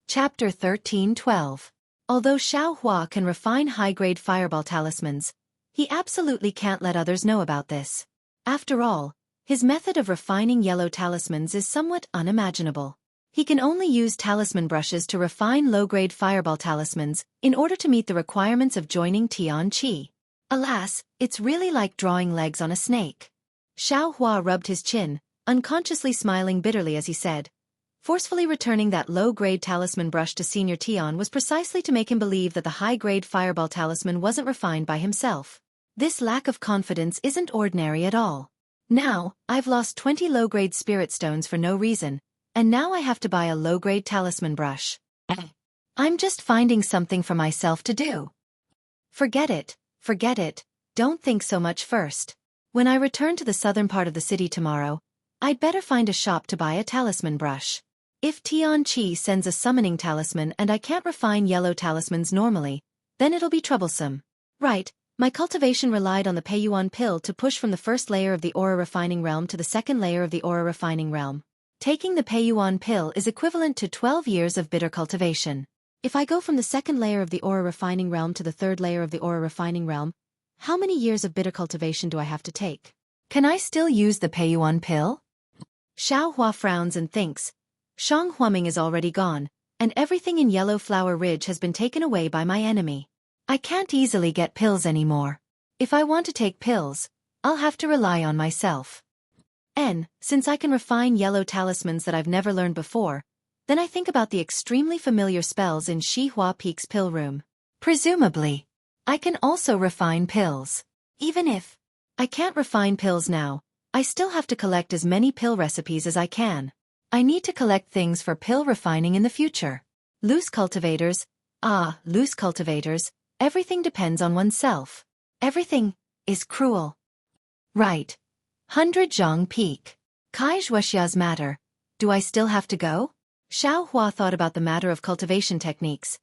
Chapter 13-12. Although Xueqi can refine high-grade fireball talismans, he absolutely can't let others know about this. After all, his method of refining yellow talismans is somewhat unimaginable. He can only use talisman brushes to refine low-grade fireball talismans in order to meet the requirements of joining Tian-Chi. Alas, it's really like drawing legs on a snake. Xueqi rubbed his chin, unconsciously smiling bitterly as he said, forcefully returning that low-grade talisman brush to Senior Tian was precisely to make him believe that the high-grade fireball talisman wasn't refined by himself. This lack of confidence isn't ordinary at all. Now, I've lost 20 low-grade spirit stones for no reason, and now I have to buy a low-grade talisman brush. I'm just finding something for myself to do. Forget it, don't think so much first. When I return to the southern part of the city tomorrow, I'd better find a shop to buy a talisman brush. If Tian-Chi sends a summoning talisman and I can't refine yellow talismans normally, then it'll be troublesome. Right, my cultivation relied on the Peiyuan pill to push from the first layer of the aura refining realm to the second layer of the aura refining realm. Taking the Peiyuan pill is equivalent to 12 years of bitter cultivation. If I go from the second layer of the aura refining realm to the third layer of the aura refining realm, how many years of bitter cultivation do I have to take? Can I still use the Peiyuan pill? Xueqi frowns and thinks, Shang Huaming is already gone, and everything in Yellow Flower Ridge has been taken away by my enemy. I can't easily get pills anymore. If I want to take pills, I'll have to rely on myself. Since I can refine yellow talismans that I've never learned before, then I think about the extremely familiar spells in Xihua Peak's pill room. Presumably, I can also refine pills. Even if I can't refine pills now, I still have to collect as many pill recipes as I can. I need to collect things for pill refining in the future. Loose cultivators, everything depends on oneself. Everything is cruel. Right. 100 Zhang Peak. Kai Xuexia's matter. Do I still have to go? Xueqi thought about the matter of cultivation techniques.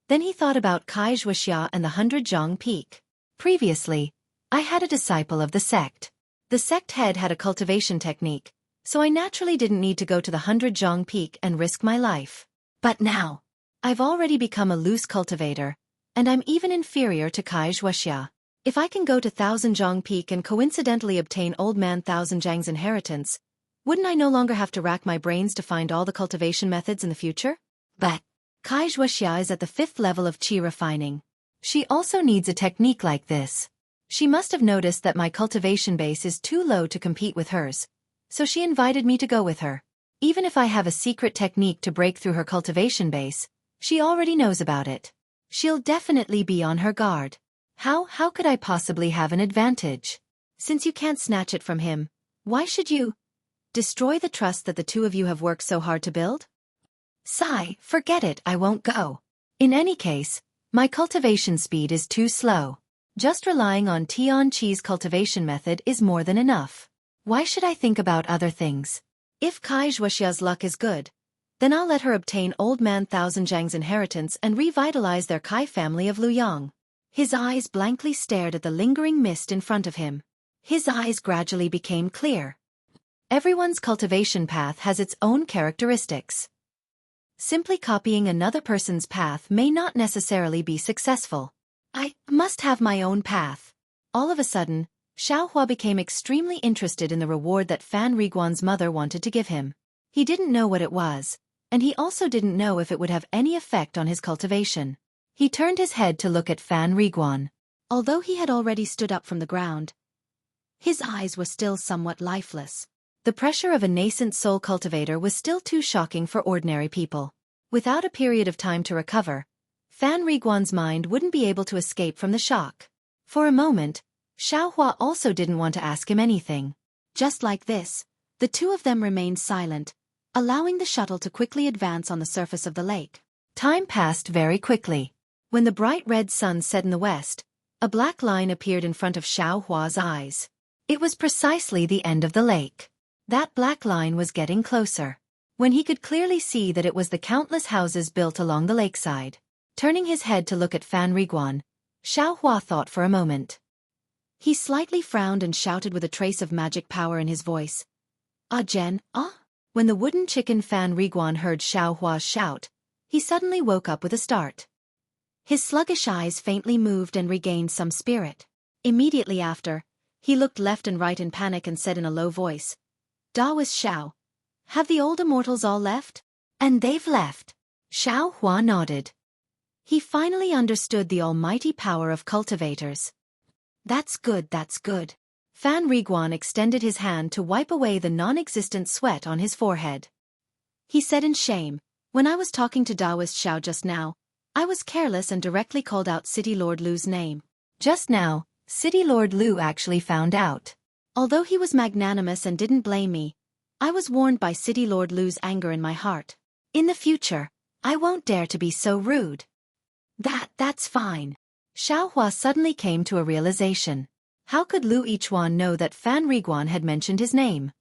Then he thought about Kai Xuexia and the 100 Zhang Peak. Previously, I had a disciple of the sect. The sect head had a cultivation technique, so I naturally didn't need to go to the 100 Zhang Peak and risk my life. But now, I've already become a loose cultivator, and I'm even inferior to Kai Xuexia. If I can go to 1000 Zhang Peak and coincidentally obtain Old Man Thousand Zhang's inheritance, wouldn't I no longer have to rack my brains to find all the cultivation methods in the future? But Kai Xuexia is at the 5th level of qi refining. She also needs a technique like this. She must have noticed that my cultivation base is too low to compete with hers, so she invited me to go with her. Even if I have a secret technique to break through her cultivation base, she already knows about it. She'll definitely be on her guard. How could I possibly have an advantage? Since you can't snatch it from him, why should you destroy the trust that the two of you have worked so hard to build? Sigh, forget it, I won't go. In any case, my cultivation speed is too slow. Just relying on Tian-Chi's cultivation method is more than enough. Why should I think about other things? If Kai Xuexia's luck is good, then I'll let her obtain Old Man Thousand Zhang's inheritance and revitalize their Kai family of Luyang. His eyes blankly stared at the lingering mist in front of him. His eyes gradually became clear. Everyone's cultivation path has its own characteristics. Simply copying another person's path may not necessarily be successful. I must have my own path. All of a sudden, Xueqi became extremely interested in the reward that Fan Riguan's mother wanted to give him. He didn't know what it was, and he also didn't know if it would have any effect on his cultivation. He turned his head to look at Fan Riguan. Although he had already stood up from the ground, his eyes were still somewhat lifeless. The pressure of a nascent soul cultivator was still too shocking for ordinary people. Without a period of time to recover, Fan Riguan's mind wouldn't be able to escape from the shock. For a moment, Xueqi also didn't want to ask him anything. Just like this, the two of them remained silent, allowing the shuttle to quickly advance on the surface of the lake. Time passed very quickly. When the bright red sun set in the west, a black line appeared in front of Xueqi's eyes. It was precisely the end of the lake. That black line was getting closer. When he could clearly see that it was the countless houses built along the lakeside. Turning his head to look at Fan Riguan, Xueqi thought for a moment. He slightly frowned and shouted with a trace of magic power in his voice. Ah Jen, ah? When the wooden chicken Fan Riguan heard Xueqi's shout, he suddenly woke up with a start. His sluggish eyes faintly moved and regained some spirit. Immediately after, he looked left and right in panic and said in a low voice, "Daoist Xiao, have the old immortals all left?" "And they've left." Xiao Hua nodded. He finally understood the almighty power of cultivators. That's good, that's good. Fan Riguan extended his hand to wipe away the non-existent sweat on his forehead. He said in shame, "When I was talking to Daoist Xiao just now, I was careless and directly called out City Lord Lu's name." Just now, City Lord Lu actually found out. Although he was magnanimous and didn't blame me, I was warned by City Lord Lu's anger in my heart. In the future, I won't dare to be so rude. That's fine. Xiao Hua suddenly came to a realization. How could Lu Yichuan know that Fan Riguan had mentioned his name?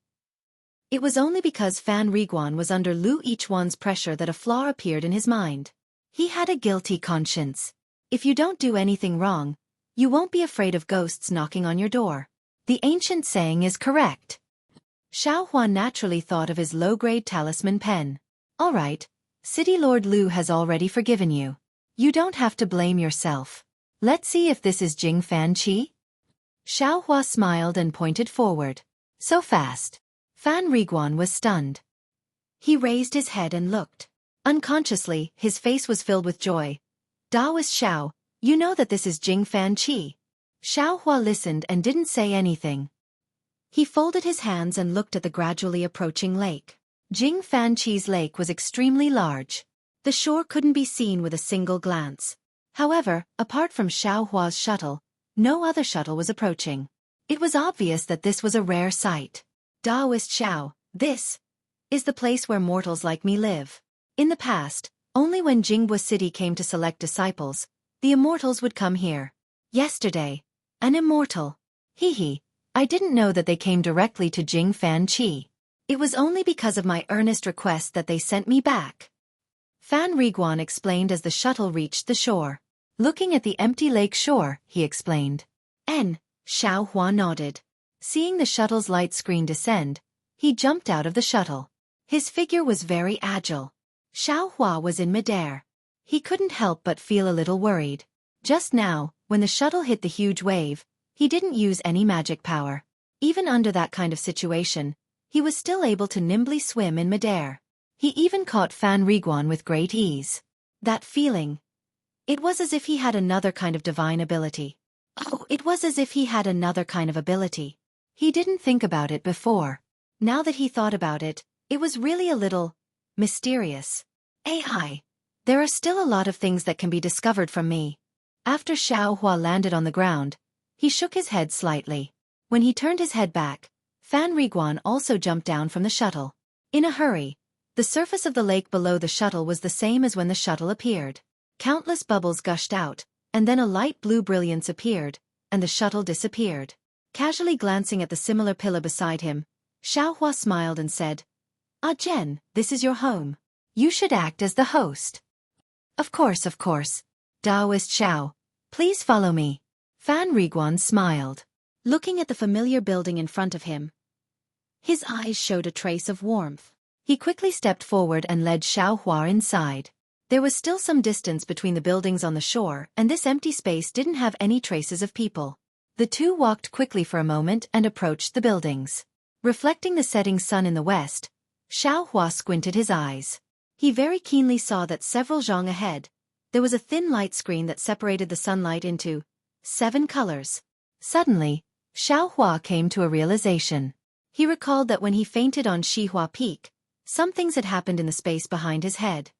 It was only because Fan Riguan was under Lu Yichuan's pressure that a flaw appeared in his mind. He had a guilty conscience. If you don't do anything wrong, you won't be afraid of ghosts knocking on your door. The ancient saying is correct. Xiao Hua naturally thought of his low-grade talisman pen. All right, City Lord Lu has already forgiven you. You don't have to blame yourself. Let's see if this is Jing Fan Qi. Xiao Hua smiled and pointed forward. So fast. Fan Riguan was stunned. He raised his head and looked. Unconsciously, his face was filled with joy. "Daoist Xiao, you know that this is Jing Fan Qi." Xiao Hua listened and didn't say anything. He folded his hands and looked at the gradually approaching lake. Jing Fan Qi's lake was extremely large. The shore couldn't be seen with a single glance. However, apart from Xiao Hua's shuttle, no other shuttle was approaching. It was obvious that this was a rare sight. "Daoist Xiao, this is the place where mortals like me live." In the past, only when Jingbo City came to select disciples, the immortals would come here. Yesterday, an immortal. Hee, I didn't know that they came directly to Jing Fan Qi. It was only because of my earnest request that they sent me back. Fan Riguan explained as the shuttle reached the shore. Looking at the empty lake shore, he explained. Xiao Hua nodded. Seeing the shuttle's light screen descend, he jumped out of the shuttle. His figure was very agile. Xiao Hua was in midair. He couldn't help but feel a little worried. Just now, when the shuttle hit the huge wave, he didn't use any magic power. Even under that kind of situation, he was still able to nimbly swim in midair. He even caught Fan Riguan with great ease. That feeling. It was as if he had another kind of divine ability. Oh, it was as if he had another kind of ability. He didn't think about it before. Now that he thought about it, it was really a little mysterious. AI. There are still a lot of things that can be discovered from me. After Xiao Hua landed on the ground, he shook his head slightly. When he turned his head back, Fan Riguan also jumped down from the shuttle. In a hurry, the surface of the lake below the shuttle was the same as when the shuttle appeared. Countless bubbles gushed out, and then a light blue brilliance appeared, and the shuttle disappeared. Casually glancing at the similar pillar beside him, Xiao Hua smiled and said, "Ah Jen, this is your home. You should act as the host." Of course. Daoist Xiao, please follow me." Fan Riguan smiled. Looking at the familiar building in front of him, his eyes showed a trace of warmth. He quickly stepped forward and led Xiao Hua inside. There was still some distance between the buildings on the shore, and this empty space didn't have any traces of people. The two walked quickly for a moment and approached the buildings. Reflecting the setting sun in the west, Xiao Hua squinted his eyes. He very keenly saw that several zhang ahead, there was a thin light screen that separated the sunlight into 7 colors. Suddenly, Xiao Hua came to a realization. He recalled that when he fainted on Shihua Peak, some things had happened in the space behind his head.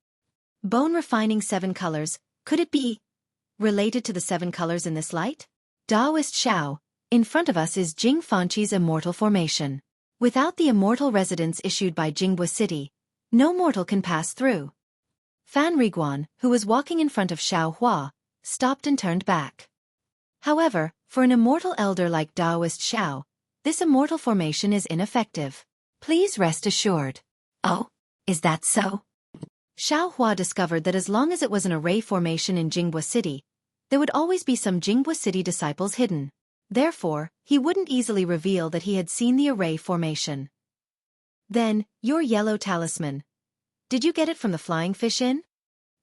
Bone refining 7 colors, could it be related to the 7 colors in this light? Daoist Xiao, in front of us is Jing Fanqi's immortal formation. Without the immortal residence issued by Jingbo City, no mortal can pass through. Fan Riguan, who was walking in front of Xiao Hua, stopped and turned back. However, for an immortal elder like Daoist Xiao, this immortal formation is ineffective. Please rest assured. Oh, is that so? Xiao Hua discovered that as long as it was an array formation in Jingbo City, there would always be some Jingbo City disciples hidden. Therefore, he wouldn't easily reveal that he had seen the array formation. Then, your yellow talisman. Did you get it from the Flying Fish Inn?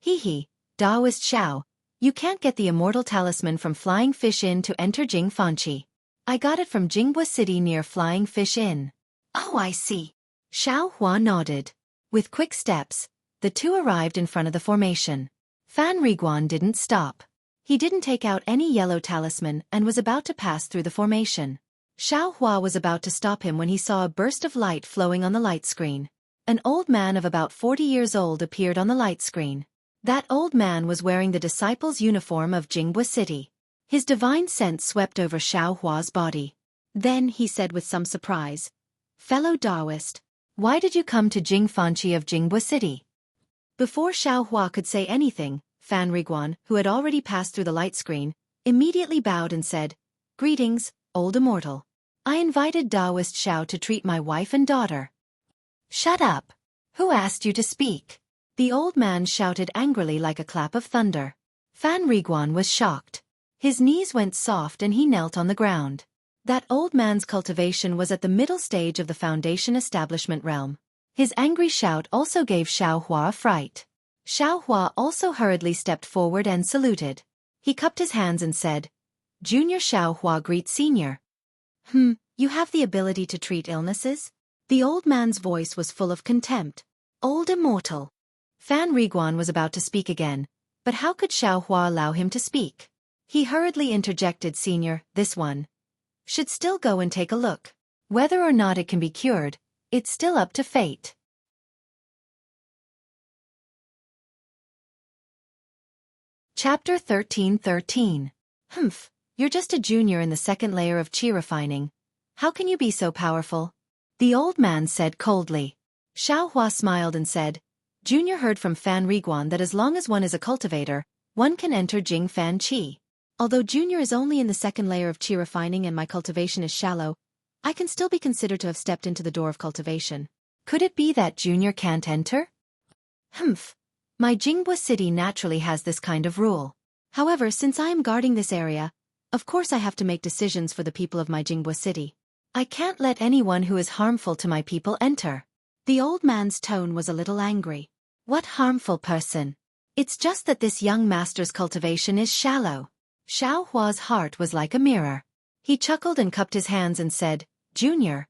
Hee hee, Daoist Xiao, you can't get the immortal talisman from Flying Fish Inn to enter Jingfanqi. I got it from Jinghua City near Flying Fish Inn. Oh, I see. Xiao Hua nodded. With quick steps, the two arrived in front of the formation. Fan Riguan didn't stop. He didn't take out any yellow talisman and was about to pass through the formation. Xiao Hua was about to stop him when he saw a burst of light flowing on the light screen. An old man of about 40 years old appeared on the light screen. That old man was wearing the disciple's uniform of Jinghua City. His divine scent swept over Xiao Hua's body. Then he said with some surprise, "Fellow Daoist, why did you come to Jingfanqi of Jinghua City?" Before Xiao Hua could say anything, Fan Riguan, who had already passed through the light screen, immediately bowed and said, "Greetings, old immortal. I invited Daoist Xiao to treat my wife and daughter." "Shut up! Who asked you to speak?" The old man shouted angrily like a clap of thunder. Fan Riguan was shocked. His knees went soft and he knelt on the ground. That old man's cultivation was at the middle stage of the Foundation establishment realm. His angry shout also gave Xiao Hua a fright. Xiao Hua also hurriedly stepped forward and saluted. He cupped his hands and said, "Junior Xiao Hua greets Senior." You have the ability to treat illnesses?" The old man's voice was full of contempt. "Old immortal." Fan Riguan was about to speak again, but how could Xiao Hua allow him to speak? He hurriedly interjected, "Senior, this one should still go and take a look. Whether or not it can be cured, it's still up to fate." Chapter 13:13. You're just a junior in the second layer of qi refining. How can you be so powerful?" The old man said coldly. Xiao Hua smiled and said, "Junior heard from Fan Riguan that as long as one is a cultivator, one can enter Jing Fan Qi. Although Junior is only in the second layer of qi refining and my cultivation is shallow, I can still be considered to have stepped into the door of cultivation. Could it be that Junior can't enter?" My Jinghua City naturally has this kind of rule. However, since I am guarding this area, of course I have to make decisions for the people of my Jinghua City. I can't let anyone who is harmful to my people enter." The old man's tone was a little angry. "What harmful person? It's just that this young master's cultivation is shallow." Xiao Hua's heart was like a mirror. He chuckled and cupped his hands and said, "Junior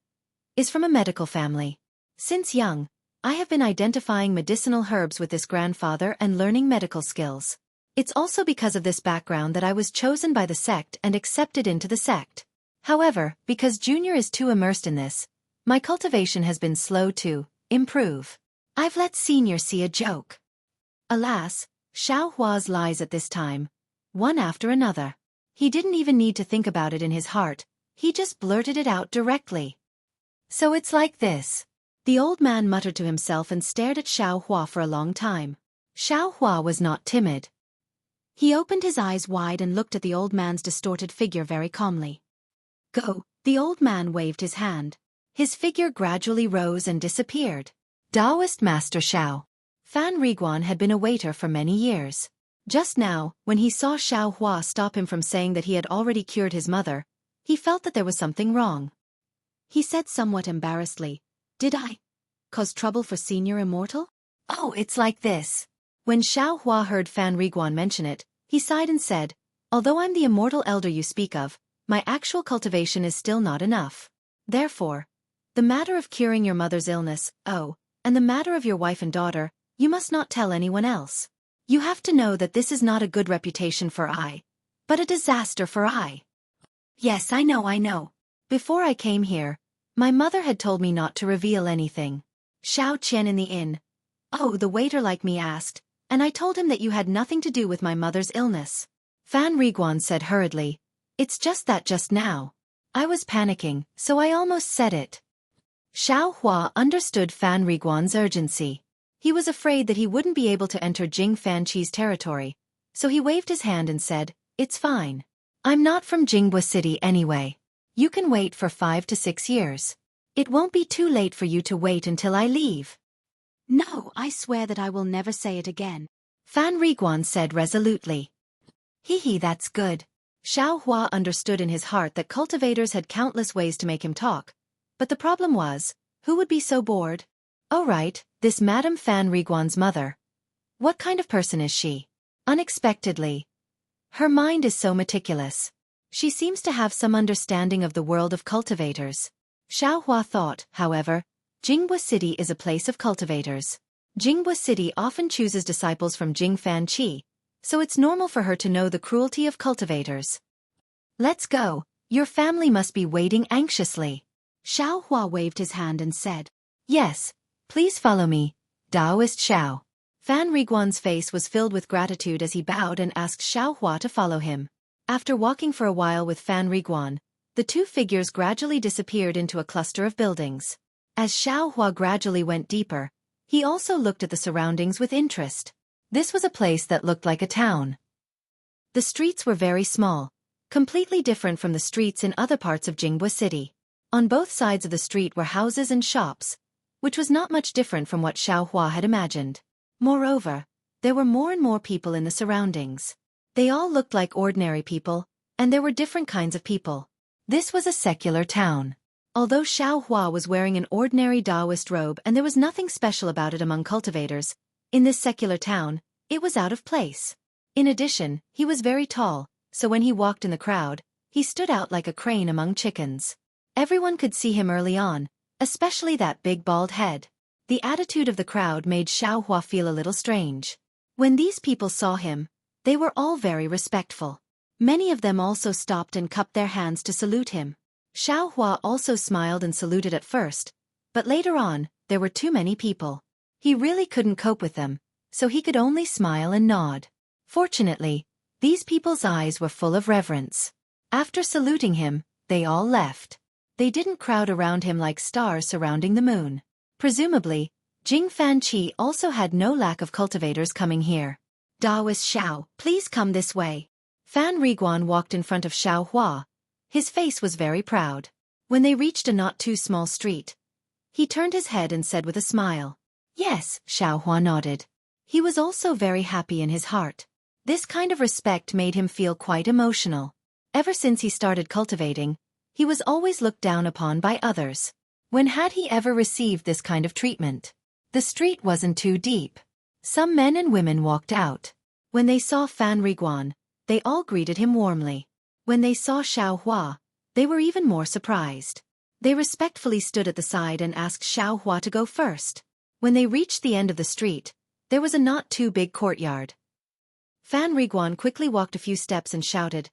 is from a medical family. Since young, I have been identifying medicinal herbs with this grandfather and learning medical skills. It's also because of this background that I was chosen by the sect and accepted into the sect. However, because Junior is too immersed in this, my cultivation has been slow to improve. I've let Senior see a joke." Alas, Xiao Hua's lies at this time, one after another. He didn't even need to think about it in his heart, he just blurted it out directly. "So it's like this." The old man muttered to himself and stared at Xiao Hua for a long time. Xiao Hua was not timid. He opened his eyes wide and looked at the old man's distorted figure very calmly. "Go." The old man waved his hand. His figure gradually rose and disappeared. Daoist Master Xiao. Fan Riguan had been a waiter for many years. Just now, when he saw Xiao Hua stop him from saying that he had already cured his mother, he felt that there was something wrong. He said somewhat embarrassedly, "Did I cause trouble for Senior Immortal?" "Oh, it's like this." When Xiao Hua heard Fan Riguan mention it, he sighed and said, "Although I'm the immortal elder you speak of, my actual cultivation is still not enough. Therefore, the matter of curing your mother's illness, and the matter of your wife and daughter, you must not tell anyone else. You have to know that this is not a good reputation for I, but a disaster for I." "Yes, I know. Before I came here, my mother had told me not to reveal anything." Xiao Qian in the inn. The waiter like me asked, and I told him that you had nothing to do with my mother's illness." Fan Riguan said hurriedly, "It's just that just now I was panicking, so I almost said it." Xiao Hua understood Fan Riguan's urgency. He was afraid that he wouldn't be able to enter Jing Fanqi's territory, so he waved his hand and said, "It's fine. I'm not from Jinghua City anyway. You can wait for 5 to 6 years. It won't be too late for you to wait until I leave." "No, I swear that I will never say it again," Fan Riguan said resolutely. Hee, that's good." Xiao Hua understood in his heart that cultivators had countless ways to make him talk, but the problem was, who would be so bored? "Oh right, this Madame Fan Riguan's mother. What kind of person is she? Unexpectedly. Her mind is so meticulous. She seems to have some understanding of the world of cultivators. Xiaohua thought, however, Jinghua City is a place of cultivators. Jinghua City often chooses disciples from Jingfan Qi, so it's normal for her to know the cruelty of cultivators. Let's go, your family must be waiting anxiously. Xiaohua waved his hand and said, Yes, please follow me, Taoist Xiao. Fan Riguan's face was filled with gratitude as he bowed and asked Xiaohua to follow him. After walking for a while with Fan Riguan, the two figures gradually disappeared into a cluster of buildings. As Xiaohua gradually went deeper, he also looked at the surroundings with interest. This was a place that looked like a town. The streets were very small, completely different from the streets in other parts of Jinghua City. On both sides of the street were houses and shops, which was not much different from what Xiaohua had imagined. Moreover, there were more and more people in the surroundings. They all looked like ordinary people, and there were different kinds of people. This was a secular town. Although Xiaohua was wearing an ordinary Taoist robe and there was nothing special about it among cultivators, in this secular town, it was out of place. In addition, he was very tall, so when he walked in the crowd, he stood out like a crane among chickens. Everyone could see him early on, especially that big bald head. The attitude of the crowd made Xiaohua feel a little strange. When these people saw him, they were all very respectful. Many of them also stopped and cupped their hands to salute him. Xiaohua also smiled and saluted at first, but later on, there were too many people. He really couldn't cope with them, so he could only smile and nod. Fortunately, these people's eyes were full of reverence. After saluting him, they all left. They didn't crowd around him like stars surrounding the moon. Presumably, Jingfan Qi also had no lack of cultivators coming here. Taoist Xiao, please come this way. Fan Riguan walked in front of Xiaohua. His face was very proud. When they reached a not too small street, he turned his head and said with a smile, Yes, Xiaohua nodded. He was also very happy in his heart. This kind of respect made him feel quite emotional. Ever since he started cultivating, he was always looked down upon by others. When had he ever received this kind of treatment? The street wasn't too deep. Some men and women walked out. When they saw Fan Riguan, they all greeted him warmly. When they saw Xiaohua, they were even more surprised. They respectfully stood at the side and asked Xiaohua to go first. When they reached the end of the street, there was a not too big courtyard. Fan Riguan quickly walked a few steps and shouted,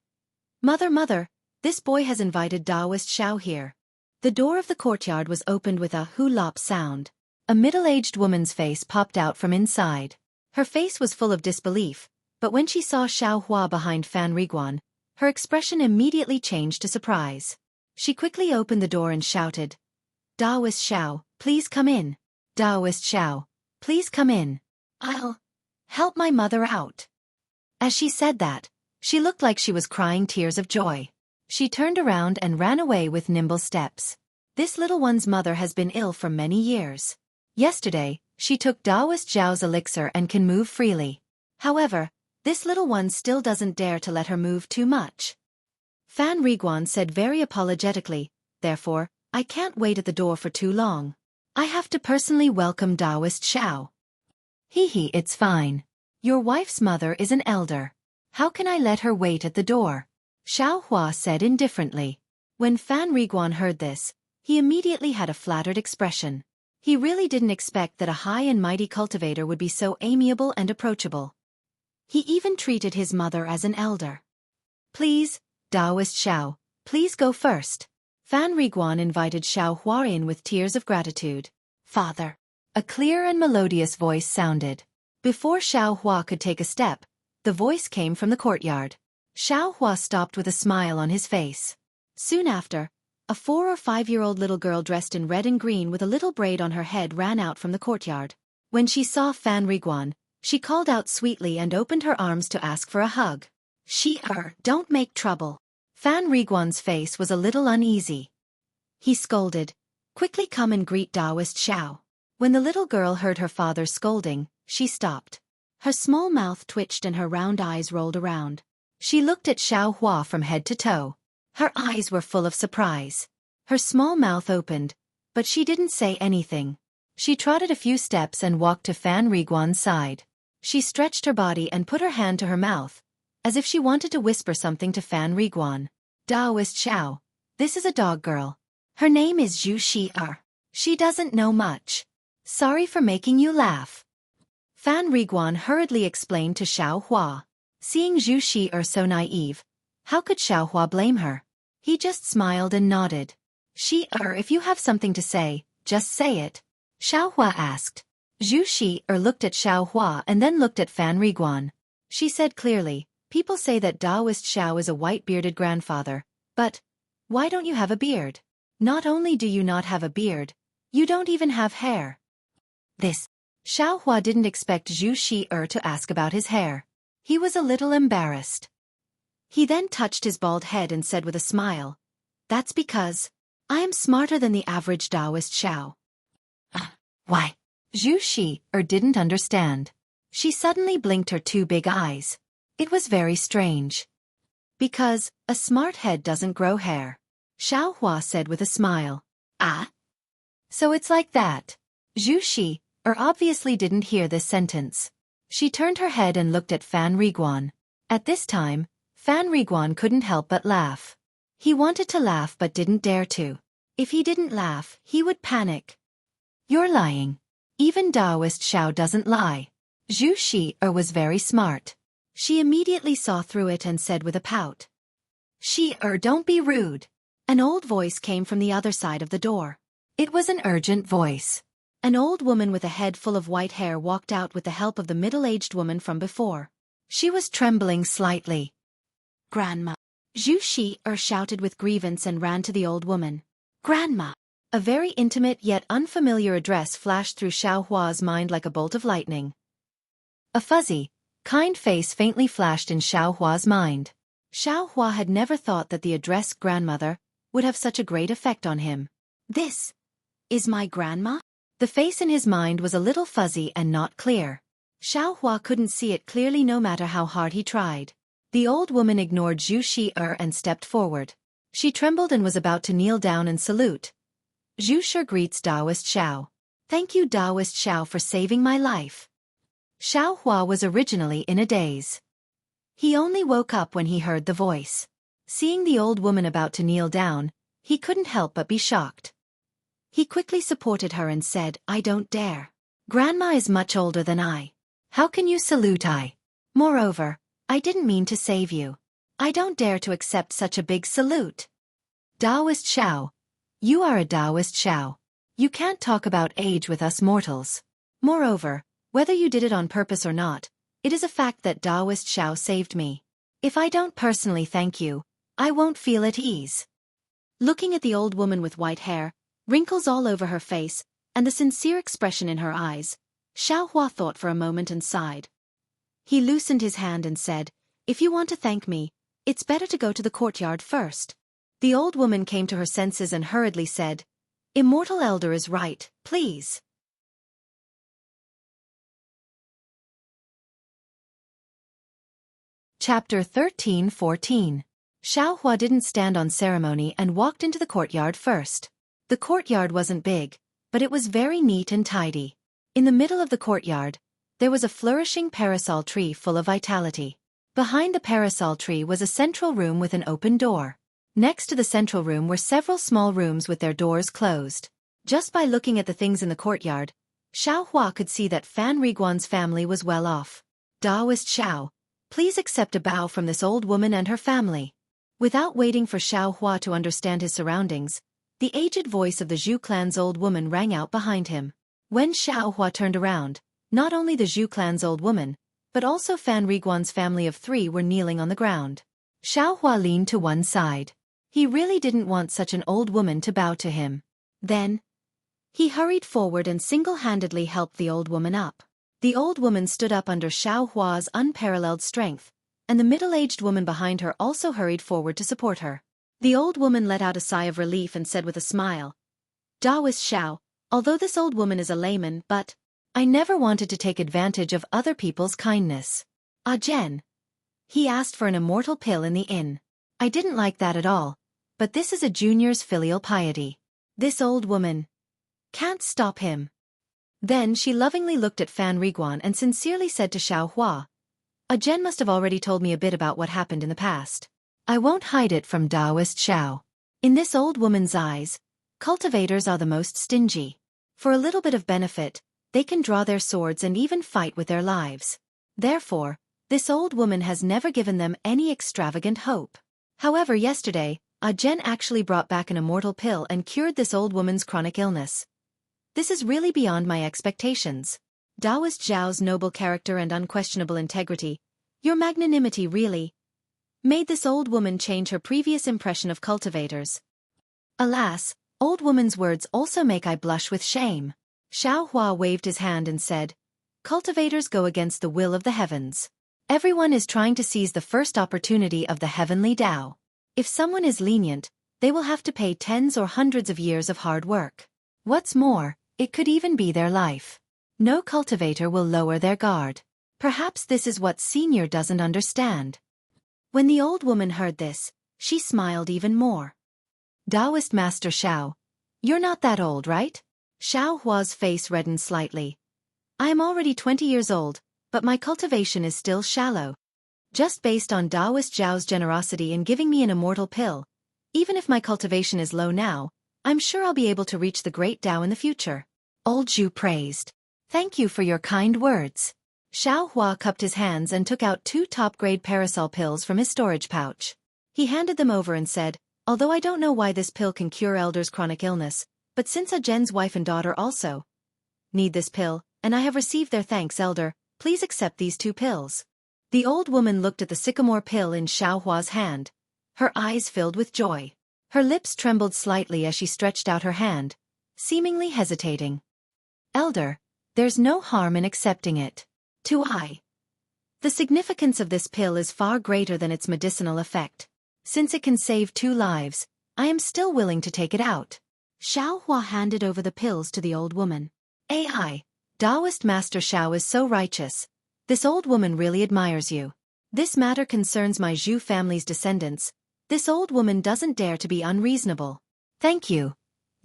Mother, mother, this boy has invited Taoist Xiao here. The door of the courtyard was opened with a hoo-lop sound. A middle-aged woman's face popped out from inside. Her face was full of disbelief, but when she saw Xiaohua behind Fan Riguan, her expression immediately changed to surprise. She quickly opened the door and shouted, Taoist Xiao, please come in. Taoist Xiao, please come in. I'll help my mother out. As she said that, she looked like she was crying tears of joy. She turned around and ran away with nimble steps. This little one's mother has been ill for many years. Yesterday, she took Taoist Zhao's elixir and can move freely. However, this little one still doesn't dare to let her move too much. Fan Riguan said very apologetically, Therefore, I can't wait at the door for too long. I have to personally welcome Taoist Xiao. It's fine. Your wife's mother is an elder. How can I let her wait at the door? Xiaohua said indifferently. When Fan Riguan heard this, he immediately had a flattered expression. He really didn't expect that a high and mighty cultivator would be so amiable and approachable. He even treated his mother as an elder. Please, Taoist Xiao, please go first. Fan Riguan invited Xiaohua in with tears of gratitude. Father. A clear and melodious voice sounded. Before Xiaohua could take a step, the voice came from the courtyard. Xiaohua stopped with a smile on his face. Soon after, a 4 or 5-year-old little girl dressed in red and green with a little braid on her head ran out from the courtyard. When she saw Fan Riguan, she called out sweetly and opened her arms to ask for a hug. Don't make trouble. Fan Riguan's face was a little uneasy. He scolded, Quickly come and greet Taoist Xiao. When the little girl heard her father's scolding, she stopped. Her small mouth twitched and her round eyes rolled around. She looked at Xiaohua from head to toe. Her eyes were full of surprise. Her small mouth opened, but she didn't say anything. She trotted a few steps and walked to Fan Riguan's side. She stretched her body and put her hand to her mouth, as if she wanted to whisper something to Fan Riguan. Daoist Xiao, this is a dog girl. Her name is Xueqi. She doesn't know much. Sorry for making you laugh. Fan Riguan hurriedly explained to Xiao Hua. Seeing Xueqi so naive, how could Xiao Hua blame her? He just smiled and nodded. If you have something to say, just say it. Xiao Hua asked. Xueqi looked at Xiao Hua and then looked at Fan Riguan. She said clearly, people say that Daoist Xiao is a white-bearded grandfather, but why don't you have a beard? Not only do you not have a beard, you don't even have hair. Xiao Hua didn't expect Xueqi to ask about his hair. He was a little embarrassed. He then touched his bald head and said with a smile, that's because I am smarter than the average Daoist Xiao. Why? Xueqi didn't understand. She suddenly blinked her two big eyes. It was very strange. Because a smart head doesn't grow hair. Xiao Hua said with a smile. So it's like that. Xueqi obviously didn't hear this sentence. She turned her head and looked at Fan Riguan. At this time, Fan Riguan couldn't help but laugh. He wanted to laugh but didn't dare to. If he didn't laugh, he would panic. You're lying. Even Daoist Xiao doesn't lie. Xueqi was very smart. She immediately saw through it and said with a pout. Don't be rude. An old voice came from the other side of the door. It was an urgent voice. An old woman with a head full of white hair walked out with the help of the middle-aged woman from before. She was trembling slightly. Grandma. Xueqi shouted with grievance and ran to the old woman. Grandma. A very intimate yet unfamiliar address flashed through Xiao Hua's mind like a bolt of lightning. A fuzzy, kind face faintly flashed in Xiao Hua's mind. Xiao Hua had never thought that the address grandmother would have such a great effect on him. This is my grandma? The face in his mind was a little fuzzy and not clear. Xiao Hua couldn't see it clearly no matter how hard he tried. The old woman ignored Xueqi and stepped forward. She trembled and was about to kneel down and salute. Xueqi greets Daoist Xiao. Thank you Daoist Xiao for saving my life. Xiao Hua was originally in a daze. He only woke up when he heard the voice. Seeing the old woman about to kneel down, he couldn't help but be shocked. He quickly supported her and said, I don't dare. Grandma is much older than I. How can you salute I? Moreover, I didn't mean to save you. I don't dare to accept such a big salute. Daoist Xiao. You are a Daoist Xiao. You can't talk about age with us mortals. Moreover, whether you did it on purpose or not, it is a fact that Daoist Xiao saved me. If I don't personally thank you, I won't feel at ease. Looking at the old woman with white hair, wrinkles all over her face, and the sincere expression in her eyes, Xiao Hua thought for a moment and sighed. He loosened his hand and said, If you want to thank me, it's better to go to the courtyard first. The old woman came to her senses and hurriedly said, Immortal Elder is right, please. Chapter 13-14. Xiao Hua didn't stand on ceremony and walked into the courtyard first. The courtyard wasn't big, but it was very neat and tidy. In the middle of the courtyard, there was a flourishing parasol tree full of vitality. Behind the parasol tree was a central room with an open door. Next to the central room were several small rooms with their doors closed. Just by looking at the things in the courtyard, Xiao Hua could see that Fan Riguan's family was well off. Daoist Xiao, please accept a bow from this old woman and her family. Without waiting for Xiao Hua to understand his surroundings, the aged voice of the Zhu clan's old woman rang out behind him. When Xiao Hua turned around, not only the Zhu clan's old woman, but also Fan Riguan's family of 3 were kneeling on the ground. Xiao Hua leaned to one side. He really didn't want such an old woman to bow to him. Then, he hurried forward and single-handedly helped the old woman up. The old woman stood up under Xiao Hua's unparalleled strength, and the middle-aged woman behind her also hurried forward to support her. The old woman let out a sigh of relief and said with a smile, Daoist Xiao, although this old woman is a layman, but I never wanted to take advantage of other people's kindness. Jen. He asked for an immortal pill in the inn. I didn't like that at all, but this is a junior's filial piety. This old woman can't stop him. Then she lovingly looked at Fan Riguan and sincerely said to Xiao Hua, Jen must have already told me a bit about what happened in the past. I won't hide it from Taoist Xiao. In this old woman's eyes, cultivators are the most stingy. For a little bit of benefit, they can draw their swords and even fight with their lives. Therefore, this old woman has never given them any extravagant hope. However, yesterday, Jen actually brought back an immortal pill and cured this old woman's chronic illness. This is really beyond my expectations. Taoist Zhao's noble character and unquestionable integrity, your magnanimity really made this old woman change her previous impression of cultivators. Alas, old woman's words also make I blush with shame. Xiao Hua waved his hand and said, cultivators go against the will of the heavens. Everyone is trying to seize the first opportunity of the heavenly Tao. If someone is lenient, they will have to pay tens or hundreds of years of hard work. What's more, it could even be their life. No cultivator will lower their guard. Perhaps this is what Senior doesn't understand. When the old woman heard this, she smiled even more. Taoist Master Xiao, you're not that old, right? Xiao Hua's face reddened slightly. I am already 20 years old, but my cultivation is still shallow. Just based on Taoist Zhao's generosity in giving me an immortal pill, even if my cultivation is low now, I'm sure I'll be able to reach the great Tao in the future. Old Zhu praised. Thank you for your kind words. Xiao Hua cupped his hands and took out 2 top-grade parasol pills from his storage pouch. He handed them over and said, although I don't know why this pill can cure elders' chronic illness, but since Jen's wife and daughter also need this pill, and I have received their thanks, elder, please accept these 2 pills. The old woman looked at the sycamore pill in Xiao Hua's hand. Her eyes filled with joy. Her lips trembled slightly as she stretched out her hand, seemingly hesitating. Elder, there's no harm in accepting it. The significance of this pill is far greater than its medicinal effect. Since it can save 2 lives, I am still willing to take it out. Xiao Hua handed over the pills to the old woman. Taoist Master Xiao is so righteous. This old woman really admires you. This matter concerns my Zhu family's descendants. This old woman doesn't dare to be unreasonable. Thank you,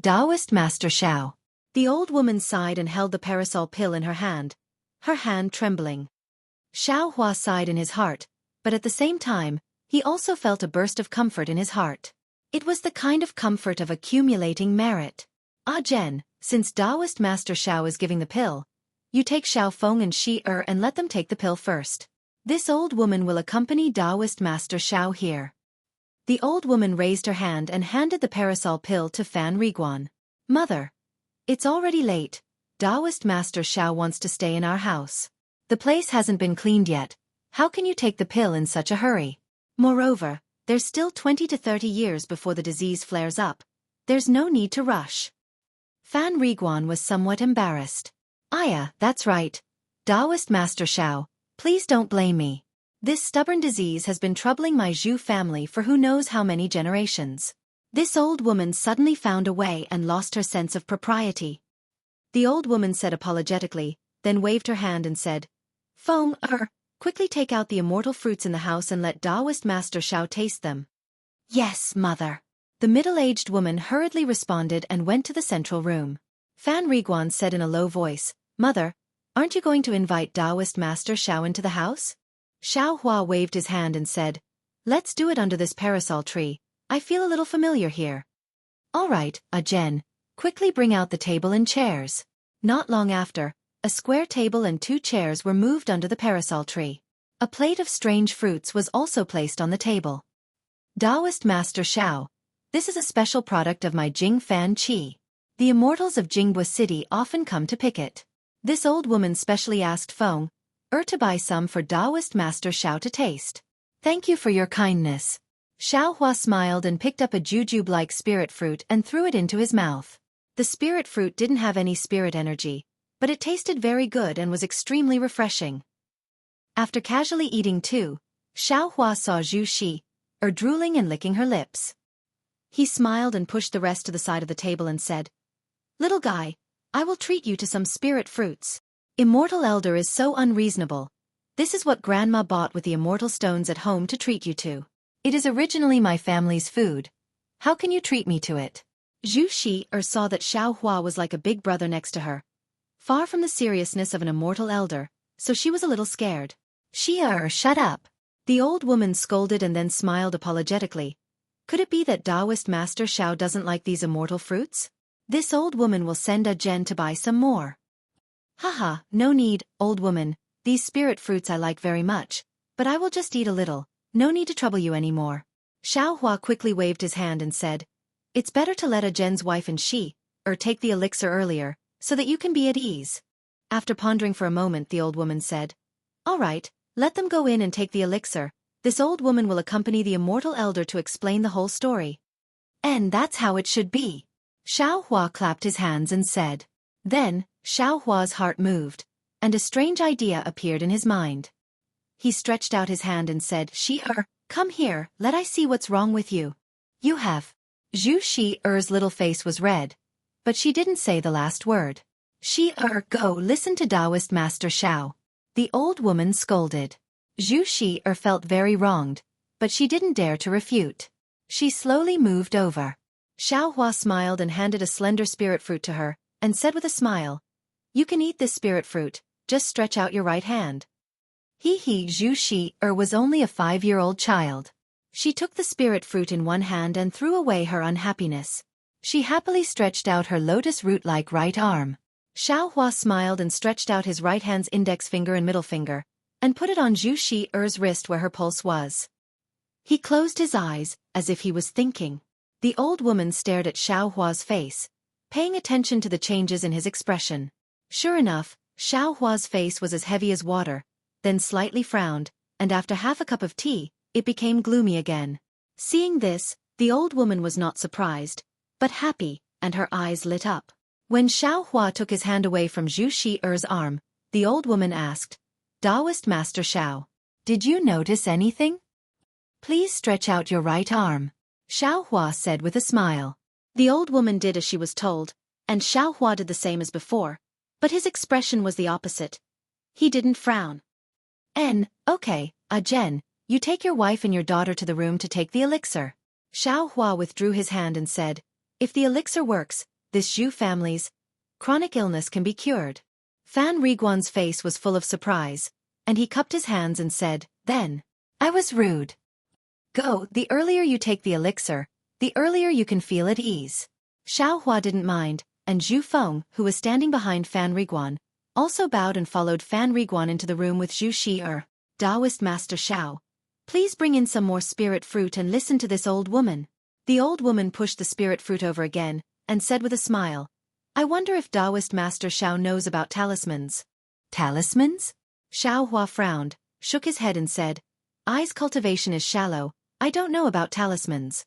Taoist Master Xiao. The old woman sighed and held the parasol pill in her hand trembling. Xiao Hua sighed in his heart, but at the same time, he also felt a burst of comfort in his heart. It was the kind of comfort of accumulating merit. Jen, since Taoist Master Xiao is giving the pill, you take Xiao Feng and Shi and let them take the pill first. This old woman will accompany Taoist Master Xiao here. The old woman raised her hand and handed the parasol pill to Fan Riguan. Mother, it's already late. Taoist Master Xiao wants to stay in our house. The place hasn't been cleaned yet. How can you take the pill in such a hurry? Moreover, there's still 20 to 30 years before the disease flares up. There's no need to rush. Fan Riguan was somewhat embarrassed. That's right. Taoist Master Xiao, please don't blame me. This stubborn disease has been troubling my Zhu family for who knows how many generations. This old woman suddenly found a way and lost her sense of propriety. The old woman said apologetically, then waved her hand and said, Feng, quickly take out the immortal fruits in the house and let Taoist Master Xiao taste them. Yes, mother. The middle-aged woman hurriedly responded and went to the central room. Fan Riguan said in a low voice, Mother, aren't you going to invite Taoist Master Xiao into the house? Xiao Hua waved his hand and said, Let's do it under this parasol tree. I feel a little familiar here. All right, Jen, quickly bring out the table and chairs. Not long after, a square table and 2 chairs were moved under the parasol tree. A plate of strange fruits was also placed on the table. Taoist Master Xiao, this is a special product of my Jing Fan Qi. The immortals of Jingbua City often come to pick it. This old woman specially asked Feng to buy some for Taoist Master Xiao to taste. Thank you for your kindness. Xiao Hua smiled and picked up a jujube-like spirit fruit and threw it into his mouth. The spirit fruit didn't have any spirit energy, but it tasted very good and was extremely refreshing. After casually eating too, Xiao Hua saw Xueqi drooling and licking her lips. He smiled and pushed the rest to the side of the table and said, Little guy, I will treat you to some spirit fruits. Immortal Elder is so unreasonable. This is what Grandma bought with the immortal stones at home to treat you to. It is originally my family's food. How can you treat me to it? Xueqi saw that Xiao Hua was like a big brother next to her. far from the seriousness of an immortal elder, so she was a little scared. Shut up. The old woman scolded and then smiled apologetically. Could it be that Taoist Master Xiao doesn't like these immortal fruits? This old woman will send a Zhen to buy some more. Haha, no need, old woman, these spirit fruits I like very much, but I will just eat a little, no need to trouble you anymore. Xiao Hua quickly waved his hand and said, it's better to let a Zhen's wife and take the elixir earlier, so that you can be at ease. After pondering for a moment, the old woman said, all right, let them go in and take the elixir. This old woman will accompany the immortal elder to explain the whole story. And that's how it should be. Xiao Hua clapped his hands and said. Then, Xiao Hua's heart moved, and a strange idea appeared in his mind. He stretched out his hand and said, come here, let I see what's wrong with you. You have. Zhu Shi's little face was red, but she didn't say the last word. Go listen to Taoist Master Xiao. The old woman scolded. Zhu Shi felt very wronged, but she didn't dare to refute. She slowly moved over. Xiao Hua smiled and handed a slender spirit fruit to her, and said with a smile, you can eat this spirit fruit, just stretch out your right hand. Zhu Shi was only a 5-year-old child. She took the spirit fruit in one hand and threw away her unhappiness. She happily stretched out her lotus root-like right arm. Xiao Hua smiled and stretched out his right hand's index finger and middle finger, and put it on Zhu Shi's wrist where her pulse was. He closed his eyes, as if he was thinking. The old woman stared at Xiao Hua's face, paying attention to the changes in his expression. Sure enough, Xiao Hua's face was as heavy as water, then slightly frowned, and after half a cup of tea, it became gloomy again. Seeing this, the old woman was not surprised, but happy, and her eyes lit up. When Xiao Hua took his hand away from Zhu Shi's arm, the old woman asked, Taoist Master Xiao, did you notice anything? Please stretch out your right arm. Xiao Hua said with a smile. The old woman did as she was told, and Xiao Hua did the same as before, but his expression was the opposite. He didn't frown. Okay, Zhen, you take your wife and your daughter to the room to take the elixir. Xiao Hua withdrew his hand and said, if the elixir works, this Zhu family's chronic illness can be cured. Fan Riguan's face was full of surprise, and he cupped his hands and said, then, I was rude. Go, the earlier you take the elixir, the earlier you can feel at ease. Xiao Hua didn't mind, and Zhu Feng, who was standing behind Fan Riguan, also bowed and followed Fan Riguan into the room with Zhu Shi. Taoist Master Xiao, please bring in some more spirit fruit and listen to this old woman. The old woman pushed the spirit fruit over again, and said with a smile, I wonder if Taoist Master Xiao knows about talismans. Talismans? Xiao Hua frowned, shook his head and said, Cultivation is shallow, I don't know about talismans.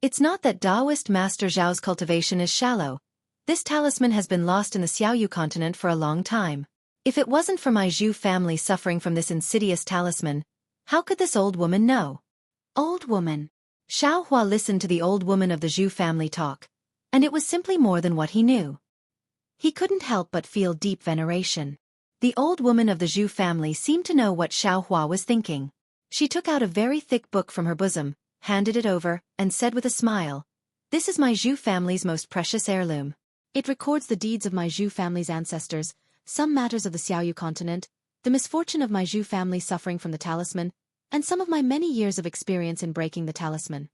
It's not that Taoist Master Xiao's cultivation is shallow. This talisman has been lost in the Xiaoyu continent for a long time. If it wasn't for my Zhu family suffering from this insidious talisman, how could this old woman know? Old woman. Xiao Hua listened to the old woman of the Zhu family talk, and it was simply more than what he knew. He couldn't help but feel deep veneration. The old woman of the Zhu family seemed to know what Xiao Hua was thinking. She took out a very thick book from her bosom, handed it over, and said with a smile, this is my Zhu family's most precious heirloom. It records the deeds of my Zhu family's ancestors, some matters of the Xiaoyu continent, the misfortune of my Zhu family suffering from the talisman, and some of my many years of experience in breaking the talisman.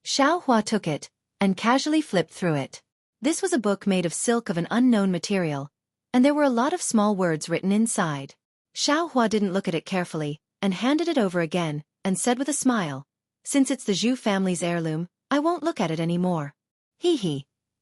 Xiao Hua took it, and casually flipped through it. This was a book made of silk of an unknown material, and there were a lot of small words written inside. Xiao Hua didn't look at it carefully, and handed it over again, and said with a smile, since it's the Zhu family's heirloom, I won't look at it anymore.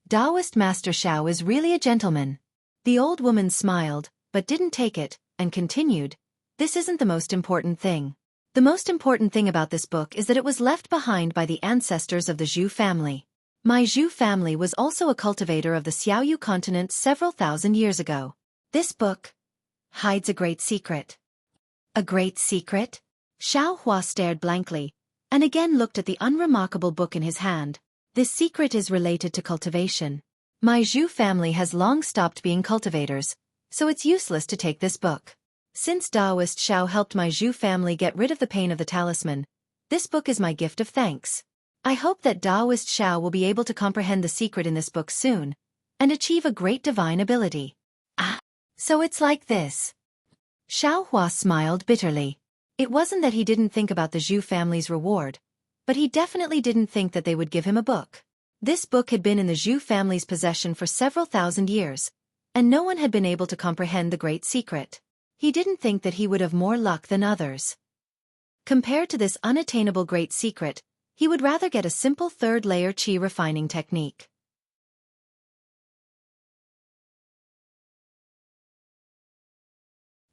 Taoist Master Xiao is really a gentleman. The old woman smiled, but didn't take it, and continued, this isn't the most important thing. The most important thing about this book is that it was left behind by the ancestors of the Zhu family. My Zhu family was also a cultivator of the Xiaoyu continent several thousand years ago. This book hides a great secret. A great secret? Xiao Hua stared blankly, and again looked at the unremarkable book in his hand. This secret is related to cultivation. My Zhu family has long stopped being cultivators, so it's useless to take this book. Since Taoist Xiao helped my Zhu family get rid of the pain of the talisman, this book is my gift of thanks. I hope that Taoist Xiao will be able to comprehend the secret in this book soon, and achieve a great divine ability. So it's like this. Xiaohua smiled bitterly. It wasn't that he didn't think about the Zhu family's reward, but he definitely didn't think that they would give him a book. This book had been in the Zhu family's possession for several thousand years, and no one had been able to comprehend the great secret. He didn't think that he would have more luck than others. Compared to this unattainable great secret, he would rather get a simple third-layer qi refining technique.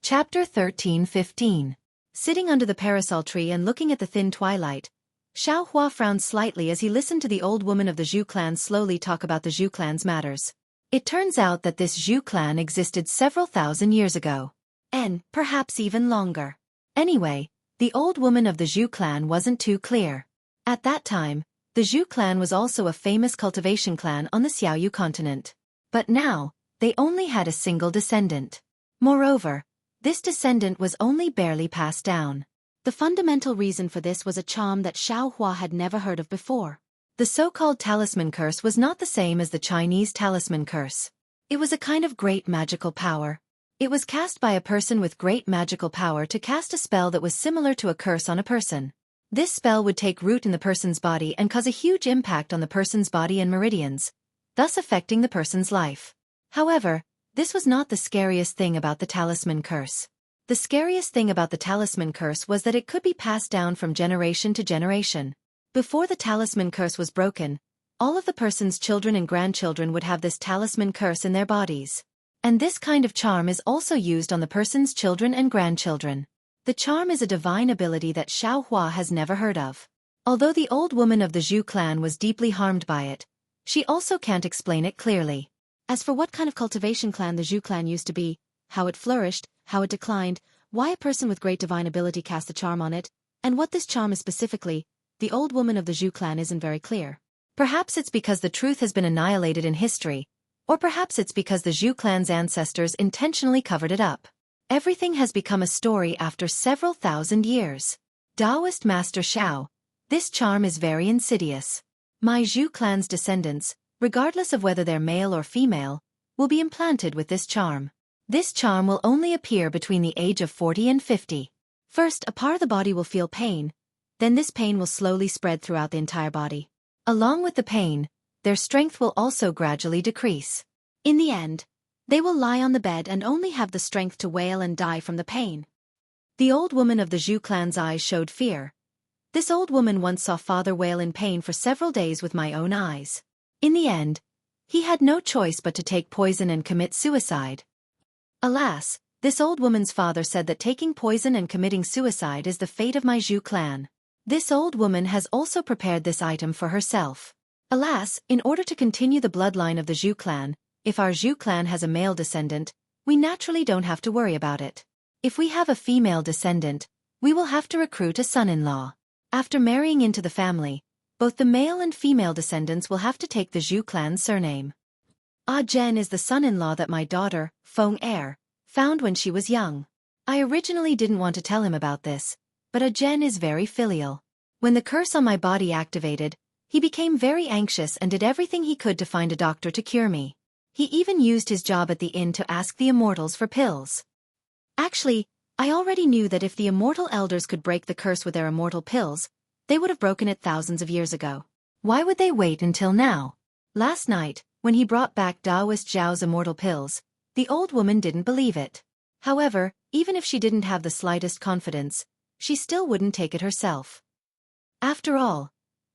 Chapter 13-15. Sitting under the parasol tree and looking at the thin twilight, Xiaohua frowned slightly as he listened to the old woman of the Zhu clan slowly talk about the Zhu clan's matters. It turns out that this Zhu clan existed several thousand years ago. And perhaps even longer. Anyway, the old woman of the Zhu clan wasn't too clear. At that time, the Zhu clan was also a famous cultivation clan on the Xiaoyu continent. But now, they only had a single descendant. Moreover, this descendant was only barely passed down. The fundamental reason for this was a charm that Xiaohua had never heard of before. The so-called talisman curse was not the same as the Chinese talisman curse. It was a kind of great magical power. It was cast by a person with great magical power to cast a spell that was similar to a curse on a person. This spell would take root in the person's body and cause a huge impact on the person's body and meridians, thus affecting the person's life. However, this was not the scariest thing about the talisman curse. The scariest thing about the talisman curse was that it could be passed down from generation to generation. Before the talisman curse was broken, all of the person's children and grandchildren would have this talisman curse in their bodies. And this kind of charm is also used on the person's children and grandchildren. The charm is a divine ability that Xiaohua has never heard of. Although the old woman of the Zhu clan was deeply harmed by it, she also can't explain it clearly. As for what kind of cultivation clan the Zhu clan used to be, how it flourished, how it declined, why a person with great divine ability cast a charm on it, and what this charm is specifically, the old woman of the Zhu clan isn't very clear. Perhaps it's because the truth has been annihilated in history, or perhaps it's because the Zhu clan's ancestors intentionally covered it up. Everything has become a story after several thousand years. Taoist Master Xiao, this charm is very insidious. My Zhu clan's descendants, regardless of whether they're male or female, will be implanted with this charm. This charm will only appear between the age of 40 and 50. First, a part of the body will feel pain, then this pain will slowly spread throughout the entire body. Along with the pain, their strength will also gradually decrease. In the end, they will lie on the bed and only have the strength to wail and die from the pain. The old woman of the Zhu clan's eyes showed fear. This old woman once saw father wail in pain for several days with my own eyes. In the end, he had no choice but to take poison and commit suicide. Alas, this old woman's father said that taking poison and committing suicide is the fate of my Zhu clan. This old woman has also prepared this item for herself. Alas, in order to continue the bloodline of the Zhu clan, if our Zhu clan has a male descendant, we naturally don't have to worry about it. If we have a female descendant, we will have to recruit a son-in-law. After marrying into the family, both the male and female descendants will have to take the Zhu clan surname. Ah Zhen is the son-in-law that my daughter, Feng Er, found when she was young. I originally didn't want to tell him about this, but Ah Zhen is very filial. When the curse on my body activated, he became very anxious and did everything he could to find a doctor to cure me. He even used his job at the inn to ask the immortals for pills. Actually, I already knew that if the immortal elders could break the curse with their immortal pills, they would have broken it thousands of years ago. Why would they wait until now? Last night, when he brought back Taoist Zhao's immortal pills, the old woman didn't believe it. However, even if she didn't have the slightest confidence, she still wouldn't take it herself. After all,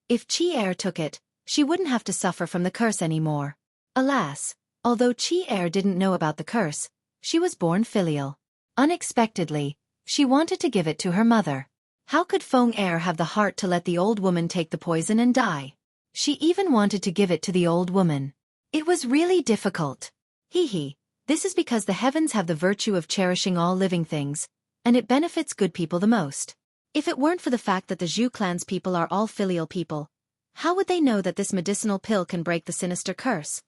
if Qi Er took it, she wouldn't have to suffer from the curse anymore. Alas, although Qi Er didn't know about the curse, she was born filial. Unexpectedly, she wanted to give it to her mother. How could Feng Er have the heart to let the old woman take the poison and die? She even wanted to give it to the old woman. It was really difficult. This is because the heavens have the virtue of cherishing all living things, and it benefits good people the most. If it weren't for the fact that the Zhu clan's people are all filial people, how would they know that this medicinal pill can break the sinister curse?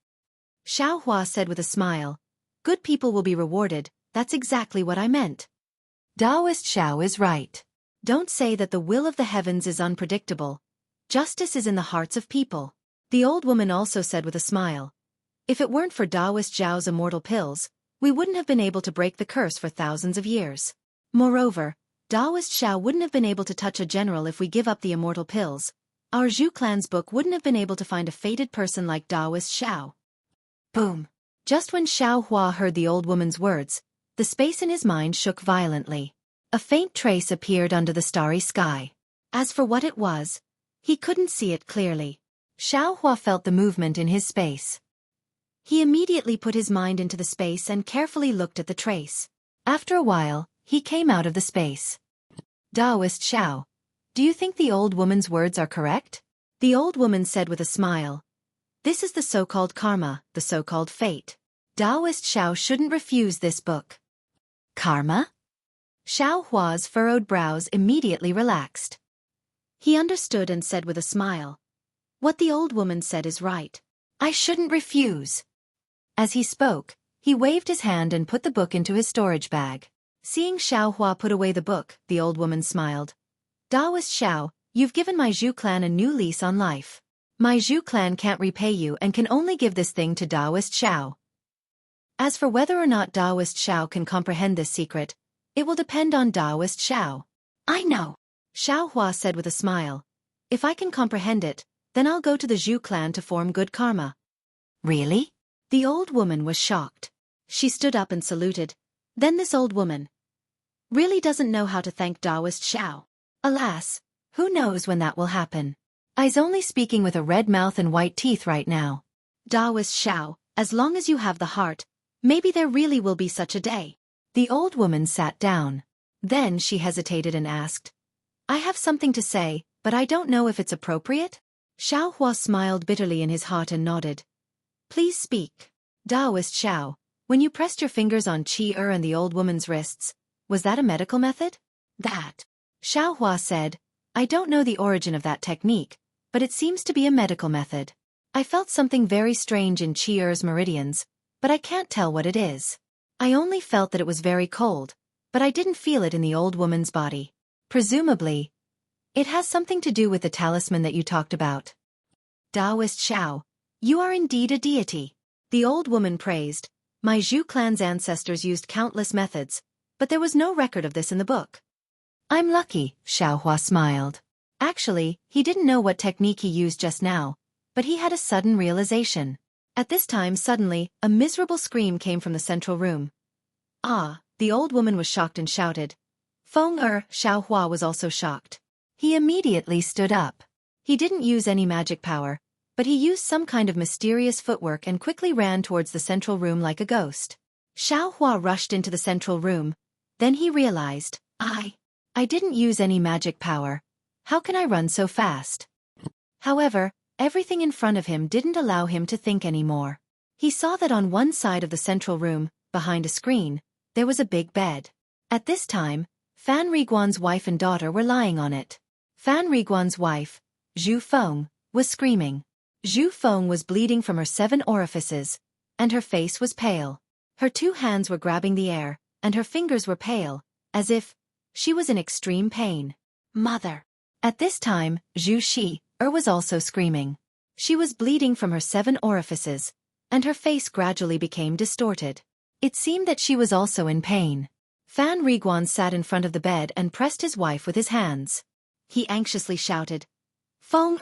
Xiaohua said with a smile, "Good people will be rewarded, that's exactly what I meant." Taoist Xiao is right. Don't say that the will of the heavens is unpredictable. Justice is in the hearts of people. The old woman also said with a smile, "If it weren't for Taoist Zhao's immortal pills, we wouldn't have been able to break the curse for thousands of years. Moreover, Daoist Xiao wouldn't have been able to touch a general if we give up the immortal pills. Our Zhu clan's book wouldn't have been able to find a fated person like Daoist Xiao. Boom. Just when Xiao Hua heard the old woman's words, the space in his mind shook violently. A faint trace appeared under the starry sky. As for what it was, he couldn't see it clearly. Xiao Hua felt the movement in his space. He immediately put his mind into the space and carefully looked at the trace. After a while, he came out of the space. Daoist Xiao, do you think the old woman's words are correct? The old woman said with a smile. This is the so-called karma, the so-called fate. Daoist Xiao shouldn't refuse this book. Karma? Xiao Hua's furrowed brows immediately relaxed. He understood and said with a smile. What the old woman said is right. I shouldn't refuse. As he spoke, he waved his hand and put the book into his storage bag. Seeing Xiao Hua put away the book, the old woman smiled. Daoist Xiao, you've given my Zhu clan a new lease on life. My Zhu clan can't repay you and can only give this thing to Daoist Xiao. As for whether or not Daoist Xiao can comprehend this secret, it will depend on Daoist Xiao. I know, Xiao Hua said with a smile. If I can comprehend it, then I'll go to the Zhu clan to form good karma. Really? The old woman was shocked. She stood up and saluted. Then this old woman really doesn't know how to thank Daoist Xiao. Alas, who knows when that will happen. I's only speaking with a red mouth and white teeth right now. Daoist Xiao, as long as you have the heart, maybe there really will be such a day. The old woman sat down. Then she hesitated and asked, I have something to say, but I don't know if it's appropriate? Xiao Hua smiled bitterly in his heart and nodded. Please speak. Daoist Xiao, when you pressed your fingers on Qi and the old woman's wrists, was that a medical method? That. Xiao Hua said, I don't know the origin of that technique, but it seems to be a medical method. I felt something very strange in Qi meridians, but I can't tell what it is. I only felt that it was very cold, but I didn't feel it in the old woman's body. Presumably, it has something to do with the talisman that you talked about. Daoist Xiao, you are indeed a deity. The old woman praised. My Zhu clan's ancestors used countless methods, but there was no record of this in the book. I'm lucky, Xiao Hua smiled. Actually, he didn't know what technique he used just now, but he had a sudden realization. At this time suddenly, a miserable scream came from the central room. Ah, the old woman was shocked and shouted. Xiao Hua was also shocked. He immediately stood up. He didn't use any magic power, but he used some kind of mysterious footwork and quickly ran towards the central room like a ghost. Xiao Hua rushed into the central room. Then he realized, I didn't use any magic power. How can I run so fast? However, everything in front of him didn't allow him to think anymore. He saw that on one side of the central room, behind a screen, there was a big bed. At this time, Fan Riguan's wife and daughter were lying on it. Fan Riguan's wife, Zhu Feng, was screaming. Zhu Feng was bleeding from her 7 orifices, and her face was pale. Her 2 hands were grabbing the air, and her fingers were pale, as if she was in extreme pain. Mother! At this time, Xueqi was also screaming. She was bleeding from her 7 orifices, and her face gradually became distorted. It seemed that she was also in pain. Fan Riguan sat in front of the bed and pressed his wife with his hands. He anxiously shouted, Feng.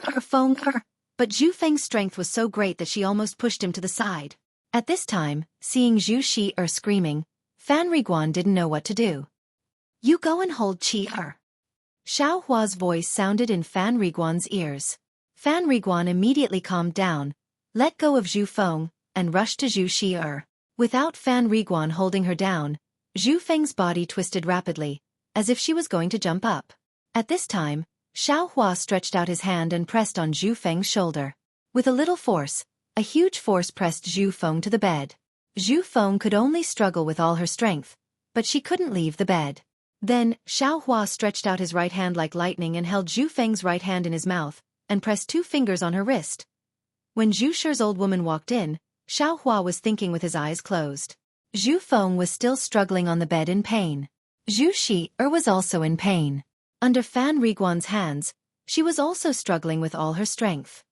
But Zhu Feng's strength was so great that she almost pushed him to the side. At this time, seeing Xueqi screaming, Fan Riguan didn't know what to do. You go and hold Qi. Xiao Hua's voice sounded in Fan Riguan's ears. Fan Riguan immediately calmed down, let go of Zhu Feng, and rushed to Xueqi. Without Fan Riguan holding her down, Zhu Feng's body twisted rapidly, as if she was going to jump up. At this time, Xiao Hua stretched out his hand and pressed on Zhu Feng's shoulder. With a little force, a huge force pressed Zhu Feng to the bed. Zhu Feng could only struggle with all her strength, but she couldn't leave the bed. Then, Xiao Hua stretched out his right hand like lightning and held Zhu Feng's right hand in his mouth, and pressed 2 fingers on her wrist. When Zhu Shi's old woman walked in, Xiao Hua was thinking with his eyes closed. Zhu Feng was still struggling on the bed in pain. Xueqi was also in pain. Under Fan Riguan's hands, she was also struggling with all her strength.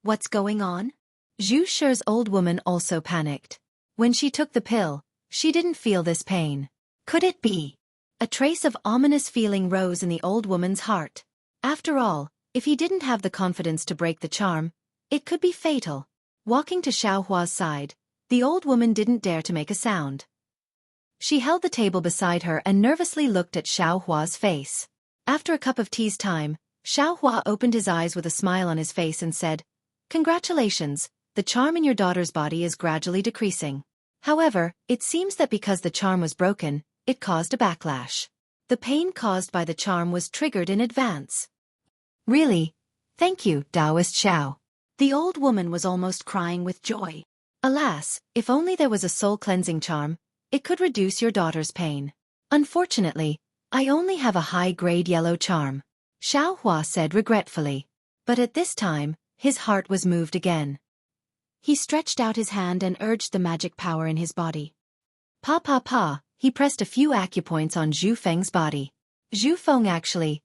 What's going on? Zhu Shi's old woman also panicked. When she took the pill, she didn't feel this pain. Could it be? A trace of ominous feeling rose in the old woman's heart. After all, if he didn't have the confidence to break the charm, it could be fatal. Walking to Xiaohua's side, the old woman didn't dare to make a sound. She held the table beside her and nervously looked at Xiaohua's face. After a cup of tea's time, Xiaohua opened his eyes with a smile on his face and said, "Congratulations, the charm in your daughter's body is gradually decreasing. However, it seems that because the charm was broken, it caused a backlash. The pain caused by the charm was triggered in advance." "Really? Thank you, Taoist Xiao." The old woman was almost crying with joy. "Alas, if only there was a soul-cleansing charm, it could reduce your daughter's pain. Unfortunately, I only have a high-grade yellow charm," Xiaohua said regretfully. But at this time, his heart was moved again. He stretched out his hand and urged the magic power in his body. Pa pa pa, he pressed a few acupoints on Zhu Feng's body. Zhu Feng actually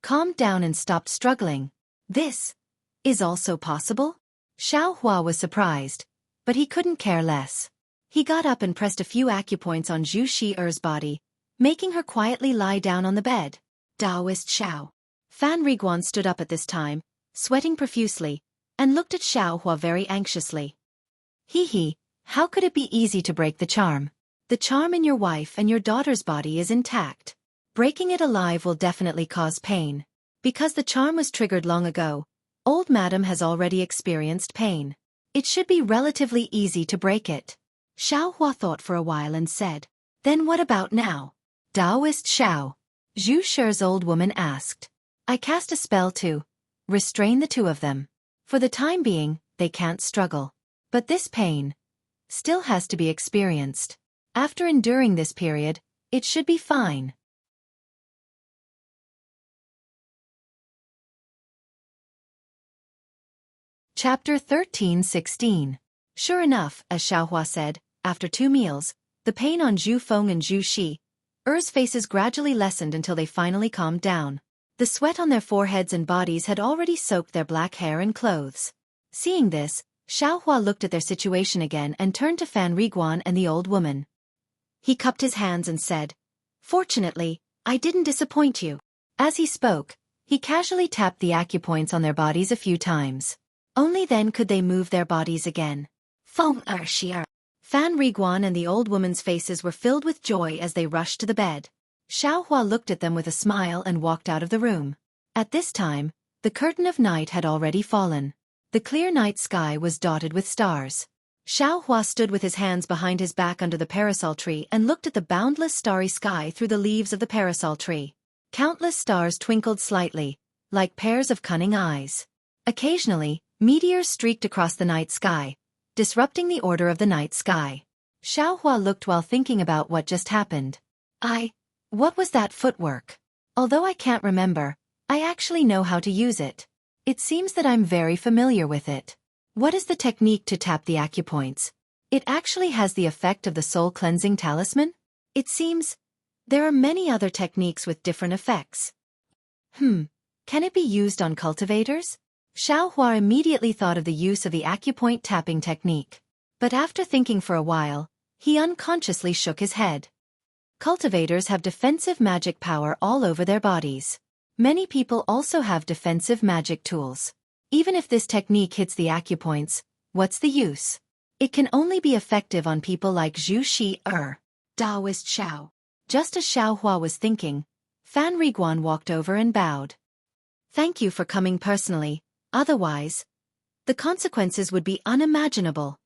calmed down and stopped struggling. This is also possible? Xiaohua was surprised, but he couldn't care less. He got up and pressed a few acupoints on Zhu Shi-er's body, making her quietly lie down on the bed. Taoist Xiao. Fan Riguan stood up at this time, sweating profusely, and looked at Xiaohua very anxiously. "Hee, how could it be easy to break the charm? The charm in your wife and your daughter's body is intact. Breaking it alive will definitely cause pain. Because the charm was triggered long ago, old madam has already experienced pain. It should be relatively easy to break it." Xiaohua thought for a while and said, "Then what about now?" Taoist Xiao. Zhu Shi's old woman asked. "I cast a spell to restrain the two of them. For the time being, they can't struggle. But this pain still has to be experienced. After enduring this period, it should be fine." Chapter 13:16. Sure enough, as Xiaohua said, after 2 meals, the pain on Zhu Feng and Zhu Shi-er's faces gradually lessened until they finally calmed down. The sweat on their foreheads and bodies had already soaked their black hair and clothes. Seeing this, Xiaohua looked at their situation again and turned to Fan Riguan and the old woman. He cupped his hands and said, "Fortunately, I didn't disappoint you." As he spoke, he casually tapped the acupoints on their bodies a few times. Only then could they move their bodies again. Fan Riguan and the old woman's faces were filled with joy as they rushed to the bed. Xiaohua looked at them with a smile and walked out of the room. At this time, the curtain of night had already fallen. The clear night sky was dotted with stars. Xiaohua stood with his hands behind his back under the parasol tree and looked at the boundless starry sky through the leaves of the parasol tree. Countless stars twinkled slightly, like pairs of cunning eyes. Occasionally, meteors streaked across the night sky, disrupting the order of the night sky. Xiaohua looked while thinking about what just happened. What was that footwork? Although I can't remember, I actually know how to use it. It seems that I'm very familiar with it. What is the technique to tap the acupoints? It actually has the effect of the soul-cleansing talisman? It seems there are many other techniques with different effects. Can it be used on cultivators? Xiaohua immediately thought of the use of the acupoint tapping technique. But after thinking for a while, he unconsciously shook his head. Cultivators have defensive magic power all over their bodies. Many people also have defensive magic tools. Even if this technique hits the acupoints, what's the use? It can only be effective on people like Zhu Shi-er. Taoist Xiao. Just as Xiaohua was thinking, Fan Riguan walked over and bowed. "Thank you for coming personally, otherwise, the consequences would be unimaginable."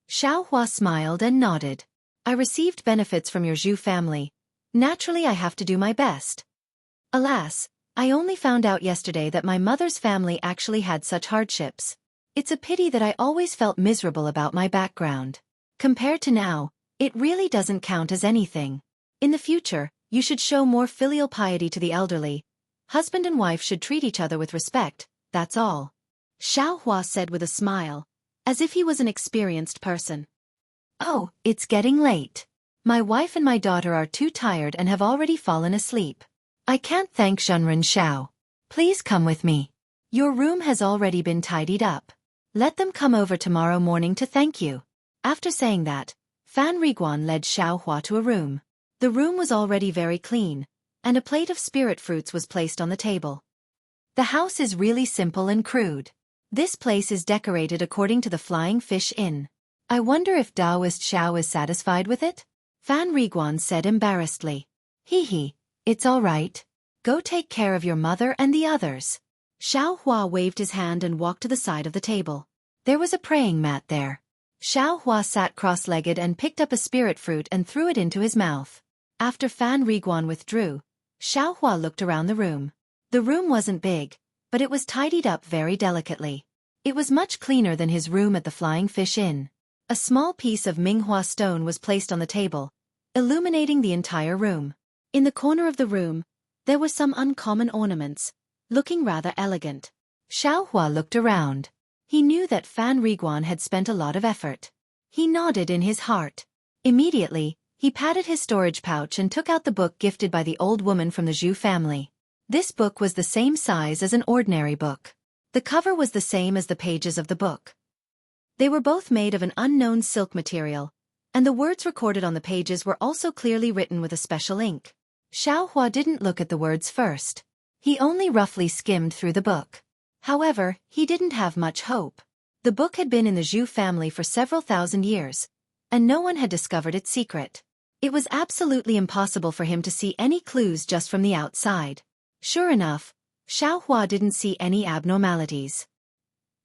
Xiaohua smiled and nodded. "I received benefits from your Zhu family. Naturally I have to do my best. Alas, I only found out yesterday that my mother's family actually had such hardships. It's a pity that I always felt miserable about my background. Compared to now, it really doesn't count as anything. In the future, you should show more filial piety to the elderly. Husband and wife should treat each other with respect, that's all." Xiaohua said with a smile, as if he was an experienced person. "Oh, it's getting late. My wife and my daughter are too tired and have already fallen asleep. I can't thank Zhenren Xiao. Please come with me. Your room has already been tidied up. Let them come over tomorrow morning to thank you." After saying that, Fan Riguan led Xiaohua to a room. The room was already very clean, and a plate of spirit fruits was placed on the table. The house is really simple and crude. This place is decorated according to the Flying Fish Inn. I wonder if Taoist Xiao is satisfied with it? Fan Riguan said embarrassedly. Hee, it's all right. Go take care of your mother and the others. Xiaohua waved his hand and walked to the side of the table. There was a praying mat there. Xiaohua sat cross-legged and picked up a spirit fruit and threw it into his mouth. After Fan Riguan withdrew, Xiaohua looked around the room. The room wasn't big, but it was tidied up very delicately. It was much cleaner than his room at the Flying Fish Inn. A small piece of Minghua stone was placed on the table, illuminating the entire room. In the corner of the room, there were some uncommon ornaments, looking rather elegant. Xiaohua looked around. He knew that Fan Riguan had spent a lot of effort. He nodded in his heart. Immediately, he patted his storage pouch and took out the book gifted by the old woman from the Zhu family. This book was the same size as an ordinary book. The cover was the same as the pages of the book. They were both made of an unknown silk material, and the words recorded on the pages were also clearly written with a special ink. Xiaohua didn't look at the words first. He only roughly skimmed through the book. However, he didn't have much hope. The book had been in the Zhu family for several thousand years, and no one had discovered its secret. It was absolutely impossible for him to see any clues just from the outside. Sure enough, Xiaohua didn't see any abnormalities.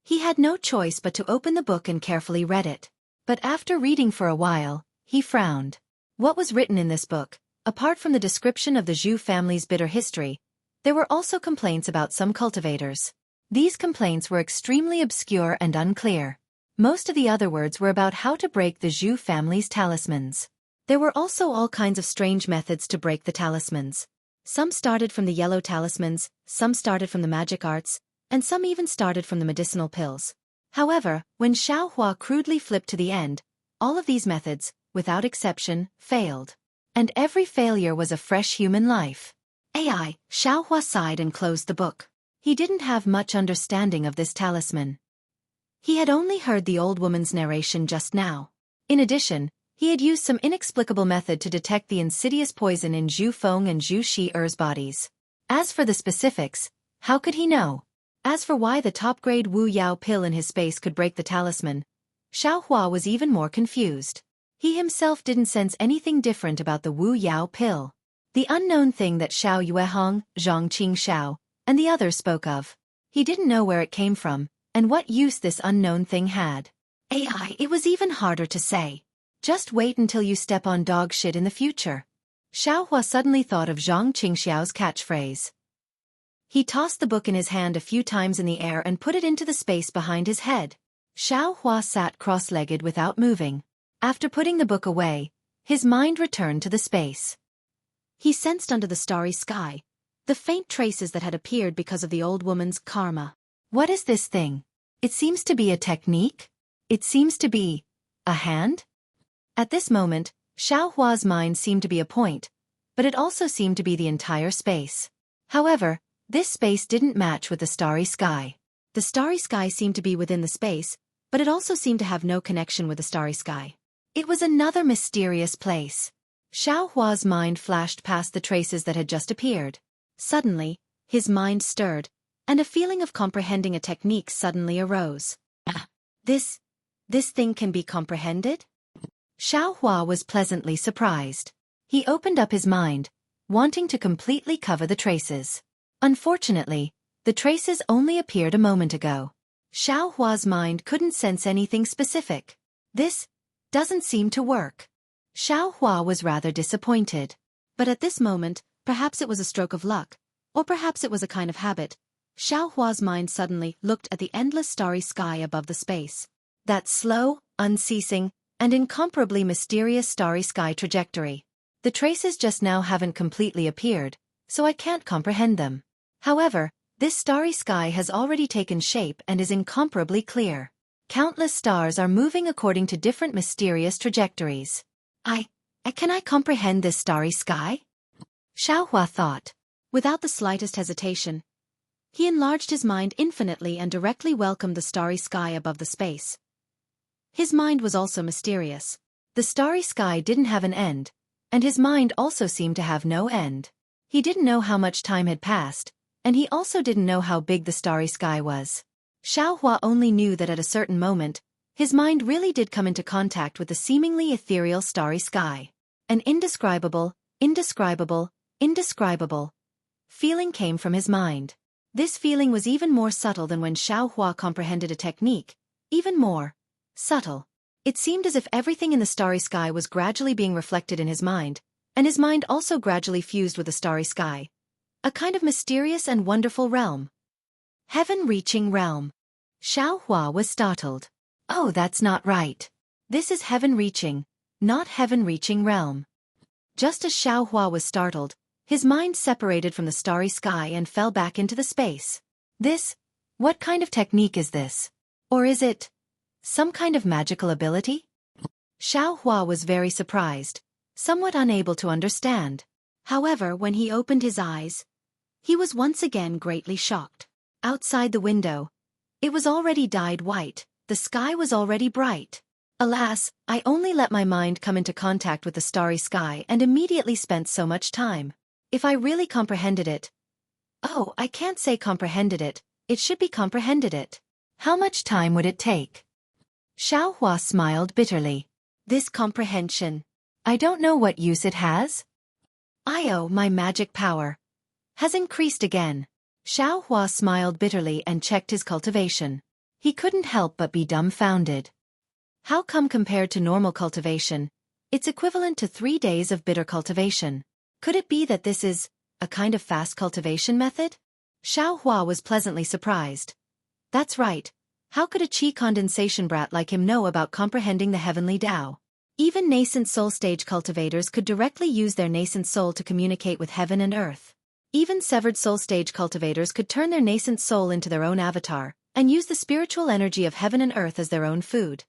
He had no choice but to open the book and carefully read it. But after reading for a while, he frowned. What was written in this book, apart from the description of the Zhu family's bitter history, there were also complaints about some cultivators. These complaints were extremely obscure and unclear. Most of the other words were about how to break the Zhu family's talismans. There were also all kinds of strange methods to break the talismans. Some started from the yellow talismans, some started from the magic arts, and some even started from the medicinal pills. However, when Xiaohua crudely flipped to the end, all of these methods, without exception, failed. And every failure was a fresh human life. Xiaohua sighed and closed the book. He didn't have much understanding of this talisman. He had only heard the old woman's narration just now. In addition, he had used some inexplicable method to detect the insidious poison in Zhu Feng and Zhu Shi'er's bodies. As for the specifics, how could he know? As for why the top-grade Wu Yao pill in his space could break the talisman, Xiaohua was even more confused. He himself didn't sense anything different about the Wu Yao pill. The unknown thing that Xiao Yuehong, Zhang Qing Xiao, and the others spoke of. He didn't know where it came from, and what use this unknown thing had. It was even harder to say. Just wait until you step on dog shit in the future. Xiaohua suddenly thought of Zhang Qingxiao's catchphrase. He tossed the book in his hand a few times in the air and put it into the space behind his head. Xiaohua sat cross-legged without moving. After putting the book away, his mind returned to the space. He sensed under the starry sky the faint traces that had appeared because of the old woman's karma. What is this thing? It seems to be a technique? It seems to be a hand? At this moment, Xiaohua's mind seemed to be a point, but it also seemed to be the entire space. However, this space didn't match with the starry sky. The starry sky seemed to be within the space, but it also seemed to have no connection with the starry sky. It was another mysterious place. Xiaohua's mind flashed past the traces that had just appeared. Suddenly, his mind stirred, and a feeling of comprehending a technique suddenly arose. This thing can be comprehended? Xiaohua was pleasantly surprised. He opened up his mind, wanting to completely cover the traces. Unfortunately, the traces only appeared a moment ago. Xiaohua's mind couldn't sense anything specific. This doesn't seem to work. Xiaohua was rather disappointed. But at this moment, perhaps it was a stroke of luck, or perhaps it was a kind of habit, Xiaohua's mind suddenly looked at the endless starry sky above the space. That slow, unceasing, and incomparably mysterious starry sky trajectory. The traces just now haven't completely appeared, so I can't comprehend them. However, this starry sky has already taken shape and is incomparably clear. Countless stars are moving according to different mysterious trajectories. Can I comprehend this starry sky? Xiaohua thought. Without the slightest hesitation, he enlarged his mind infinitely and directly welcomed the starry sky above the space. His mind was also mysterious. The starry sky didn't have an end, and his mind also seemed to have no end. He didn't know how much time had passed, and he also didn't know how big the starry sky was. Xiaohua only knew that at a certain moment, his mind really did come into contact with the seemingly ethereal starry sky. An indescribable feeling came from his mind. This feeling was even more subtle than when Xiaohua comprehended a technique, even more subtle. It seemed as if everything in the starry sky was gradually being reflected in his mind, and his mind also gradually fused with the starry sky. A kind of mysterious and wonderful realm. Heaven-reaching realm. Xiaohua was startled. Oh, that's not right. This is heaven-reaching, not heaven-reaching realm. Just as Xiaohua was startled, his mind separated from the starry sky and fell back into the space. What kind of technique is this? Or is it some kind of magical ability? Xiaohua was very surprised, somewhat unable to understand. However, when he opened his eyes, he was once again greatly shocked. Outside the window, it was already dyed white, the sky was already bright. Alas, I only let my mind come into contact with the starry sky and immediately spent so much time. If I really comprehended it. Oh, I can't say comprehended it, it should be comprehended it. How much time would it take? Xiaohua smiled bitterly. This comprehension. I don't know what use it has. My magic power has increased again. Xiaohua smiled bitterly and checked his cultivation. He couldn't help but be dumbfounded. How come compared to normal cultivation, it's equivalent to 3 days of bitter cultivation? Could it be that this is a kind of fast cultivation method? Xiaohua was pleasantly surprised. That's right. How could a qi condensation brat like him know about comprehending the heavenly Tao? Even nascent soul stage cultivators could directly use their nascent soul to communicate with heaven and earth. Even severed soul stage cultivators could turn their nascent soul into their own avatar, and use the spiritual energy of heaven and earth as their own food.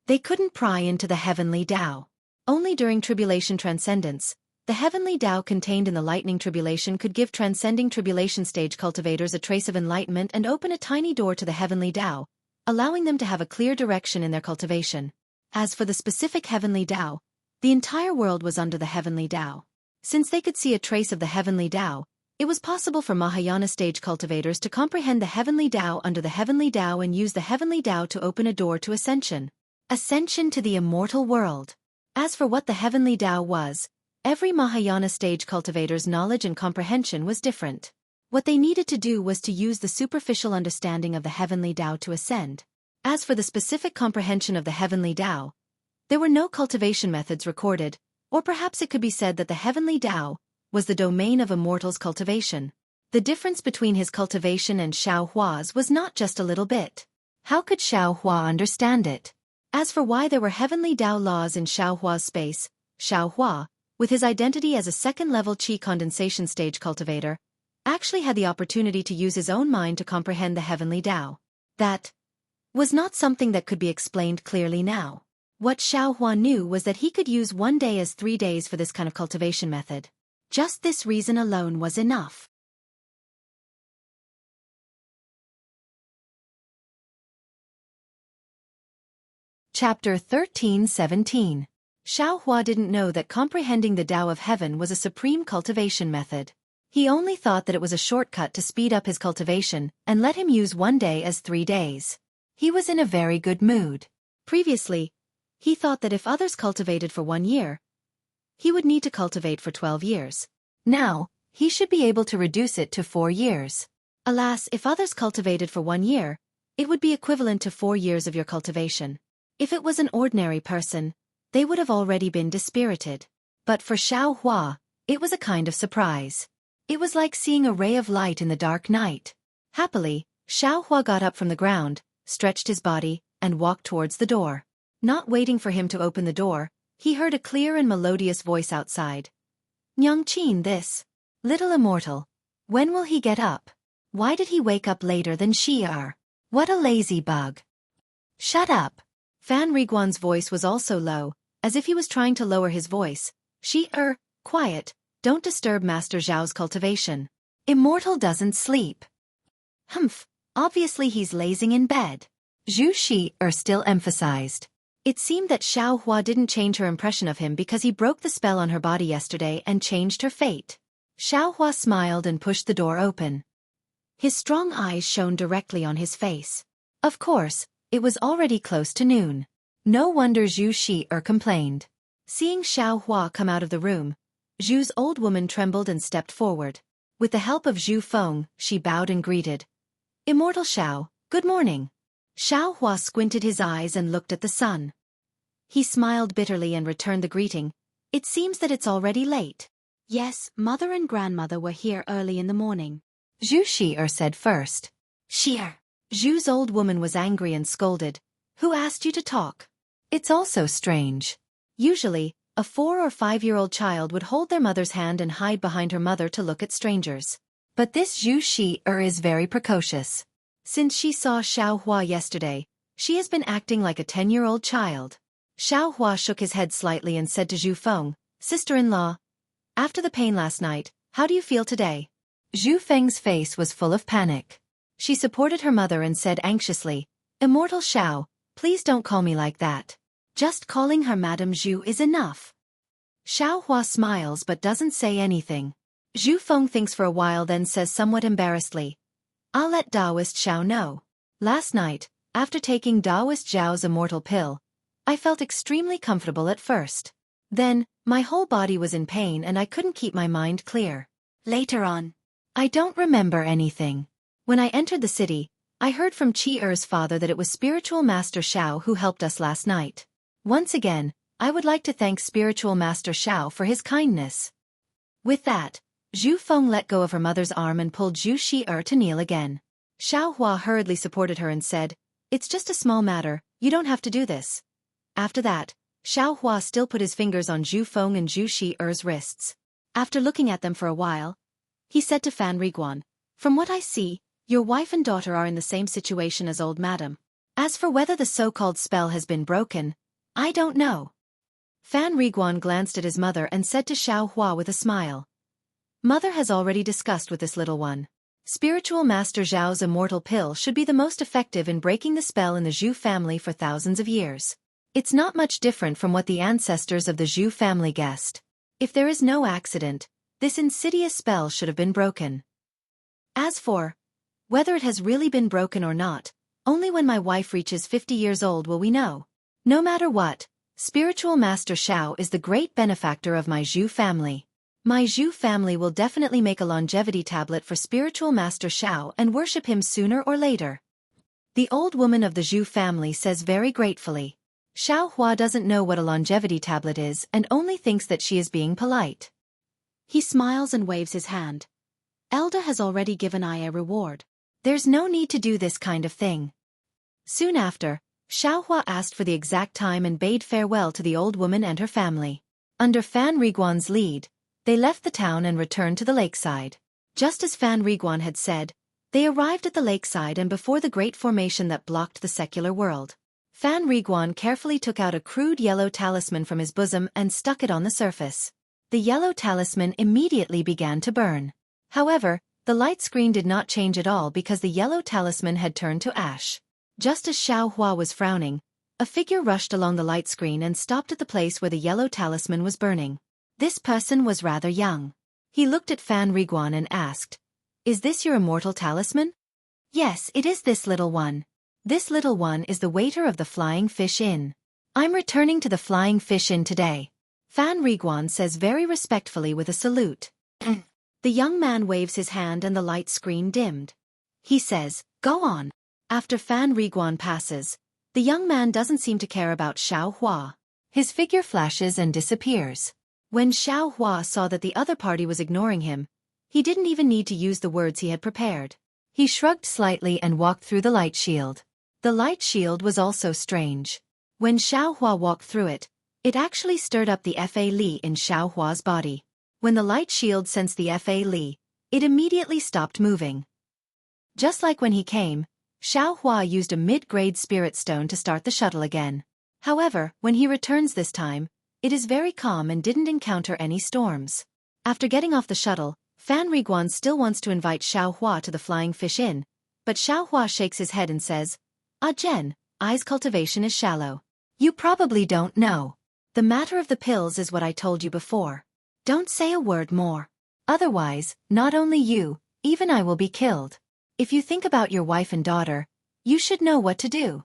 They couldn't pry into the heavenly Tao. Only during tribulation transcendence, the heavenly Tao contained in the lightning tribulation could give transcending tribulation stage cultivators a trace of enlightenment and open a tiny door to the heavenly Tao, allowing them to have a clear direction in their cultivation. As for the specific heavenly Tao, the entire world was under the heavenly Tao. Since they could see a trace of the heavenly Tao, it was possible for Mahayana stage cultivators to comprehend the heavenly Tao under the heavenly Tao and use the heavenly Tao to open a door to ascension. Ascension to the immortal world. As for what the heavenly Tao was, every Mahayana stage cultivator's knowledge and comprehension was different. What they needed to do was to use the superficial understanding of the heavenly Tao to ascend. As for the specific comprehension of the heavenly Tao, there were no cultivation methods recorded, or perhaps it could be said that the heavenly Tao was the domain of immortals' cultivation. The difference between his cultivation and Xiaohua's was not just a little bit. How could Xiaohua understand it? As for why there were heavenly Tao laws in Xiaohua's space, Xiaohua, with his identity as a second-level qi condensation stage cultivator, actually had the opportunity to use his own mind to comprehend the heavenly Tao. That was not something that could be explained clearly now. What Xiaohua knew was that he could use 1 day as 3 days for this kind of cultivation method. Just this reason alone was enough. Chapter 13:17. Xiaohua didn't know that comprehending the Tao of Heaven was a supreme cultivation method. He only thought that it was a shortcut to speed up his cultivation and let him use 1 day as 3 days. He was in a very good mood. Previously, he thought that if others cultivated for 1 year, he would need to cultivate for 12 years. Now, he should be able to reduce it to 4 years. Alas, if others cultivated for 1 year, it would be equivalent to 4 years of your cultivation. If it was an ordinary person, they would have already been dispirited. But for Xiaohua, it was a kind of surprise. It was like seeing a ray of light in the dark night. Happily, Xiaohua got up from the ground, stretched his body, and walked towards the door. Not waiting for him to open the door, he heard a clear and melodious voice outside. Nyangqin, this little immortal. When will he get up? Why did he wake up later than Xi'er? What a lazy bug. Shut up. Fan Riguan's voice was also low, as if he was trying to lower his voice. Xi'er, quiet, don't disturb Master Zhao's cultivation. Immortal doesn't sleep. Humph, obviously he's lazing in bed. Zhu Xi'er still emphasized. It seemed that Xiao Hua didn't change her impression of him because he broke the spell on her body yesterday and changed her fate. Xiao Hua smiled and pushed the door open. His strong eyes shone directly on his face. Of course, it was already close to noon. No wonder Zhu Shi complained. Seeing Xiao Hua come out of the room, Zhu's old woman trembled and stepped forward. With the help of Zhu Feng, she bowed and greeted. Immortal Xiao, good morning. Xiao Hua squinted his eyes and looked at the sun. He smiled bitterly and returned the greeting. It seems that it's already late. Yes, mother and grandmother were here early in the morning. Zhu Shi said first. Sheer. Zhu's old woman was angry and scolded. Who asked you to talk? It's also strange. Usually, a 4 or 5-year-old child would hold their mother's hand and hide behind her mother to look at strangers. But this Zhu Shi is very precocious. Since she saw Xiao Hua yesterday, she has been acting like a 10-year-old child. Xiao Hua shook his head slightly and said to Zhu Feng, Sister-in-law, after the pain last night, how do you feel today? Zhu Feng's face was full of panic. She supported her mother and said anxiously, Immortal Xiao, please don't call me like that. Just calling her Madame Zhu is enough. Xiao Hua smiles but doesn't say anything. Zhu Feng thinks for a while then says somewhat embarrassedly, I'll let Taoist Xiao know. Last night, after taking Taoist Zhao's immortal pill, I felt extremely comfortable at first. Then, my whole body was in pain and I couldn't keep my mind clear. Later on, I don't remember anything. When I entered the city, I heard from Qi father that it was Spiritual Master Xiao who helped us last night. Once again, I would like to thank Spiritual Master Xiao for his kindness. With that, Zhu Feng let go of her mother's arm and pulled Zhu Shi to kneel again. Xiao Hua hurriedly supported her and said, It's just a small matter, you don't have to do this. After that, Xiao Hua still put his fingers on Zhu Feng and Zhu Shi's wrists. After looking at them for a while, he said to Fan Riguan, From what I see, your wife and daughter are in the same situation as old madam. As for whether the so-called spell has been broken, I don't know. Fan Riguan glanced at his mother and said to Xiao Hua with a smile. Mother has already discussed with this little one. Spiritual Master Zhao's immortal pill should be the most effective in breaking the spell in the Zhu family for thousands of years. It's not much different from what the ancestors of the Zhu family guessed. If there is no accident, this insidious spell should have been broken. As for whether it has really been broken or not, only when my wife reaches 50 years old will we know. No matter what, Spiritual Master Xiao is the great benefactor of my Zhu family. My Zhu family will definitely make a longevity tablet for Spiritual Master Xiao and worship him sooner or later. The old woman of the Zhu family says very gratefully. Xiao Hua doesn't know what a longevity tablet is and only thinks that she is being polite. He smiles and waves his hand. Elda has already given I a reward. There's no need to do this kind of thing. Soon after, Xiao Hua asked for the exact time and bade farewell to the old woman and her family. Under Fan Riguan's lead, they left the town and returned to the lakeside. Just as Fan Riguan had said, they arrived at the lakeside and before the great formation that blocked the secular world. Fan Riguan carefully took out a crude yellow talisman from his bosom and stuck it on the surface. The yellow talisman immediately began to burn. However, the light screen did not change at all because the yellow talisman had turned to ash. Just as Xiao Hua was frowning, a figure rushed along the light screen and stopped at the place where the yellow talisman was burning. This person was rather young. He looked at Fan Riguan and asked, Is this your immortal talisman? Yes, it is this little one. This little one is the waiter of the Flying Fish Inn. I'm returning to the Flying Fish Inn today. Fan Riguan says very respectfully with a salute. The young man waves his hand and the light screen dimmed. He says, Go on. After Fan Riguan passes, the young man doesn't seem to care about Xiao Hua. His figure flashes and disappears. When Xiao Hua saw that the other party was ignoring him, he didn't even need to use the words he had prepared. He shrugged slightly and walked through the light shield. The light shield was also strange. When Xiao Hua walked through it, it actually stirred up the Fa Li in Xiao Hua's body. When the light shield sensed the Fa Li, it immediately stopped moving. Just like when he came, Xiao Hua used a mid-grade spirit stone to start the shuttle again. However, when he returns this time, it is very calm and didn't encounter any storms. After getting off the shuttle, Fan Riguan still wants to invite Xiao Hua to the Flying Fish Inn, but Xiao Hua shakes his head and says, Jen, I's cultivation is shallow. You probably don't know. The matter of the pills is what I told you before. Don't say a word more. Otherwise, not only you, even I will be killed. If you think about your wife and daughter, you should know what to do.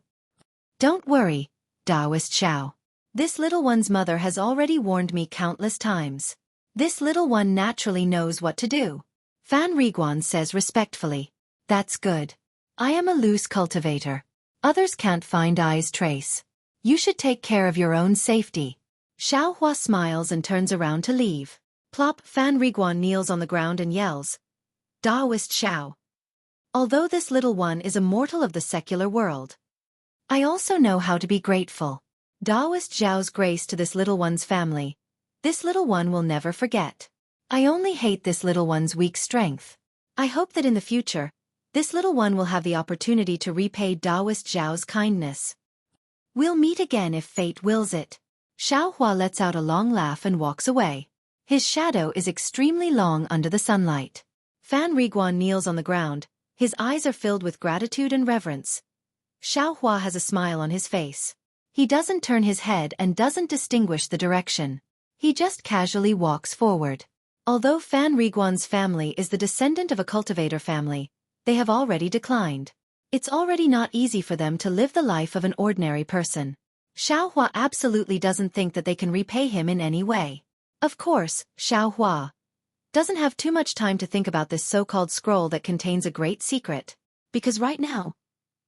Don't worry, Taoist Xiao. This little one's mother has already warned me countless times. This little one naturally knows what to do. Fan Riguan says respectfully. That's good. I am a loose cultivator. Others can't find I's trace. You should take care of your own safety. Xiao Hua smiles and turns around to leave. Plop, Fan Riguan kneels on the ground and yells. Taoist Xiao. Although this little one is a mortal of the secular world, I also know how to be grateful. Taoist Xiao's grace to this little one's family. This little one will never forget. I only hate this little one's weak strength. I hope that in the future, this little one will have the opportunity to repay Taoist Xiao's kindness. We'll meet again if fate wills it. Xiao Hua lets out a long laugh and walks away. His shadow is extremely long under the sunlight. Fan Riguan kneels on the ground. His eyes are filled with gratitude and reverence. Xiao Hua has a smile on his face. He doesn't turn his head and doesn't distinguish the direction. He just casually walks forward. Although Fan Riguan's family is the descendant of a cultivator family, they have already declined. It's already not easy for them to live the life of an ordinary person. Xiao Hua absolutely doesn't think that they can repay him in any way. Of course, Xiao Hua doesn't have too much time to think about this so-called scroll that contains a great secret. Because right now,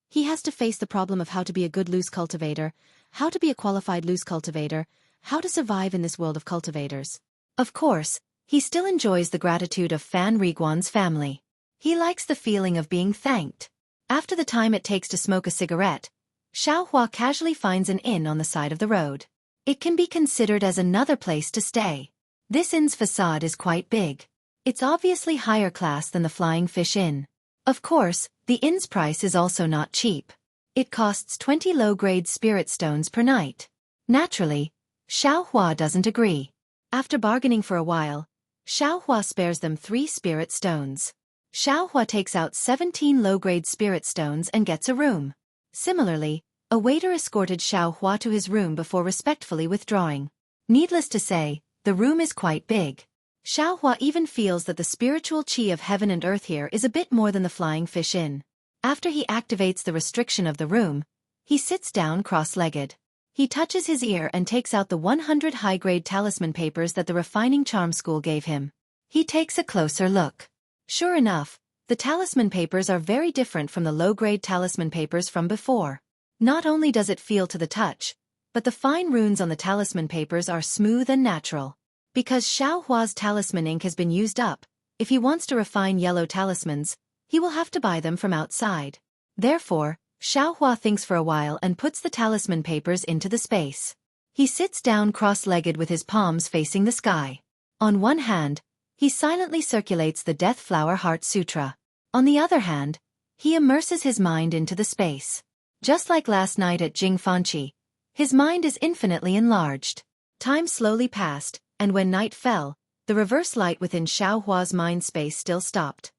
he has to face the problem of how to be a good loose cultivator, how to be a qualified loose cultivator, how to survive in this world of cultivators. Of course, he still enjoys the gratitude of Fan Riguan's family. He likes the feeling of being thanked. After the time it takes to smoke a cigarette, Xiao Hua casually finds an inn on the side of the road. It can be considered as another place to stay. This inn's facade is quite big. It's obviously higher class than the Flying Fish Inn. Of course, the inn's price is also not cheap. It costs 20 low-grade spirit stones per night. Naturally, Xiao Hua doesn't agree. After bargaining for a while, Xiao Hua spares them 3 spirit stones. Xiao Hua takes out 17 low-grade spirit stones and gets a room. Similarly, a waiter escorted Xiao Hua to his room before respectfully withdrawing. Needless to say, the room is quite big. Xiao Hua even feels that the spiritual chi of heaven and earth here is a bit more than the Flying Fish Inn. After he activates the restriction of the room, he sits down cross-legged. He touches his ear and takes out the 100 high-grade talisman papers that the refining charm school gave him. He takes a closer look. Sure enough, the talisman papers are very different from the low-grade talisman papers from before. Not only does it feel to the touch, but the fine runes on the talisman papers are smooth and natural. Because Xiao Hua's talisman ink has been used up, if he wants to refine yellow talismans, he will have to buy them from outside. Therefore, Xiao Hua thinks for a while and puts the talisman papers into the space. He sits down cross-legged with his palms facing the sky. On one hand, he silently circulates the Death Flower Heart Sutra. On the other hand, he immerses his mind into the space. Just like last night at Jingfanqi, his mind is infinitely enlarged. Time slowly passed, and when night fell, the reverse light within Xiao Hua's mind space still stopped.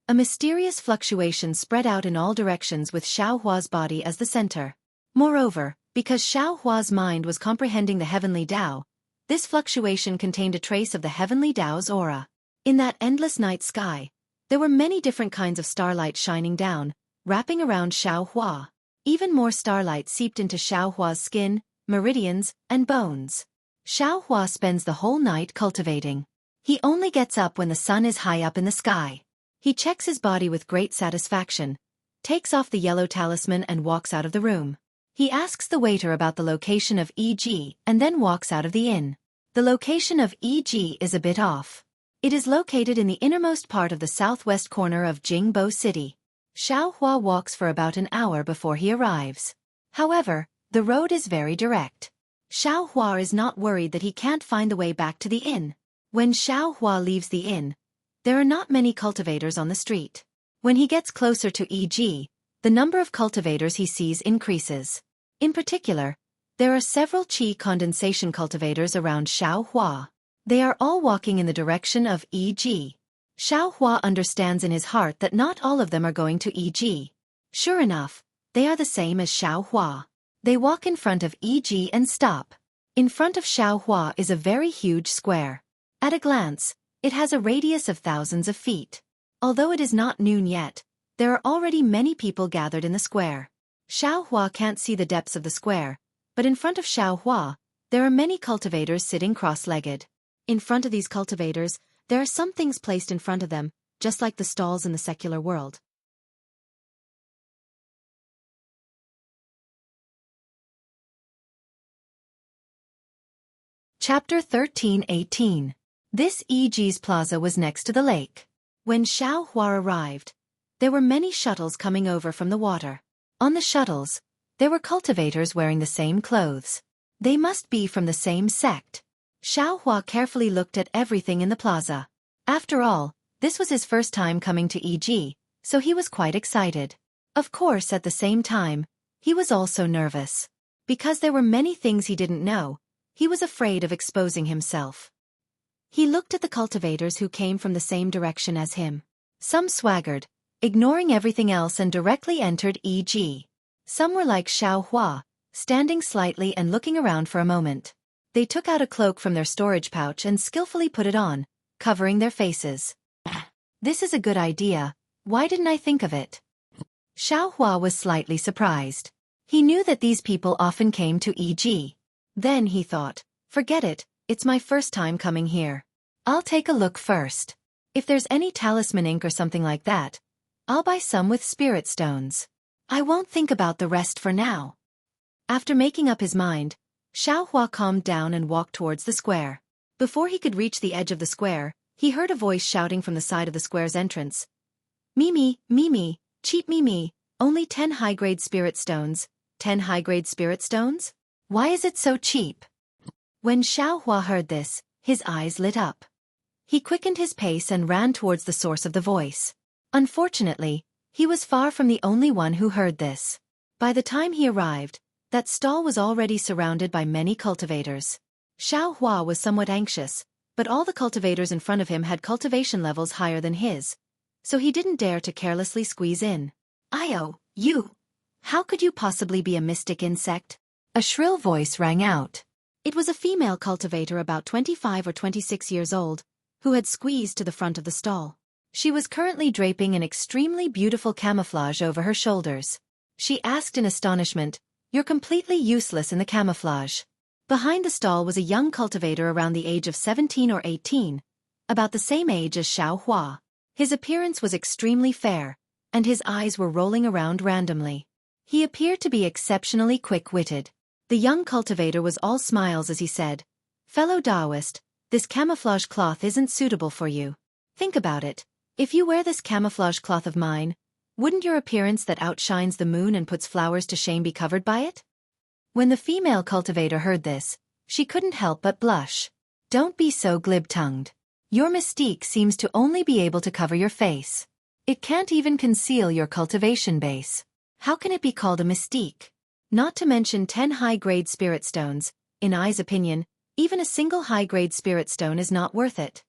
A mysterious fluctuation spread out in all directions with Xiao Hua's body as the center. Moreover, because Xiao Hua's mind was comprehending the heavenly Tao, this fluctuation contained a trace of the heavenly Tao's aura. In that endless night sky, there were many different kinds of starlight shining down, wrapping around Xiao Hua. Even more starlight seeped into Xiao Hua's skin, meridians, and bones. Xiao Hua spends the whole night cultivating. He only gets up when the sun is high up in the sky. He checks his body with great satisfaction, takes off the yellow talisman and walks out of the room. He asks the waiter about the location of E.G. and then walks out of the inn. The location of E.G. is a bit off. It is located in the innermost part of the southwest corner of Jingbo City. Xiao Hua walks for about an hour before he arrives. However, the road is very direct. Xiao Hua is not worried that he can't find the way back to the inn. When Xiao Hua leaves the inn, there are not many cultivators on the street. When he gets closer to E.G., the number of cultivators he sees increases. In particular, there are several qi condensation cultivators around Xiao Hua. They are all walking in the direction of E.G. Xiao Hua understands in his heart that not all of them are going to E.G. Sure enough, they are the same as Xiao Hua. They walk in front of EG and stop. In front of Xiaohua is a very huge square. At a glance, it has a radius of thousands of feet. Although it is not noon yet, there are already many people gathered in the square. Xiaohua can't see the depths of the square, but in front of Xiaohua, there are many cultivators sitting cross-legged. In front of these cultivators, there are some things placed in front of them, just like the stalls in the secular world. Chapter 13:18. This EG's plaza was next to the lake. When Xiaohua arrived, there were many shuttles coming over from the water. On the shuttles, there were cultivators wearing the same clothes. They must be from the same sect. Xiaohua carefully looked at everything in the plaza. After all, this was his first time coming to EG, so he was quite excited. Of course, at the same time, he was also nervous. Because there were many things he didn't know, he was afraid of exposing himself. He looked at the cultivators who came from the same direction as him. Some swaggered, ignoring everything else, and directly entered EG. Some were like Xiaohua, standing slightly and looking around for a moment. They took out a cloak from their storage pouch and skillfully put it on, covering their faces. This is a good idea. Why didn't I think of it? Xiaohua was slightly surprised. He knew that these people often came to EG. Then he thought, forget it, it's my first time coming here. I'll take a look first. If there's any talisman ink or something like that, I'll buy some with spirit stones. I won't think about the rest for now. After making up his mind, Xiaohua calmed down and walked towards the square. Before he could reach the edge of the square, he heard a voice shouting from the side of the square's entrance. Mimi, Mimi, cheap Mimi, only 10 high-grade spirit stones. 10 high-grade spirit stones? Why is it so cheap? When Xiaohua heard this, his eyes lit up. He quickened his pace and ran towards the source of the voice. Unfortunately, he was far from the only one who heard this. By the time he arrived, that stall was already surrounded by many cultivators. Xiaohua was somewhat anxious, but all the cultivators in front of him had cultivation levels higher than his, so he didn't dare to carelessly squeeze in. "Io, you! How could you possibly be a mystic insect?" A shrill voice rang out. It was a female cultivator about 25 or 26 years old, who had squeezed to the front of the stall. She was currently draping an extremely beautiful camouflage over her shoulders. She asked in astonishment, "You're completely useless in the camouflage." Behind the stall was a young cultivator around the age of 17 or 18, about the same age as Xiaohua. His appearance was extremely fair, and his eyes were rolling around randomly. He appeared to be exceptionally quick-witted. The young cultivator was all smiles as he said, "Fellow Taoist, this camouflage cloth isn't suitable for you. Think about it. If you wear this camouflage cloth of mine, wouldn't your appearance that outshines the moon and puts flowers to shame be covered by it?" When the female cultivator heard this, she couldn't help but blush. "Don't be so glib-tongued. Your mystique seems to only be able to cover your face. It can't even conceal your cultivation base. How can it be called a mystique? Not to mention 10 high-grade spirit stones. In I's opinion, even a single high-grade spirit stone is not worth it."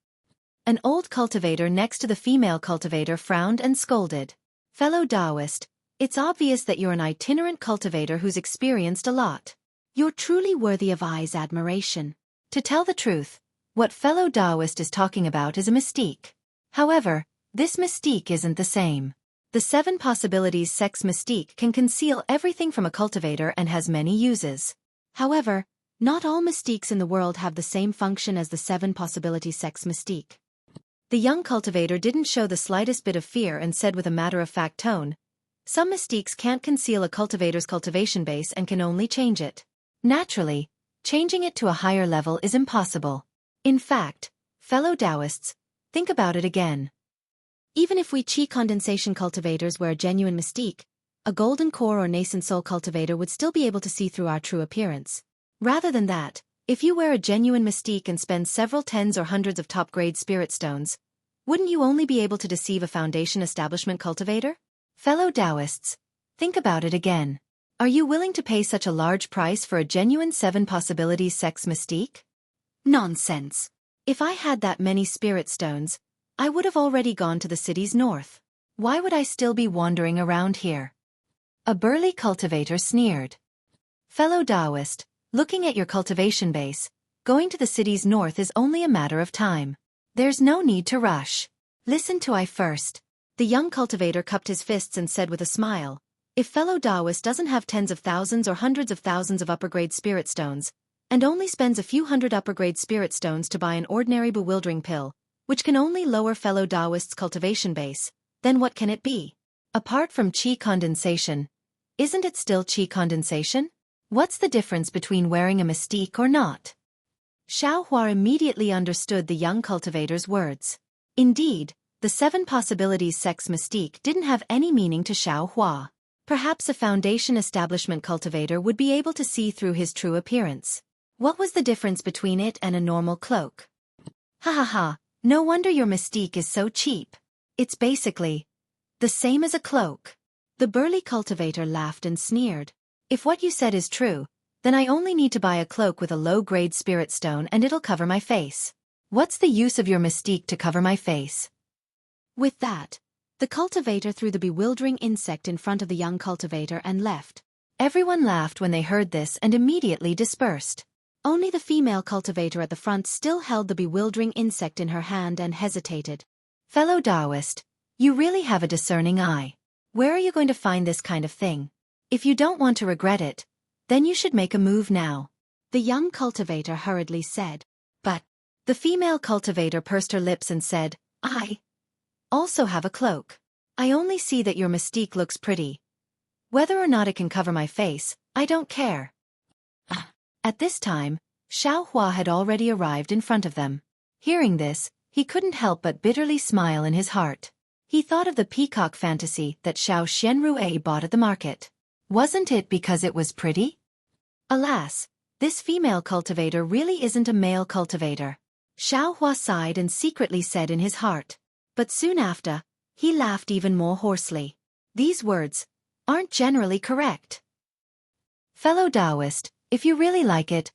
An old cultivator next to the female cultivator frowned and scolded. "Fellow Taoist, it's obvious that you're an itinerant cultivator who's experienced a lot. You're truly worthy of I's admiration. To tell the truth, what fellow Taoist is talking about is a mystique. However, this mystique isn't the same. The 7 possibilities sex mystique can conceal everything from a cultivator and has many uses. However, not all mystiques in the world have the same function as the 7 possibilities sex mystique." The young cultivator didn't show the slightest bit of fear and said with a matter-of-fact tone, "Some mystiques can't conceal a cultivator's cultivation base and can only change it. Naturally, changing it to a higher level is impossible. In fact, fellow Taoists, think about it again. Even if we Qi condensation cultivators wear a genuine mystique, a golden core or nascent soul cultivator would still be able to see through our true appearance. Rather than that, if you wear a genuine mystique and spend several tens or hundreds of top-grade spirit stones, wouldn't you only be able to deceive a foundation establishment cultivator? Fellow Taoists, think about it again. Are you willing to pay such a large price for a genuine 7 possibilities sex mystique? Nonsense. If I had that many spirit stones, I would have already gone to the city's north. Why would I still be wandering around here?" A burly cultivator sneered. Fellow Taoist, looking at your cultivation base, going to the city's north is only a matter of time. There's no need to rush. Listen to I first. The young cultivator cupped his fists and said with a smile, if fellow Taoist doesn't have tens of thousands or hundreds of thousands of upper-grade spirit stones, and only spends a few hundred upper-grade spirit stones to buy an ordinary bewildering pill, which can only lower fellow Taoist's cultivation base, then what can it be? Apart from qi condensation, isn't it still qi condensation? What's the difference between wearing a mystique or not? Xiaohua immediately understood the young cultivator's words. Indeed, the 7 possibilities sex mystique didn't have any meaning to Xiaohua. Perhaps a foundation establishment cultivator would be able to see through his true appearance. What was the difference between it and a normal cloak? Ha ha ha, no wonder your mystique is so cheap. It's basically the same as a cloak. The burly cultivator laughed and sneered. If what you said is true, then I only need to buy a cloak with a low-grade spirit stone and it'll cover my face. What's the use of your mystique to cover my face? With that, the cultivator threw the bewildering insect in front of the young cultivator and left. Everyone laughed when they heard this and immediately dispersed. Only the female cultivator at the front still held the bewildering insect in her hand and hesitated. Fellow Taoist, you really have a discerning eye. Where are you going to find this kind of thing? If you don't want to regret it, then you should make a move now. The young cultivator hurriedly said. But the female cultivator pursed her lips and said, I also have a cloak. I only see that your mystique looks pretty. Whether or not it can cover my face, I don't care. At this time, Xiaohua had already arrived in front of them. Hearing this, he couldn't help but bitterly smile in his heart. He thought of the peacock fantasy that Xiao Xianrue bought at the market. Wasn't it because it was pretty? Alas, this female cultivator really isn't a male cultivator. Xiaohua sighed and secretly said in his heart. But soon after, he laughed even more hoarsely. These words aren't generally correct. Fellow Taoist, if you really like it,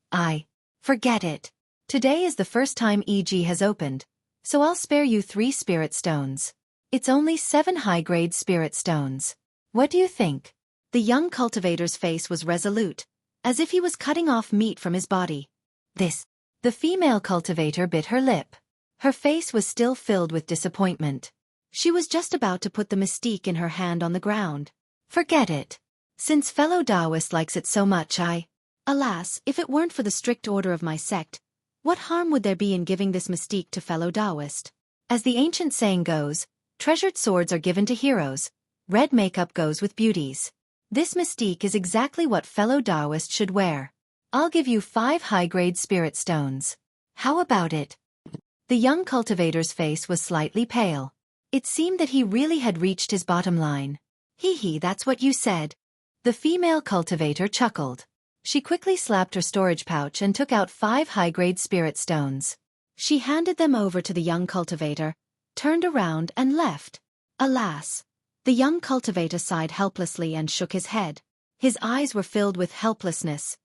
forget it. Today is the first time EG has opened, so I'll spare you 3 spirit stones. It's only 7 high-grade spirit stones. What do you think? The young cultivator's face was resolute, as if he was cutting off meat from his body. The female cultivator bit her lip. Her face was still filled with disappointment. She was just about to put the mystique in her hand on the ground. Forget it. Since fellow Taoist likes it so much alas, if it weren't for the strict order of my sect, what harm would there be in giving this mystique to fellow Taoist? As the ancient saying goes, treasured swords are given to heroes, red makeup goes with beauties. This mystique is exactly what fellow Taoist should wear. I'll give you 5 high-grade spirit stones. How about it? The young cultivator's face was slightly pale. It seemed that he really had reached his bottom line. Hee, that's what you said. The female cultivator chuckled. She quickly slapped her storage pouch and took out 5 high-grade spirit stones. She handed them over to the young cultivator, turned around and left. Alas! The young cultivator sighed helplessly and shook his head. His eyes were filled with helplessness.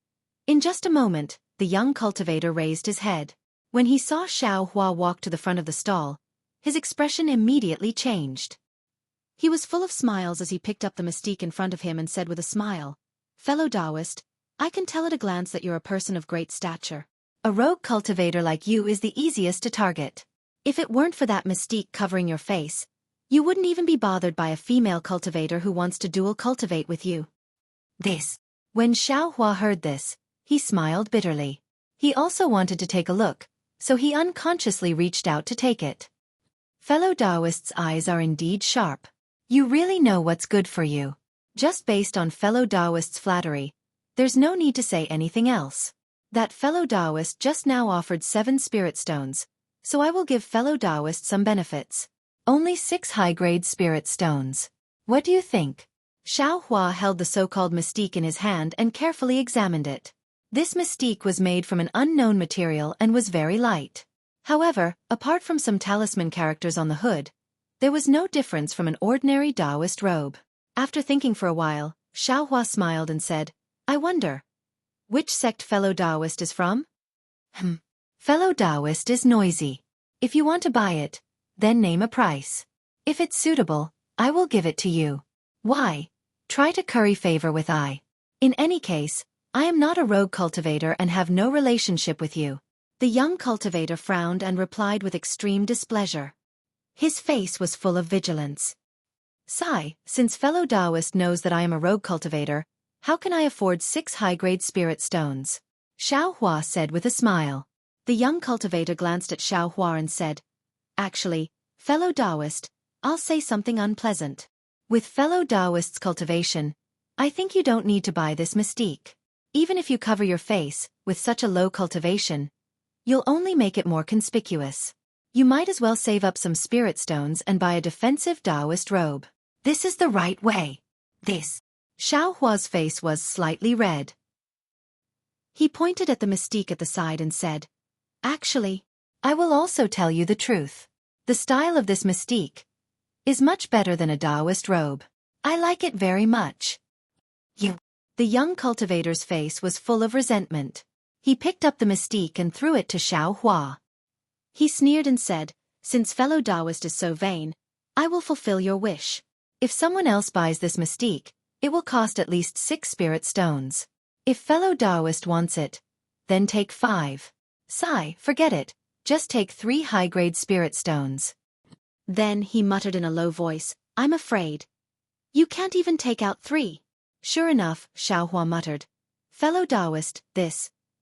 In just a moment, the young cultivator raised his head. When he saw Xiaohua walk to the front of the stall, his expression immediately changed. He was full of smiles as he picked up the mystique in front of him and said with a smile, Fellow Taoist, I can tell at a glance that you're a person of great stature. A rogue cultivator like you is the easiest to target. If it weren't for that mystique covering your face, you wouldn't even be bothered by a female cultivator who wants to dual cultivate with you. When Xiaohua heard this, he smiled bitterly. He also wanted to take a look, so he unconsciously reached out to take it. Fellow Taoist's eyes are indeed sharp. You really know what's good for you. Just based on fellow Taoist's flattery, there's no need to say anything else. That fellow Taoist just now offered 7 spirit stones, so I will give fellow Taoist some benefits. Only 6 high-grade spirit stones. What do you think? Xiaohua held the so-called mystique in his hand and carefully examined it. This mystique was made from an unknown material and was very light. However, apart from some talisman characters on the hood, there was no difference from an ordinary Taoist robe. After thinking for a while, Xiaohua smiled and said, I wonder, which sect fellow Taoist is from? Fellow Taoist is noisy. If you want to buy it, then name a price. If it's suitable, I will give it to you. Why? Try to curry favor with I. In any case, I am not a rogue cultivator and have no relationship with you. The young cultivator frowned and replied with extreme displeasure. His face was full of vigilance. Sigh, since fellow Taoist knows that I am a rogue cultivator, how can I afford 6 high-grade spirit stones? Xiaohua said with a smile. The young cultivator glanced at Xiaohua and said, Actually, fellow Taoist, I'll say something unpleasant. With fellow Taoist's cultivation, I think you don't need to buy this mystique. Even if you cover your face with such a low cultivation, you'll only make it more conspicuous. You might as well save up some spirit stones and buy a defensive Taoist robe. This is the right way. This. Xiaohua's face was slightly red. He pointed at the mystique at the side and said, Actually, I will also tell you the truth. The style of this mystique is much better than a Taoist robe. I like it very much. You. The young cultivator's face was full of resentment. He picked up the mystique and threw it to Xiaohua. He sneered and said, Since fellow Taoist is so vain, I will fulfill your wish. If someone else buys this mystique, it will cost at least 6 spirit stones. If fellow Taoist wants it, then take 5. Sigh, forget it, just take 3 high-grade spirit stones. Then he muttered in a low voice, I'm afraid. You can't even take out 3. Sure enough, Xiaohua muttered. Fellow Taoist,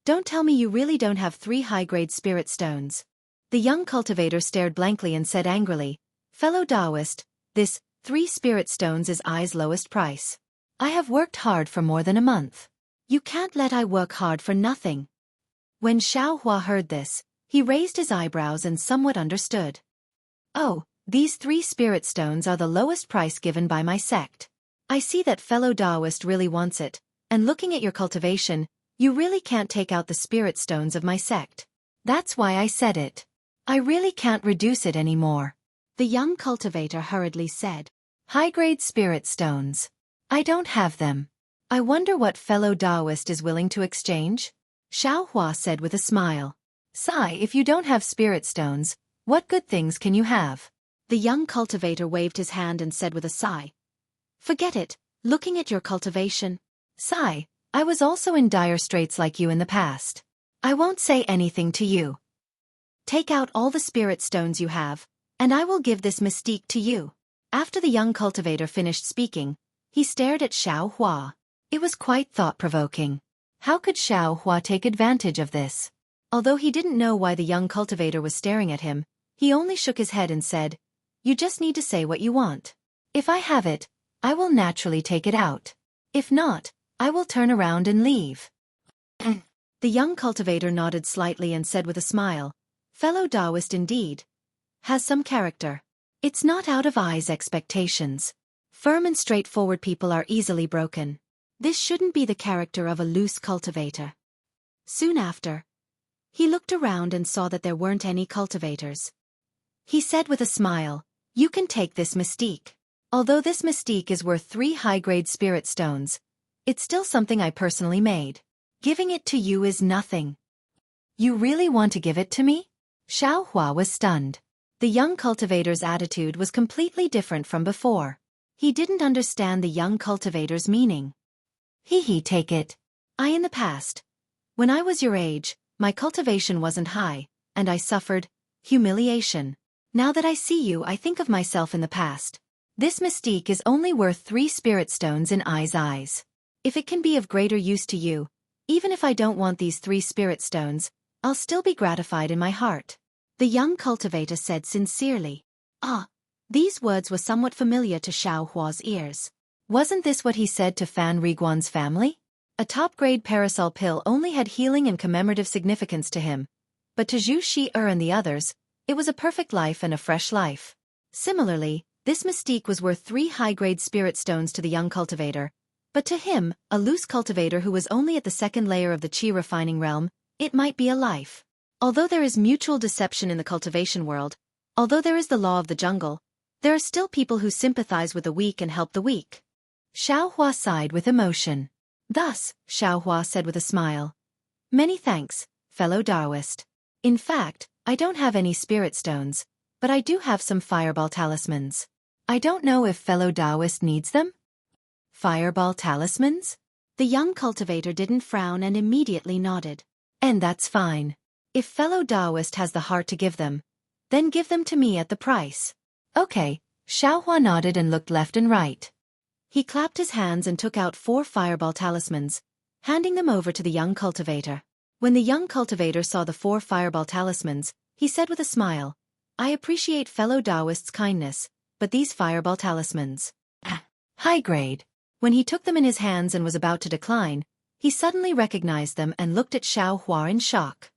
don't tell me you really don't have 3 high-grade spirit stones. The young cultivator stared blankly and said angrily, Fellow Taoist, 3 spirit stones is I's lowest price. I have worked hard for more than a month. You can't let I work hard for nothing. When Xiaohua heard this, he raised his eyebrows and somewhat understood. Oh, these 3 spirit stones are the lowest price given by my sect. I see that fellow Taoist really wants it, and looking at your cultivation, you really can't take out the spirit stones of my sect. That's why I said it. I really can't reduce it anymore. The young cultivator hurriedly said, High-grade spirit stones. I don't have them. I wonder what fellow Taoist is willing to exchange? Xiaohua said with a smile. Sigh, if you don't have spirit stones, what good things can you have? The young cultivator waved his hand and said with a sigh. Forget it, looking at your cultivation. Sigh, I was also in dire straits like you in the past. I won't say anything to you. Take out all the spirit stones you have, and I will give this mystique to you. After the young cultivator finished speaking, he stared at Xiaohua. It was quite thought-provoking. How could Xiaohua take advantage of this? Although he didn't know why the young cultivator was staring at him, he only shook his head and said, You just need to say what you want. If I have it, I will naturally take it out. If not, I will turn around and leave. The young cultivator nodded slightly and said with a smile, Fellow Taoist indeed. Has some character. It's not out of I's expectations. Firm and straightforward people are easily broken. This shouldn't be the character of a loose cultivator. Soon after, he looked around and saw that there weren't any cultivators. He said with a smile, You can take this mystique. Although this mystique is worth 3 high-grade spirit stones, it's still something I personally made. Giving it to you is nothing. You really want to give it to me? Xiaohua was stunned. The young cultivator's attitude was completely different from before. He didn't understand the young cultivator's meaning. Take it. In the past, when I was your age, my cultivation wasn't high, and I suffered humiliation. Now that I see you, I think of myself in the past. This mystique is only worth 3 spirit stones in I's eyes. If it can be of greater use to you, even if I don't want these 3 spirit stones, I'll still be gratified in my heart. The young cultivator said sincerely. These words were somewhat familiar to Xiaohua's ears. Wasn't this what he said to Fan Riguan's family? A top-grade parasol pill only had healing and commemorative significance to him, but to Zhu Shi-er and the others, it was a perfect life and a fresh life. Similarly, this mystique was worth 3 high-grade spirit stones to the young cultivator, but to him, a loose cultivator who was only at the 2nd layer of the qi refining realm, it might be a life. Although there is mutual deception in the cultivation world, although there is the law of the jungle, there are still people who sympathize with the weak and help the weak. Xiaohua sighed with emotion. Thus, Xiaohua said with a smile, Many thanks, fellow Taoist. In fact, I don't have any spirit stones, but I do have some fireball talismans. I don't know if fellow Taoist needs them? Fireball talismans? The young cultivator didn't frown and immediately nodded. And that's fine. If fellow Taoist has the heart to give them, then give them to me at the price. Okay, Xiaohua nodded and looked left and right. He clapped his hands and took out 4 fireball talismans, handing them over to the young cultivator. When the young cultivator saw the 4 fireball talismans, he said with a smile, I appreciate fellow Taoist's kindness, but these fireball talismans. High grade. When he took them in his hands and was about to decline, he suddenly recognized them and looked at Xiaohua in shock.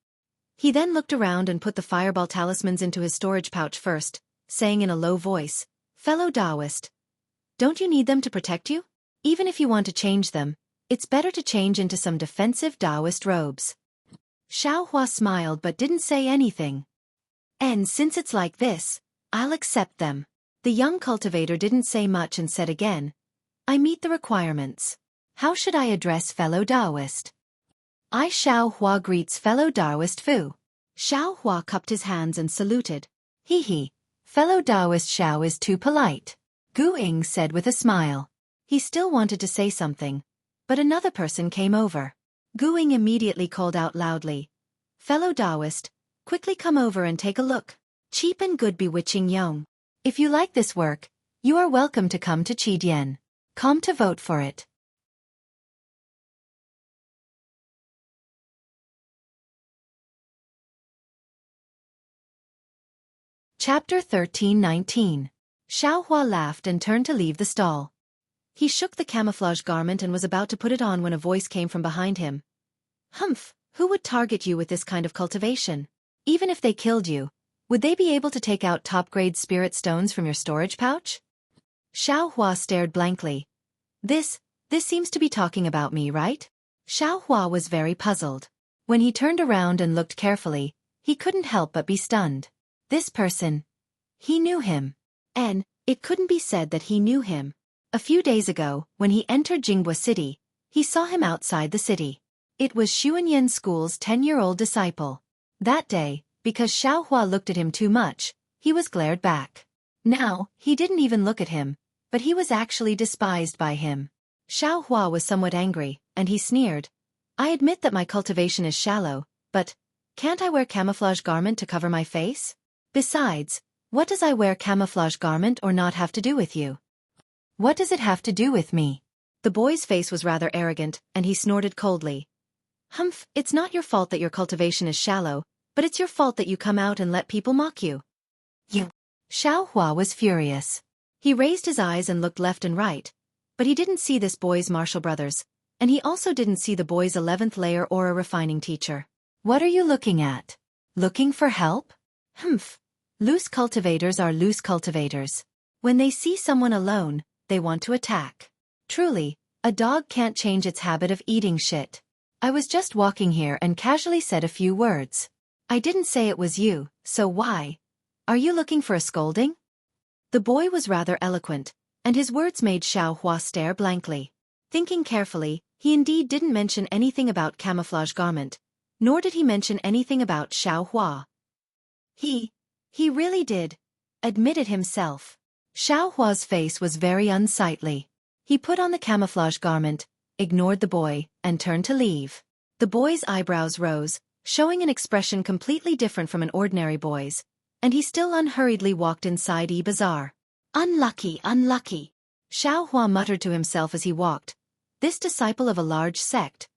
He then looked around and put the fireball talismans into his storage pouch first, saying in a low voice, Fellow Taoist, don't you need them to protect you? Even if you want to change them, it's better to change into some defensive Taoist robes. Xiaohua smiled but didn't say anything. And since it's like this, I'll accept them. The young cultivator didn't say much and said again, I meet the requirements. How should I address fellow Taoist? I Xiaohua greets fellow Taoist Fu. Xiaohua cupped his hands and saluted. He. Fellow Taoist Xiao is too polite. Gu Ying said with a smile. He still wanted to say something, but another person came over. Gu Ying immediately called out loudly. Fellow Taoist, quickly come over and take a look. Cheap and good bewitching Yong. If you like this work, you are welcome to come to Qidian. Come to vote for it. Chapter 13:19. Xiaohua laughed and turned to leave the stall. He shook the camouflage garment and was about to put it on when a voice came from behind him. Humph, who would target you with this kind of cultivation? Even if they killed you, would they be able to take out top-grade spirit stones from your storage pouch? Xiaohua stared blankly. This seems to be talking about me, right? Xiaohua was very puzzled. When he turned around and looked carefully, he couldn't help but be stunned. This person. He knew him. And it couldn't be said that he knew him. A few days ago, when he entered Jinghua City, he saw him outside the city. It was Xuanyan School's 10-year-old disciple. That day, because Xiaohua looked at him too much, he was glared back. Now, he didn't even look at him, but he was actually despised by him. Xiaohua was somewhat angry, and he sneered. I admit that my cultivation is shallow, but can't I wear camouflage garment to cover my face? Besides, what does I wear camouflage garment or not have to do with you? What does it have to do with me? The boy's face was rather arrogant, and he snorted coldly. Humph, it's not your fault that your cultivation is shallow, but it's your fault that you come out and let people mock you. You. Xiaohua was furious. He raised his eyes and looked left and right, but he didn't see this boy's martial brothers, and he also didn't see the boy's 11th layer aura refining teacher. What are you looking at? Looking for help? Humph. Loose cultivators are loose cultivators. When they see someone alone, they want to attack. Truly, a dog can't change its habit of eating shit. I was just walking here and casually said a few words. I didn't say it was you, so why? Are you looking for a scolding? The boy was rather eloquent, and his words made Xiaohua stare blankly. Thinking carefully, he indeed didn't mention anything about camouflage garment, nor did he mention anything about Xiaohua. He really did. Admitted himself. Xiaohua's face was very unsightly. He put on the camouflage garment, ignored the boy, and turned to leave. The boy's eyebrows rose, showing an expression completely different from an ordinary boy's, and he still unhurriedly walked inside Bazaar. Unlucky, unlucky. Xiaohua muttered to himself as he walked. This disciple of a large sect.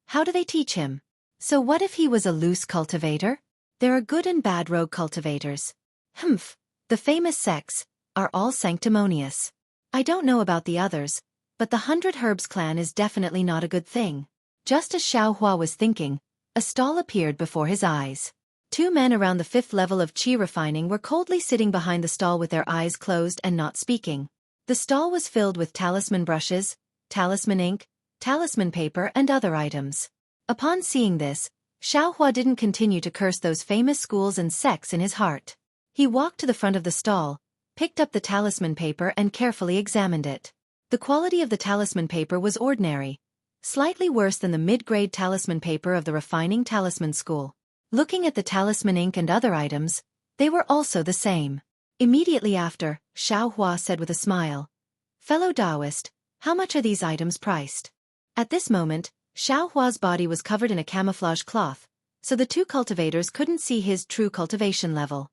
How do they teach him? So what if he was a loose cultivator? There are good and bad rogue cultivators. Humph, the famous sects are all sanctimonious. I don't know about the others, but the 100 Herbs clan is definitely not a good thing. Just as Xiaohua was thinking, a stall appeared before his eyes. 2 men around the 5th level of qi refining were coldly sitting behind the stall with their eyes closed and not speaking. The stall was filled with talisman brushes, talisman ink, talisman paper and other items. Upon seeing this, Xiaohua didn't continue to curse those famous schools and sects in his heart. He walked to the front of the stall, picked up the talisman paper and carefully examined it. The quality of the talisman paper was ordinary, slightly worse than the mid-grade talisman paper of the refining talisman school. Looking at the talisman ink and other items, they were also the same. Immediately after, Xiaohua said with a smile, Fellow Taoist, how much are these items priced? At this moment, Xiaohua's body was covered in a camouflage cloth, so the two cultivators couldn't see his true cultivation level.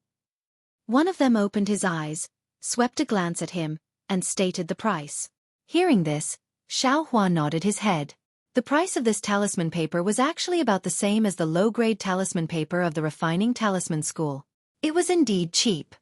One of them opened his eyes, swept a glance at him, and stated the price. Hearing this, Xiaohua nodded his head. The price of this talisman paper was actually about the same as the low-grade talisman paper of the refining talisman school. It was indeed cheap.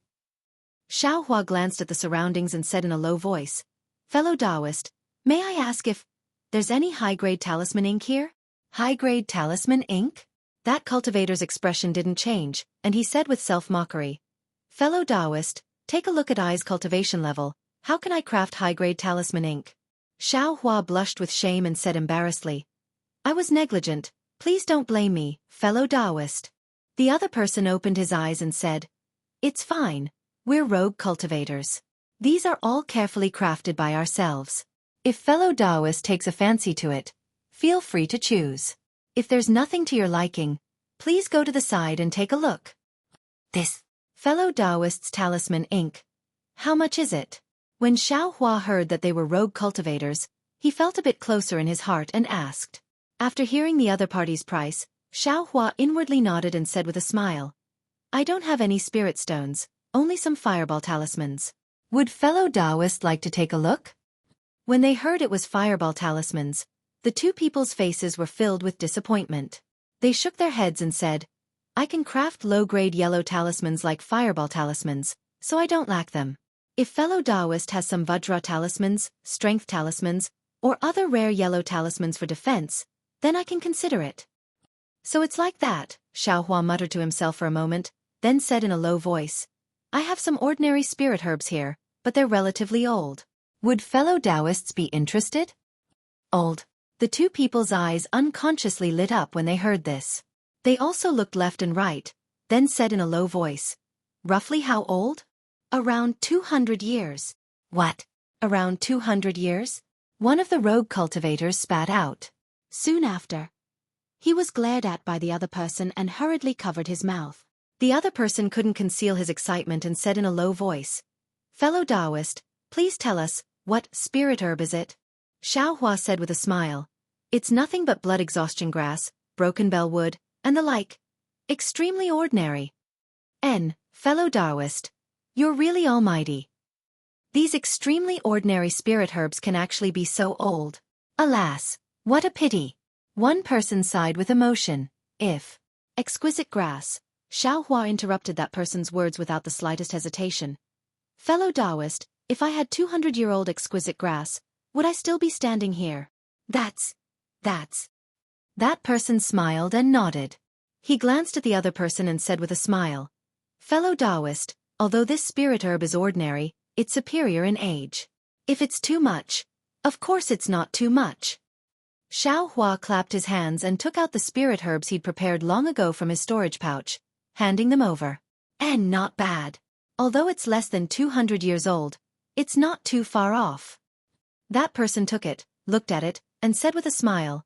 Xiaohua glanced at the surroundings and said in a low voice, "Fellow Taoist, may I ask if there's any high-grade talisman ink here?" High-grade talisman ink? That cultivator's expression didn't change, and he said with self-mockery, "Fellow Taoist, take a look at I's cultivation level. How can I craft high-grade talisman ink?" Xiaohua blushed with shame and said embarrassedly, "I was negligent. Please don't blame me, fellow Taoist." The other person opened his eyes and said, "It's fine. We're rogue cultivators. These are all carefully crafted by ourselves. If fellow Taoist takes a fancy to it, feel free to choose. If there's nothing to your liking, please go to the side and take a look." This fellow Taoist's talisman ink. How much is it? When Xiaohua heard that they were rogue cultivators, he felt a bit closer in his heart and asked. After hearing the other party's price, Xiaohua inwardly nodded and said with a smile, "I don't have any spirit stones, only some fireball talismans. Would fellow Taoist like to take a look?" When they heard it was fireball talismans, the two people's faces were filled with disappointment. They shook their heads and said, "I can craft low-grade yellow talismans like fireball talismans, so I don't lack them. If fellow Taoist has some Vajra talismans, strength talismans, or other rare yellow talismans for defense, then I can consider it." "So it's like that," Xiaohua muttered to himself for a moment, then said in a low voice, "I have some ordinary spirit herbs here, but they're relatively old. Would fellow Taoists be interested?" Old. The two people's eyes unconsciously lit up when they heard this. They also looked left and right, then said in a low voice, "Roughly how old?" "Around 200 years. "What? Around 200 years? One of the rogue cultivators spat out. Soon after, he was glared at by the other person and hurriedly covered his mouth. The other person couldn't conceal his excitement and said in a low voice, "Fellow Taoist, please tell us, what spirit herb is it?" Xiaohua said with a smile, "It's nothing but blood exhaustion grass, broken bell wood, and the like. Extremely ordinary." Fellow Taoist, you're really almighty. These extremely ordinary spirit herbs can actually be so old. Alas, what a pity. One person sighed with emotion. If exquisite grass, Xiaohua interrupted that person's words without the slightest hesitation. "Fellow Taoist, if I had 200-year-old exquisite grass, would I still be standing here?" That's. That person smiled and nodded. He glanced at the other person and said with a smile, "Fellow Taoist, although this spirit herb is ordinary, it's superior in age. If it's too much, of course it's not too much." Xiaohua clapped his hands and took out the spirit herbs he'd prepared long ago from his storage pouch, handing them over. "And not bad. Although it's less than 200 years old, it's not too far off." That person took it, looked at it, and said with a smile,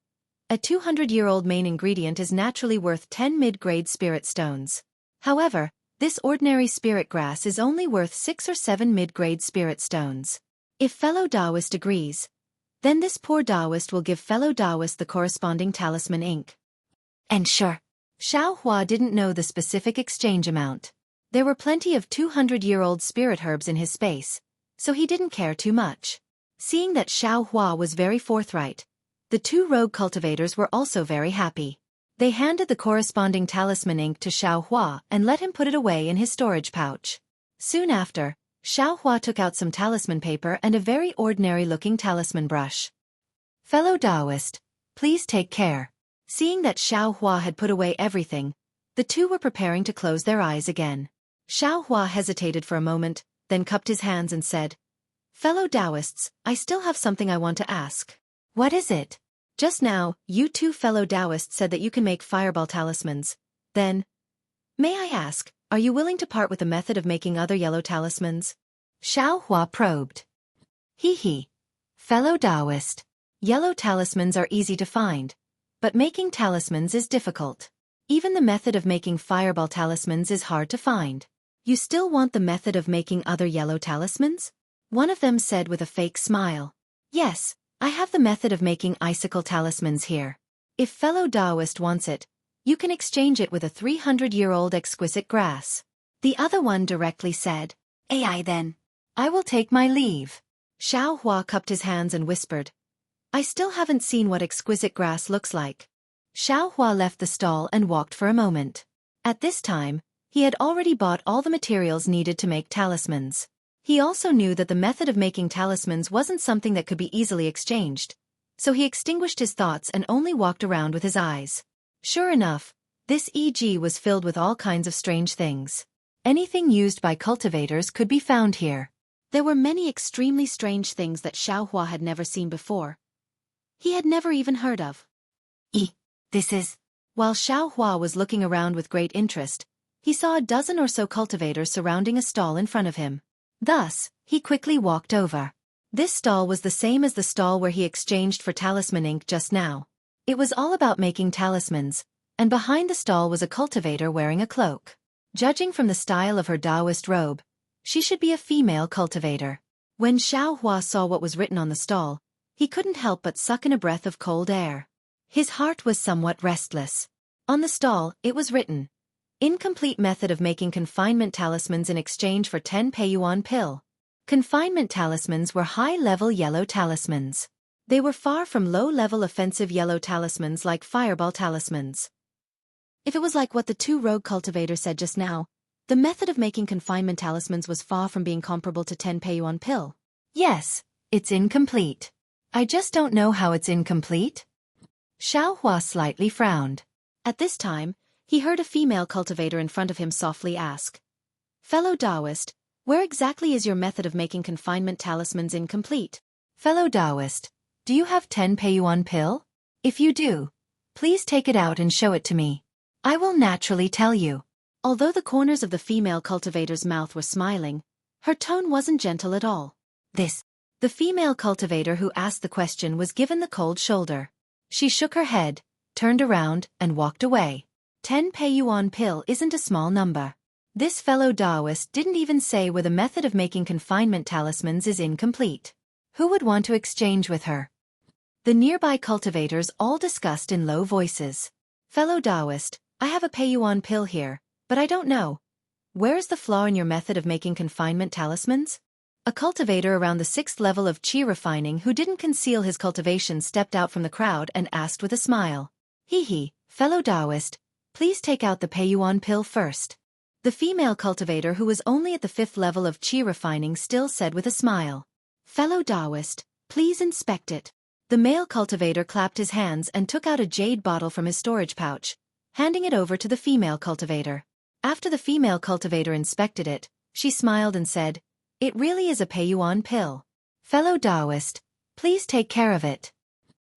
"A 200-year-old main ingredient is naturally worth 10 mid-grade spirit stones. However, this ordinary spirit grass is only worth 6 or 7 mid-grade spirit stones. If fellow Taoist agrees, then this poor Taoist will give fellow Taoist the corresponding talisman ink." And sure, Xiaohua didn't know the specific exchange amount. There were plenty of 200-year-old spirit herbs in his space, so he didn't care too much. Seeing that Xiaohua was very forthright, the two rogue cultivators were also very happy. They handed the corresponding talisman ink to Xiaohua and let him put it away in his storage pouch. Soon after, Xiaohua took out some talisman paper and a very ordinary-looking talisman brush. "Fellow Taoist, please take care." Seeing that Xiaohua had put away everything, the two were preparing to close their eyes again. Xiaohua hesitated for a moment, then cupped his hands and said, "Fellow Taoists, I still have something I want to ask." "What is it?" "Just now, you two fellow Taoists said that you can make fireball talismans. Then, may I ask, are you willing to part with the method of making other yellow talismans?" Xiaohua probed. "Hee. Fellow Taoist, yellow talismans are easy to find, but making talismans is difficult. Even the method of making fireball talismans is hard to find. You still want the method of making other yellow talismans?" One of them said with a fake smile. "Yes, I have the method of making icicle talismans here. If fellow Taoist wants it, you can exchange it with a 300-year-old exquisite grass. The other one directly said, AI then. I will take my leave. Xiao Hua cupped his hands and whispered, I still haven't seen what exquisite grass looks like. Xiao Hua left the stall and walked for a moment. At this time, he had already bought all the materials needed to make talismans. He also knew that the method of making talismans wasn't something that could be easily exchanged, so he extinguished his thoughts and only walked around with his eyes. Sure enough, this EG was filled with all kinds of strange things. Anything used by cultivators could be found here. There were many extremely strange things that Xiao Hua had never seen before. He had never even heard of. This is... While Xiao Hua was looking around with great interest, he saw a dozen or so cultivators surrounding a stall in front of him. Thus, he quickly walked over. This stall was the same as the stall where he exchanged for talisman ink just now. It was all about making talismans, and behind the stall was a cultivator wearing a cloak. Judging from the style of her Taoist robe, she should be a female cultivator. When Xiao Hua saw what was written on the stall, he couldn't help but suck in a breath of cold air. His heart was somewhat restless. On the stall, it was written, Incomplete method of making confinement talismans in exchange for 10 Peiyuan pill. Confinement talismans were high-level yellow talismans. They were far from low-level offensive yellow talismans like fireball talismans. If it was like what the two rogue cultivators said just now, the method of making confinement talismans was far from being comparable to 10 Peiyuan pill. Yes, it's incomplete. I just don't know how it's incomplete. Xiao Hua slightly frowned. At this time, he heard a female cultivator in front of him softly ask, Fellow Taoist, where exactly is your method of making confinement talismans incomplete? Fellow Taoist, do you have 10 Peiyuan pill? If you do, please take it out and show it to me. I will naturally tell you. Although the corners of the female cultivator's mouth were smiling, her tone wasn't gentle at all. The female cultivator who asked the question was given the cold shoulder. She shook her head, turned around, and walked away. 10 Peiyuan pill isn't a small number. This fellow Taoist didn't even say where the method of making confinement talismans is incomplete. Who would want to exchange with her? The nearby cultivators all discussed in low voices. Fellow Taoist, I have a Peiyuan pill here, but I don't know. Where is the flaw in your method of making confinement talismans? A cultivator around the 6th level of qi refining who didn't conceal his cultivation stepped out from the crowd and asked with a smile. Fellow Taoist, please take out the Peiyuan pill first. The female cultivator who was only at the 5th level of qi refining still said with a smile. Fellow Taoist, please inspect it. The male cultivator clapped his hands and took out a jade bottle from his storage pouch, handing it over to the female cultivator. After the female cultivator inspected it, she smiled and said, It really is a Peiyuan pill. Fellow Taoist, please take care of it.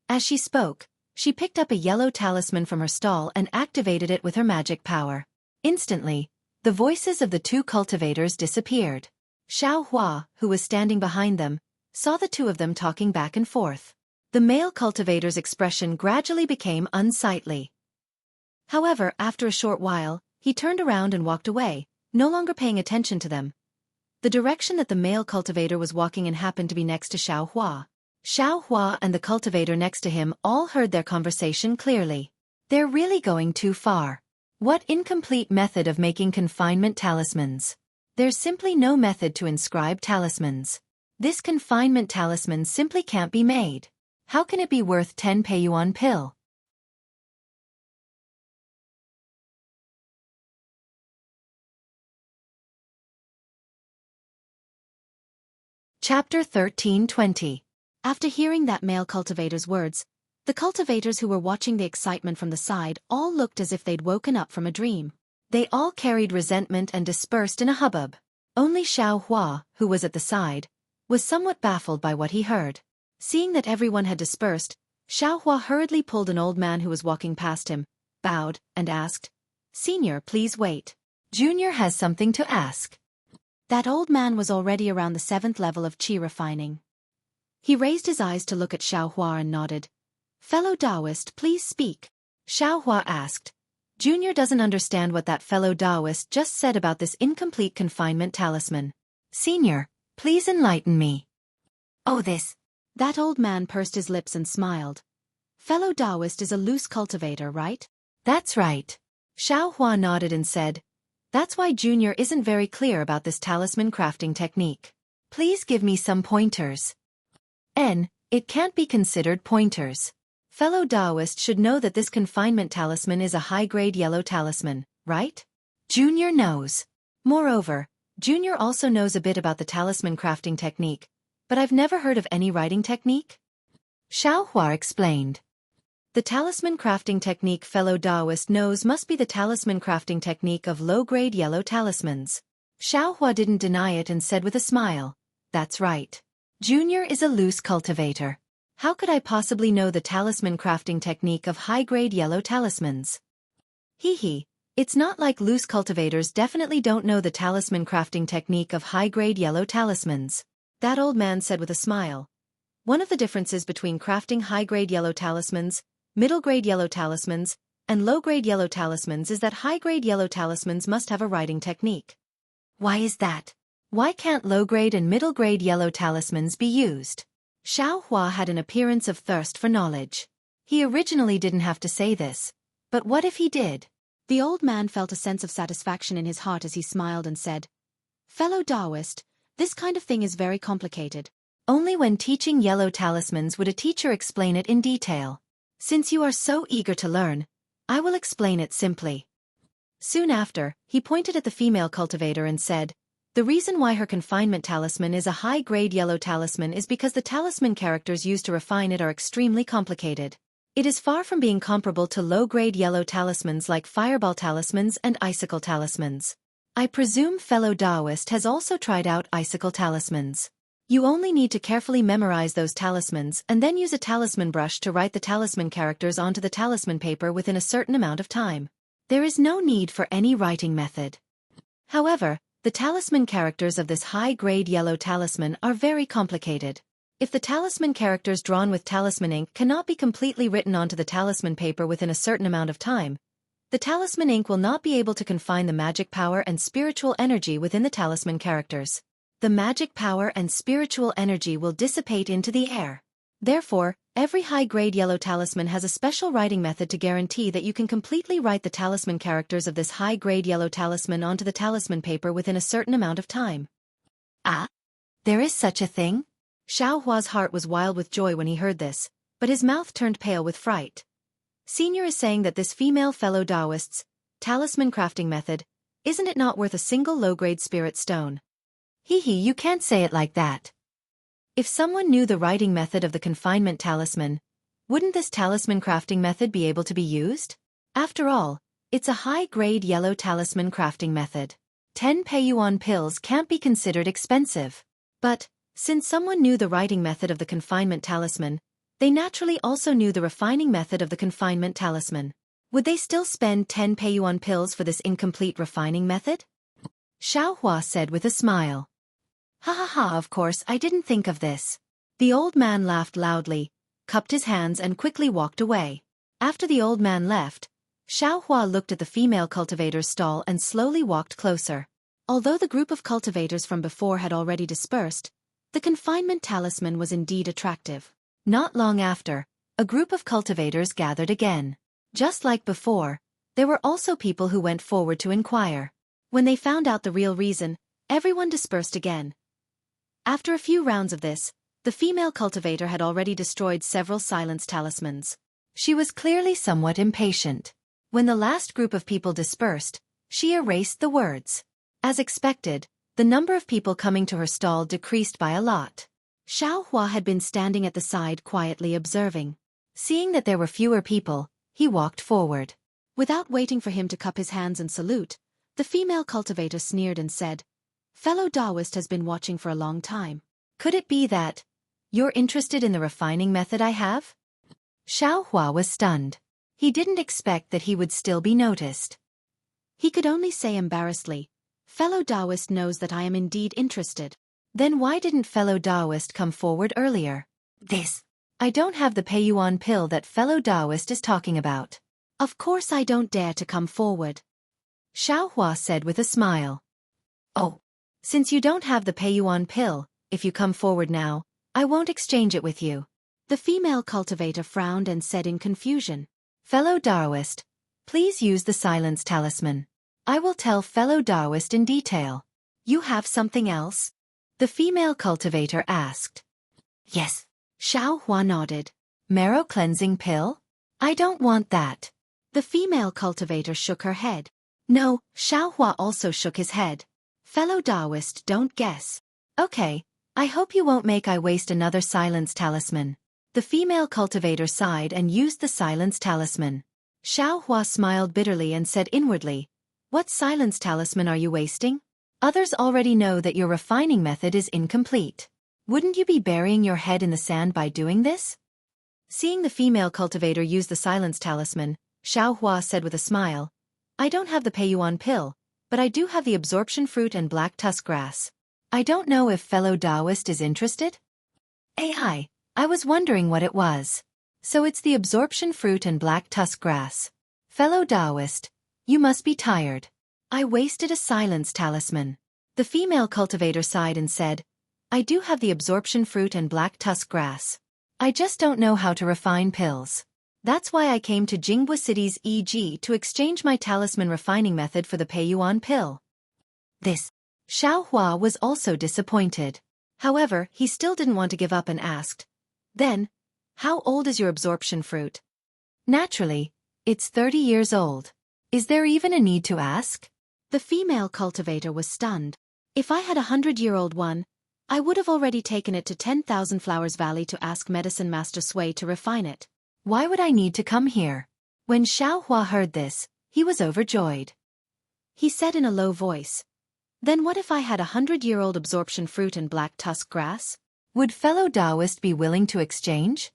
As she spoke, she picked up a yellow talisman from her stall and activated it with her magic power. Instantly, the voices of the two cultivators disappeared. Xiao Hua, who was standing behind them, saw the two of them talking back and forth. The male cultivator's expression gradually became unsightly. However, after a short while, he turned around and walked away, no longer paying attention to them. The direction that the male cultivator was walking in happened to be next to Xiao Hua. Xiao Hua and the cultivator next to him all heard their conversation clearly. They're really going too far. What incomplete method of making confinement talismans? There's simply no method to inscribe talismans. This confinement talisman simply can't be made. How can it be worth 10 Peiyuan pill? Chapter 13:20. After hearing that male cultivator's words, the cultivators who were watching the excitement from the side all looked as if they'd woken up from a dream. They all carried resentment and dispersed in a hubbub. Only Xiao Hua, who was at the side, was somewhat baffled by what he heard. Seeing that everyone had dispersed, Xiao Hua hurriedly pulled an old man who was walking past him, bowed, and asked, Senior, please wait. Junior has something to ask. That old man was already around the 7th level of qi refining. He raised his eyes to look at Xiao Hua and nodded. Fellow Taoist, please speak. Xiao Hua asked. Junior doesn't understand what that fellow Taoist just said about this incomplete confinement talisman. Senior, please enlighten me. Oh, this. That old man pursed his lips and smiled. Fellow Taoist is a loose cultivator, right? That's right. Xiaohua nodded and said, that's why Junior isn't very clear about this talisman crafting technique. Please give me some pointers. It can't be considered pointers. Fellow Taoist should know that this confinement talisman is a high-grade yellow talisman, right? Junior knows. Moreover, Junior also knows a bit about the talisman crafting technique, but I've never heard of any writing technique. Xiaohua explained. The talisman crafting technique fellow Taoist knows must be the talisman crafting technique of low-grade yellow talismans. Xiaohua didn't deny it and said with a smile, that's right. Junior is a loose cultivator. How could I possibly know the talisman crafting technique of high-grade yellow talismans? Hee, it's not like loose cultivators definitely don't know the talisman crafting technique of high-grade yellow talismans. That old man said with a smile. One of the differences between crafting high-grade yellow talismans, middle-grade yellow talismans, and low-grade yellow talismans is that high-grade yellow talismans must have a writing technique. Why is that? Why can't low-grade and middle-grade yellow talismans be used? Xiaohua had an appearance of thirst for knowledge. He originally didn't have to say this, but what if he did? The old man felt a sense of satisfaction in his heart as he smiled and said, Fellow Taoist, this kind of thing is very complicated. Only when teaching yellow talismans would a teacher explain it in detail. Since you are so eager to learn, I will explain it simply. Soon after, he pointed at the female cultivator and said, the reason why her confinement talisman is a high-grade yellow talisman is because the talisman characters used to refine it are extremely complicated. It is far from being comparable to low-grade yellow talismans like fireball talismans and icicle talismans. I presume fellow Taoist has also tried out icicle talismans. You only need to carefully memorize those talismans and then use a talisman brush to write the talisman characters onto the talisman paper within a certain amount of time. There is no need for any writing method. However, the talisman characters of this high-grade yellow talisman are very complicated. If the talisman characters drawn with talisman ink cannot be completely written onto the talisman paper within a certain amount of time, the talisman ink will not be able to confine the magic power and spiritual energy within the talisman characters. The magic power and spiritual energy will dissipate into the air. Therefore, every high-grade yellow talisman has a special writing method to guarantee that you can completely write the talisman characters of this high-grade yellow talisman onto the talisman paper within a certain amount of time. Ah? There is such a thing? Xiaohua's heart was wild with joy when he heard this, but his mouth turned pale with fright. Senior is saying that this female fellow Taoist's talisman crafting method, isn't it not worth a single low-grade spirit stone? You can't say it like that. If someone knew the writing method of the confinement talisman, wouldn't this talisman crafting method be able to be used? After all, it's a high-grade yellow talisman crafting method. 10 Peiyuan pills can't be considered expensive. But, since someone knew the writing method of the confinement talisman, they naturally also knew the refining method of the confinement talisman. Would they still spend 10 Peiyuan pills for this incomplete refining method? Xiaohua said with a smile. Of course I didn't think of this. The old man laughed loudly, cupped his hands and quickly walked away. After the old man left, Xiaohua looked at the female cultivator's stall and slowly walked closer. Although the group of cultivators from before had already dispersed, the confinement talisman was indeed attractive. Not long after, a group of cultivators gathered again. Just like before, there were also people who went forward to inquire. When they found out the real reason, everyone dispersed again. After a few rounds of this, the female cultivator had already destroyed several silence talismans. She was clearly somewhat impatient. When the last group of people dispersed, she erased the words. As expected, the number of people coming to her stall decreased by a lot. Xiaohua had been standing at the side quietly observing. Seeing that there were fewer people, he walked forward. Without waiting for him to cup his hands and salute, the female cultivator sneered and said, Fellow Taoist has been watching for a long time. Could it be that you're interested in the refining method I have? Xiaohua was stunned. He didn't expect that he would still be noticed. He could only say embarrassedly, Fellow Taoist knows that I am indeed interested. Then why didn't fellow Taoist come forward earlier? I don't have the Peiyuan pill that fellow Taoist is talking about. Of course I don't dare to come forward. Xiaohua said with a smile. Oh. Since you don't have the Peiyuan pill, if you come forward now, I won't exchange it with you. The female cultivator frowned and said in confusion. Fellow Taoist, please use the silence talisman. I will tell fellow Taoist in detail. You have something else? The female cultivator asked. Yes. Xiaohua nodded. Marrow cleansing pill? I don't want that. The female cultivator shook her head. No, Xiaohua also shook his head. Fellow Taoist, don't guess. Okay, I hope you won't make I waste another silence talisman. The female cultivator sighed and used the silence talisman. Xiaohua smiled bitterly and said inwardly, what silence talisman are you wasting? Others already know that your refining method is incomplete. Wouldn't you be burying your head in the sand by doing this? Seeing the female cultivator use the silence talisman, Xiaohua said with a smile, I don't have the Peiyuan pill, but I do have the absorption fruit and black tusk grass. I don't know if fellow Taoist is interested? I was wondering what it was. So it's the absorption fruit and black tusk grass. Fellow Taoist, you must be tired. I wasted a silence talisman. The female cultivator sighed and said, I do have the absorption fruit and black tusk grass. I just don't know how to refine pills. That's why I came to Jinghua City's EG to exchange my talisman refining method for the Peiyuan pill. This. Xiaohua was also disappointed. However, he still didn't want to give up and asked, then, how old is your absorption fruit? Naturally, it's 30 years old. Is there even a need to ask? The female cultivator was stunned. If I had 100-year-old one, I would have already taken it to 10,000 Flowers Valley to ask Medicine Master Xueqi to refine it. Why would I need to come here? When Xiaohua heard this, he was overjoyed. He said in a low voice, then what if I had 100-year-old absorption fruit and black tusk grass? Would fellow Taoist be willing to exchange?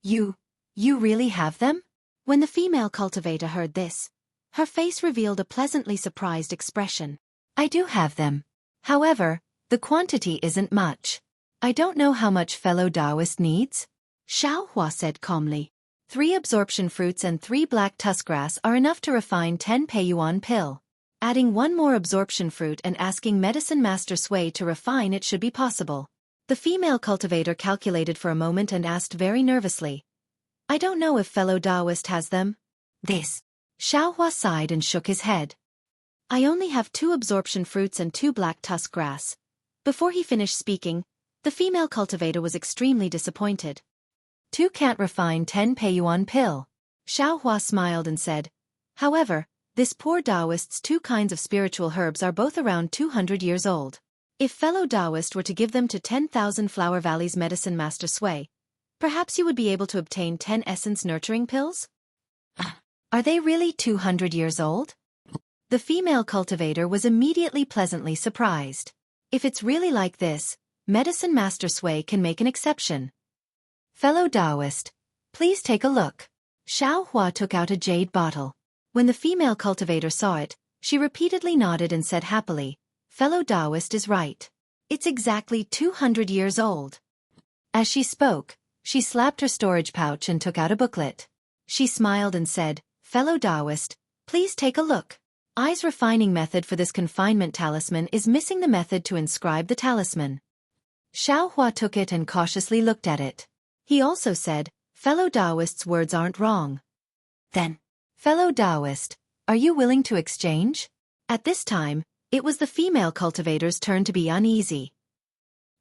You really have them? When the female cultivator heard this, her face revealed a pleasantly surprised expression. I do have them. However, the quantity isn't much. I don't know how much fellow Taoist needs. Xiaohua said calmly. 3 absorption fruits and 3 black tusk grass are enough to refine 10 Peiyuan pill. Adding 1 more absorption fruit and asking Medicine Master Xueqi to refine it should be possible. The female cultivator calculated for a moment and asked very nervously, I don't know if fellow Taoist has them. This. Xiaohua sighed and shook his head. I only have 2 absorption fruits and 2 black tusk grass. Before he finished speaking, the female cultivator was extremely disappointed. 2 can't refine 10 Peiyuan pill. Xiaohua smiled and said, however, this poor Taoist's 2 kinds of spiritual herbs are both around 200 years old. If fellow Taoist were to give them to 10,000 Flower Valley's Medicine Master Xueqi, perhaps you would be able to obtain 10 essence nurturing pills? Are they really 200 years old? The female cultivator was immediately pleasantly surprised. If it's really like this, Medicine Master Xueqi can make an exception. Fellow Taoist, please take a look. Xiaohua took out a jade bottle. When the female cultivator saw it, she repeatedly nodded and said happily, fellow Taoist is right. It's exactly 200 years old. As she spoke, she slapped her storage pouch and took out a booklet. She smiled and said, fellow Taoist, please take a look. I's refining method for this confinement talisman is missing the method to inscribe the talisman. Xiaohua took it and cautiously looked at it. He also said, fellow Taoist's words aren't wrong. Then, fellow Taoist, are you willing to exchange? At this time, it was the female cultivator's turn to be uneasy.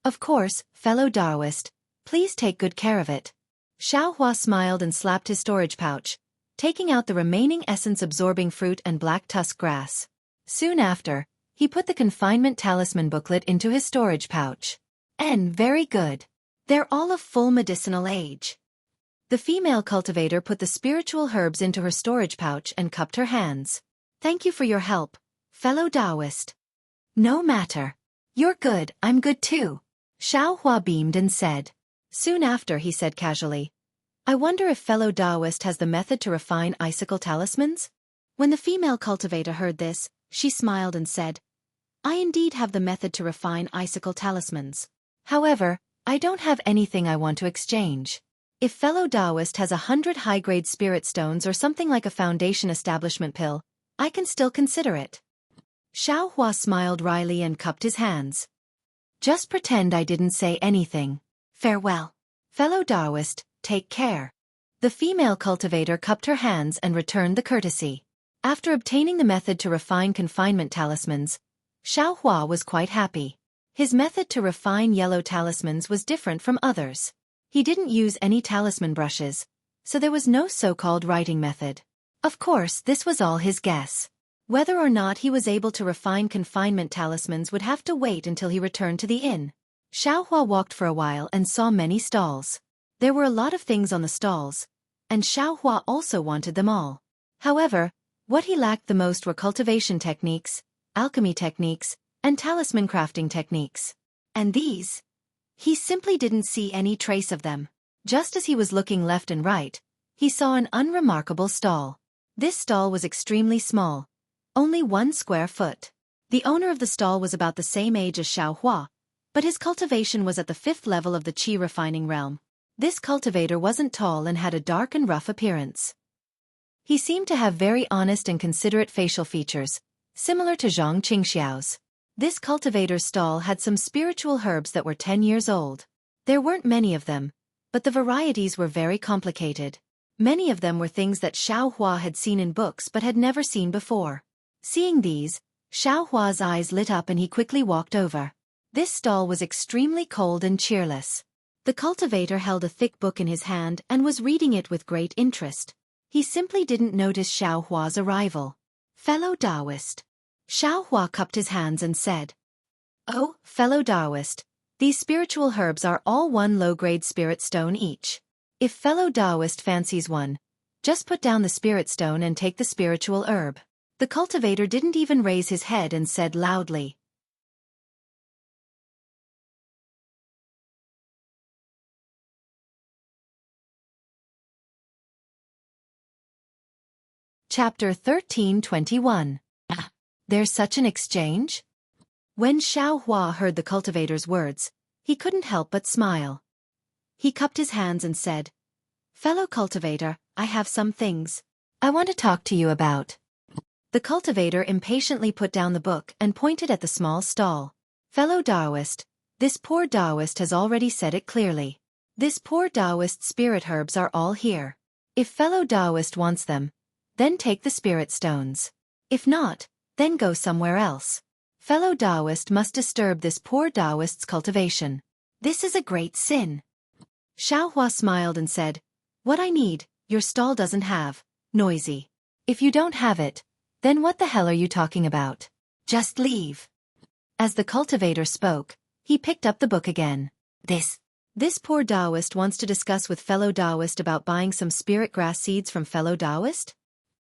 Of course, fellow Taoist, please take good care of it. Xiaohua smiled and slapped his storage pouch, taking out the remaining essence-absorbing fruit and black tusk grass. Soon after, he put the confinement talisman booklet into his storage pouch. And very good. They're all of full medicinal age. The female cultivator put the spiritual herbs into her storage pouch and cupped her hands. Thank you for your help, fellow Taoist. No matter. You're good, I'm good too. Xiaohua beamed and said. Soon after he said casually, I wonder if fellow Taoist has the method to refine icicle talismans? When the female cultivator heard this, she smiled and said, I indeed have the method to refine icicle talismans. However, I don't have anything I want to exchange. If fellow Taoist has 100 high-grade spirit stones or something like a foundation establishment pill, I can still consider it. Xiaohua smiled wryly and cupped his hands. Just pretend I didn't say anything. Farewell. Fellow Taoist, take care. The female cultivator cupped her hands and returned the courtesy. After obtaining the method to refine confinement talismans, Xueqi was quite happy. His method to refine yellow talismans was different from others. He didn't use any talisman brushes, so there was no so-called writing method. Of course, this was all his guess. Whether or not he was able to refine confinement talismans would have to wait until he returned to the inn. Xueqi walked for a while and saw many stalls. There were a lot of things on the stalls, and Xueqi also wanted them all. However, what he lacked the most were cultivation techniques, alchemy techniques, and talisman crafting techniques. And these? He simply didn't see any trace of them. Just as he was looking left and right, he saw an unremarkable stall. This stall was extremely small, only 1 square foot. The owner of the stall was about the same age as Xueqi, but his cultivation was at the 5th level of the qi refining realm. This cultivator wasn't tall and had a dark and rough appearance. He seemed to have very honest and considerate facial features, similar to Zhang Qingxiao's. This cultivator's stall had some spiritual herbs that were 10 years old. There weren't many of them, but the varieties were very complicated. Many of them were things that Xueqi had seen in books but had never seen before. Seeing these, Xueqi's eyes lit up and he quickly walked over. This stall was extremely cold and cheerless. The cultivator held a thick book in his hand and was reading it with great interest. He simply didn't notice Xueqi's arrival. Fellow Taoist. Xueqi cupped his hands and said, "Oh, fellow Taoist, these spiritual herbs are all 1 low-grade spirit stone each. If fellow Taoist fancies one, just put down the spirit stone and take the spiritual herb." The cultivator didn't even raise his head and said loudly, Chapter 13:21. There's such an exchange? When Xueqi heard the cultivator's words, he couldn't help but smile. He cupped his hands and said, "Fellow cultivator, I have some things I want to talk to you about." The cultivator impatiently put down the book and pointed at the small stall. "Fellow Taoist, this poor Taoist has already said it clearly. This poor Taoist's spirit herbs are all here. If fellow Taoist wants them, then take the spirit stones. If not, then go somewhere else. Fellow Taoist must disturb this poor Taoist's cultivation. This is a great sin." Xueqi smiled and said, "What I need, your stall doesn't have. Noisy. If you don't have it, then what the hell are you talking about? Just leave." As the cultivator spoke, he picked up the book again. This poor Taoist wants to discuss with fellow Taoist about buying some spirit grass seeds from fellow Taoist?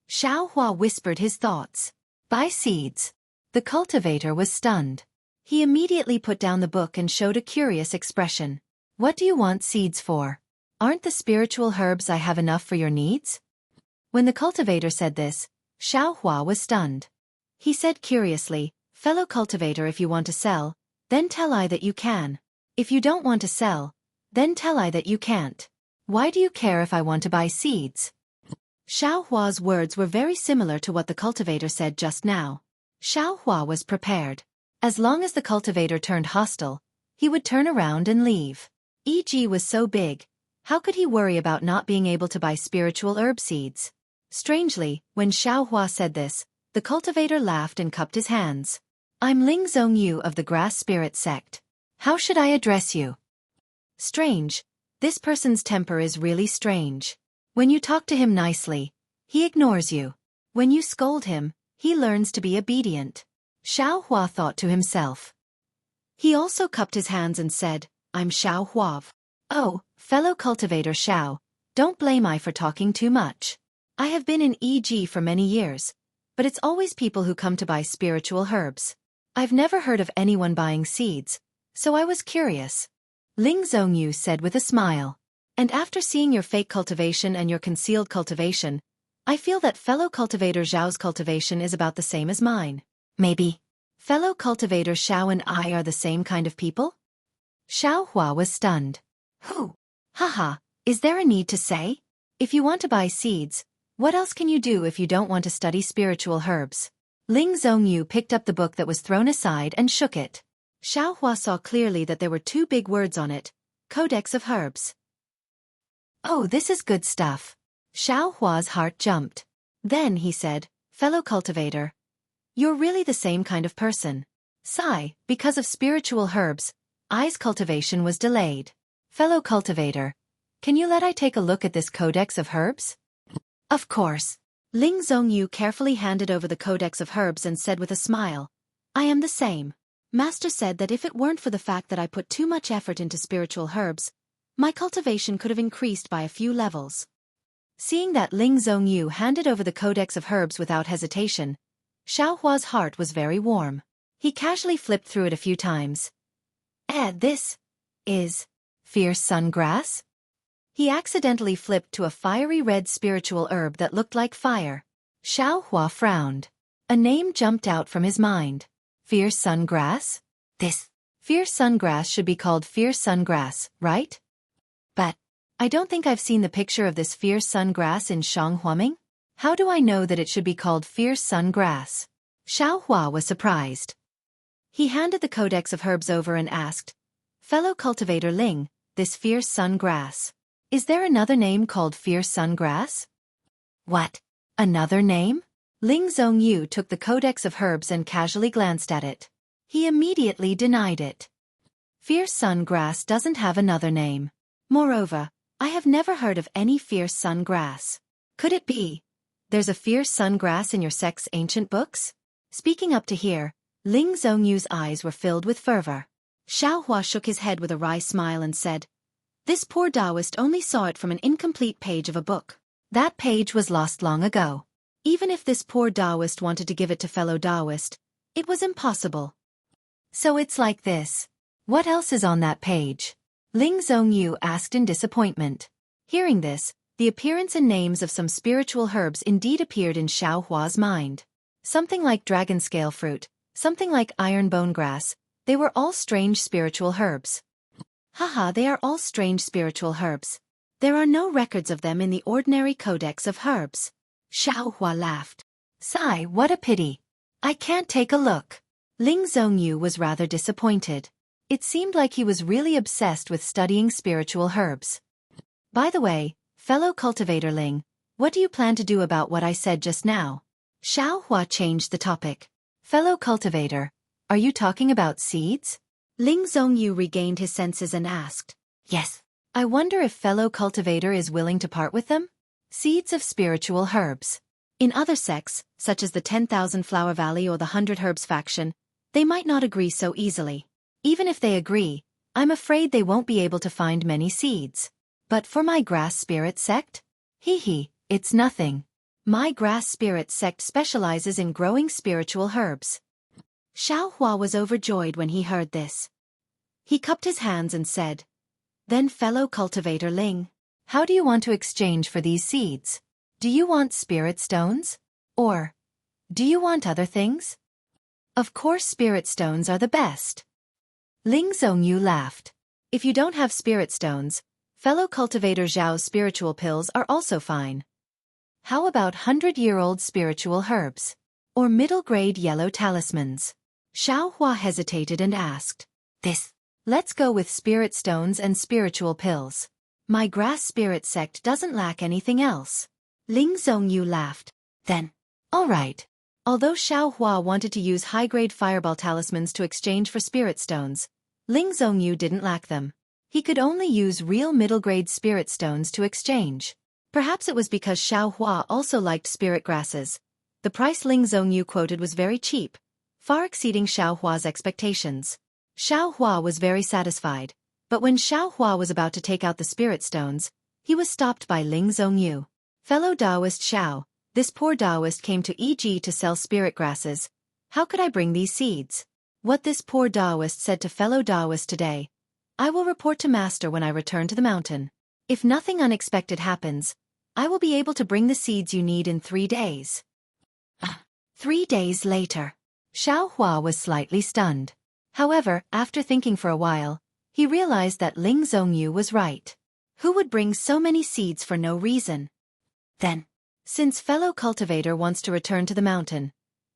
Xueqi whispered his thoughts. Buy seeds. The cultivator was stunned. He immediately put down the book and showed a curious expression. "What do you want seeds for? Aren't the spiritual herbs I have enough for your needs?" When the cultivator said this, Xueqi was stunned. He said curiously, "Fellow cultivator, if you want to sell, then tell I that you can. If you don't want to sell, then tell I that you can't. Why do you care if I want to buy seeds?" Xueqi's words were very similar to what the cultivator said just now. Xueqi was prepared. As long as the cultivator turned hostile, he would turn around and leave. E.g. was so big, how could he worry about not being able to buy spiritual herb seeds? Strangely, when Xueqi said this, the cultivator laughed and cupped his hands. "I'm Ling Zhongyu of the Grass Spirit Sect. How should I address you?" Strange. This person's temper is really strange. When you talk to him nicely, he ignores you. When you scold him, he learns to be obedient. Xueqi thought to himself. He also cupped his hands and said, "I'm Xueqi. Oh, fellow cultivator Xiao, don't blame I for talking too much. I have been in EG for many years, but it's always people who come to buy spiritual herbs. I've never heard of anyone buying seeds, so I was curious." Ling Zhongyu said with a smile. "And after seeing your fake cultivation and your concealed cultivation, I feel that fellow cultivator Zhao's cultivation is about the same as mine. Maybe fellow cultivator Xiao and I are the same kind of people?" Xueqi was stunned. "Who? Haha, is there a need to say? If you want to buy seeds, what else can you do if you don't want to study spiritual herbs?" Ling Zhongyu picked up the book that was thrown aside and shook it. Xiaohua saw clearly that there were two big words on it, Codex of Herbs. Oh, this is good stuff. Xiaohua's heart jumped. Then he said, fellow cultivator, you're really the same kind of person. Sigh, because of spiritual herbs, I's cultivation was delayed. Fellow cultivator, can you let I take a look at this Codex of Herbs? Of course. Ling Zhongyu carefully handed over the Codex of Herbs and said with a smile, I am the same. Master said that if it weren't for the fact that I put too much effort into spiritual herbs, my cultivation could have increased by a few levels. Seeing that Ling Zhongyu handed over the Codex of Herbs without hesitation, Xiaohua's heart was very warm. He casually flipped through it a few times. This is fierce sungrass? He accidentally flipped to a fiery red spiritual herb that looked like fire. Xiaohua frowned. A name jumped out from his mind. Fierce sungrass? This fierce sungrass should be called fierce sungrass, right? But I don't think I've seen the picture of this fierce sungrass in Shanghuaming. How do I know that it should be called fierce sungrass? Xiaohua was surprised. He handed the Codex of Herbs over and asked, fellow cultivator Ling, this fierce sungrass, is there another name called fierce sungrass? What? Another name? Ling Zhongyu took the Codex of Herbs and casually glanced at it. He immediately denied it. Fierce sungrass doesn't have another name. Moreover, I have never heard of any fierce sungrass. Could it be? There's a fierce sungrass in your sect's ancient books? Speaking up to here, Ling Zhongyu's eyes were filled with fervor. Xiaohua shook his head with a wry smile and said, this poor Taoist only saw it from an incomplete page of a book. That page was lost long ago. Even if this poor Taoist wanted to give it to fellow Taoist, it was impossible. So it's like this. What else is on that page? Ling Zhongyu asked in disappointment. Hearing this, the appearance and names of some spiritual herbs indeed appeared in Xiaohua's mind. Something like dragon scale fruit, something like iron bone grass, they were all strange spiritual herbs. Haha, they are all strange spiritual herbs. There are no records of them in the ordinary Codex of Herbs. Xiaohua laughed. Sigh, what a pity. I can't take a look. Ling Zhongyu was rather disappointed. It seemed like he was really obsessed with studying spiritual herbs. By the way, fellow cultivator Ling, what do you plan to do about what I said just now? Xiaohua changed the topic. Fellow cultivator, are you talking about seeds? Ling Zhongyu regained his senses and asked, yes. I wonder if fellow cultivator is willing to part with them? Seeds of spiritual herbs. In other sects, such as the 10,000 Flower Valley or the 100 Herbs faction, they might not agree so easily. Even if they agree, I'm afraid they won't be able to find many seeds. But for my grass spirit sect? It's nothing. My grass spirit sect specializes in growing spiritual herbs. Xiaohua was overjoyed when he heard this. He cupped his hands and said, then fellow cultivator Ling, how do you want to exchange for these seeds? Do you want spirit stones? Or do you want other things? Of course spirit stones are the best. Ling Zhongyu laughed. If you don't have spirit stones, fellow cultivator Zhao's spiritual pills are also fine. How about 100-year-old spiritual herbs? Or middle-grade yellow talismans? Xiaohua hesitated and asked, let's go with spirit stones and spiritual pills. My grass spirit sect doesn't lack anything else. Ling Zhongyu laughed. Then, all right. Although Xiaohua wanted to use high-grade fireball talismans to exchange for spirit stones, Ling Zhongyu didn't lack them. He could only use real middle-grade spirit stones to exchange. Perhaps it was because Xiaohua also liked spirit grasses. The price Ling Zhongyu quoted was very cheap, far exceeding Xiaohua's expectations. Xiaohua was very satisfied, but when Xiaohua was about to take out the spirit stones, he was stopped by Ling Zhongyu. Fellow Taoist Xiao, this poor Taoist came to EG to sell spirit grasses. How could I bring these seeds? What this poor Taoist said to fellow Taoist today, I will report to Master when I return to the mountain. If nothing unexpected happens, I will be able to bring the seeds you need in 3 days. 3 days later. Xiaohua was slightly stunned. However, after thinking for a while, he realized that Ling Zhongyu was right. Who would bring so many seeds for no reason? Then, since fellow cultivator wants to return to the mountain,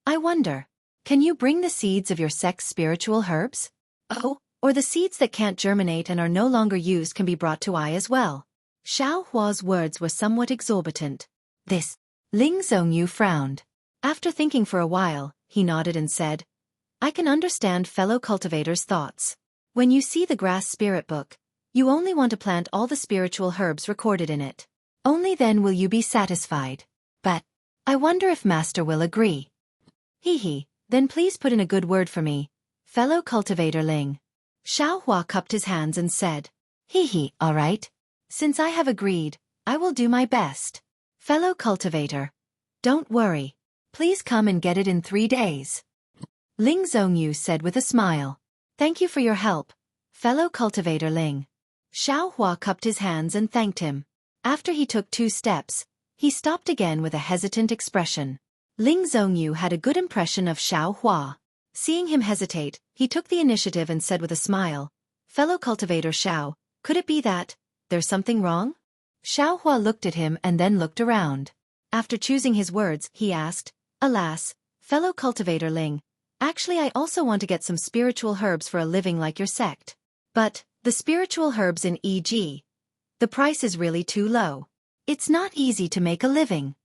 I wonder, can you bring the seeds of your sect's spiritual herbs? Oh, or the seeds that can't germinate and are no longer used can be brought to I as well. Xiao Hua's words were somewhat exorbitant. This. Ling Zhongyu frowned. After thinking for a while, he nodded and said, I can understand fellow cultivators' thoughts. When you see the grass spirit book, you only want to plant all the spiritual herbs recorded in it. Only then will you be satisfied. But I wonder if Master will agree. He, then please put in a good word for me, fellow cultivator Ling. Xiao Hua cupped his hands and said, all right. Since I have agreed, I will do my best. Fellow cultivator. Don't worry. Please come and get it in 3 days. Ling Zhongyu said with a smile. Thank you for your help, fellow cultivator Ling. Xiao Hua cupped his hands and thanked him. After he took 2 steps, he stopped again with a hesitant expression. Ling Zhongyu had a good impression of Xiao Hua. Seeing him hesitate, he took the initiative and said with a smile, Fellow cultivator Xiao, could it be that there's something wrong? Xiao Hua looked at him and then looked around. After choosing his words, he asked, Alas, fellow cultivator Ling, actually I also want to get some spiritual herbs for a living like your sect. But the spiritual herbs in e.g. the price is really too low. It's not easy to make a living.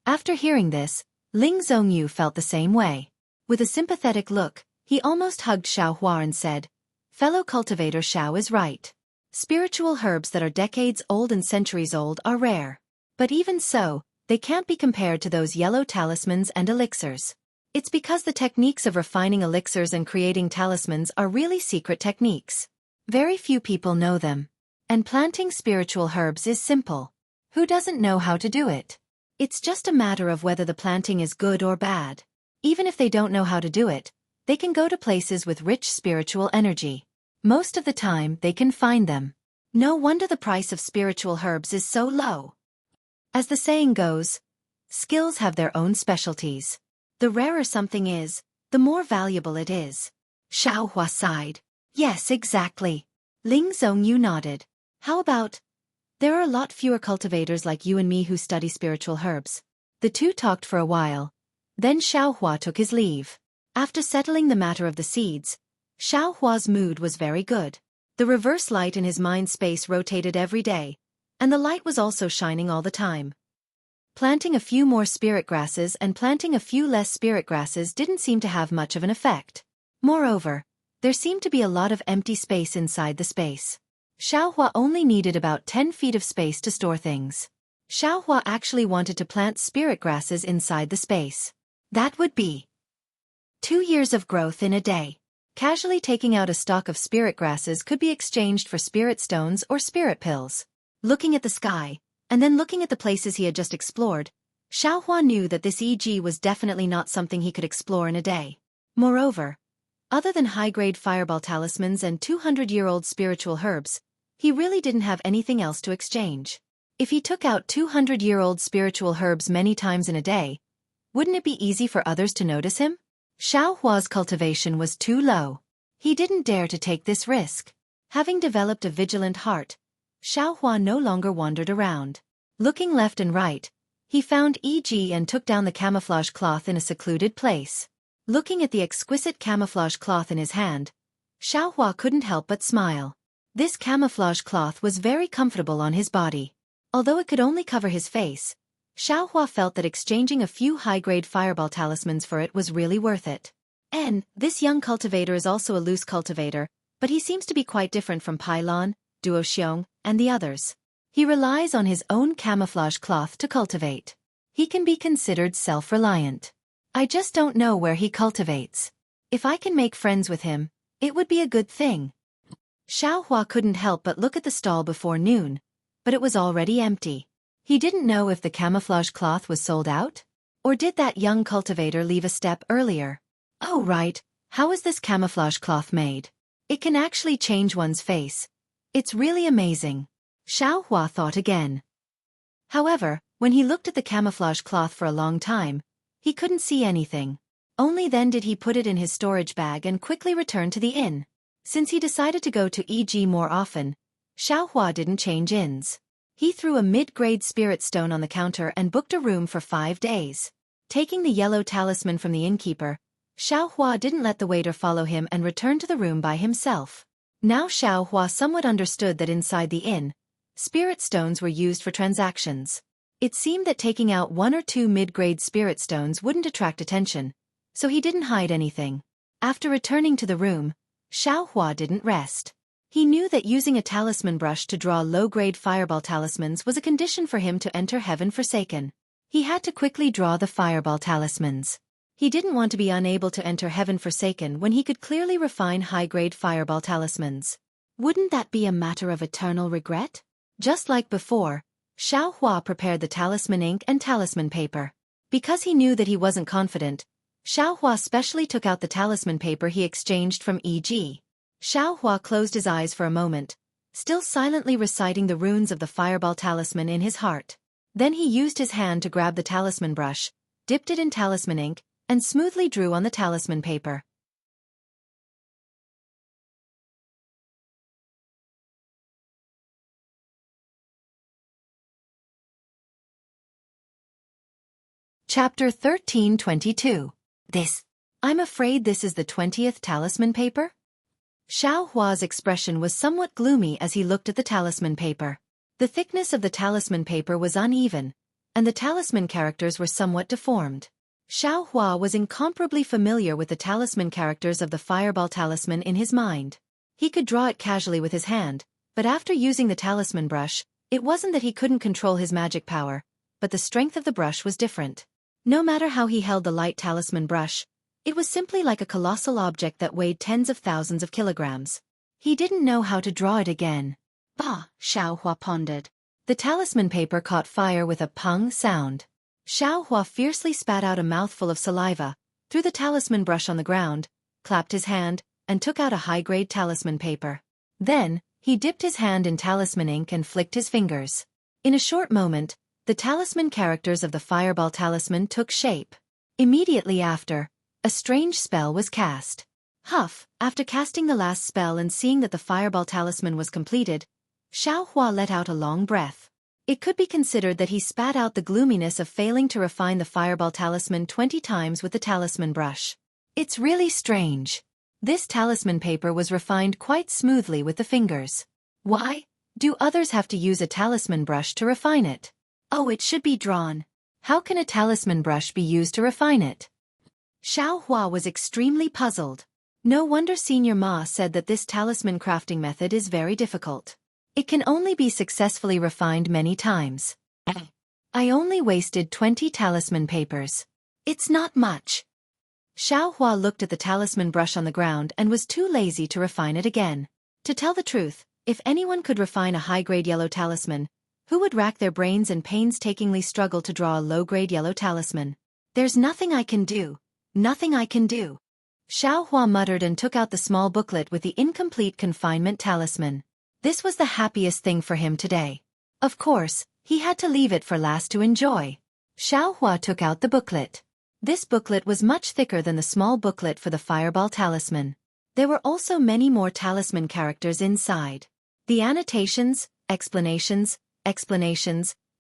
After hearing this, Ling Zhongyu felt the same way. With a sympathetic look, he almost hugged Xiao Hua and said, Fellow cultivator Xiao is right. Spiritual herbs that are decades old and centuries old are rare. But even so, they can't be compared to those yellow talismans and elixirs. It's because the techniques of refining elixirs and creating talismans are really secret techniques. Very few people know them. And planting spiritual herbs is simple. Who doesn't know how to do it? It's just a matter of whether the planting is good or bad. Even if they don't know how to do it, they can go to places with rich spiritual energy. Most of the time they can find them. No wonder the price of spiritual herbs is so low. As the saying goes, skills have their own specialties. The rarer something is, the more valuable it is. Xiao Hua sighed. Yes, exactly. Ling Zhongyu nodded. How about, there are a lot fewer cultivators like you and me who study spiritual herbs. The two talked for a while. Then Xiao Hua took his leave. After settling the matter of the seeds, Xiao Hua's mood was very good. The reverse light in his mind space rotated every day, and the light was also shining all the time. Planting a few more spirit grasses and planting a few less spirit grasses didn't seem to have much of an effect. Moreover, there seemed to be a lot of empty space inside the space. Xiao Hua only needed about 10 feet of space to store things. Xiao Hua actually wanted to plant spirit grasses inside the space. That would be 2 years of growth in a day. Casually taking out a stock of spirit grasses could be exchanged for spirit stones or spirit pills. Looking at the sky, and then looking at the places he had just explored, Xiao Hua knew that this EG was definitely not something he could explore in a day. Moreover, other than high-grade fireball talismans and 200-year-old spiritual herbs, he really didn't have anything else to exchange. If he took out 200-year-old spiritual herbs many times in a day, wouldn't it be easy for others to notice him? Xiao Hua's cultivation was too low. He didn't dare to take this risk. Having developed a vigilant heart, Xiao Hua no longer wandered around. Looking left and right, he found EG and took down the camouflage cloth in a secluded place. Looking at the exquisite camouflage cloth in his hand, Xiao Hua couldn't help but smile. This camouflage cloth was very comfortable on his body. Although it could only cover his face, Xiao Hua felt that exchanging a few high-grade fireball talismans for it was really worth it. And this young cultivator is also a loose cultivator, but he seems to be quite different from Pailon, Duoxiong, and the others. He relies on his own camouflage cloth to cultivate. He can be considered self-reliant. I just don't know where he cultivates. If I can make friends with him, it would be a good thing. Xiao Hua couldn't help but look at the stall before noon, but it was already empty. He didn't know if the camouflage cloth was sold out? Or did that young cultivator leave a step earlier? Oh right, how is this camouflage cloth made? It can actually change one's face. It's really amazing. Xiao Hua thought again. However, when he looked at the camouflage cloth for a long time, he couldn't see anything. Only then did he put it in his storage bag and quickly return to the inn. Since he decided to go to EG more often, Xiao Hua didn't change inns. He threw a mid-grade spirit stone on the counter and booked a room for 5 days. Taking the yellow talisman from the innkeeper, Xiaohua didn't let the waiter follow him and returned to the room by himself. Now Xiaohua somewhat understood that inside the inn, spirit stones were used for transactions. It seemed that taking out 1 or 2 mid-grade spirit stones wouldn't attract attention, so he didn't hide anything. After returning to the room, Xiaohua didn't rest. He knew that using a talisman brush to draw low-grade fireball talismans was a condition for him to enter Heaven Forsaken. He had to quickly draw the fireball talismans. He didn't want to be unable to enter Heaven Forsaken when he could clearly refine high-grade fireball talismans. Wouldn't that be a matter of eternal regret? Just like before, Xiaohua prepared the talisman ink and talisman paper. Because he knew that he wasn't confident, Xiaohua specially took out the talisman paper he exchanged from E.G. Xiaohua closed his eyes for a moment, still silently reciting the runes of the fireball talisman in his heart. Then he used his hand to grab the talisman brush, dipped it in talisman ink, and smoothly drew on the talisman paper. Chapter 1322. I'm afraid this is the 20th talisman paper? Xiaohua's expression was somewhat gloomy as he looked at the talisman paper. The thickness of the talisman paper was uneven, and the talisman characters were somewhat deformed. Xiaohua was incomparably familiar with the talisman characters of the fireball talisman in his mind. He could draw it casually with his hand, but after using the talisman brush, it wasn't that he couldn't control his magic power, but the strength of the brush was different. No matter how he held the light talisman brush, it was simply like a colossal object that weighed tens of thousands of kilograms. He didn't know how to draw it again. Bah, Xiaohua pondered. The talisman paper caught fire with a pung sound. Xiaohua fiercely spat out a mouthful of saliva, threw the talisman brush on the ground, clapped his hand, and took out a high-grade talisman paper. Then, he dipped his hand in talisman ink and flicked his fingers. In a short moment, the talisman characters of the fireball talisman took shape. Immediately after, a strange spell was cast. Huff, after casting the last spell and seeing that the fireball talisman was completed, Xiaohua let out a long breath. It could be considered that he spat out the gloominess of failing to refine the fireball talisman 20 times with the talisman brush. It's really strange. This talisman paper was refined quite smoothly with the fingers. Why do others have to use a talisman brush to refine it? Oh, it should be drawn. How can a talisman brush be used to refine it? Xiaohua was extremely puzzled. No wonder Senior Ma said that this talisman crafting method is very difficult. It can only be successfully refined many times. I only wasted 20 talisman papers. It's not much. Xiaohua looked at the talisman brush on the ground and was too lazy to refine it again. To tell the truth, if anyone could refine a high-grade yellow talisman, who would rack their brains and painstakingly struggle to draw a low-grade yellow talisman? There's nothing I can do. Nothing I can do. Xiaohua muttered and took out the small booklet with the incomplete confinement talisman. This was the happiest thing for him today. Of course, he had to leave it for last to enjoy. Xiaohua took out the booklet. This booklet was much thicker than the small booklet for the fireball talisman. There were also many more talisman characters inside. The annotations, explanations,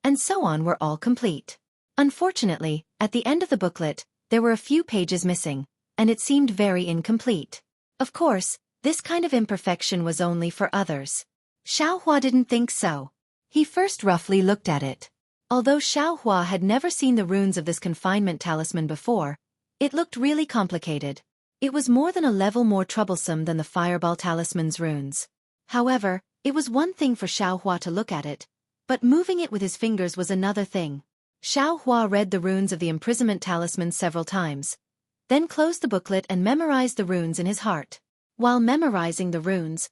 and so on were all complete. Unfortunately, at the end of the booklet, there were a few pages missing, and it seemed very incomplete. Of course, this kind of imperfection was only for others. Xiaohua didn't think so. He first roughly looked at it. Although Xiaohua had never seen the runes of this confinement talisman before, it looked really complicated. It was more than a level more troublesome than the fireball talisman's runes. However, it was one thing for Xiaohua to look at it, but moving it with his fingers was another thing. Xiaohua read the runes of the imprisonment talisman several times, then closed the booklet and memorized the runes in his heart. While memorizing the runes,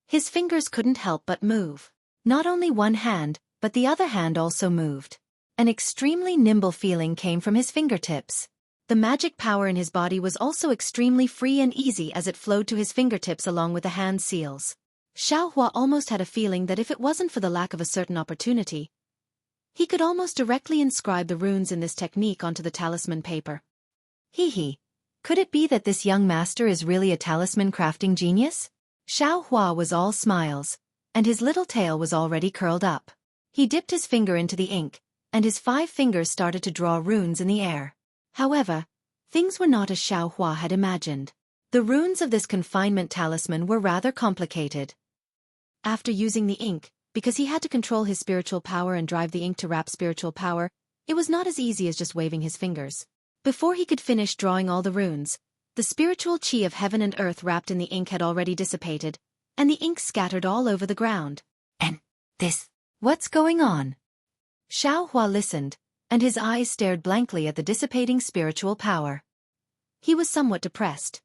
his fingers couldn't help but move. Not only one hand, but the other hand also moved. An extremely nimble feeling came from his fingertips. The magic power in his body was also extremely free and easy as it flowed to his fingertips along with the hand seals. Xiaohua almost had a feeling that if it wasn't for the lack of a certain opportunity, he could almost directly inscribe the runes in this technique onto the talisman paper. Could it be that this young master is really a talisman crafting genius? Xiaohua was all smiles, and his little tail was already curled up. He dipped his finger into the ink, and his 5 fingers started to draw runes in the air. However, things were not as Xueqi had imagined. The runes of this confinement talisman were rather complicated. After using the ink, because he had to control his spiritual power and drive the ink to wrap spiritual power, it was not as easy as just waving his fingers. Before he could finish drawing all the runes, the spiritual chi of heaven and earth wrapped in the ink had already dissipated, and the ink scattered all over the ground. And what's going on? Xueqi listened, and his eyes stared blankly at the dissipating spiritual power. He was somewhat depressed.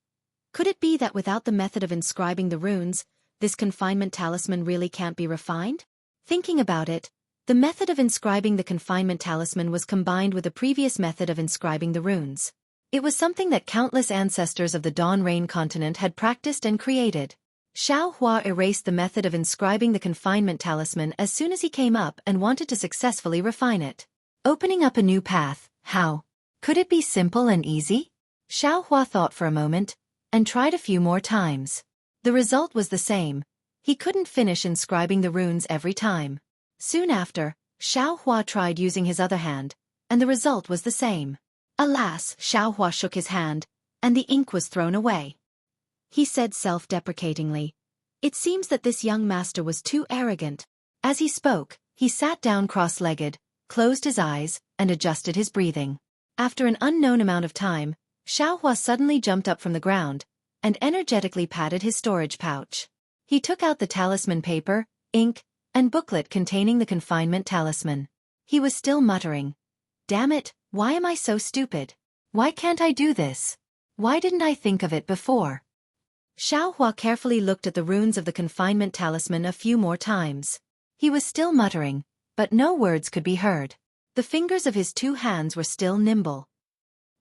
Could it be that without the method of inscribing the runes, this confinement talisman really can't be refined? Thinking about it, the method of inscribing the confinement talisman was combined with the previous method of inscribing the runes. It was something that countless ancestors of the Dawn Rain continent had practiced and created. Xueqi erased the method of inscribing the confinement talisman as soon as he came up and wanted to successfully refine it. Opening up a new path, how? Could it be simple and easy? Xueqi thought for a moment, and tried a few more times. The result was the same. He couldn't finish inscribing the runes every time. Soon after, Xueqi tried using his other hand, and the result was the same. Alas, Xueqi shook his hand, and the ink was thrown away. He said self-deprecatingly, "It seems that this young master was too arrogant." As he spoke, he sat down cross-legged, closed his eyes, and adjusted his breathing. After an unknown amount of time, Xueqi suddenly jumped up from the ground, and energetically patted his storage pouch. He took out the talisman paper, ink, and booklet containing the confinement talisman. He was still muttering, "Damn it, why am I so stupid? Why can't I do this? Why didn't I think of it before?" Xueqi carefully looked at the runes of the confinement talisman a few more times. He was still muttering, but no words could be heard. The fingers of his two hands were still nimble.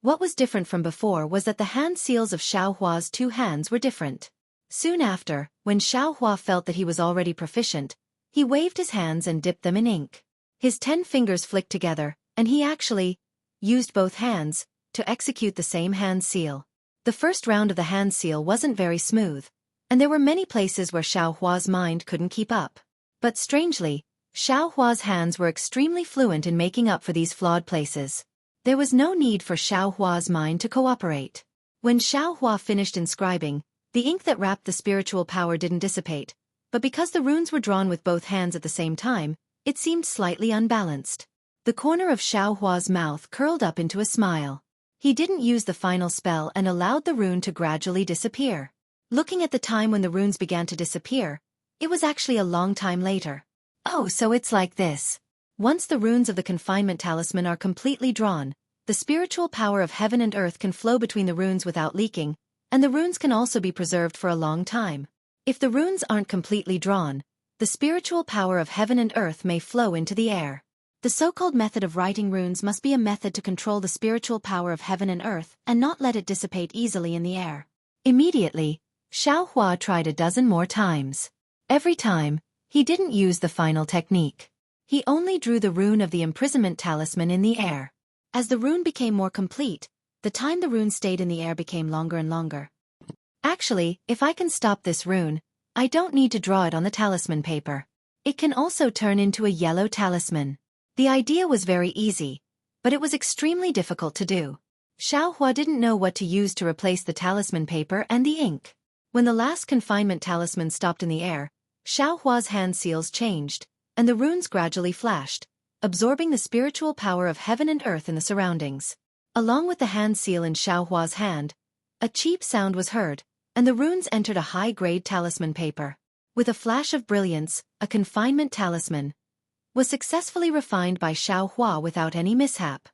What was different from before was that the hand seals of Xueqi's two hands were different. Soon after, when Xueqi felt that he was already proficient, he waved his hands and dipped them in ink. His 10 fingers flicked together, and he actually used both hands to execute the same hand seal. The first round of the hand seal wasn't very smooth, and there were many places where Xueqi's mind couldn't keep up. But strangely, Xueqi's hands were extremely fluent in making up for these flawed places. There was no need for Xueqi's mind to cooperate. When Xueqi finished inscribing, the ink that wrapped the spiritual power didn't dissipate, but because the runes were drawn with both hands at the same time, it seemed slightly unbalanced. The corner of Xueqi's mouth curled up into a smile. He didn't use the final spell and allowed the rune to gradually disappear. Looking at the time when the runes began to disappear, it was actually a long time later. Oh, so it's like this. Once the runes of the confinement talisman are completely drawn, the spiritual power of heaven and earth can flow between the runes without leaking, and the runes can also be preserved for a long time. If the runes aren't completely drawn, the spiritual power of heaven and earth may flow into the air. The so-called method of writing runes must be a method to control the spiritual power of heaven and earth and not let it dissipate easily in the air. Immediately, Xueqi tried a dozen more times. Every time, he didn't use the final technique. He only drew the rune of the imprisonment talisman in the air. As the rune became more complete, the time the rune stayed in the air became longer and longer. Actually, if I can stop this rune, I don't need to draw it on the talisman paper. It can also turn into a yellow talisman. The idea was very easy, but it was extremely difficult to do. Xueqi didn't know what to use to replace the talisman paper and the ink. When the last confinement talisman stopped in the air, Xueqi's hand seals changed, and the runes gradually flashed, absorbing the spiritual power of heaven and earth in the surroundings. Along with the hand seal in Xueqi's hand, a cheap sound was heard, and the runes entered a high-grade talisman paper. With a flash of brilliance, a confinement talisman was successfully refined by Xueqi without any mishap.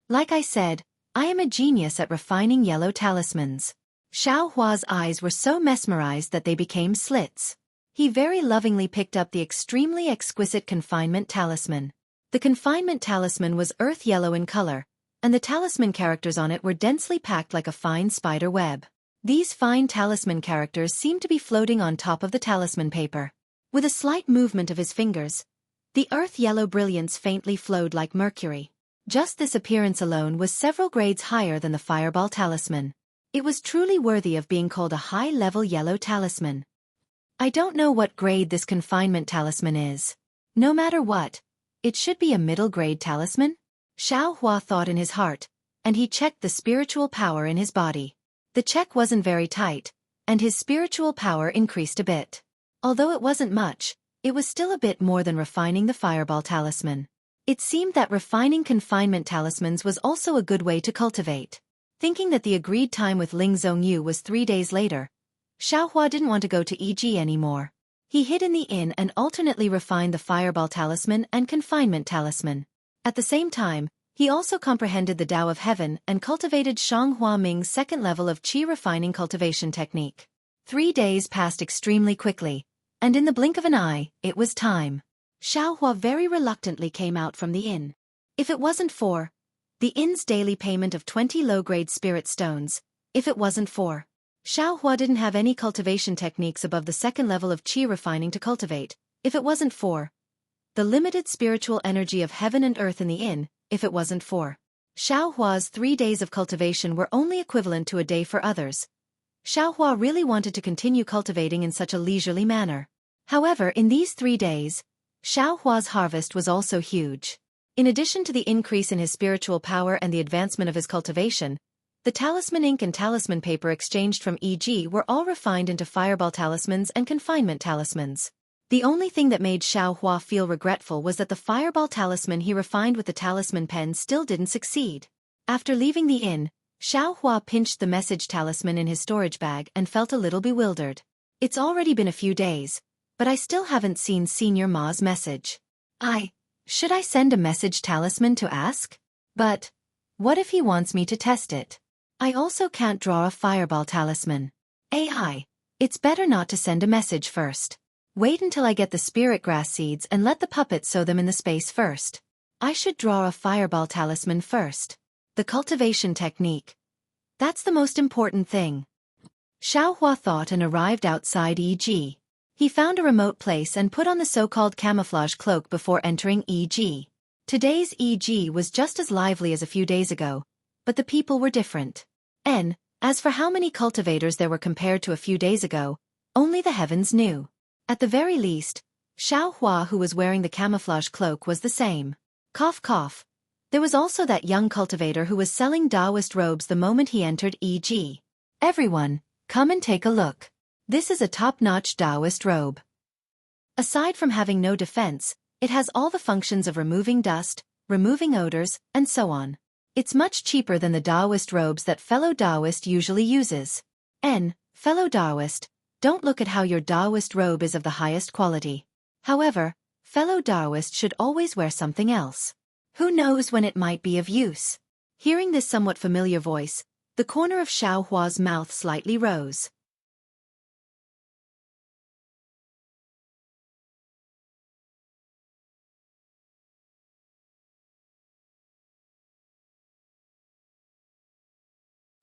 Like I said, I am a genius at refining yellow talismans. Xueqi's eyes were so mesmerized that they became slits. He very lovingly picked up the extremely exquisite confinement talisman. The confinement talisman was earth yellow in color, and the talisman characters on it were densely packed like a fine spider web. These fine talisman characters seemed to be floating on top of the talisman paper. With a slight movement of his fingers, the earth yellow brilliance faintly flowed like mercury. Just this appearance alone was several grades higher than the fireball talisman. It was truly worthy of being called a high-level yellow talisman. I don't know what grade this confinement talisman is. No matter what, it should be a middle-grade talisman? Xueqi thought in his heart, and he checked the spiritual power in his body. The check wasn't very tight, and his spiritual power increased a bit. Although it wasn't much, it was still a bit more than refining the fireball talisman. It seemed that refining confinement talismans was also a good way to cultivate. Thinking that the agreed time with Ling Zhongyu was 3 days later, Xiaohua didn't want to go to EG anymore. He hid in the inn and alternately refined the fireball talisman and confinement talisman. At the same time, he also comprehended the Tao of Heaven and cultivated Shang Hua Ming's second level of qi refining cultivation technique. 3 days passed extremely quickly, and in the blink of an eye, it was time. Xiaohua very reluctantly came out from the inn. If it wasn't for the inn's daily payment of 20 low-grade spirit stones, if it wasn't for Xiaohua didn't have any cultivation techniques above the second level of qi refining to cultivate, if it wasn't for the limited spiritual energy of heaven and earth in the inn, if it wasn't for Xiaohua's 3 days of cultivation were only equivalent to a day for others. Xiaohua really wanted to continue cultivating in such a leisurely manner. However, in these 3 days, Xiaohua's harvest was also huge. In addition to the increase in his spiritual power and the advancement of his cultivation, the talisman ink and talisman paper exchanged from EG were all refined into fireball talismans and confinement talismans. The only thing that made Xiaohua feel regretful was that the fireball talisman he refined with the talisman pen still didn't succeed. After leaving the inn, Xiaohua pinched the message talisman in his storage bag and felt a little bewildered. It's already been a few days, but I still haven't seen Senior Ma's message. Should I send a message talisman to ask? But what if he wants me to test it? I also can't draw a fireball talisman. It's better not to send a message first. Wait until I get the spirit grass seeds and let the puppet sow them in the space first. I should draw a fireball talisman first. The cultivation technique. That's the most important thing. Xiaohua thought and arrived outside EG. He found a remote place and put on the so-called camouflage cloak before entering EG. Today's EG was just as lively as a few days ago, but the people were different. As for how many cultivators there were compared to a few days ago, only the heavens knew. At the very least, Xiaohua, who was wearing the camouflage cloak, was the same. Cough cough. There was also that young cultivator who was selling Taoist robes the moment he entered EG. Everyone, come and take a look. This is a top-notch Taoist robe. Aside from having no defense, it has all the functions of removing dust, removing odors, and so on. It's much cheaper than the Taoist robes that fellow Taoist usually uses. Fellow Taoist, don't look at how your Taoist robe is of the highest quality. However, fellow Taoist should always wear something else. Who knows when it might be of use? Hearing this somewhat familiar voice, the corner of Xiaohua's mouth slightly rose.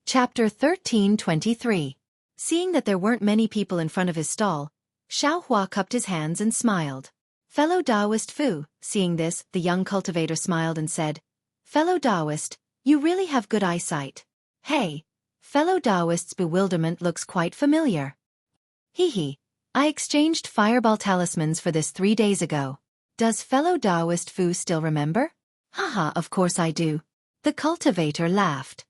Chapter 13:23. Seeing that there weren't many people in front of his stall, Xiaohua cupped his hands and smiled. Fellow Taoist Fu, seeing this, the young cultivator smiled and said, Fellow Taoist, you really have good eyesight. Hey, fellow Taoist's bewilderment looks quite familiar. I exchanged fireball talismans for this 3 days ago. Does fellow Taoist Fu still remember? Haha, of course I do. The cultivator laughed.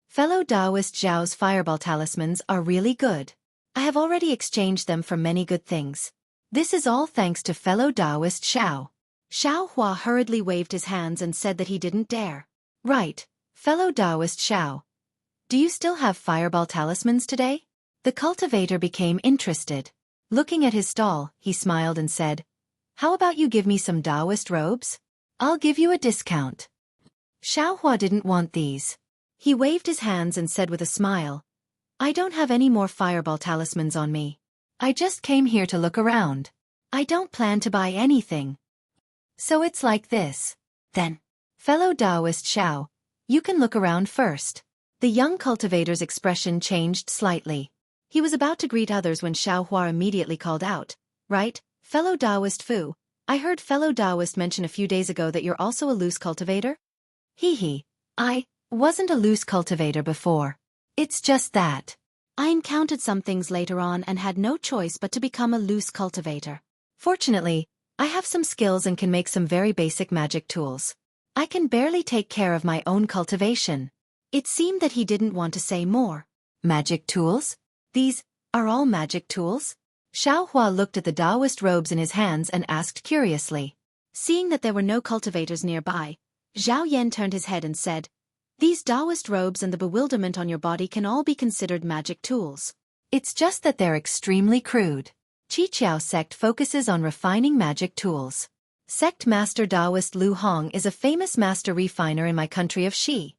Fellow Taoist Zhao's fireball talismans are really good. I have already exchanged them for many good things. This is all thanks to fellow Taoist Xiao. Xiaohua hurriedly waved his hands and said that he didn't dare. Right, fellow Taoist Xiao. Do you still have fireball talismans today? The cultivator became interested. Looking at his stall, he smiled and said, How about you give me some Taoist robes? I'll give you a discount. Xiaohua didn't want these. He waved his hands and said with a smile, I don't have any more fireball talismans on me. I just came here to look around. I don't plan to buy anything. So it's like this. Then, fellow Taoist Xiao, you can look around first. The young cultivator's expression changed slightly. He was about to greet others when Xiaohua immediately called out, Right, fellow Taoist Fu, I heard fellow Taoist mention a few days ago that you're also a loose cultivator? I wasn't a loose cultivator before. It's just that I encountered some things later on and had no choice but to become a loose cultivator. Fortunately, I have some skills and can make some very basic magic tools. I can barely take care of my own cultivation. It seemed that he didn't want to say more. Magic tools? These are all magic tools? Xiaohua looked at the Taoist robes in his hands and asked curiously. Seeing that there were no cultivators nearby, Zhao Yan turned his head and said, "These Taoist robes and the bewilderment on your body can all be considered magic tools. It's just that they're extremely crude. Qiqiao sect focuses on refining magic tools. Sect Master Taoist Lu Hong is a famous master refiner in my country of Xi.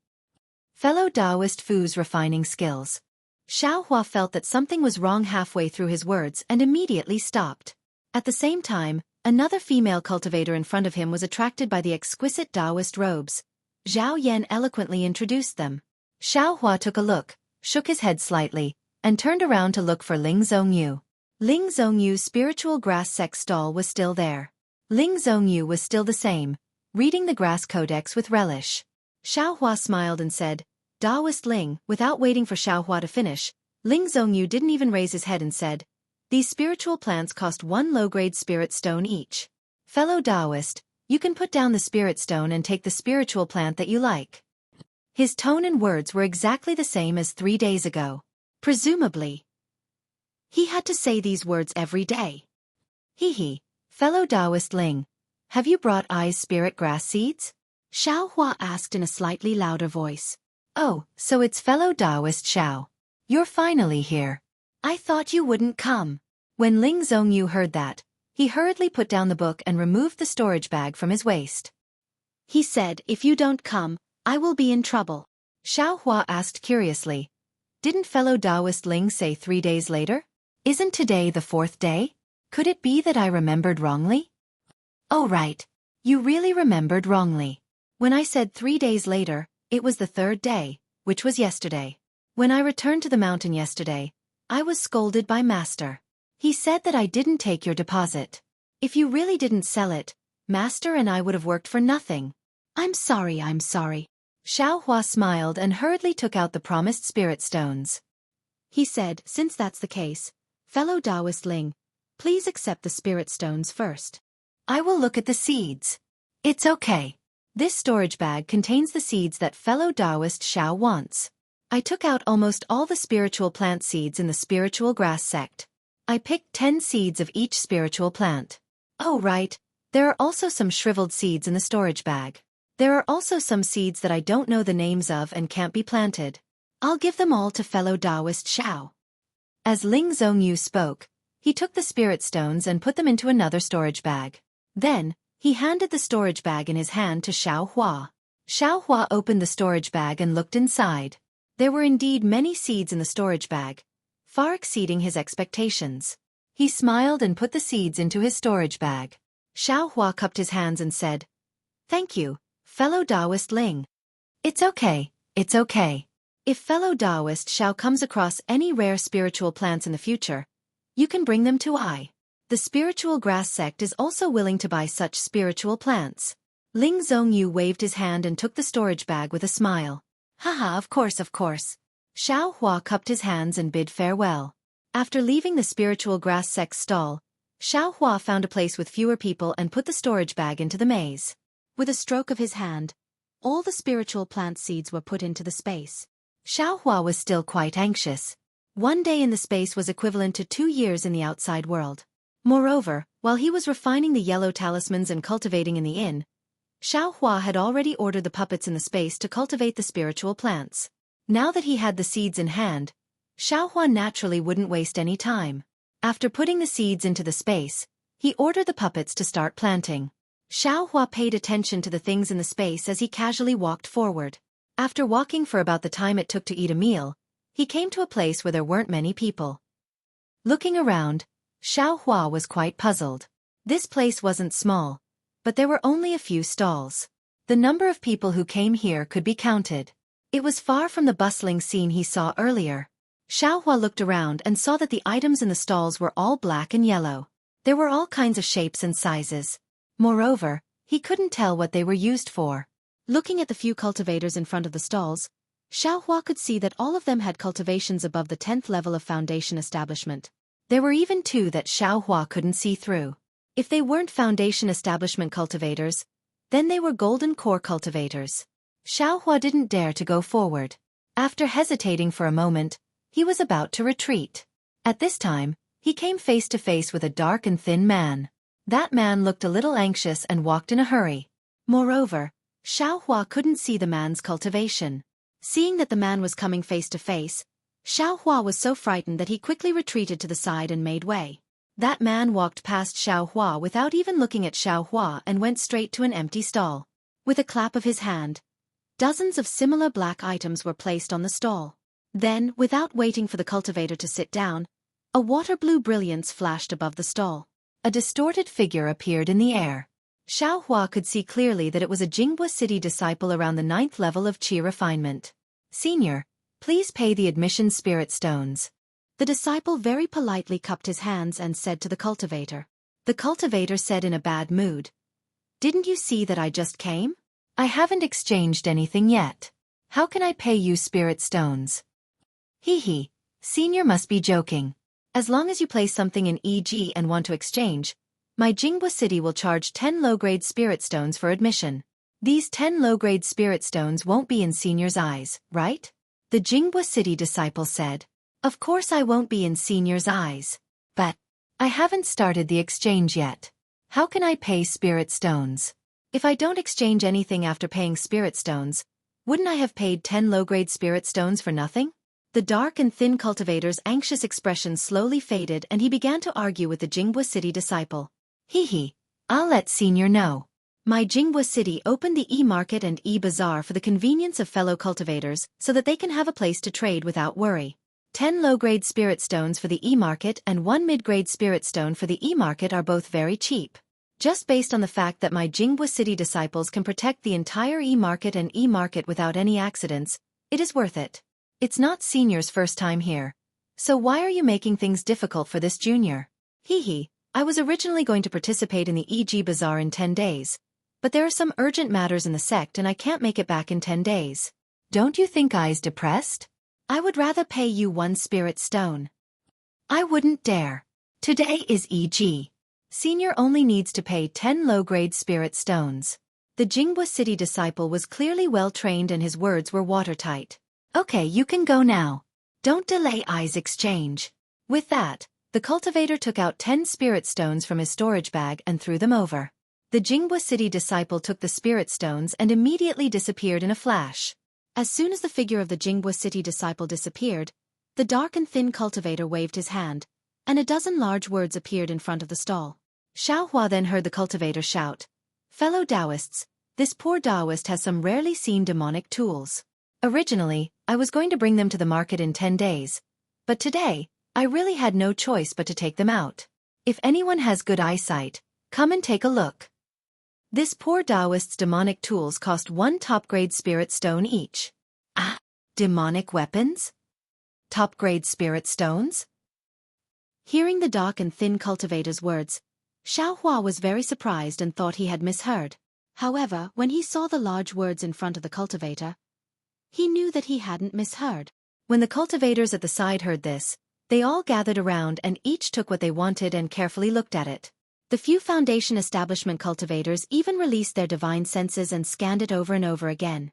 Fellow Taoist Fu's refining skills." Xiaohua felt that something was wrong halfway through his words and immediately stopped. At the same time, another female cultivator in front of him was attracted by the exquisite Taoist robes. Zhao Yan eloquently introduced them. Xiaohua took a look, shook his head slightly, and turned around to look for Ling Zhongyu. Ling Zhongyu's spiritual grass sect stall was still there. Ling Zhongyu was still the same, reading the grass codex with relish. Xiaohua smiled and said, "Taoist Ling." Without waiting for Xiaohua to finish, Ling Zhongyu didn't even raise his head and said, "These spiritual plants cost 1 low-grade spirit stone each. Fellow Taoist, you can put down the spirit stone and take the spiritual plant that you like." His tone and words were exactly the same as 3 days ago. Presumably, he had to say these words every day. He, fellow Taoist Ling, have you brought Ai's spirit grass seeds? Xiaohua asked in a slightly louder voice. Oh, so it's fellow Taoist Xiao. You're finally here. I thought you wouldn't come. When Ling Zhongyu heard that, he hurriedly put down the book and removed the storage bag from his waist. He said, "If you don't come, I will be in trouble." Xiaohua asked curiously. Didn't fellow Taoist Ling say 3 days later? Isn't today the 4th day? Could it be that I remembered wrongly? Oh right. You really remembered wrongly. When I said 3 days later, it was the 3rd day, which was yesterday. When I returned to the mountain yesterday, I was scolded by Master. He said that I didn't take your deposit. If you really didn't sell it, Master and I would have worked for nothing. I'm sorry. Xiaohua smiled and hurriedly took out the promised spirit stones. He said, "Since that's the case, fellow Taoist Ling, please accept the spirit stones first. I will look at the seeds. It's okay. This storage bag contains the seeds that fellow Taoist Xiao wants. I took out almost all the spiritual plant seeds in the spiritual grass sect. I picked 10 seeds of each spiritual plant. Oh right, there are also some shriveled seeds in the storage bag. There are also some seeds that I don't know the names of and can't be planted. I'll give them all to fellow Taoist Xiao." As Ling Zhongyu spoke, he took the spirit stones and put them into another storage bag. Then, he handed the storage bag in his hand to Xiaohua. Xiaohua opened the storage bag and looked inside. There were indeed many seeds in the storage bag, far exceeding his expectations. He smiled and put the seeds into his storage bag. Xiaohua cupped his hands and said, "Thank you, fellow Taoist Ling. It's okay. If fellow Taoist Xiao comes across any rare spiritual plants in the future, you can bring them to I. The spiritual grass sect is also willing to buy such spiritual plants." Ling Zhongyu waved his hand and took the storage bag with a smile. Haha, of course. Xiaohua cupped his hands and bid farewell. After leaving the spiritual grass sect stall, Xiaohua found a place with fewer people and put the storage bag into the maze. With a stroke of his hand, all the spiritual plant seeds were put into the space. Xiaohua was still quite anxious. 1 day in the space was equivalent to 2 years in the outside world. Moreover, while he was refining the yellow talismans and cultivating in the inn, Xiaohua had already ordered the puppets in the space to cultivate the spiritual plants. Now that he had the seeds in hand, Xiaohua naturally wouldn't waste any time. After putting the seeds into the space, he ordered the puppets to start planting. Xiaohua paid attention to the things in the space as he casually walked forward. After walking for about the time it took to eat a meal, he came to a place where there weren't many people. Looking around, Xiaohua was quite puzzled. This place wasn't small, but there were only a few stalls. The number of people who came here could be counted. It was far from the bustling scene he saw earlier. Xiaohua looked around and saw that the items in the stalls were all black and yellow. There were all kinds of shapes and sizes. Moreover, he couldn't tell what they were used for. Looking at the few cultivators in front of the stalls, Xiaohua could see that all of them had cultivations above the 10th level of foundation establishment. There were even 2 that Xiaohua couldn't see through. If they weren't foundation establishment cultivators, then they were golden core cultivators. Xiaohua didn't dare to go forward. After hesitating for a moment, he was about to retreat. At this time, he came face to face with a dark and thin man. That man looked a little anxious and walked in a hurry. Moreover, Xiaohua couldn't see the man's cultivation. Seeing that the man was coming face to face, Xiaohua was so frightened that he quickly retreated to the side and made way. That man walked past Xiaohua without even looking at Xiaohua and went straight to an empty stall. With a clap of his hand, dozens of similar black items were placed on the stall. Then, without waiting for the cultivator to sit down, a water-blue brilliance flashed above the stall. A distorted figure appeared in the air. Xiaohua could see clearly that it was a Jinghua City disciple around the 9th level of Qi refinement. "Senior, please pay the admission spirit stones." The disciple very politely cupped his hands and said to the cultivator. The cultivator said in a bad mood, "Didn't you see that I just came? I haven't exchanged anything yet. How can I pay you spirit stones?" "Hee, senior must be joking. As long as you place something in EG and want to exchange, my Jinghua City will charge 10 low-grade spirit stones for admission. These 10 low-grade spirit stones won't be in senior's eyes, right?" The Jinghua City disciple said. "Of course I won't be in senior's eyes. But I haven't started the exchange yet. How can I pay spirit stones? If I don't exchange anything after paying spirit stones, wouldn't I have paid 10 low-grade spirit stones for nothing?" The dark and thin cultivator's anxious expression slowly faded and he began to argue with the Jinghua City disciple. "Hee, I'll let senior know. My Jinghua City opened the e-market and e-bazaar for the convenience of fellow cultivators so that they can have a place to trade without worry. 10 low-grade spirit stones for the e-market and 1 mid-grade spirit stone for the e-market are both very cheap. Just based on the fact that my Jinghua City disciples can protect the entire e-market and e-market without any accidents, it is worth it. It's not senior's first time here. So why are you making things difficult for this junior?" "Hee, I was originally going to participate in the EG Bazaar in 10 days. But there are some urgent matters in the sect and I can't make it back in 10 days. Don't you think I's depressed? I would rather pay you 1 spirit stone." "I wouldn't dare. Today is EG. Senior only needs to pay 10 low-grade spirit stones." The Jinghua City disciple was clearly well-trained and his words were watertight. "Okay, you can go now. Don't delay I's exchange." With that, the cultivator took out 10 spirit stones from his storage bag and threw them over. The Jinghua City disciple took the spirit stones and immediately disappeared in a flash. As soon as the figure of the Jinghua City disciple disappeared, the dark and thin cultivator waved his hand, and a dozen large words appeared in front of the stall. Xiaohua then heard the cultivator shout, "Fellow Taoists, this poor Taoist has some rarely seen demonic tools. Originally, I was going to bring them to the market in 10 days, but today, I really had no choice but to take them out. If anyone has good eyesight, come and take a look." This poor Taoist's demonic tools cost 1 top-grade spirit stone each. Ah, demonic weapons? Top-grade spirit stones? Hearing the dark and thin cultivator's words, Xiaohua was very surprised and thought he had misheard. However, when he saw the large words in front of the cultivator, he knew that he hadn't misheard. When the cultivators at the side heard this, they all gathered around and each took what they wanted and carefully looked at it. The few Foundation establishment cultivators even released their divine senses and scanned it over and over again.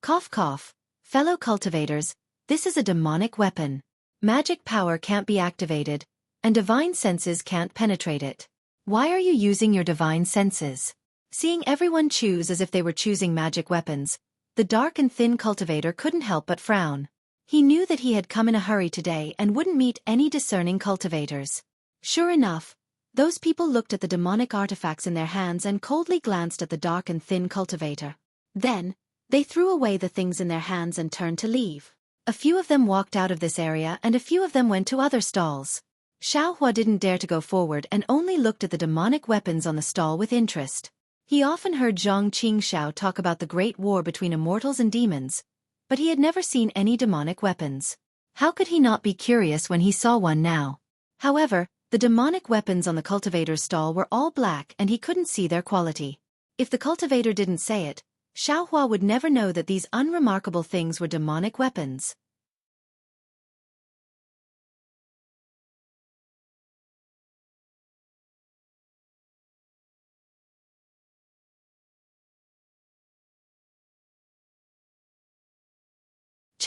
Cough cough, fellow cultivators, this is a demonic weapon. Magic power can't be activated, and divine senses can't penetrate it. Why are you using your divine senses? Seeing everyone choose as if they were choosing magic weapons, the dark and thin cultivator couldn't help but frown. He knew that he had come in a hurry today and wouldn't meet any discerning cultivators. Sure enough, those people looked at the demonic artifacts in their hands and coldly glanced at the dark and thin cultivator. Then, they threw away the things in their hands and turned to leave. A few of them walked out of this area and a few of them went to other stalls. Xiaohua didn't dare to go forward and only looked at the demonic weapons on the stall with interest. He often heard Zhang Qingxiao talk about the great war between immortals and demons, but he had never seen any demonic weapons. How could he not be curious when he saw one now? However, the demonic weapons on the cultivator's stall were all black and he couldn't see their quality. If the cultivator didn't say it, Xiaohua would never know that these unremarkable things were demonic weapons.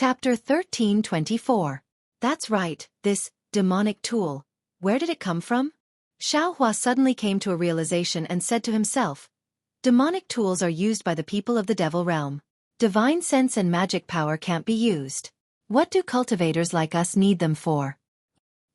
Chapter 1324. That's right, this demonic tool. Where did it come from? Xiaohua suddenly came to a realization and said to himself, demonic tools are used by the people of the devil realm. Divine sense and magic power can't be used. What do cultivators like us need them for?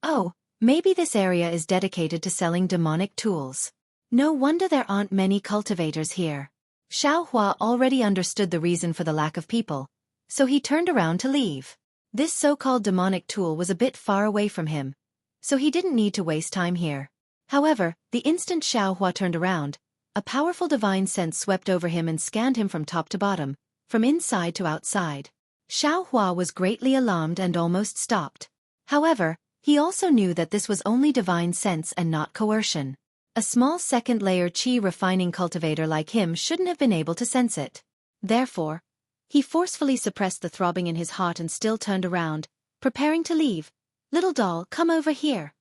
Oh, maybe this area is dedicated to selling demonic tools. No wonder there aren't many cultivators here. Xiaohua already understood the reason for the lack of people, so he turned around to leave. This so-called demonic tool was a bit far away from him, so he didn't need to waste time here. However, the instant Xiaohua turned around, a powerful divine sense swept over him and scanned him from top to bottom, from inside to outside. Xiaohua was greatly alarmed and almost stopped. However, he also knew that this was only divine sense and not coercion. A small second-layer qi refining cultivator like him shouldn't have been able to sense it. Therefore, he forcefully suppressed the throbbing in his heart and still turned around, preparing to leave. Little doll, come over here.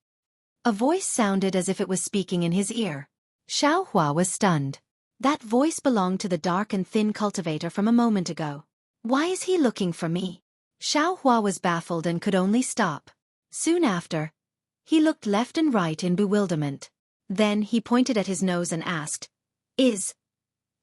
A voice sounded as if it was speaking in his ear. Xiaohua was stunned. That voice belonged to the dark and thin cultivator from a moment ago. Why is he looking for me? Xiaohua was baffled and could only stop. Soon after, he looked left and right in bewilderment. Then he pointed at his nose and asked, Is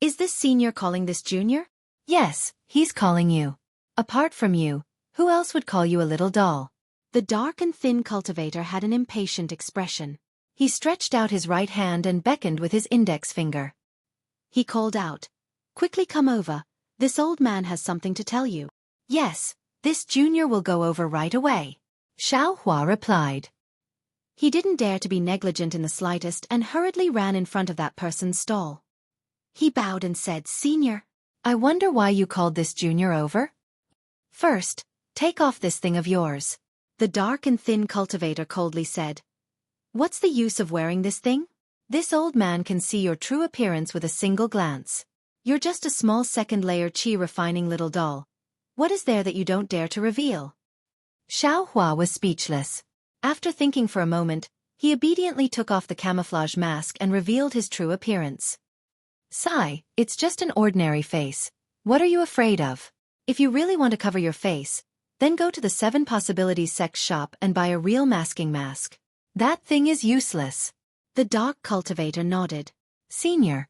this senior calling this junior? Yes, he's calling you. Apart from you, who else would call you a little doll? The dark and thin cultivator had an impatient expression. He stretched out his right hand and beckoned with his index finger. He called out, Quickly come over, this old man has something to tell you. Yes, this junior will go over right away, Xiaohua replied. He didn't dare to be negligent in the slightest and hurriedly ran in front of that person's stall. He bowed and said, Senior, I wonder why you called this junior over? First, take off this thing of yours. The dark and thin cultivator coldly said. What's the use of wearing this thing? This old man can see your true appearance with a single glance. You're just a small second-layer qi refining little doll. What is there that you don't dare to reveal? Xiaohua was speechless. After thinking for a moment, he obediently took off the camouflage mask and revealed his true appearance. Sigh, it's just an ordinary face. What are you afraid of? If you really want to cover your face, then go to the 7 Possibilities sex shop and buy a real masking mask. That thing is useless. The dark cultivator nodded. Senior,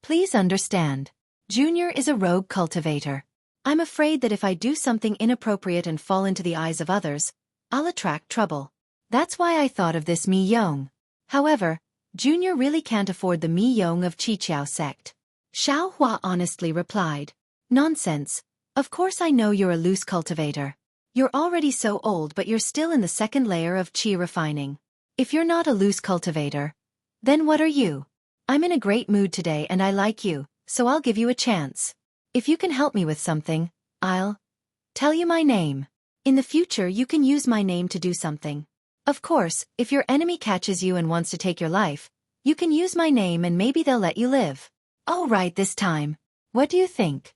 please understand. Junior is a rogue cultivator. I'm afraid that if I do something inappropriate and fall into the eyes of others, I'll attract trouble. That's why I thought of this Mi Yong. However, Junior really can't afford the Mi Yong of Qiqiao sect. Xiaohua honestly replied. Nonsense. Of course I know you're a loose cultivator. You're already so old but you're still in the second layer of qi refining. If you're not a loose cultivator, then what are you? I'm in a great mood today and I like you, so I'll give you a chance. If you can help me with something, I'll tell you my name. In the future you can use my name to do something. Of course, if your enemy catches you and wants to take your life, you can use my name and maybe they'll let you live. All right this time. What do you think?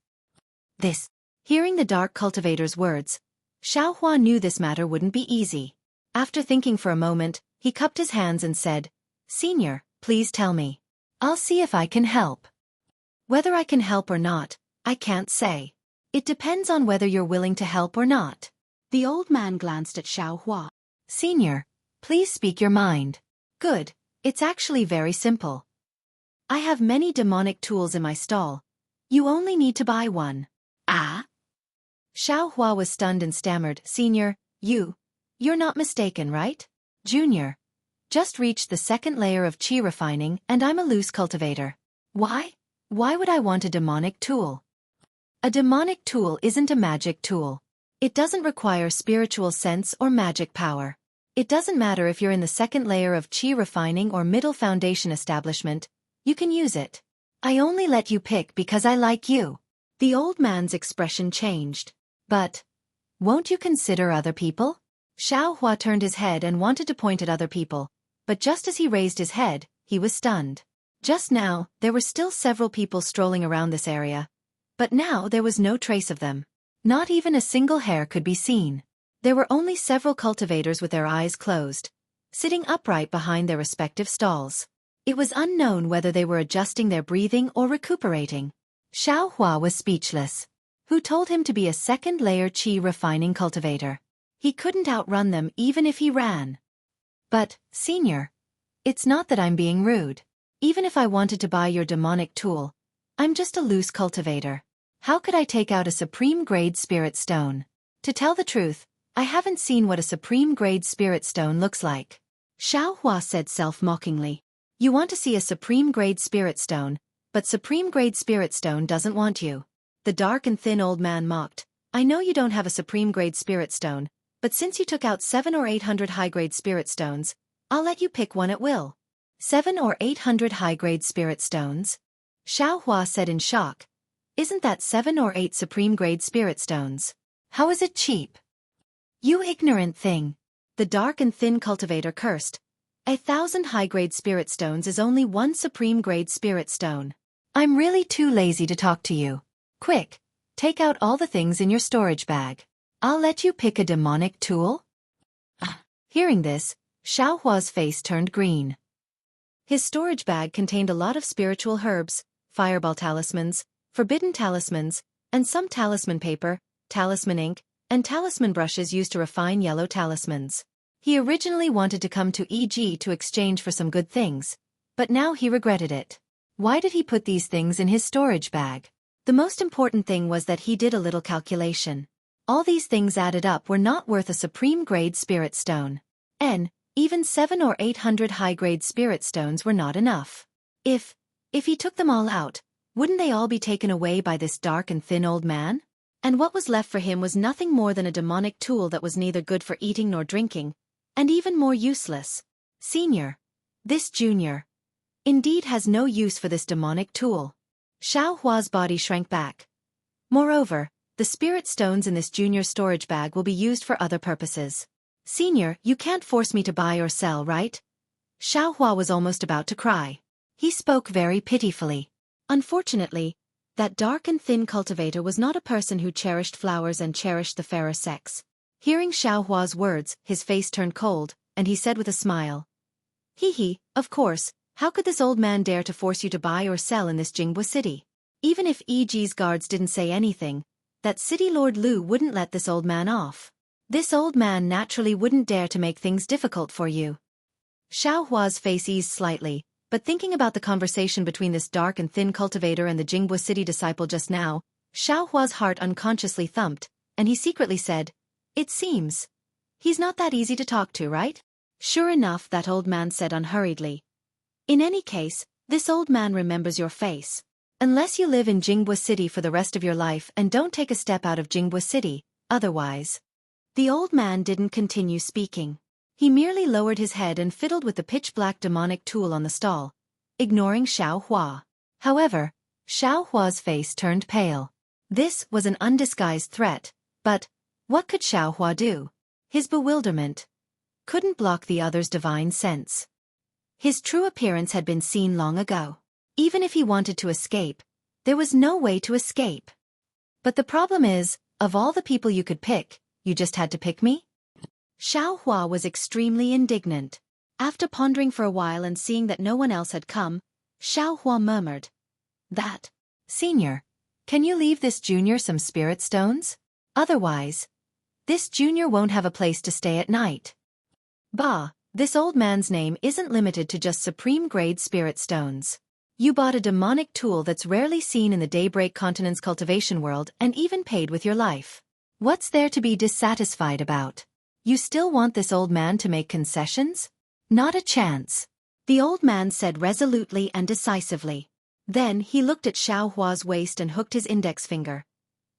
Hearing the dark cultivator's words, Xiaohua knew this matter wouldn't be easy. After thinking for a moment, he cupped his hands and said, Senior, please tell me. I'll see if I can help. Whether I can help or not, I can't say. It depends on whether you're willing to help or not. The old man glanced at Xiaohua. Senior, please speak your mind. Good, it's actually very simple. I have many demonic tools in my stall. You only need to buy one. Ah? Xiaohua was stunned and stammered, Senior, you're not mistaken, right? Junior, just reached the second layer of qi refining and I'm a loose cultivator. Why? Why would I want a demonic tool? A demonic tool isn't a magic tool. It doesn't require spiritual sense or magic power. It doesn't matter if you're in the second layer of qi refining or middle foundation establishment, you can use it. I only let you pick because I like you. The old man's expression changed. But won't you consider other people? Xiaohua turned his head and wanted to point at other people, but just as he raised his head, he was stunned. Just now, there were still several people strolling around this area, but now there was no trace of them. Not even a single hair could be seen. There were only several cultivators with their eyes closed, sitting upright behind their respective stalls. It was unknown whether they were adjusting their breathing or recuperating. Xiaohua was speechless. who told him to be a second-layer qi refining cultivator. He couldn't outrun them even if he ran. But, Senior, it's not that I'm being rude. Even if I wanted to buy your demonic tool, I'm just a loose cultivator. How could I take out a supreme-grade spirit stone? To tell the truth, I haven't seen what a supreme-grade spirit stone looks like. Xiaohua said self-mockingly. You want to see a supreme-grade spirit stone, but supreme-grade spirit stone doesn't want you. The dark and thin old man mocked. I know you don't have a supreme-grade spirit stone, but since you took out 700 or 800 high-grade spirit stones, I'll let you pick one at will. 700 or 800 high-grade spirit stones? Xiaohua said in shock. Isn't that 7 or 8 supreme-grade spirit stones? How is it cheap? You ignorant thing. The dark and thin cultivator cursed. 1,000 high-grade spirit stones is only one supreme-grade spirit stone. I'm really too lazy to talk to you. Quick, take out all the things in your storage bag. I'll let you pick a demonic tool. Hearing this, Xiaohua's face turned green. His storage bag contained a lot of spiritual herbs, fireball talismans, forbidden talismans, and some talisman paper, talisman ink, and talisman brushes used to refine yellow talismans. He originally wanted to come to EG to exchange for some good things, but now he regretted it. Why did he put these things in his storage bag? The most important thing was that he did a little calculation. All these things added up were not worth a supreme-grade spirit stone. Even 700 or 800 high-grade spirit stones were not enough. If he took them all out, wouldn't they all be taken away by this dark and thin old man? And what was left for him was nothing more than a demonic tool that was neither good for eating nor drinking, and even more useless. Senior, this junior, indeed has no use for this demonic tool. Xiaohua's body shrank back. Moreover, the spirit stones in this junior storage bag will be used for other purposes. Senior, you can't force me to buy or sell, right? Xiaohua was almost about to cry. He spoke very pitifully. Unfortunately, that dark and thin cultivator was not a person who cherished flowers and cherished the fairer sex. Hearing Xiaohua's words, his face turned cold, and he said with a smile. Of course, how could this old man dare to force you to buy or sell in this Jinghua city? Even if EG's guards didn't say anything, that city lord Lu wouldn't let this old man off. This old man naturally wouldn't dare to make things difficult for you. Xiaohua's face eased slightly, but thinking about the conversation between this dark and thin cultivator and the Jinghua city disciple just now, Xiaohua's heart unconsciously thumped, and he secretly said, It seems. He's not that easy to talk to, right? Sure enough, that old man said unhurriedly. In any case, this old man remembers your face. Unless you live in Jinghua city for the rest of your life and don't take a step out of Jinghua city, otherwise. The old man didn't continue speaking. He merely lowered his head and fiddled with the pitch-black demonic tool on the stall, ignoring Xiaohua. However, Xiaohua's face turned pale. This was an undisguised threat, but what could Xiaohua do? His bewilderment couldn't block the other's divine sense. His true appearance had been seen long ago. Even if he wanted to escape, there was no way to escape. But the problem is, of all the people you could pick, you just had to pick me? Xiaohua was extremely indignant. After pondering for a while and seeing that no one else had come, Xiaohua murmured. Senior, can you leave this junior some spirit stones? Otherwise, this junior won't have a place to stay at night. Bah, this old man's name isn't limited to just supreme-grade spirit stones. You bought a demonic tool that's rarely seen in the Daybreak Continent's cultivation world and even paid with your life. What's there to be dissatisfied about? You still want this old man to make concessions? Not a chance. The old man said resolutely and decisively. Then he looked at Xiaohua's waist and hooked his index finger.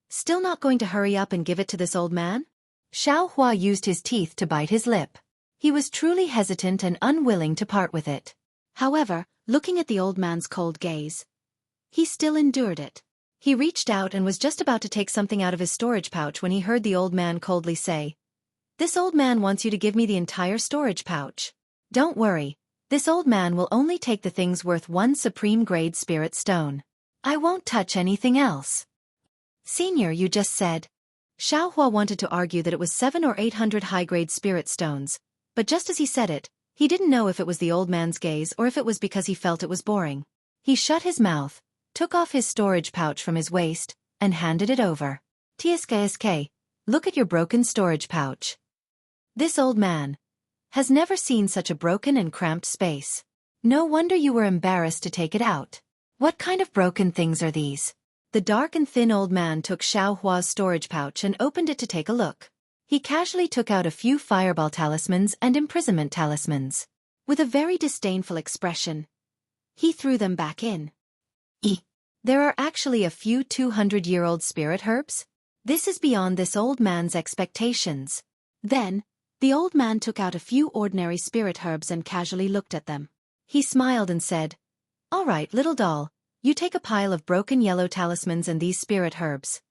Still not going to hurry up and give it to this old man? Xiaohua used his teeth to bite his lip. He was truly hesitant and unwilling to part with it. However, looking at the old man's cold gaze, he still endured it. He reached out and was just about to take something out of his storage pouch when he heard the old man coldly say, This old man wants you to give me the entire storage pouch. Don't worry, this old man will only take the things worth one supreme-grade spirit stone. I won't touch anything else. Senior, you just said. Xiaohua wanted to argue that it was 700 or 800 high-grade spirit stones, but just as he said it, he didn't know if it was the old man's gaze or if it was because he felt it was boring. He shut his mouth, took off his storage pouch from his waist, and handed it over. "Tsk, look at your broken storage pouch. This old man has never seen such a broken and cramped space. No wonder you were embarrassed to take it out. What kind of broken things are these?" The dark and thin old man took Xiaohua's storage pouch and opened it to take a look. He casually took out a few fireball talismans and imprisonment talismans. With a very disdainful expression, he threw them back in. There are actually a few 200-year-old spirit herbs? This is beyond this old man's expectations. Then, the old man took out a few ordinary spirit herbs and casually looked at them. He smiled and said, "All right, little doll, you take a pile of broken yellow talismans and these spirit herbs.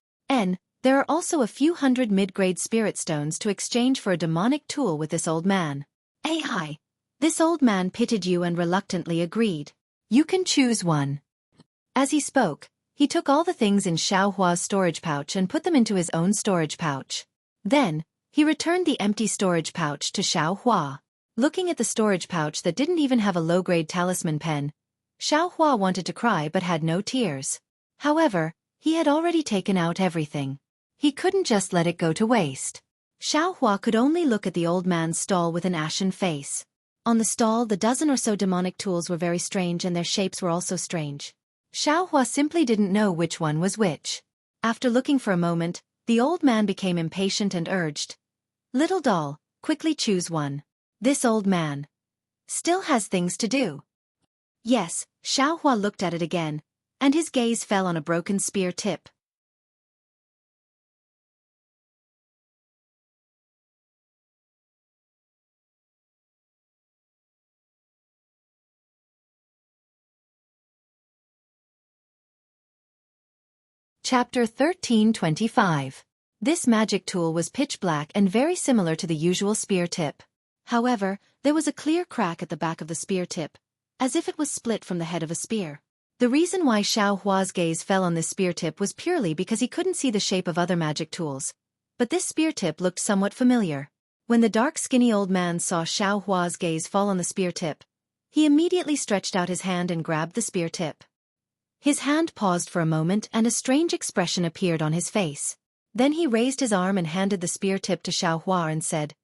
There are also a few hundred mid-grade spirit stones to exchange for a demonic tool with this old man." "Hi." This old man pitied you and reluctantly agreed. "You can choose one." As he spoke, he took all the things in Xiaohua's storage pouch and put them into his own storage pouch. Then, he returned the empty storage pouch to Xiaohua. Looking at the storage pouch that didn't even have a low-grade talisman pen, Xiaohua wanted to cry but had no tears. However, he had already taken out everything. He couldn't just let it go to waste. Xiaohua could only look at the old man's stall with an ashen face. On the stall, the dozen or so demonic tools were very strange and their shapes were also strange. Xiaohua simply didn't know which one was which. After looking for a moment, the old man became impatient and urged, "Little doll, quickly choose one. This old man still has things to do." Yes, Xiaohua looked at it again, and his gaze fell on a broken spear tip. Chapter 1325. This magic tool was pitch black and very similar to the usual spear tip. However, there was a clear crack at the back of the spear tip, as if it was split from the head of a spear. The reason why Xiaohua's gaze fell on this spear tip was purely because he couldn't see the shape of other magic tools. But this spear tip looked somewhat familiar. When the dark skinny old man saw Xiaohua's gaze fall on the spear tip, he immediately stretched out his hand and grabbed the spear tip. His hand paused for a moment and a strange expression appeared on his face. Then he raised his arm and handed the spear tip to Xiaohua and said,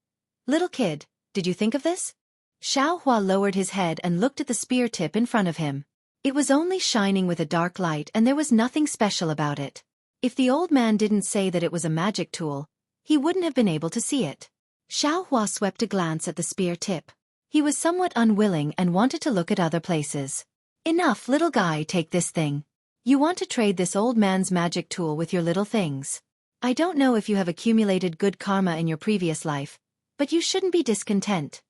"Little kid, did you think of this?" Xiaohua lowered his head and looked at the spear tip in front of him. It was only shining with a dark light and there was nothing special about it. If the old man didn't say that it was a magic tool, he wouldn't have been able to see it. Xiaohua swept a glance at the spear tip. He was somewhat unwilling and wanted to look at other places. "Enough, little guy, take this thing. You want to trade this old man's magic tool with your little things. I don't know if you have accumulated good karma in your previous life, but you shouldn't be discontent."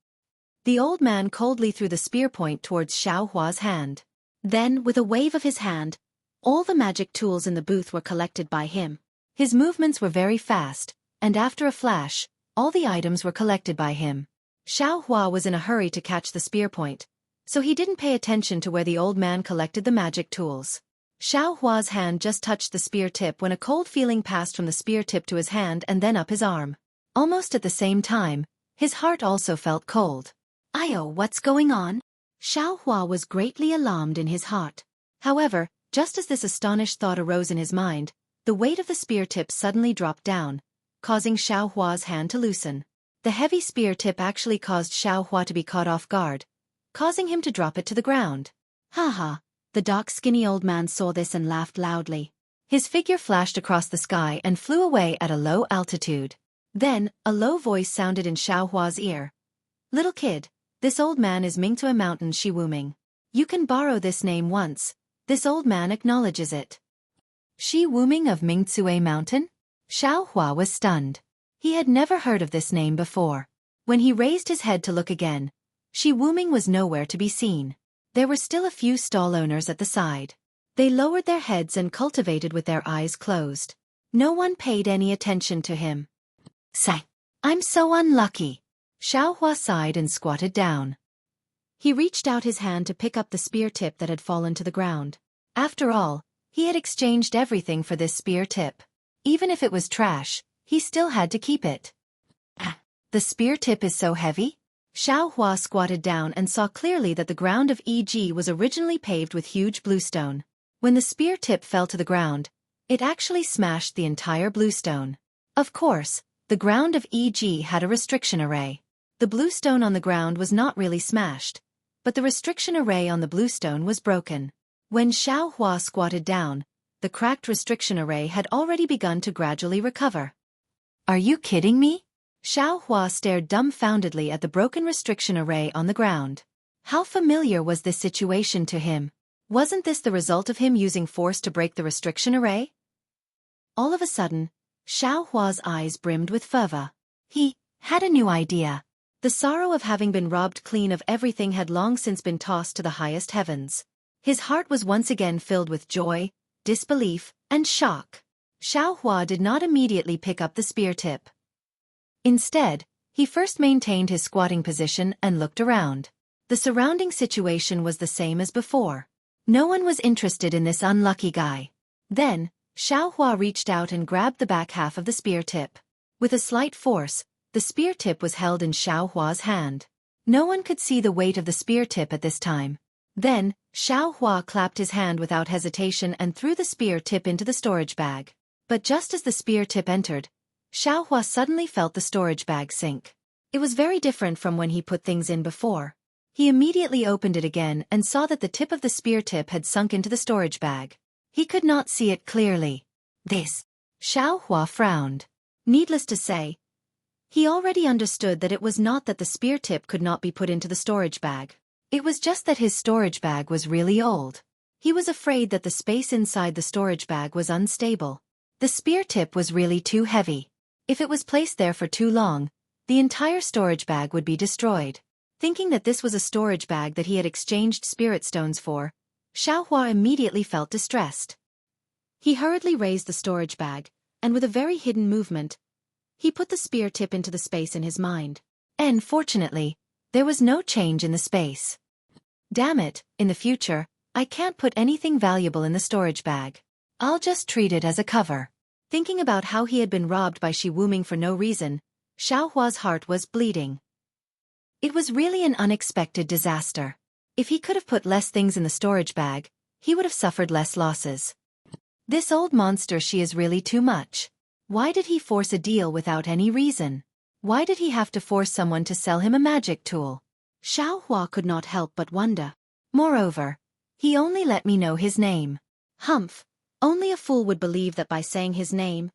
The old man coldly threw the spear point towards Xiaohua's hand. Then, with a wave of his hand, all the magic tools in the booth were collected by him. His movements were very fast, and after a flash, all the items were collected by him. Xiaohua was in a hurry to catch the spear point, so he didn't pay attention to where the old man collected the magic tools. Xiaohua's hand just touched the spear tip when a cold feeling passed from the spear tip to his hand and then up his arm. Almost at the same time, his heart also felt cold. "Ayo, what's going on?" Xiaohua was greatly alarmed in his heart. However, just as this astonished thought arose in his mind, the weight of the spear tip suddenly dropped down, causing Xiaohua's hand to loosen. The heavy spear tip actually caused Xiaohua to be caught off guard, causing him to drop it to the ground. "Ha!" The dark skinny old man saw this and laughed loudly. His figure flashed across the sky and flew away at a low altitude. Then, a low voice sounded in Xiaohua's ear. "Little kid, this old man is Mingtue Mountain Shi Wuming. You can borrow this name once. This old man acknowledges it." Shi Wuming of Mingtue Mountain? Xiaohua was stunned. He had never heard of this name before. When he raised his head to look again, Shi Wuming was nowhere to be seen. There were still a few stall owners at the side. They lowered their heads and cultivated with their eyes closed. No one paid any attention to him. "Say, I'm so unlucky." Xiaohua sighed and squatted down. He reached out his hand to pick up the spear tip that had fallen to the ground. After all, he had exchanged everything for this spear tip. Even if it was trash, he still had to keep it. "The spear tip is so heavy?" Xiaohua squatted down and saw clearly that the ground of EG was originally paved with huge bluestone. When the spear tip fell to the ground, It actually smashed the entire bluestone. Of course, the ground of EG had a restriction array. The bluestone on the ground was not really smashed, but the restriction array on the bluestone was broken. When Xiaohua squatted down, the cracked restriction array had already begun to gradually recover. Are you kidding me? Xiaohua stared dumbfoundedly at the broken restriction array on the ground. How familiar was this situation to him? Wasn't this the result of him using force to break the restriction array? All of a sudden, Xiaohua's eyes brimmed with fervor. He had a new idea. The sorrow of having been robbed clean of everything had long since been tossed to the highest heavens. His heart was once again filled with joy, disbelief, and shock. Xiaohua did not immediately pick up the spear tip. Instead, he first maintained his squatting position and looked around. The surrounding situation was the same as before. No one was interested in this unlucky guy. Then, Xiaohua reached out and grabbed the back half of the spear tip. With a slight force, the spear tip was held in Xiaohua's hand. No one could see the weight of the spear tip at this time. Then, Xiaohua clapped his hand without hesitation and threw the spear tip into the storage bag. But just as the spear tip entered, Xiaohua suddenly felt the storage bag sink. It was very different from when he put things in before. He immediately opened it again and saw that the tip of the spear tip had sunk into the storage bag. He could not see it clearly. This. Xiaohua frowned. Needless to say, he already understood that it was not that the spear tip could not be put into the storage bag. It was just that his storage bag was really old. He was afraid that the space inside the storage bag was unstable. The spear tip was really too heavy. If it was placed there for too long, the entire storage bag would be destroyed. Thinking that this was a storage bag that he had exchanged spirit stones for, Xiaohua immediately felt distressed. He hurriedly raised the storage bag, and with a very hidden movement, he put the spear tip into the space in his mind. And fortunately, there was no change in the space. Damn it, in the future, I can't put anything valuable in the storage bag. I'll just treat it as a cover. Thinking about how he had been robbed by Shi Wuming for no reason, Xiaohua's heart was bleeding. It was really an unexpected disaster. If he could have put less things in the storage bag, he would have suffered less losses. This old monster Shi is really too much. Why did he force a deal without any reason? Why did he have to force someone to sell him a magic tool? Xiaohua could not help but wonder. Moreover, he only let me know his name. Humph, only a fool would believe that by saying his name,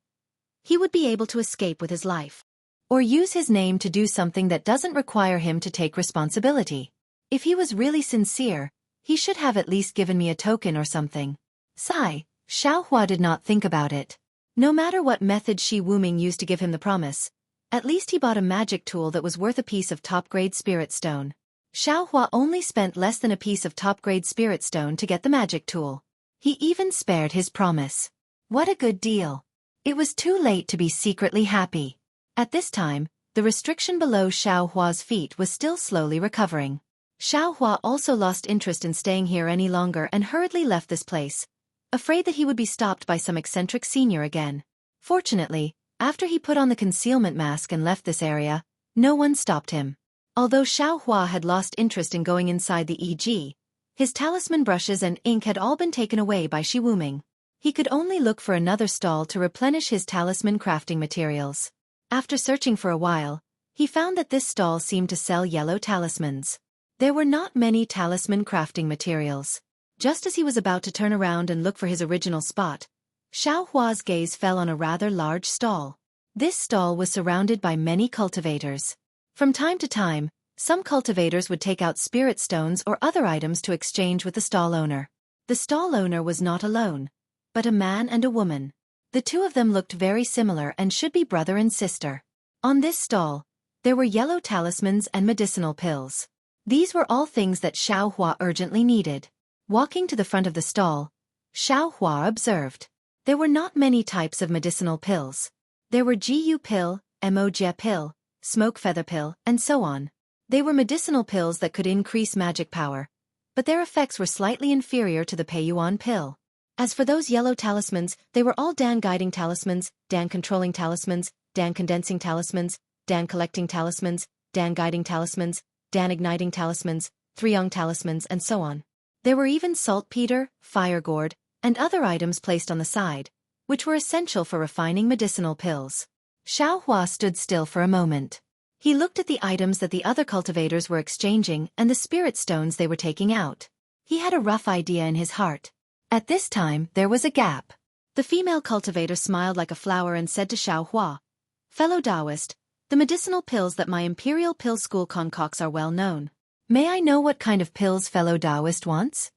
he would be able to escape with his life. Or use his name to do something that doesn't require him to take responsibility. If he was really sincere, he should have at least given me a token or something. Sigh, Xiaohua did not think about it. No matter what method Shi Wuming used to give him the promise, at least he bought a magic tool that was worth a piece of top-grade spirit stone. Xiaohua only spent less than a piece of top-grade spirit stone to get the magic tool. He even spared his promise. What a good deal. It was too late to be secretly happy. At this time, the restriction below Xiaohua's feet was still slowly recovering. Xiaohua also lost interest in staying here any longer and hurriedly left this place, afraid that he would be stopped by some eccentric senior again. Fortunately, after he put on the concealment mask and left this area, no one stopped him. Although Xiaohua had lost interest in going inside the EG, his talisman brushes and ink had all been taken away by Shi Wuming. He could only look for another stall to replenish his talisman crafting materials. After searching for a while, he found that this stall seemed to sell yellow talismans. There were not many talisman crafting materials. Just as he was about to turn around and look for his original spot, Xiaohua's gaze fell on a rather large stall. This stall was surrounded by many cultivators. From time to time, some cultivators would take out spirit stones or other items to exchange with the stall owner. The stall owner was not alone, but a man and a woman. The two of them looked very similar and should be brother and sister. On this stall, there were yellow talismans and medicinal pills. These were all things that Xiaohua urgently needed. Walking to the front of the stall, Xiaohua observed. There were not many types of medicinal pills. There were Gu pill, Emojia pill, smoke feather pill, and so on. They were medicinal pills that could increase magic power, but their effects were slightly inferior to the Peiyuan pill. As for those yellow talismans, they were all Dan guiding talismans, Dan controlling talismans, Dan condensing talismans, Dan collecting talismans, Dan guiding talismans, Dan igniting talismans, Three-Young talismans, and so on. There were even saltpeter, fire gourd, and other items placed on the side, which were essential for refining medicinal pills. Xiaohua stood still for a moment. He looked at the items that the other cultivators were exchanging and the spirit stones they were taking out. He had a rough idea in his heart. At this time, there was a gap. The female cultivator smiled like a flower and said to Xiaohua, "Fellow Taoist, the medicinal pills that my Imperial Pill School concocts are well known. May I know what kind of pills fellow Taoist wants?"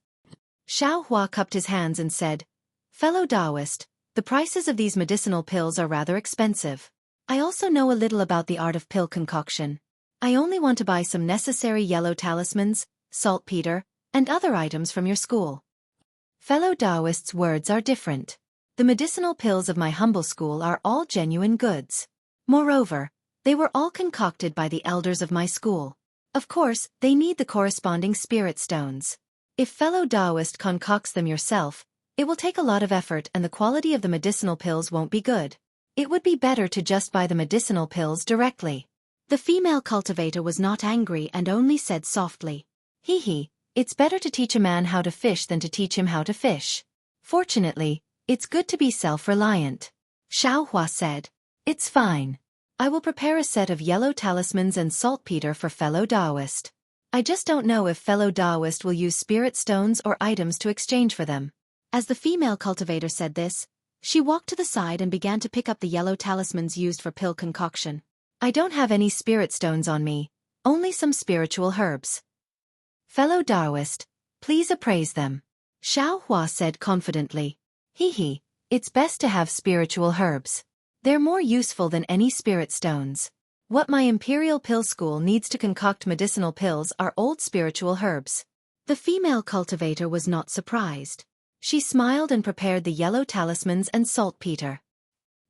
Xiaohua cupped his hands and said, "Fellow Taoist, the prices of these medicinal pills are rather expensive. I also know a little about the art of pill concoction. I only want to buy some necessary yellow talismans, saltpeter, and other items from your school." Fellow Taoists' words are different. The medicinal pills of my humble school are all genuine goods. Moreover, they were all concocted by the elders of my school. Of course, they need the corresponding spirit stones. If fellow Taoist concocts them yourself, it will take a lot of effort and the quality of the medicinal pills won't be good. It would be better to just buy the medicinal pills directly. The female cultivator was not angry and only said softly, "Hee, it's better to teach a man how to fish than to teach him how to fish. Fortunately, it's good to be self-reliant." Xiaohua said, "It's fine. I will prepare a set of yellow talismans and saltpeter for fellow Taoist. I just don't know if fellow Taoist will use spirit stones or items to exchange for them." As the female cultivator said this, she walked to the side and began to pick up the yellow talismans used for pill concoction. "I don't have any spirit stones on me, only some spiritual herbs. Fellow Taoist, please appraise them," Xiaohua said confidently. "Hee, it's best to have spiritual herbs. They're more useful than any spirit stones. What my Imperial Pill School needs to concoct medicinal pills are old spiritual herbs." The female cultivator was not surprised. She smiled and prepared the yellow talismans and saltpeter.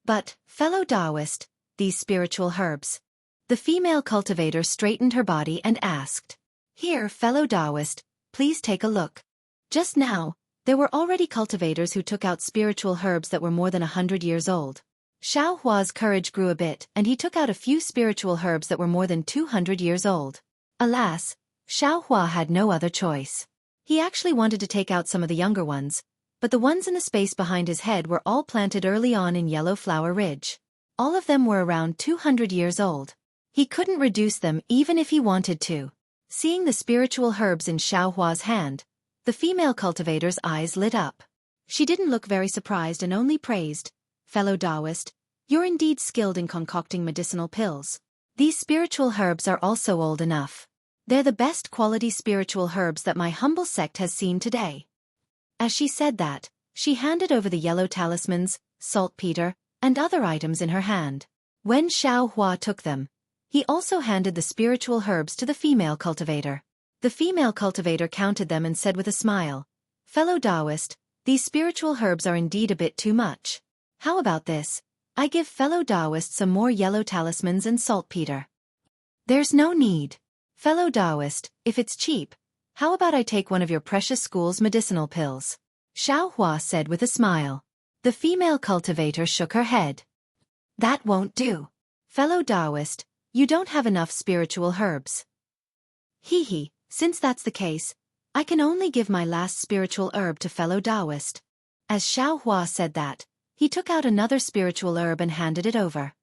"But, fellow Taoist, these spiritual herbs." The female cultivator straightened her body and asked, "Here, fellow Taoist, please take a look." Just now, there were already cultivators who took out spiritual herbs that were more than 100 years old. Xiaohua's courage grew a bit and he took out a few spiritual herbs that were more than 200 years old. Alas, Xiaohua had no other choice. He actually wanted to take out some of the younger ones, but the ones in the space behind his head were all planted early on in Yellow Flower Ridge. All of them were around 200 years old. He couldn't reduce them even if he wanted to. Seeing the spiritual herbs in Xiaohua's hand, the female cultivator's eyes lit up. She didn't look very surprised and only praised, "Fellow Taoist, you're indeed skilled in concocting medicinal pills. These spiritual herbs are also old enough. They're the best quality spiritual herbs that my humble sect has seen today." As she said that, she handed over the yellow talismans, saltpeter, and other items in her hand. When Xiaohua took them, he also handed the spiritual herbs to the female cultivator. The female cultivator counted them and said with a smile, "Fellow Taoist, these spiritual herbs are indeed a bit too much. How about this? I give fellow Taoist some more yellow talismans and saltpeter." "There's no need. Fellow Taoist, if it's cheap, how about I take one of your precious school's medicinal pills?" Xiaohua said with a smile. The female cultivator shook her head. "That won't do. Fellow Taoist, you don't have enough spiritual herbs." "Hee, since that's the case, I can only give my last spiritual herb to fellow Taoist." As Xiaohua said that, he took out another spiritual herb and handed it over.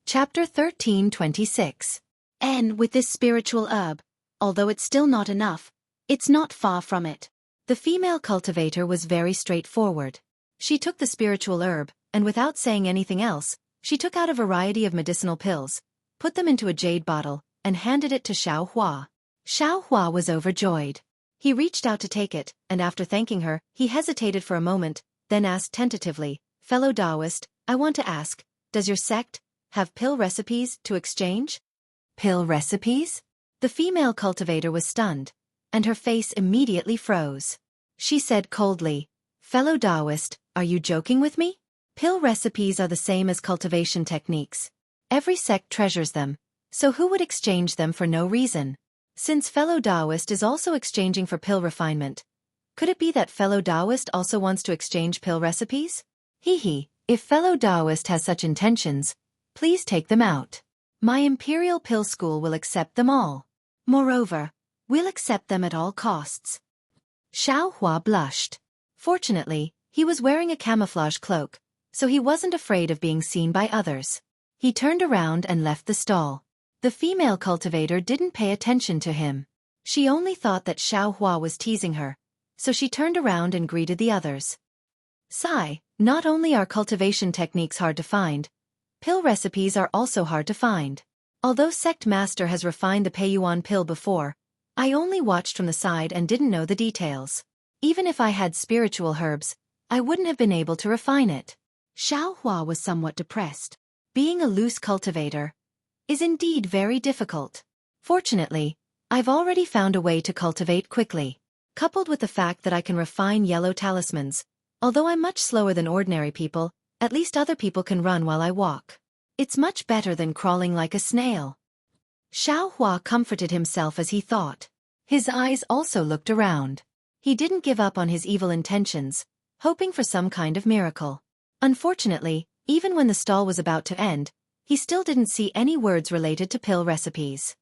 Chapter 13:26. And with this spiritual herb, although it's still not enough, it's not far from it. The female cultivator was very straightforward. She took the spiritual herb, and without saying anything else, she took out a variety of medicinal pills, put them into a jade bottle, and handed it to Xiaohua. Xiaohua was overjoyed. He reached out to take it, and after thanking her, he hesitated for a moment, then asked tentatively, "Fellow Taoist, I want to ask, does your sect have pill recipes to exchange?" "Pill recipes?" The female cultivator was stunned, and her face immediately froze. She said coldly, "Fellow Taoist, are you joking with me? Pill recipes are the same as cultivation techniques. Every sect treasures them, so who would exchange them for no reason? Since fellow Taoist is also exchanging for pill refinement, could it be that fellow Taoist also wants to exchange pill recipes?" Hee, if fellow Taoist has such intentions, please take them out. My Imperial Pill School will accept them all. Moreover, we'll accept them at all costs. Xiao Hua blushed. Fortunately, he was wearing a camouflage cloak, so he wasn't afraid of being seen by others. He turned around and left the stall. The female cultivator didn't pay attention to him. She only thought that Xiao Hua was teasing her, so she turned around and greeted the others. Sigh, not only are cultivation techniques hard to find, pill recipes are also hard to find. Although Sect Master has refined the Peiyuan pill before, I only watched from the side and didn't know the details. Even if I had spiritual herbs, I wouldn't have been able to refine it. Xiao Hua was somewhat depressed. Being a loose cultivator is indeed very difficult. Fortunately, I've already found a way to cultivate quickly. Coupled with the fact that I can refine yellow talismans, although I'm much slower than ordinary people, at least other people can run while I walk. It's much better than crawling like a snail. Xiao Hua comforted himself as he thought. His eyes also looked around. He didn't give up on his evil intentions, hoping for some kind of miracle. Unfortunately, even when the stall was about to end, he still didn't see any words related to pill recipes.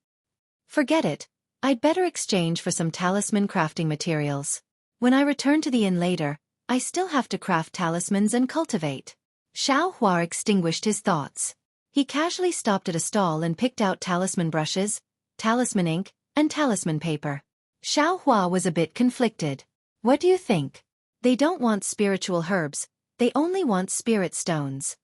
Forget it, I'd better exchange for some talisman crafting materials. When I return to the inn later, I still have to craft talismans and cultivate. Xiao Hua extinguished his thoughts. He casually stopped at a stall and picked out talisman brushes, talisman ink, and talisman paper. Xiao Hua was a bit conflicted. What do you think? They don't want spiritual herbs, they only want spirit stones.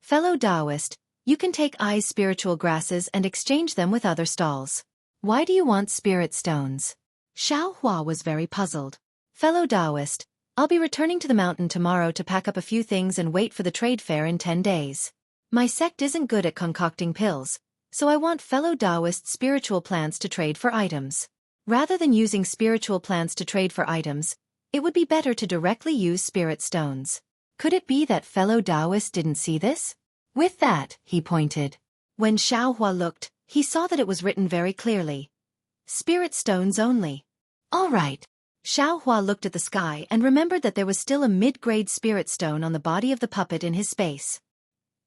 Fellow Taoist, you can take Ai's spiritual grasses and exchange them with other stalls. Why do you want spirit stones? Xiao Hua was very puzzled. Fellow Taoist, I'll be returning to the mountain tomorrow to pack up a few things and wait for the trade fair in 10 days. My sect isn't good at concocting pills, so I want fellow Taoist spiritual plants to trade for items. Rather than using spiritual plants to trade for items, it would be better to directly use spirit stones. Could it be that fellow Taoist didn't see this? With that, he pointed. When Xiao Hua looked, he saw that it was written very clearly. Spirit stones only. All right. Xiao Hua looked at the sky and remembered that there was still a mid-grade spirit stone on the body of the puppet in his space.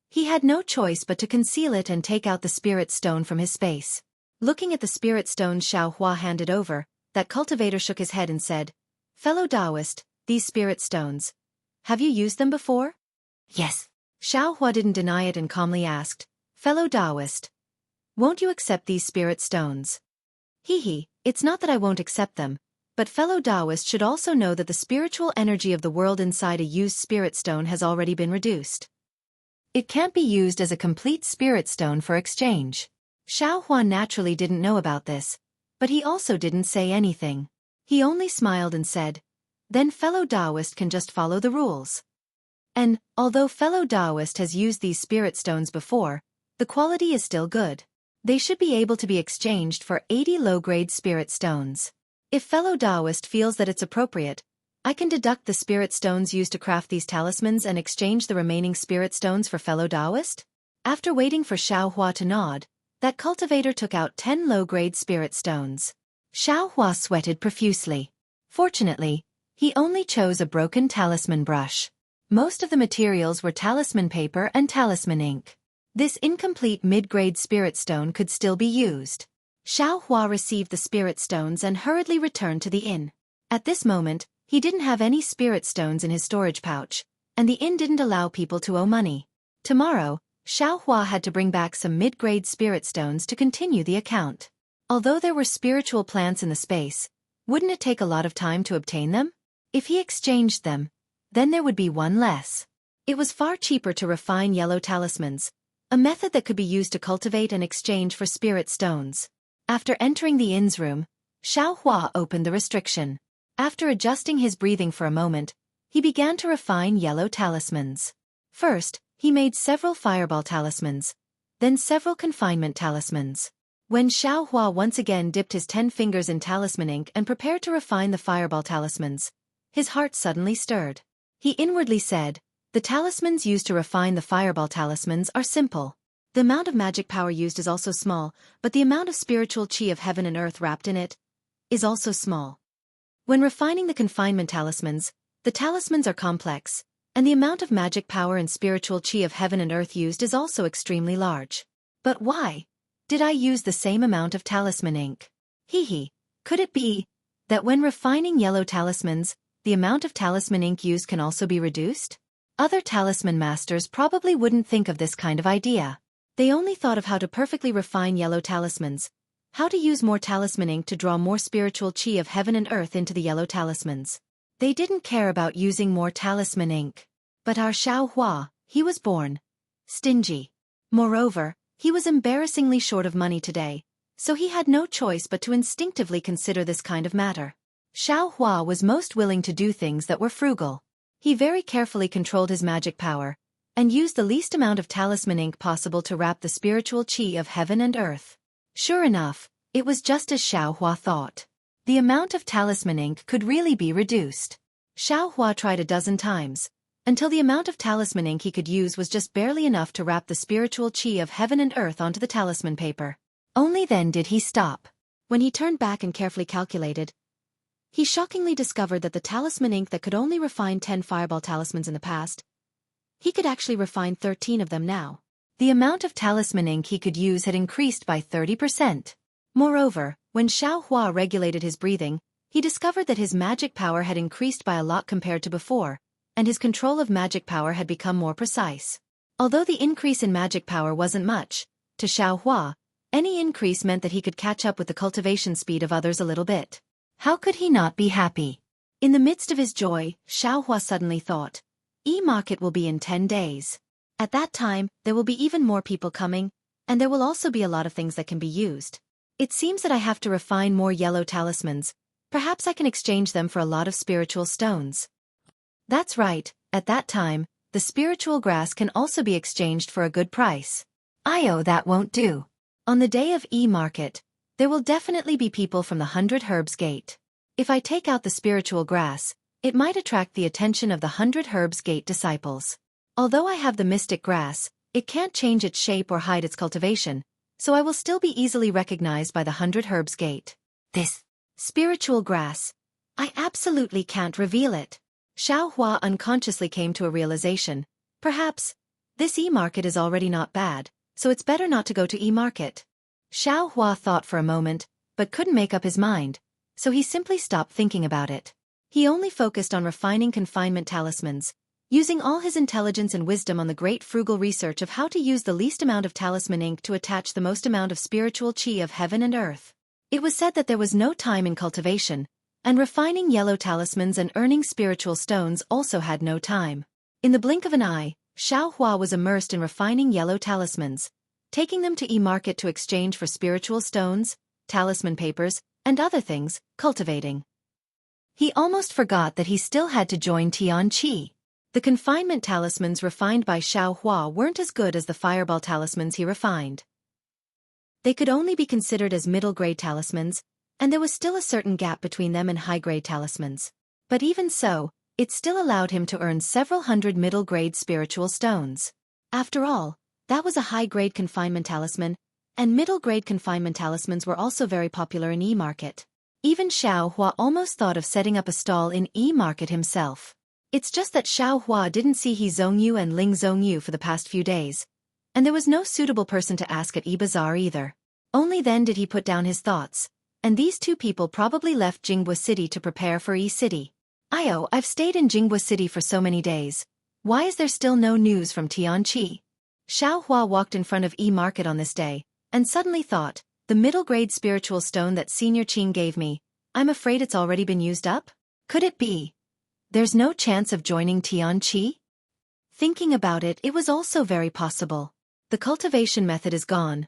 He had no choice but to conceal it and take out the spirit stone from his space. Looking at the spirit stone Xiao Hua handed over, that cultivator shook his head and said, Fellow Taoist, these spirit stones. Have you used them before? Yes. Xiao Hua didn't deny it and calmly asked, Fellow Taoist, won't you accept these spirit stones? It's not that I won't accept them, but fellow Taoist should also know that the spiritual energy of the world inside a used spirit stone has already been reduced. It can't be used as a complete spirit stone for exchange. Xiao Hua naturally didn't know about this, but he also didn't say anything. He only smiled and said, Then fellow Taoist can just follow the rules. And, although fellow Taoist has used these spirit stones before, the quality is still good. They should be able to be exchanged for 80 low-grade spirit stones. If fellow Taoist feels that it's appropriate, I can deduct the spirit stones used to craft these talismans and exchange the remaining spirit stones for fellow Taoist? After waiting for Xiao Hua to nod, that cultivator took out 10 low-grade spirit stones. Xiao Hua sweated profusely. Fortunately, he only chose a broken talisman brush. Most of the materials were talisman paper and talisman ink. This incomplete mid-grade spirit stone could still be used. Xiao Hua received the spirit stones and hurriedly returned to the inn. At this moment, he didn't have any spirit stones in his storage pouch, and the inn didn't allow people to owe money. Tomorrow, Xiao Hua had to bring back some mid-grade spirit stones to continue the account. Although there were spiritual plants in the space, wouldn't it take a lot of time to obtain them? If he exchanged them, then there would be one less. It was far cheaper to refine yellow talismans, a method that could be used to cultivate and exchange for spirit stones. After entering the inn's room, Xiao Hua opened the restriction. After adjusting his breathing for a moment, he began to refine yellow talismans. First, he made several fireball talismans, then several confinement talismans. When Xiao Hua once again dipped his 10 fingers in talisman ink and prepared to refine the fireball talismans, his heart suddenly stirred. He inwardly said, The talismans used to refine the fireball talismans are simple. The amount of magic power used is also small, but the amount of spiritual chi of heaven and earth wrapped in it is also small. When refining the confinement talismans, the talismans are complex, And the amount of magic power and spiritual chi of heaven and earth used is also extremely large. But why did I use the same amount of talisman ink? Could it be that when refining yellow talismans, the amount of talisman ink used can also be reduced? Other talisman masters probably wouldn't think of this kind of idea. They only thought of how to perfectly refine yellow talismans, how to use more talisman ink to draw more spiritual chi of heaven and earth into the yellow talismans. They didn't care about using more talisman ink. But our Xueqi, he was born stingy. Moreover, he was embarrassingly short of money today, so he had no choice but to instinctively consider this kind of matter. Xueqi was most willing to do things that were frugal. He very carefully controlled his magic power, and used the least amount of talisman ink possible to wrap the spiritual chi of heaven and earth. Sure enough, it was just as Xueqi thought. The amount of talisman ink could really be reduced. Xueqi tried a dozen times, until the amount of talisman ink he could use was just barely enough to wrap the spiritual chi of heaven and earth onto the talisman paper. Only then did he stop. When he turned back and carefully calculated, he shockingly discovered that the talisman ink that could only refine 10 fireball talismans in the past, he could actually refine 13 of them now. The amount of talisman ink he could use had increased by 30%. Moreover, when Xueqi regulated his breathing, he discovered that his magic power had increased by a lot compared to before, and his control of magic power had become more precise. Although the increase in magic power wasn't much, to Xueqi, any increase meant that he could catch up with the cultivation speed of others a little bit. How could he not be happy? In the midst of his joy, Xueqi suddenly thought, E-market will be in 10 days. At that time, there will be even more people coming, and there will also be a lot of things that can be used. It seems that I have to refine more yellow talismans. Perhaps I can exchange them for a lot of spiritual stones. That's right, at that time, the spiritual grass can also be exchanged for a good price. That won't do. On the day of E-market, there will definitely be people from the 100 Herbs Gate. If I take out the spiritual grass, it might attract the attention of the 100 Herbs Gate disciples. Although I have the mystic grass, it can't change its shape or hide its cultivation, so I will still be easily recognized by the 100 Herbs Gate. This spiritual grass, I absolutely can't reveal it. Xueqi unconsciously came to a realization. Perhaps this E-market is already not bad, so it's better not to go to E-market. Xueqi thought for a moment, but couldn't make up his mind, so he simply stopped thinking about it. He only focused on refining confinement talismans, using all his intelligence and wisdom on the great frugal research of how to use the least amount of talisman ink to attach the most amount of spiritual chi of heaven and earth. It was said that there was no time in cultivation, and refining yellow talismans and earning spiritual stones also had no time. In the blink of an eye, Xueqi was immersed in refining yellow talismans, taking them to E-market to exchange for spiritual stones, talisman papers, and other things, cultivating. He almost forgot that he still had to join Tianqi. The confinement talismans refined by Xueqi weren't as good as the fireball talismans he refined. They could only be considered as middle-grade talismans, and there was still a certain gap between them and high-grade talismans. But even so, it still allowed him to earn several hundred middle-grade spiritual stones. After all, that was a high-grade confinement talisman, and middle-grade confinement talismans were also very popular in E-market. Even Xueqi almost thought of setting up a stall in E-market himself. It's just that Xueqi didn't see He Zhongyu and Ling Zhongyu for the past few days, and there was no suitable person to ask at E-Bazaar either. Only then did he put down his thoughts, and these two people probably left Jingbo City to prepare for E-City. I've stayed in Jingbo City for so many days. Why is there still no news from Tianqi? Xueqi walked in front of E-market on this day, and suddenly thought, the middle-grade spiritual stone that Senior Qing gave me, I'm afraid it's already been used up? Could it be there's no chance of joining Tianqi? Thinking about it, it was also very possible. The cultivation method is gone.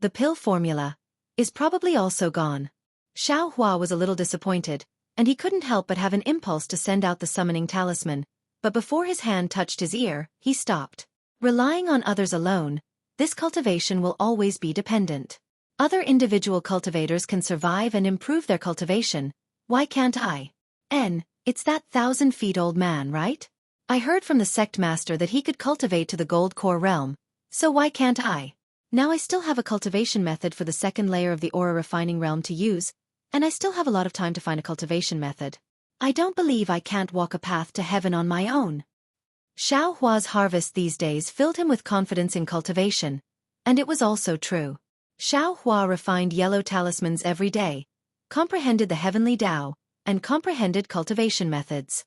The pill formula is probably also gone. Xueqi was a little disappointed, and he couldn't help but have an impulse to send out the summoning talisman, but before his hand touched his ear, he stopped. Relying on others alone, this cultivation will always be dependent. Other individual cultivators can survive and improve their cultivation. Why can't I? It's that 1,000-feet-old man, right? I heard from the sect master that he could cultivate to the gold core realm, so why can't I? Now I still have a cultivation method for the second layer of the aura refining realm to use, and I still have a lot of time to find a cultivation method. I don't believe I can't walk a path to heaven on my own. Xiao Hua's harvest these days filled him with confidence in cultivation, and it was also true. Xiao Hua refined yellow talismans every day, comprehended the heavenly Tao, and comprehended cultivation methods.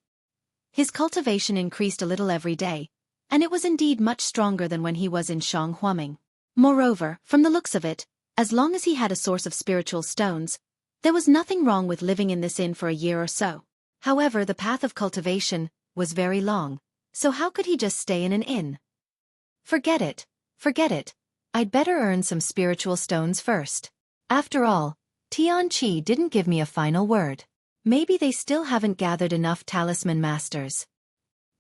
His cultivation increased a little every day, and it was indeed much stronger than when he was in Shanghuaming. Moreover, from the looks of it, as long as he had a source of spiritual stones, there was nothing wrong with living in this inn for a year or so. However, the path of cultivation was very long, so how could he just stay in an inn? Forget it. I'd better earn some spiritual stones first. After all, Tianqi didn't give me a final word. Maybe they still haven't gathered enough talisman masters.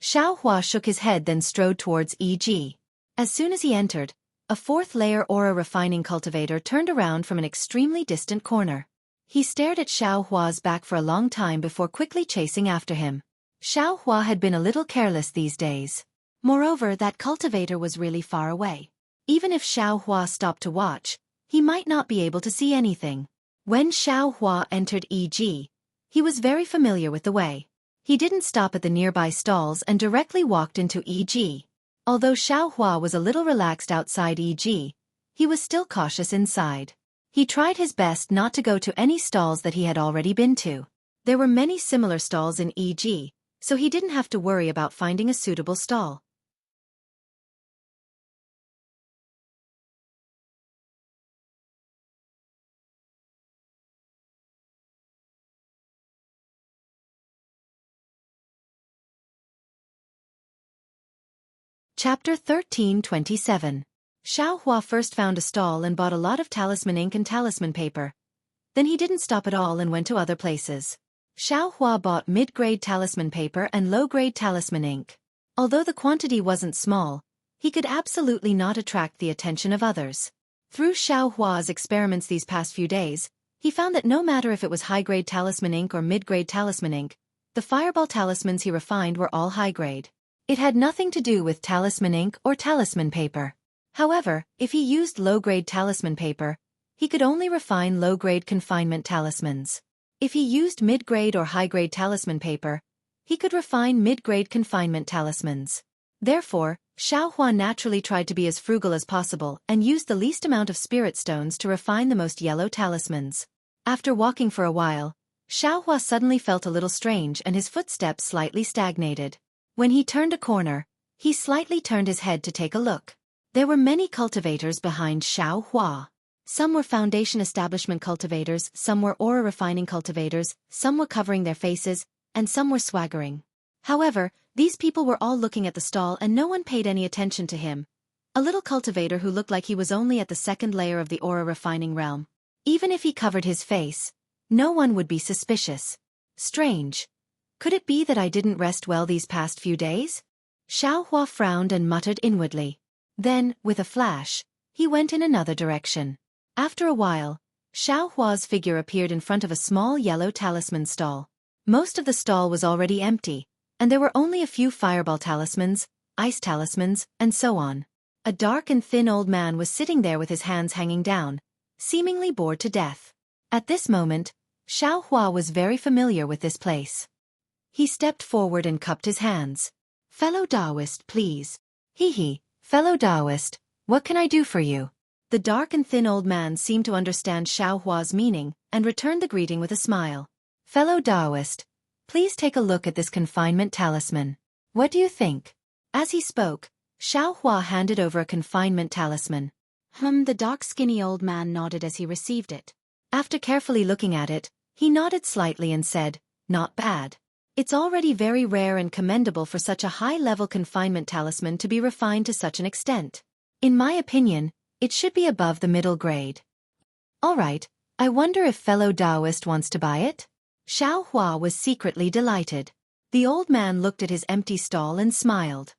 Xiao Hua shook his head, then strode towards E.G. As soon as he entered, a fourth-layer aura refining cultivator turned around from an extremely distant corner. He stared at Xiao Hua's back for a long time before quickly chasing after him. Xiao Hua had been a little careless these days. Moreover, that cultivator was really far away. Even if Xiao Hua stopped to watch, he might not be able to see anything. When Xiao Hua entered E.G., he was very familiar with the way. He didn't stop at the nearby stalls and directly walked into E.G. Although Xiao Hua was a little relaxed outside E.G., he was still cautious inside. He tried his best not to go to any stalls that he had already been to. There were many similar stalls in E.G., so he didn't have to worry about finding a suitable stall. Chapter 13:27. Xiao Hua first found a stall and bought a lot of talisman ink and talisman paper. Then he didn't stop at all and went to other places. Xiao Hua bought mid-grade talisman paper and low-grade talisman ink. Although the quantity wasn't small, he could absolutely not attract the attention of others. Through Xiao Hua's experiments these past few days, he found that no matter if it was high-grade talisman ink or mid-grade talisman ink, the fireball talismans he refined were all high-grade. It had nothing to do with talisman ink or talisman paper. However, if he used low-grade talisman paper, he could only refine low-grade confinement talismans. If he used mid-grade or high-grade talisman paper, he could refine mid-grade confinement talismans. Therefore, Xiao Hua naturally tried to be as frugal as possible and used the least amount of spirit stones to refine the most yellow talismans. After walking for a while, Xiao Hua suddenly felt a little strange and his footsteps slightly stagnated. When he turned a corner, he slightly turned his head to take a look. There were many cultivators behind Xiao Hua. Some were foundation establishment cultivators, some were aura refining cultivators, some were covering their faces, and some were swaggering. However, these people were all looking at the stall and no one paid any attention to him. A little cultivator who looked like he was only at the second layer of the aura refining realm. Even if he covered his face, no one would be suspicious. Strange. Could it be that I didn't rest well these past few days? Xiao Hua frowned and muttered inwardly. Then, with a flash, he went in another direction. After a while, Xiao Hua's figure appeared in front of a small yellow talisman stall. Most of the stall was already empty, and there were only a few fireball talismans, ice talismans, and so on. A dark and thin old man was sitting there with his hands hanging down, seemingly bored to death. At this moment, Xiao Hua was very familiar with this place. He stepped forward and cupped his hands. "Fellow Taoist, please." "Hee, fellow Taoist, what can I do for you?" The dark and thin old man seemed to understand Xiao Hua's meaning and returned the greeting with a smile. "Fellow Taoist, please take a look at this confinement talisman. What do you think?" As he spoke, Xiao Hua handed over a confinement talisman. The dark skinny old man nodded as he received it. After carefully looking at it, he nodded slightly and said, "Not bad. It's already very rare and commendable for such a high-level confinement talisman to be refined to such an extent. In my opinion, it should be above the middle grade. All right, I wonder if fellow Taoist wants to buy it?" Xiao Hua was secretly delighted. The old man looked at his empty stall and smiled.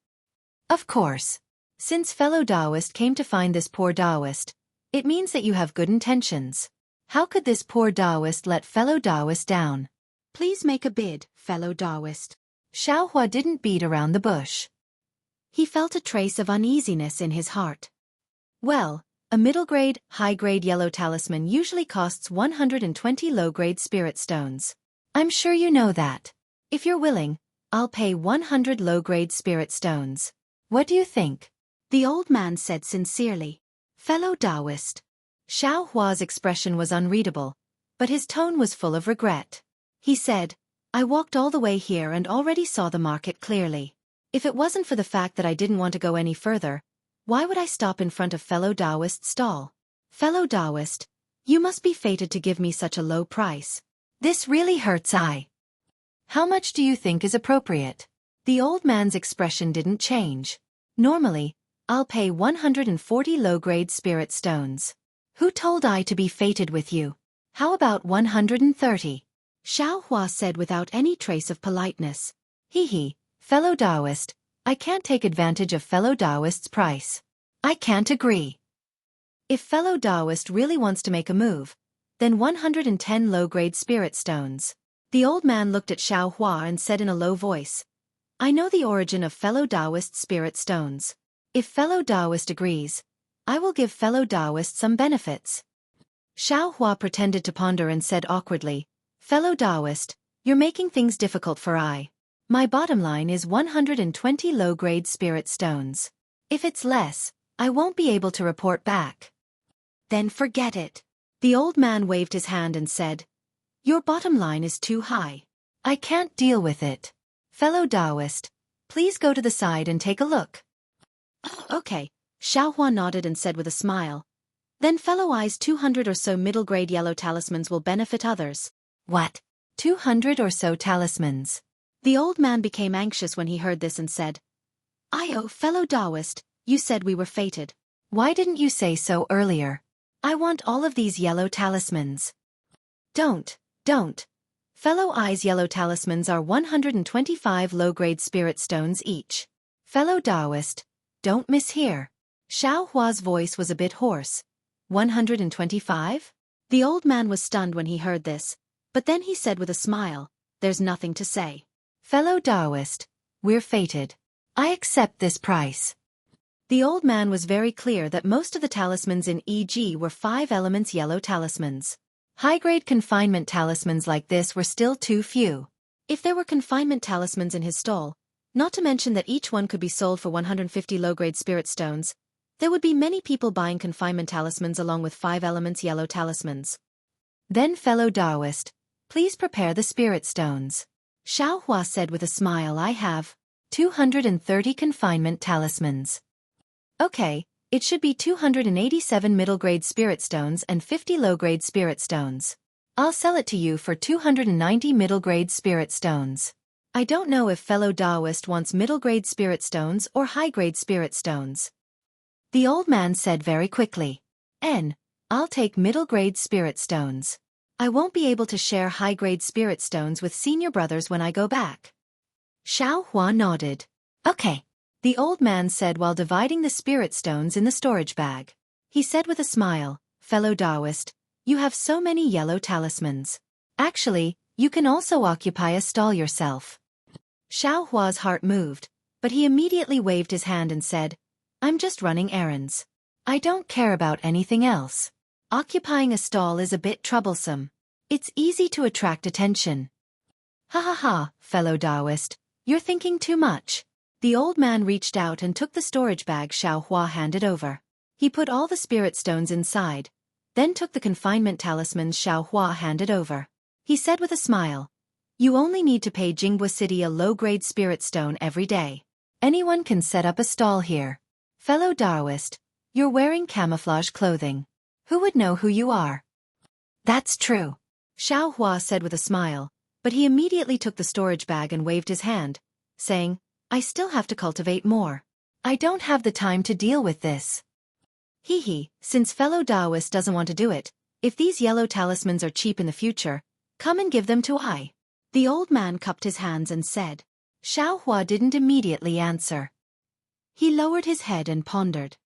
"Of course. Since fellow Taoist came to find this poor Taoist, it means that you have good intentions. How could this poor Taoist let fellow Taoist down? Please make a bid, fellow Taoist." Xiao Hua didn't beat around the bush. He felt a trace of uneasiness in his heart. Well, a middle-grade, high-grade yellow talisman usually costs 120 low-grade spirit stones. I'm sure you know that. If you're willing, I'll pay 100 low-grade spirit stones. What do you think? The old man said sincerely. Fellow Taoist. Xiao Hua's expression was unreadable, but his tone was full of regret. He said, I walked all the way here and already saw the market clearly. If it wasn't for the fact that I didn't want to go any further, why would I stop in front of fellow Taoist's stall? Fellow Taoist, you must be fated to give me such a low price. This really hurts. How much do you think is appropriate? The old man's expression didn't change. Normally, I'll pay 140 low-grade spirit stones. Who told I to be fated with you? How about 130? Xiao Hua said without any trace of politeness. Fellow Taoist, I can't take advantage of fellow Taoist's price. I can't agree. If fellow Taoist really wants to make a move, then 110 low-grade spirit stones. The old man looked at Xiao Hua and said in a low voice, I know the origin of fellow Taoist spirit stones. If fellow Taoist agrees, I will give fellow Taoist some benefits. Xiao Hua pretended to ponder and said awkwardly, Fellow Taoist, you're making things difficult for I. My bottom line is 120 low-grade spirit stones. If it's less, I won't be able to report back. Then forget it. The old man waved his hand and said, Your bottom line is too high. I can't deal with it. Fellow Taoist, please go to the side and take a look. Okay, Xiao Hua nodded and said with a smile. Then fellow I's 200 or so middle-grade yellow talismans will benefit others. What? 200 or so talismans? The old man became anxious when he heard this and said, fellow Taoist, you said we were fated. Why didn't you say so earlier? I want all of these yellow talismans. Don't. Fellow I's yellow talismans are 125 low-grade spirit stones each. Fellow Taoist, don't mishear. Xiao Hua's voice was a bit hoarse. 125? The old man was stunned when he heard this, but then he said with a smile, There's nothing to say. Fellow Taoist, we're fated. I accept this price. The old man was very clear that most of the talismans in EG were 5 elements yellow talismans. High-grade confinement talismans like this were still too few. If there were confinement talismans in his stall, not to mention that each one could be sold for 150 low-grade spirit stones, there would be many people buying confinement talismans along with 5 elements yellow talismans. Then fellow Taoist, please prepare the spirit stones. Xiao Hua said with a smile, I have 230 confinement talismans. Okay, it should be 287 middle-grade spirit stones and 50 low-grade spirit stones. I'll sell it to you for 290 middle-grade spirit stones. I don't know if fellow Taoist wants middle-grade spirit stones or high-grade spirit stones. The old man said very quickly, I'll take middle-grade spirit stones. I won't be able to share high-grade spirit stones with senior brothers when I go back. Xiao Hua nodded. Okay, the old man said while dividing the spirit stones in the storage bag. He said with a smile, Fellow Taoist, you have so many yellow talismans. Actually, you can also occupy a stall yourself. Xiao Hua's heart moved, but he immediately waved his hand and said, I'm just running errands. I don't care about anything else. Occupying a stall is a bit troublesome. It's easy to attract attention. Fellow Taoist, you're thinking too much. The old man reached out and took the storage bag Xiao Hua handed over. He put all the spirit stones inside, then took the confinement talismans Xiao Hua handed over. He said with a smile, You only need to pay Jinghua City a low-grade spirit stone every day. Anyone can set up a stall here. Fellow Taoist, you're wearing camouflage clothing. Who would know who you are? That's true. Xiao Hua said with a smile, but he immediately took the storage bag and waved his hand, saying, I still have to cultivate more. I don't have the time to deal with this. Since fellow Taoist doesn't want to do it, if these yellow talismans are cheap in the future, come and give them to I. The old man cupped his hands and said. Xiao Hua didn't immediately answer. He lowered his head and pondered.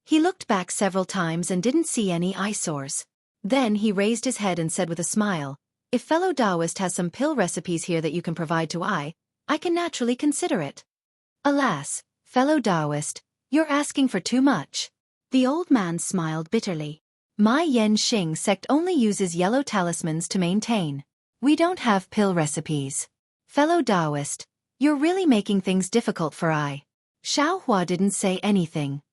He looked back several times and didn't see any eyesores. Then he raised his head and said with a smile, If fellow Taoist has some pill recipes here that you can provide to I can naturally consider it. Alas, fellow Taoist, you're asking for too much. The old man smiled bitterly. My Yen Xing sect only uses yellow talismans to maintain. We don't have pill recipes. Fellow Taoist, You're really making things difficult for I. Xiaohua didn't say anything.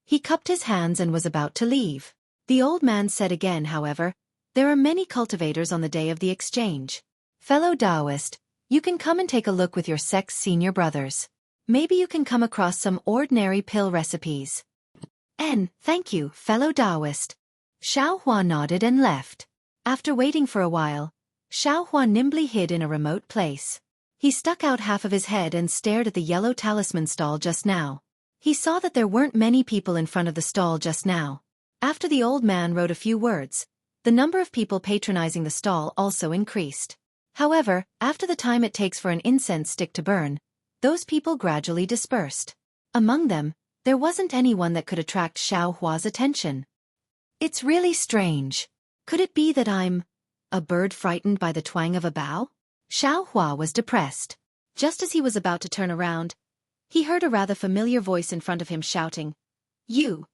He cupped his hands and was about to leave. The old man said again, however, there are many cultivators on the day of the exchange. Fellow Taoist, you can come and take a look with your sect's senior brothers. Maybe you can come across some ordinary pill recipes. Thank you, fellow Taoist. Xiaohua nodded and left. After waiting for a while, Xiaohua nimbly hid in a remote place. He stuck out half of his head and stared at the yellow talisman stall just now. He saw that there weren't many people in front of the stall just now. After the old man wrote a few words, the number of people patronizing the stall also increased. However, after the time it takes for an incense stick to burn, those people gradually dispersed. Among them, there wasn't anyone that could attract Xiaohua's attention. It's really strange. Could it be that I'm a bird frightened by the twang of a bough? Xiaohua was depressed. Just as he was about to turn around, he heard a rather familiar voice in front of him shouting, "You!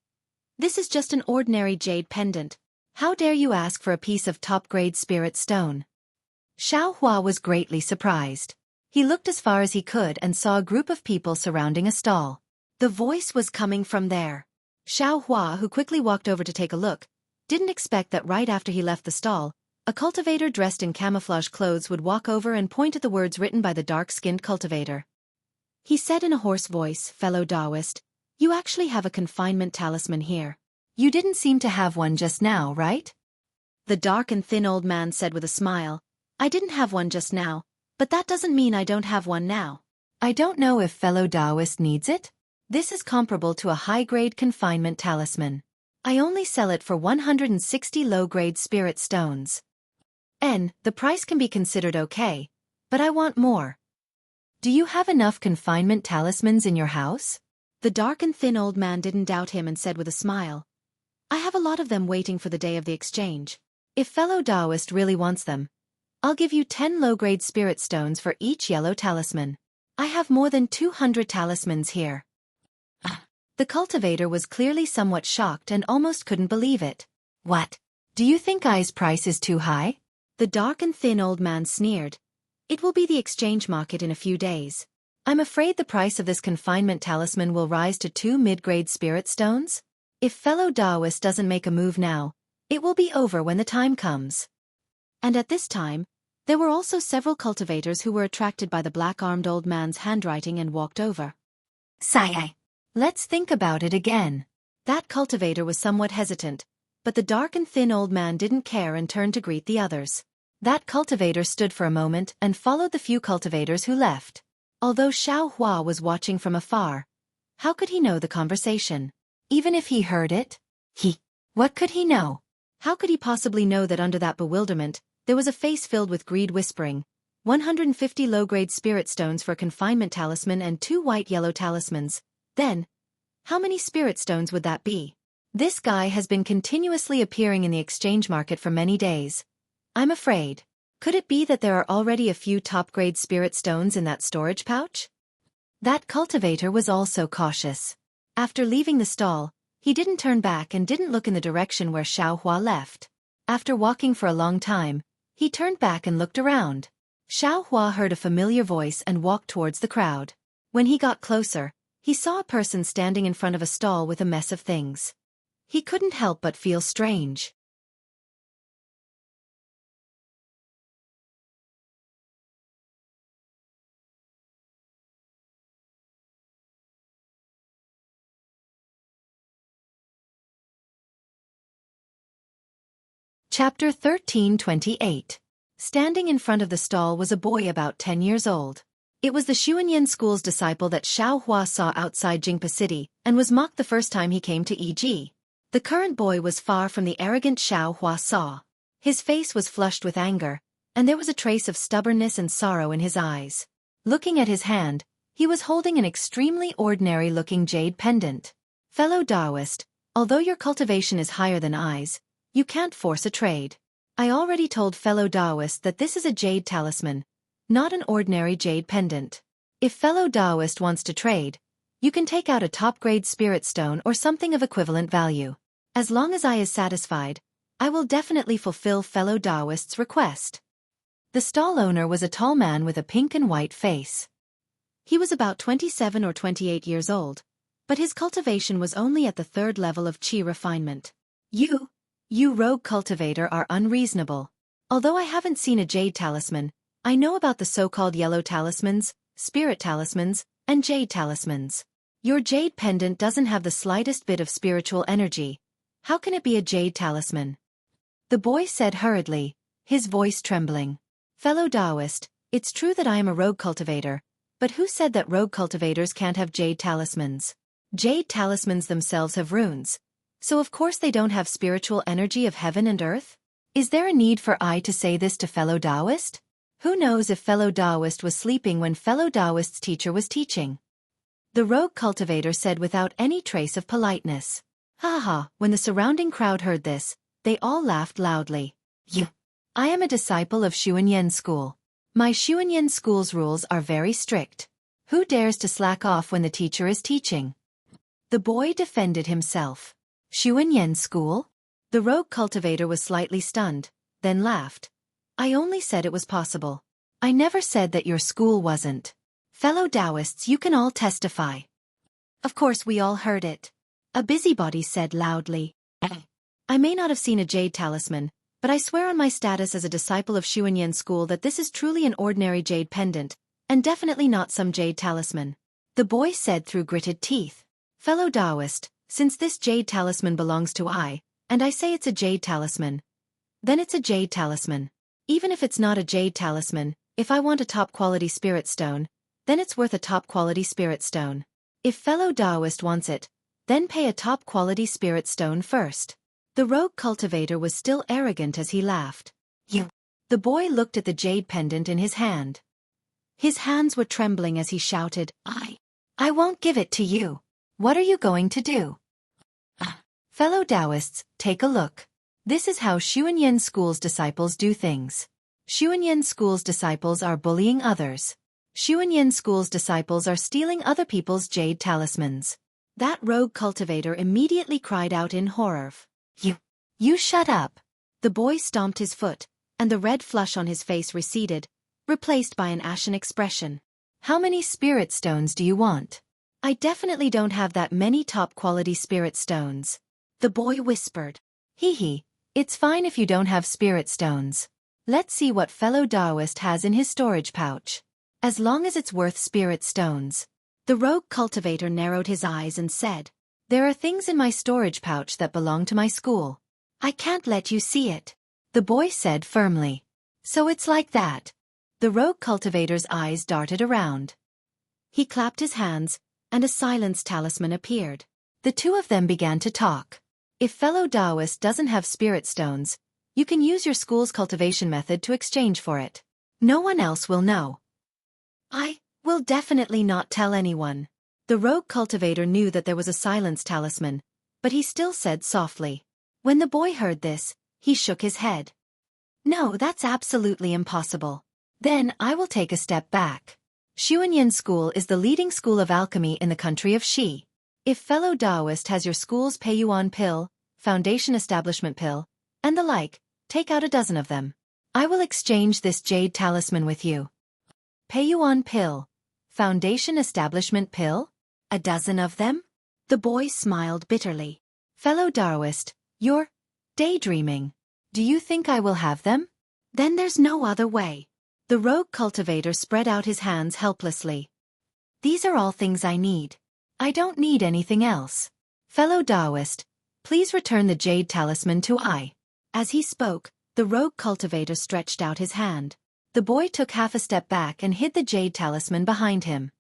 This is just an ordinary jade pendant. How dare you ask for a piece of top-grade spirit stone?" Xiaohua was greatly surprised. He looked as far as he could and saw a group of people surrounding a stall. The voice was coming from there. Xiaohua, who quickly walked over to take a look, didn't expect that right after he left the stall, a cultivator dressed in camouflage clothes would walk over and point at the words written by the dark-skinned cultivator. He said in a hoarse voice, "Fellow Taoist, you actually have a confinement talisman here. You didn't seem to have one just now, right?" The dark and thin old man said with a smile, "I didn't have one just now, but that doesn't mean I don't have one now. I don't know if fellow Taoist needs it. This is comparable to a high-grade confinement talisman. I only sell it for 160 low-grade spirit stones. The price can be considered okay, but I want more. Do you have enough confinement talismans in your house?" The dark and thin old man didn't doubt him and said with a smile, "I have a lot of them waiting for the day of the exchange. If fellow Taoist really wants them, I'll give you 10 low-grade spirit stones for each yellow talisman. I have more than 200 talismans here." The cultivator was clearly somewhat shocked and almost couldn't believe it. "What? Do you think I's price is too high?" The dark and thin old man sneered. "It will be the exchange market in a few days. I'm afraid the price of this confinement talisman will rise to 2 mid-grade spirit stones. If fellow Taoist doesn't make a move now, it will be over when the time comes." And at this time, there were also several cultivators who were attracted by the black-armed old man's handwriting and walked over. "Saga. Let's think about it again." That cultivator was somewhat hesitant, but the dark and thin old man didn't care and turned to greet the others. That cultivator stood for a moment and followed the few cultivators who left. Although Xiaohua was watching from afar, how could he know the conversation? Even if he heard it? What could he know? How could he possibly know that under that bewilderment, there was a face filled with greed whispering, 150 low-grade spirit stones for a confinement talisman and 2 white-yellow talismans. Then, how many spirit stones would that be? This guy has been continuously appearing in the exchange market for many days. I'm afraid. Could it be that there are already a few top-grade spirit stones in that storage pouch? That cultivator was also cautious. After leaving the stall, he didn't turn back and didn't look in the direction where Xiaohua left. After walking for a long time, he turned back and looked around. Xiaohua heard a familiar voice and walked towards the crowd. When he got closer, he saw a person standing in front of a stall with a mess of things. He couldn't help but feel strange. Chapter 1328. Standing in front of the stall was a boy about 10 years old. It was the Xuanyan school's disciple that Xiaohua saw outside Jingpa City and was mocked the first time he came to EG. The current boy was far from the arrogant Xiaohua saw. His face was flushed with anger, and there was a trace of stubbornness and sorrow in his eyes. Looking at his hand, he was holding an extremely ordinary-looking jade pendant. "Fellow Taoist, although your cultivation is higher than I's, you can't force a trade. I already told fellow Taoist that this is a jade talisman, not an ordinary jade pendant. If fellow Taoist wants to trade, you can take out a top-grade spirit stone or something of equivalent value. As long as I is satisfied, I will definitely fulfill fellow Taoist's request." The stall owner was a tall man with a pink and white face. He was about 27 or 28 years old, but his cultivation was only at the 3rd level of Qi refinement. You rogue cultivator are unreasonable. Although I haven't seen a jade talisman, I know about the so-called yellow talismans, spirit talismans, and jade talismans. Your jade pendant doesn't have the slightest bit of spiritual energy. How can it be a jade talisman? The boy said hurriedly, his voice trembling. Fellow Taoist, it's true that I am a rogue cultivator, but who said that rogue cultivators can't have jade talismans? Jade talismans themselves have runes, so of course they don't have spiritual energy of heaven and earth? Is there a need for I to say this to fellow Taoist? Who knows if fellow Taoist was sleeping when fellow Taoist's teacher was teaching? The rogue cultivator said without any trace of politeness. Ha ha, when the surrounding crowd heard this, they all laughed loudly. I am a disciple of Xueqi school. My Xueqi school's rules are very strict. Who dares to slack off when the teacher is teaching? The boy defended himself. Xueqi school? The rogue cultivator was slightly stunned, then laughed. I only said it was possible. I never said that your school wasn't. Fellow Taoists, you can all testify. Of course we all heard it. A busybody said loudly. I may not have seen a jade talisman, but I swear on my status as a disciple of Xueqi school that this is truly an ordinary jade pendant, and definitely not some jade talisman. The boy said through gritted teeth. Fellow Taoist, since this jade talisman belongs to I, and I say it's a jade talisman, then it's a jade talisman. Even if it's not a jade talisman, if I want a top-quality spirit stone, then it's worth a top-quality spirit stone. If fellow Taoist wants it, then pay a top-quality spirit stone first. The rogue cultivator was still arrogant as he laughed. The boy looked at the jade pendant in his hand. His hands were trembling as he shouted, I won't give it to you. What are you going to do? Fellow Taoists, take a look. This is how Xueqi school's disciples do things. Xueqi school's disciples are bullying others. Xueqi school's disciples are stealing other people's jade talismans. That rogue cultivator immediately cried out in horror. You shut up. The boy stomped his foot, and the red flush on his face receded, replaced by an ashen expression. How many spirit stones do you want? I definitely don't have that many top-quality spirit stones. The boy whispered. It's fine if you don't have spirit stones. Let's see what fellow Taoist has in his storage pouch. As long as it's worth spirit stones. The rogue cultivator narrowed his eyes and said, There are things in my storage pouch that belong to my school. I can't let you see it. The boy said firmly. So it's like that. The rogue cultivator's eyes darted around. He clapped his hands, and a silence talisman appeared. The two of them began to talk. If fellow Taoist doesn't have spirit stones, you can use your school's cultivation method to exchange for it. No one else will know. I will definitely not tell anyone. The rogue cultivator knew that there was a silence talisman, but he still said softly. When the boy heard this, he shook his head. No, that's absolutely impossible. Then I will take a step back. Xueqi school is the leading school of alchemy in the country of Xi. If fellow Taoist has your school's Peiyuan pill, foundation establishment pill, and the like, take out a dozen of them. I will exchange this jade talisman with you. Peiyuan pill, foundation establishment pill? A dozen of them? The boy smiled bitterly. Fellow Taoist, you're daydreaming. Do you think I will have them? Then there's no other way. The rogue cultivator spread out his hands helplessly. These are all things I need. I don't need anything else. Fellow Taoist, please return the jade talisman to I. As he spoke, the rogue cultivator stretched out his hand. The boy took half a step back and hid the jade talisman behind him.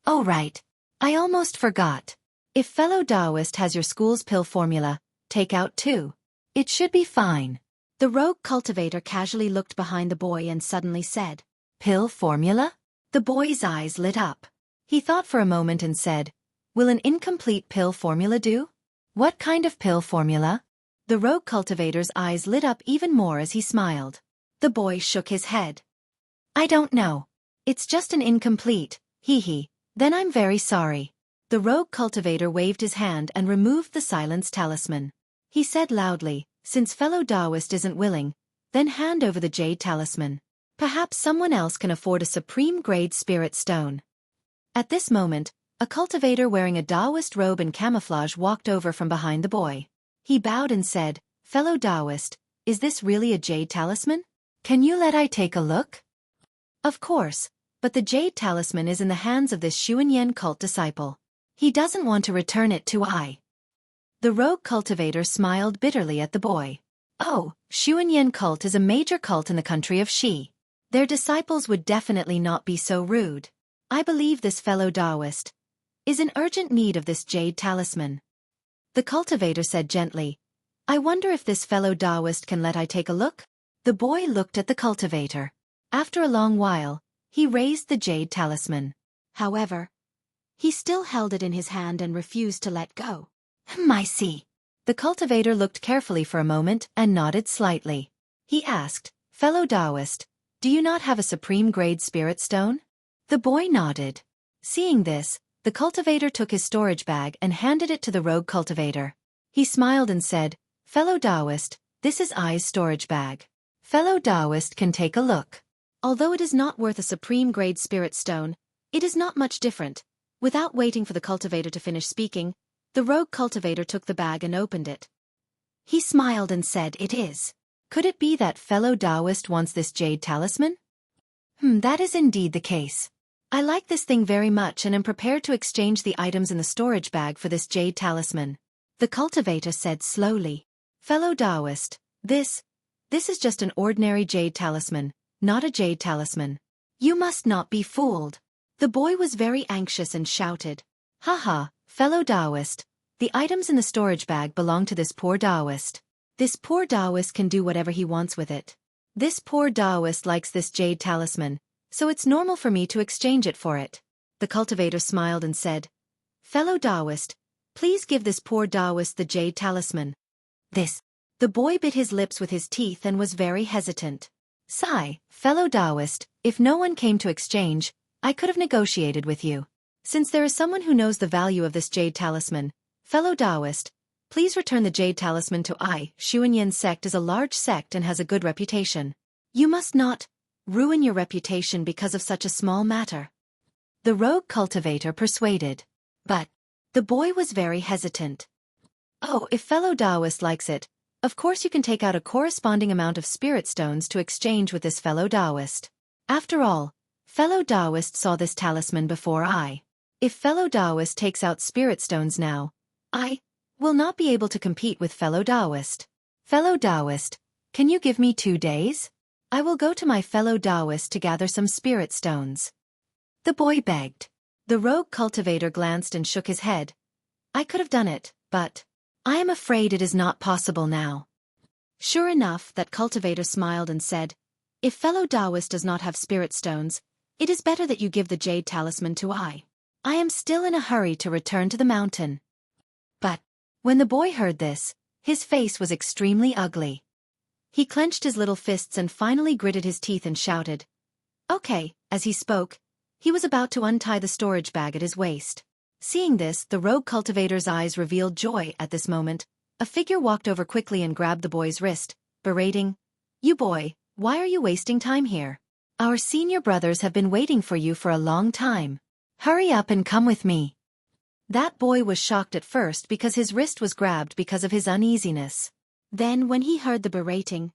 Oh right. I almost forgot. If fellow Taoist has your school's pill formula, take out two. It should be fine. The rogue cultivator casually looked behind the boy and suddenly said, Pill formula? The boy's eyes lit up. He thought for a moment and said, Will an incomplete pill formula do? What kind of pill formula? The rogue cultivator's eyes lit up even more as he smiled. The boy shook his head. I don't know. It's just an incomplete, Then I'm very sorry. The rogue cultivator waved his hand and removed the silence talisman. He said loudly, Since fellow Taoist isn't willing, then hand over the jade talisman. Perhaps someone else can afford a supreme grade spirit stone. At this moment, a cultivator wearing a Taoist robe and camouflage walked over from behind the boy. He bowed and said, "Fellow Taoist, is this really a jade talisman? Can you let I take a look?" "Of course, but the jade talisman is in the hands of this Xueqi cult disciple. He doesn't want to return it to I." The rogue cultivator smiled bitterly at the boy. "Oh, Xueqi cult is a major cult in the country of Xi. Their disciples would definitely not be so rude. I believe this fellow Taoist is in urgent need of this jade talisman." The cultivator said gently, "I wonder if this fellow Taoist can let I take a look?" The boy looked at the cultivator. After a long while, he raised the jade talisman. However, he still held it in his hand and refused to let go. "I see." The cultivator looked carefully for a moment and nodded slightly. He asked, "Fellow Taoist, do you not have a supreme-grade spirit stone?" The boy nodded. Seeing this, the cultivator took his storage bag and handed it to the rogue cultivator. He smiled and said, "Fellow Taoist, this is I's storage bag. Fellow Taoist can take a look." Although it is not worth a supreme-grade spirit stone, it is not much different. Without waiting for the cultivator to finish speaking, the rogue cultivator took the bag and opened it. He smiled and said, "It is. Could it be that fellow Taoist wants this jade talisman?" That is indeed the case. I like this thing very much and am prepared to exchange the items in the storage bag for this jade talisman." The cultivator said slowly, "Fellow Taoist, this is just an ordinary jade talisman, not a jade talisman. You must not be fooled." The boy was very anxious and shouted, "Haha, fellow Taoist, the items in the storage bag belong to this poor Taoist. This poor Taoist can do whatever he wants with it. This poor Taoist likes this jade talisman, so it's normal for me to exchange it for it." The cultivator smiled and said, "Fellow Taoist, please give this poor Taoist the jade talisman." This. The boy bit his lips with his teeth and was very hesitant. "Sigh, fellow Taoist, if no one came to exchange, I could have negotiated with you. Since there is someone who knows the value of this jade talisman, fellow Taoist, please return the jade talisman to I. Xueqi sect is a large sect and has a good reputation. You must not ruin your reputation because of such a small matter." The rogue cultivator persuaded. But the boy was very hesitant. "Oh, if fellow Taoist likes it, of course you can take out a corresponding amount of spirit stones to exchange with this fellow Taoist. After all, fellow Taoist saw this talisman before I. If fellow Taoist takes out spirit stones now, I will not be able to compete with fellow Taoist. Fellow Taoist, can you give me 2 days? I will go to my fellow Taoist to gather some spirit stones." The boy begged. The rogue cultivator glanced and shook his head. "I could have done it, but I am afraid it is not possible now." Sure enough, that cultivator smiled and said, "If fellow Taoist does not have spirit stones, it is better that you give the jade talisman to I. I am still in a hurry to return to the mountain." But when the boy heard this, his face was extremely ugly. He clenched his little fists and finally gritted his teeth and shouted, "Okay." As he spoke, he was about to untie the storage bag at his waist. Seeing this, the rogue cultivator's eyes revealed joy. At this moment, a figure walked over quickly and grabbed the boy's wrist, berating, "You boy, why are you wasting time here? Our senior brothers have been waiting for you for a long time. Hurry up and come with me." That boy was shocked at first because his wrist was grabbed because of his uneasiness. Then, when he heard the berating,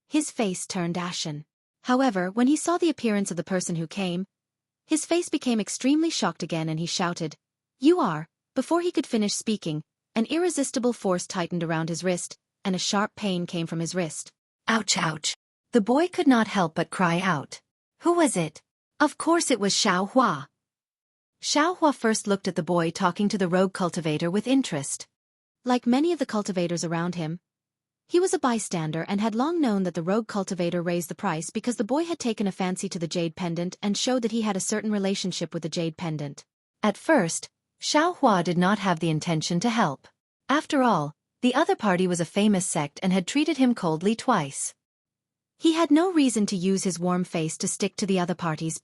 his face turned ashen. However, when he saw the appearance of the person who came, his face became extremely shocked again and he shouted, "You are." Before he could finish speaking, an irresistible force tightened around his wrist, and a sharp pain came from his wrist. "Ouch, ouch." The boy could not help but cry out. Who was it? Of course it was Xueqi. Xueqi first looked at the boy talking to the rogue cultivator with interest. Like many of the cultivators around him, he was a bystander and had long known that the rogue cultivator raised the price because the boy had taken a fancy to the jade pendant and showed that he had a certain relationship with the jade pendant. At first, Xueqi did not have the intention to help. After all, the other party was a famous sect and had treated him coldly twice. He had no reason to use his warm face to stick to the other parties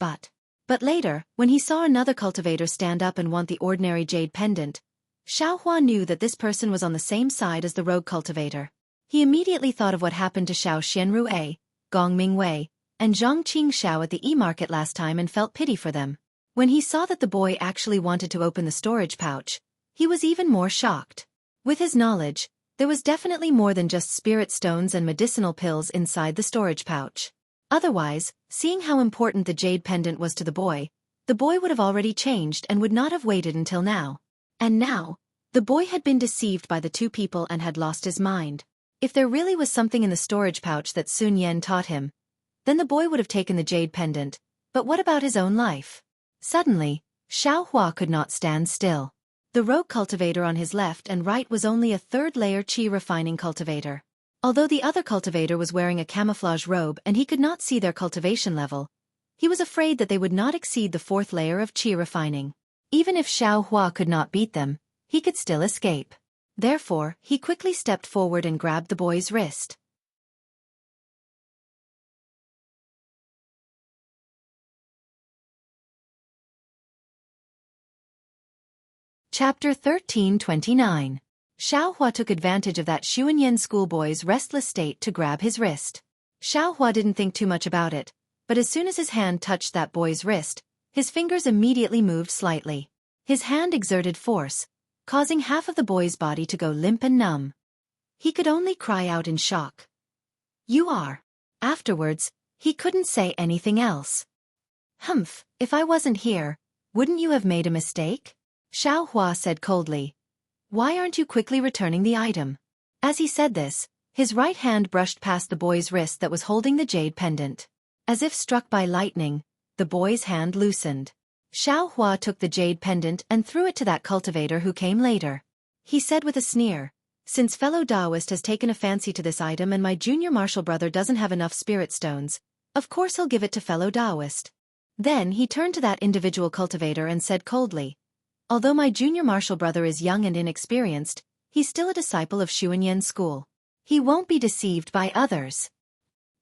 but later, when he saw another cultivator stand up and want the ordinary jade pendant, Xueqi knew that this person was on the same side as the rogue cultivator. He immediately thought of what happened to Xiao Xianrui, Gong Mingwei, and Zhang Qingxiao at the e-market last time and felt pity for them. When he saw that the boy actually wanted to open the storage pouch, he was even more shocked. With his knowledge, there was definitely more than just spirit stones and medicinal pills inside the storage pouch. Otherwise, seeing how important the jade pendant was to the boy would have already changed and would not have waited until now. And now, the boy had been deceived by the two people and had lost his mind. If there really was something in the storage pouch that Sun Yen taught him, then the boy would have taken the jade pendant, but what about his own life? Suddenly, Xiaohua could not stand still. The rogue cultivator on his left and right was only a third-layer qi refining cultivator. Although the other cultivator was wearing a camouflage robe and he could not see their cultivation level, he was afraid that they would not exceed the fourth layer of qi refining. Even if Xiaohua could not beat them, he could still escape. Therefore, he quickly stepped forward and grabbed the boy's wrist. Chapter 1329. Xiaohua took advantage of that Xuanyan schoolboy's restless state to grab his wrist. Xiaohua didn't think too much about it, but as soon as his hand touched that boy's wrist, his fingers immediately moved slightly. His hand exerted force, causing half of the boy's body to go limp and numb. He could only cry out in shock. "You are." Afterwards, he couldn't say anything else. "Humph, if I wasn't here, wouldn't you have made a mistake?" Xiaohua said coldly. "Why aren't you quickly returning the item?" As he said this, his right hand brushed past the boy's wrist that was holding the jade pendant. As if struck by lightning, the boy's hand loosened. Xiaohua took the jade pendant and threw it to that cultivator who came later. He said with a sneer, "Since fellow Taoist has taken a fancy to this item and my junior martial brother doesn't have enough spirit stones, of course he'll give it to fellow Taoist." Then he turned to that individual cultivator and said coldly, "Although my junior martial brother is young and inexperienced, he's still a disciple of Xuanyan school. He won't be deceived by others."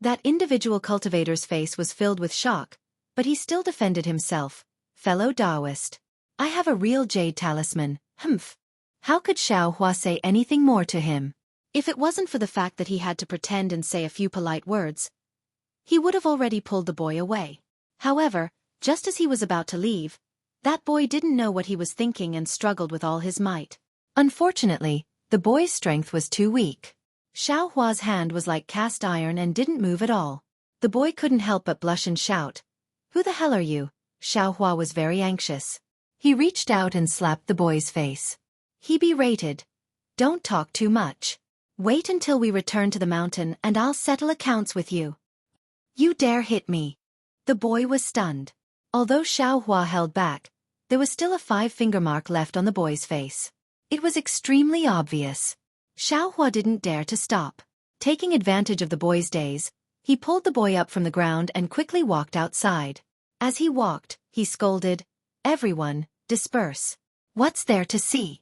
That individual cultivator's face was filled with shock, but he still defended himself. "Fellow Taoist, I have a real jade talisman, humph." How could Xiaohua say anything more to him? If it wasn't for the fact that he had to pretend and say a few polite words, he would have already pulled the boy away. However, just as he was about to leave, that boy didn't know what he was thinking and struggled with all his might. Unfortunately, the boy's strength was too weak. Xiaohua's hand was like cast iron and didn't move at all. The boy couldn't help but blush and shout, "Who the hell are you?" Xiaohua was very anxious. He reached out and slapped the boy's face. He berated, "Don't talk too much. Wait until we return to the mountain and I'll settle accounts with you. You dare hit me." The boy was stunned. Although Xiaohua held back, there was still a 5-finger mark left on the boy's face. It was extremely obvious. Xiaohua didn't dare to stop. Taking advantage of the boy's daze, he pulled the boy up from the ground and quickly walked outside. As he walked, he scolded, "Everyone, disperse. What's there to see?"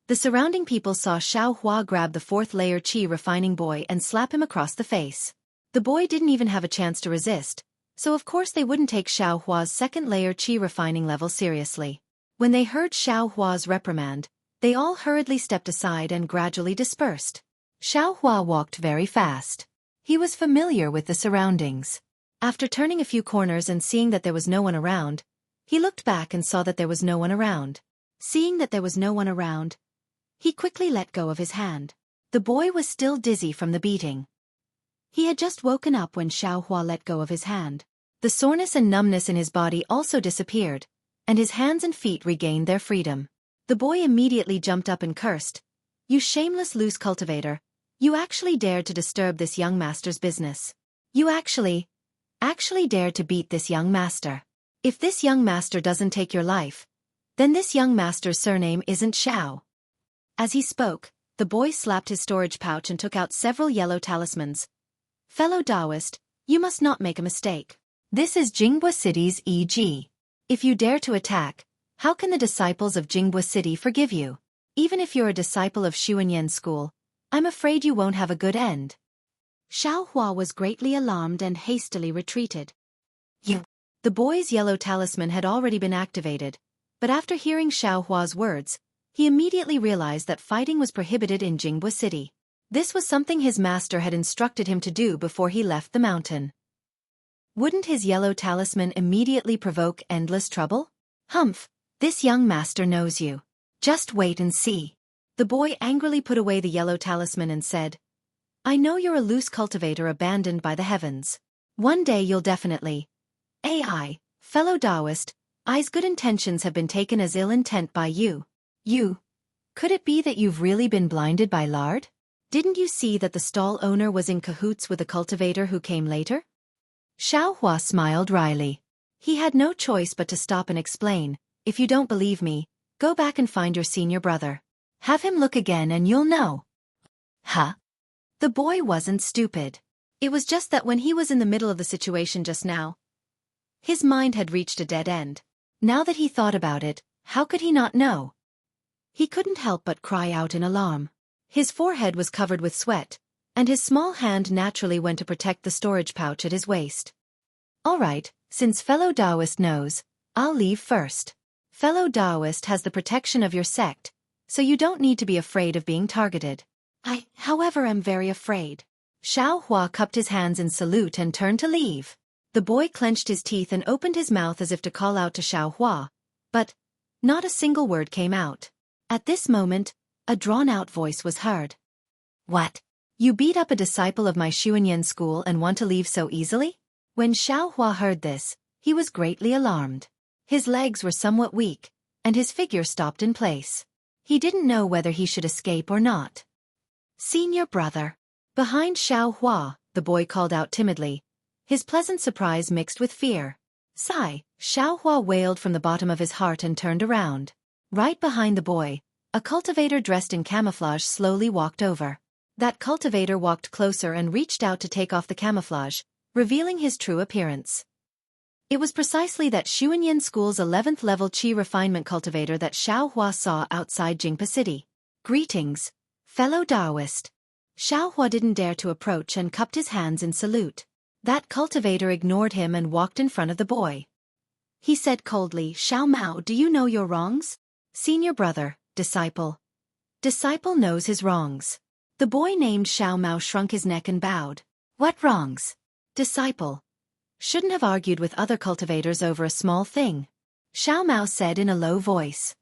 The surrounding people saw Xiaohua grab the fourth-layer qi refining boy and slap him across the face. The boy didn't even have a chance to resist, so of course they wouldn't take Xiaohua's second-layer qi refining level seriously. When they heard Xiaohua's reprimand, they all hurriedly stepped aside and gradually dispersed. Xiaohua walked very fast. He was familiar with the surroundings. After turning a few corners and seeing that there was no one around, he looked back and saw that there was no one around. Seeing that there was no one around, he quickly let go of his hand. The boy was still dizzy from the beating. He had just woken up when Xiaohua let go of his hand. The soreness and numbness in his body also disappeared, and his hands and feet regained their freedom. The boy immediately jumped up and cursed, "You shameless loose cultivator, you actually dared to disturb this young master's business. You actually dared to beat this young master. If this young master doesn't take your life, then this young master's surname isn't Xiao." As he spoke, the boy slapped his storage pouch and took out several yellow talismans. "Fellow Taoist, you must not make a mistake. This is Jingbua City's EG. If you dare to attack, how can the disciples of Jingbua City forgive you? Even if you're a disciple of Xuanyan school, I'm afraid you won't have a good end." Xiaohua was greatly alarmed and hastily retreated. The boy's yellow talisman had already been activated, but after hearing Xiaohua's words, he immediately realized that fighting was prohibited in Jingbua City. This was something his master had instructed him to do before he left the mountain. Wouldn't his yellow talisman immediately provoke endless trouble? Humph, this young master knows you. Just wait and see. The boy angrily put away the yellow talisman and said, I know you're a loose cultivator abandoned by the heavens. One day you'll definitely. AI, fellow Taoist, I's good intentions have been taken as ill intent by you. You. Could it be that you've really been blinded by lard? Didn't you see that the stall owner was in cahoots with the cultivator who came later? Xiaohua smiled wryly. He had no choice but to stop and explain. If you don't believe me, go back and find your senior brother. Have him look again and you'll know. Huh? The boy wasn't stupid. It was just that when he was in the middle of the situation just now, his mind had reached a dead end. Now that he thought about it, how could he not know? He couldn't help but cry out in alarm. His forehead was covered with sweat, and his small hand naturally went to protect the storage pouch at his waist. All right, since fellow Taoist knows, I'll leave first. Fellow Taoist has the protection of your sect, so you don't need to be afraid of being targeted. I, however, am very afraid. Xiaohua cupped his hands in salute and turned to leave. The boy clenched his teeth and opened his mouth as if to call out to Xiaohua, but not a single word came out. At this moment, a drawn-out voice was heard. What? You beat up a disciple of my Xueqi school and want to leave so easily? When Xiaohua heard this, he was greatly alarmed. His legs were somewhat weak, and his figure stopped in place. He didn't know whether he should escape or not. Senior brother. Behind Xiaohua, the boy called out timidly, his pleasant surprise mixed with fear. Sigh, Xiaohua wailed from the bottom of his heart and turned around. Right behind the boy, a cultivator dressed in camouflage slowly walked over. That cultivator walked closer and reached out to take off the camouflage, revealing his true appearance. It was precisely that Xueqi School's 11th level Qi refinement cultivator that Xiaohua saw outside Jingpa City. Greetings, fellow Taoist. Xiaohua didn't dare to approach and cupped his hands in salute. That cultivator ignored him and walked in front of the boy. He said coldly, Xiao Mao, do you know your wrongs? Senior brother, disciple. Disciple knows his wrongs. The boy named Xiao Mao shrunk his neck and bowed. What wrongs? Disciple. Shouldn't have argued with other cultivators over a small thing. Xiao Mao said in a low voice.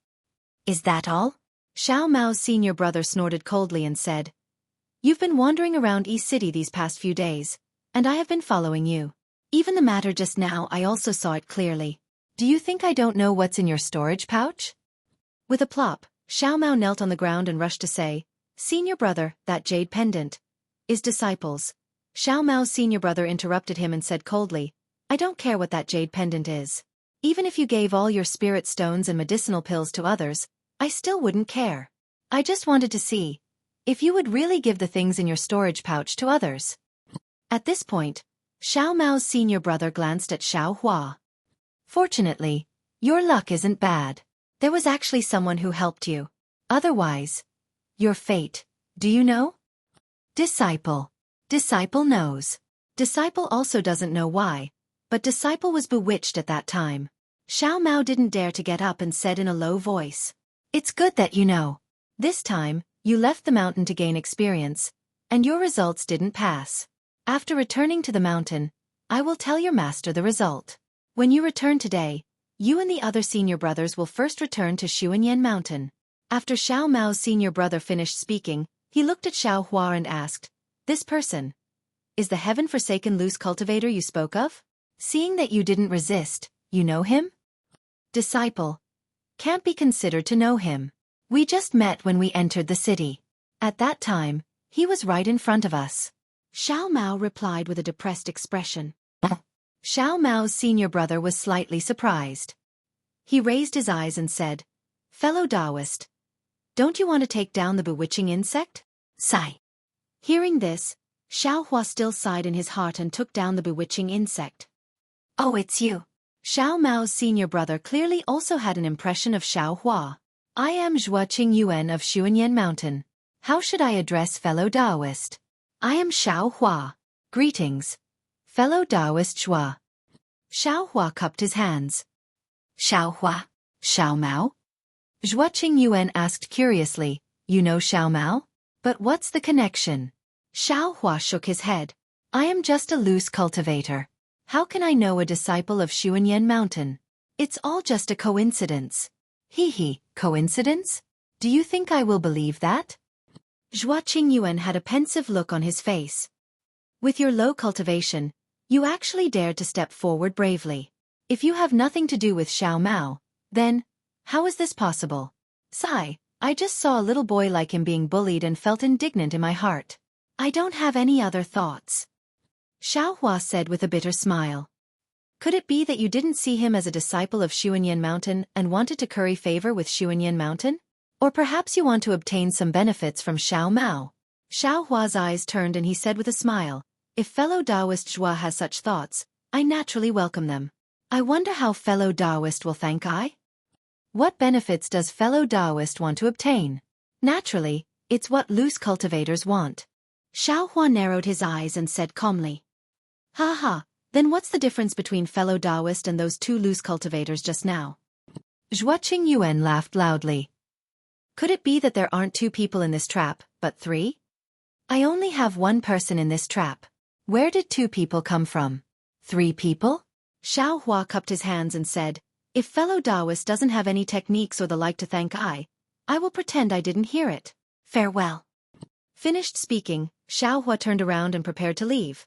Is that all? Xiao Mao's senior brother snorted coldly and said, You've been wandering around East City these past few days, and I have been following you. Even the matter just now I also saw it clearly. Do you think I don't know what's in your storage pouch? With a plop, Xiao Mao knelt on the ground and rushed to say, Senior brother, that jade pendant is disciples. Xiao Mao's senior brother interrupted him and said coldly, I don't care what that jade pendant is. Even if you gave all your spirit stones and medicinal pills to others, I still wouldn't care. I just wanted to see if you would really give the things in your storage pouch to others. At this point, Xiao Mao's senior brother glanced at Xiaohua. Fortunately, your luck isn't bad. There was actually someone who helped you. Otherwise, your fate, do you know? Disciple. Disciple knows. Disciple also doesn't know why, but Disciple was bewitched at that time. Xiao Mao didn't dare to get up and said in a low voice, It's good that you know. This time, you left the mountain to gain experience, and your results didn't pass. After returning to the mountain, I will tell your master the result. When you return today, you and the other senior brothers will first return to Xueqi Mountain. After Xiao Mao's senior brother finished speaking, he looked at Xiaohua and asked, This person is the heaven-forsaken loose cultivator you spoke of? Seeing that you didn't resist, you know him? Disciple. Can't be considered to know him. We just met when we entered the city. At that time, he was right in front of us. Xiao Mao replied with a depressed expression. Xiao Mao's senior brother was slightly surprised. He raised his eyes and said, Fellow Taoist, don't you want to take down the bewitching insect? Sigh. Hearing this, Xiaohua still sighed in his heart and took down the bewitching insect. Oh, it's you. Xiao Mao's senior brother clearly also had an impression of Xiaohua. I am Xueqi Yuan of Xueqi Mountain. How should I address fellow Taoist? I am Xiaohua. Greetings. Fellow Taoist Xue. Xiaohua cupped his hands. Xiaohua? Xiao Mao? Xueqi Yuan asked curiously, You know Xiao Mao? But what's the connection? Xiaohua shook his head. I am just a loose cultivator. How can I know a disciple of Xueqi Mountain? It's all just a coincidence. Hee, coincidence? Do you think I will believe that? Xueqi Yuan had a pensive look on his face. With your low cultivation, you actually dared to step forward bravely. If you have nothing to do with Xiao Mao, then, how is this possible? Sigh, I just saw a little boy like him being bullied and felt indignant in my heart. I don't have any other thoughts. Xiaohua said with a bitter smile. Could it be that you didn't see him as a disciple of Xuanyan Mountain and wanted to curry favor with Xuanyan Mountain? Or perhaps you want to obtain some benefits from Xiao Mao? Xiaohua's eyes turned and he said with a smile, if fellow Taoist Zhua has such thoughts, I naturally welcome them. I wonder how fellow Taoist will thank I? What benefits does fellow Taoist want to obtain? Naturally, it's what loose cultivators want. Xiaohua narrowed his eyes and said calmly. Ha ha, then what's the difference between fellow Taoist and those two loose cultivators just now? Xueqi Yuan laughed loudly. Could it be that there aren't two people in this trap, but three? I only have one person in this trap. Where did two people come from? Three people? Xiaohua cupped his hands and said, if fellow Taoist doesn't have any techniques or the like to thank I will pretend I didn't hear it. Farewell. Finished speaking, Xiaohua turned around and prepared to leave.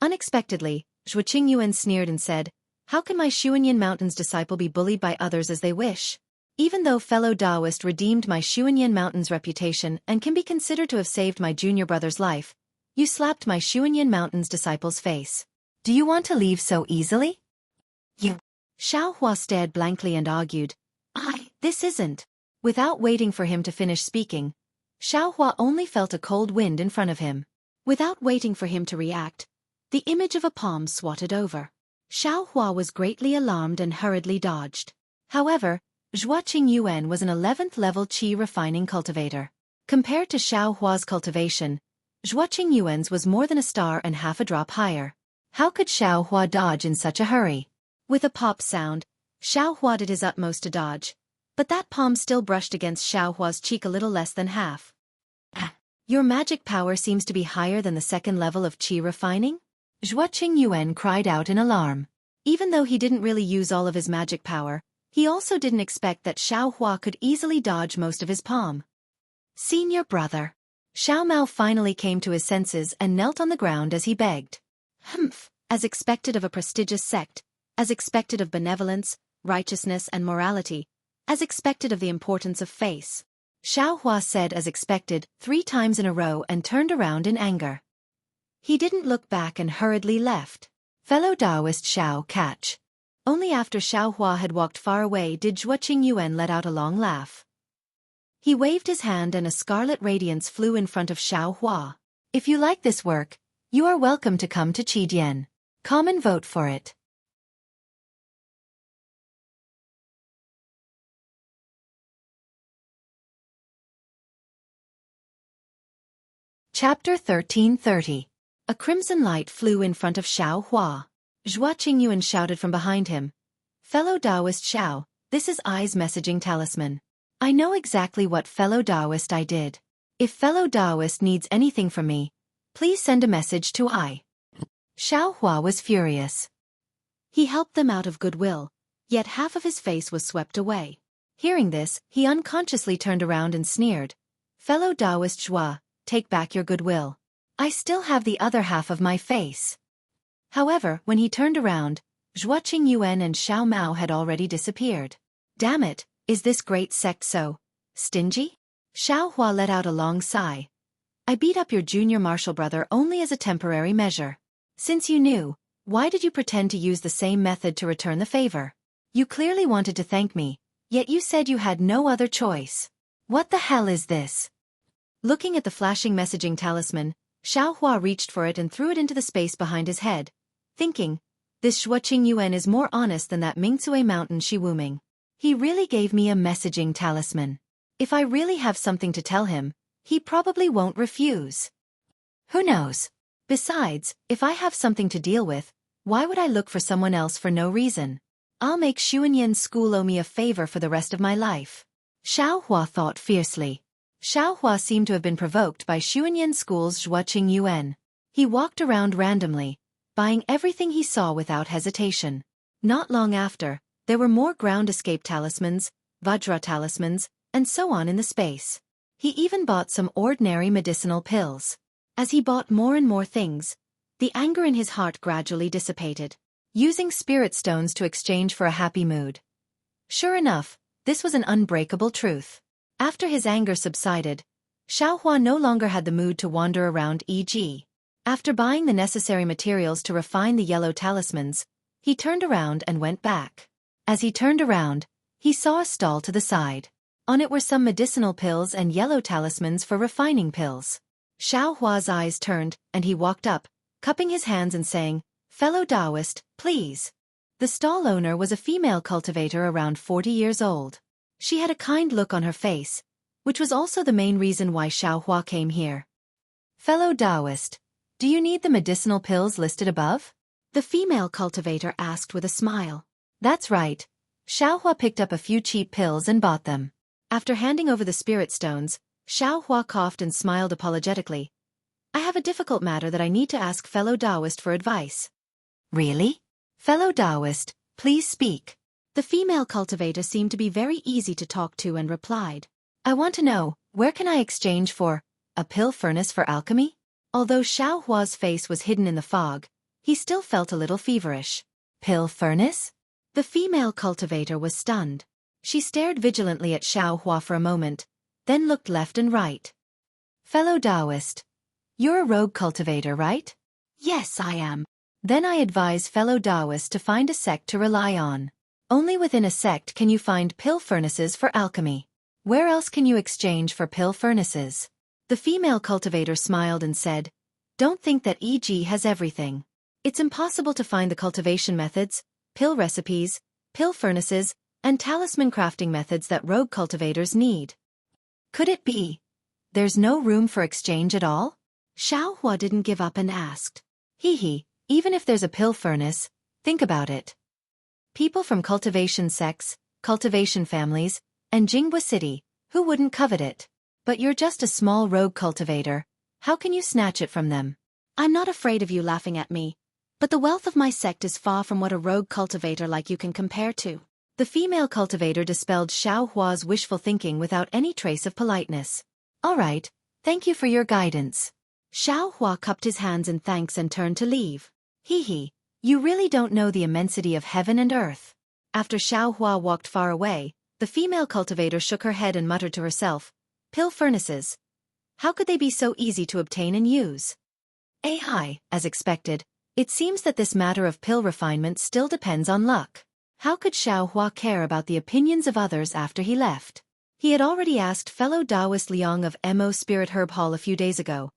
Unexpectedly, Xueqi Yuan sneered and said, how can my Xuanyan Mountain's disciple be bullied by others as they wish? Even though fellow Taoist redeemed my Xuanyan Mountain's reputation and can be considered to have saved my junior brother's life, you slapped my Xuanyan Mountain's disciple's face. Do you want to leave so easily? You. Xiaohua stared blankly and argued, this isn't. Without waiting for him to finish speaking, Xiaohua only felt a cold wind in front of him. Without waiting for him to react, the image of a palm swatted over. Xiaohua was greatly alarmed and hurriedly dodged. However, Xueqi Yuan was an 11th level qi refining cultivator. Compared to Xiaohua's cultivation, Xueqi Yuan's was more than a star and half a drop higher. How could Xiaohua dodge in such a hurry? With a pop sound, Xiaohua did his utmost to dodge, but that palm still brushed against Xiaohua's cheek a little less than half. Your magic power seems to be higher than the second level of qi refining? Xueqi Yuan cried out in alarm. Even though he didn't really use all of his magic power, he also didn't expect that Xiaohua could easily dodge most of his palm. Senior brother. Xiao Mao finally came to his senses and knelt on the ground as he begged. Humph, as expected of a prestigious sect, as expected of benevolence, righteousness and morality, as expected of the importance of face. Xiaohua said as expected 3 times in a row and turned around in anger. He didn't look back and hurriedly left. Fellow Taoist Xiao catch. Only after Xiaohua had walked far away did Xueqi Yuan let out a long laugh. He waved his hand and a scarlet radiance flew in front of Xiaohua. If you like this work, you are welcome to come to Qidian. Come and vote for it. Chapter 1330. A crimson light flew in front of Xiaohua. Xueqi Yuan shouted from behind him. Fellow Taoist Xiao, this is I's messaging talisman. I know exactly what fellow Taoist I did. If fellow Taoist needs anything from me, please send a message to I. Xiaohua was furious. He helped them out of goodwill, yet half of his face was swept away. Hearing this, he unconsciously turned around and sneered. Fellow Taoist Zhua, take back your goodwill. I still have the other half of my face. However, when he turned around, Xueqi Yuan and Xiao Mao had already disappeared. Damn it, is this great sect so stingy? Xiaohua let out a long sigh. I beat up your junior martial brother only as a temporary measure. Since you knew, why did you pretend to use the same method to return the favor? You clearly wanted to thank me, yet you said you had no other choice. What the hell is this? Looking at the flashing messaging talisman, Xiaohua reached for it and threw it into the space behind his head, thinking, this Xueqi Yuan is more honest than that Mingsui Mountain Shiwuming. He really gave me a messaging talisman. If I really have something to tell him, he probably won't refuse. Who knows? Besides, if I have something to deal with, why would I look for someone else for no reason? I'll make Xuanyan School owe me a favor for the rest of my life. Xiaohua thought fiercely. Xiaohua seemed to have been provoked by Xuanyan School's Xueqi Yuan. He walked around randomly, buying everything he saw without hesitation. Not long after, There were more ground escape talismans, Vajra talismans, and so on in the space. He even bought some ordinary medicinal pills. As he bought more and more things, the anger in his heart gradually dissipated, using spirit stones to exchange for a happy mood. Sure enough, this was an unbreakable truth. After his anger subsided, Xiaohua no longer had the mood to wander around e.g. After buying the necessary materials to refine the yellow talismans, he turned around and went back. As he turned around, he saw a stall to the side. On it were some medicinal pills and yellow talismans for refining pills. Xiaohua's eyes turned, and he walked up, cupping his hands and saying, "Fellow Taoist, please." The stall owner was a female cultivator around 40 years old. She had a kind look on her face, which was also the main reason why Xiaohua came here. "Fellow Taoist, do you need the medicinal pills listed above?" The female cultivator asked with a smile. "That's right." Xiaohua picked up a few cheap pills and bought them. After handing over the spirit stones, Xiaohua coughed and smiled apologetically. "I have a difficult matter that I need to ask fellow Taoist for advice." "Really? Fellow Taoist, please speak." The female cultivator seemed to be very easy to talk to and replied, "I want to know, where can I exchange for a pill furnace for alchemy?" Although Xiaohua's face was hidden in the fog, he still felt a little feverish. "Pill furnace?" The female cultivator was stunned. She stared vigilantly at Xiaohua for a moment, then looked left and right. "Fellow Taoist, you're a rogue cultivator, right?" "Yes, I am." "Then I advise fellow Taoists to find a sect to rely on. Only within a sect can you find pill furnaces for alchemy. Where else can you exchange for pill furnaces?" The female cultivator smiled and said, "Don't think that EG has everything. It's impossible to find the cultivation methods, pill recipes, pill furnaces, and talisman crafting methods that rogue cultivators need. Could it be there's no room for exchange at all?" Xiaohua didn't give up and asked, Even if there's a pill furnace, think about it. People from cultivation sects, cultivation families, and Jinghua City, who wouldn't covet it? But you're just a small rogue cultivator, how can you snatch it from them?" "I'm not afraid of you laughing at me, but the wealth of my sect is far from what a rogue cultivator like you can compare to." The female cultivator dispelled Xiaohua's wishful thinking without any trace of politeness. "All right, thank you for your guidance." Xiaohua cupped his hands in thanks and turned to leave. You really don't know the immensity of heaven and earth." After Xiaohua walked far away, the female cultivator shook her head and muttered to herself, "Pill furnaces. How could they be so easy to obtain and use?" As expected, it seems that this matter of pill refinement still depends on luck. How could Xiaohua care about the opinions of others after he left? He had already asked fellow Taoist Liang of Mo Spirit Herb Hall a few days ago,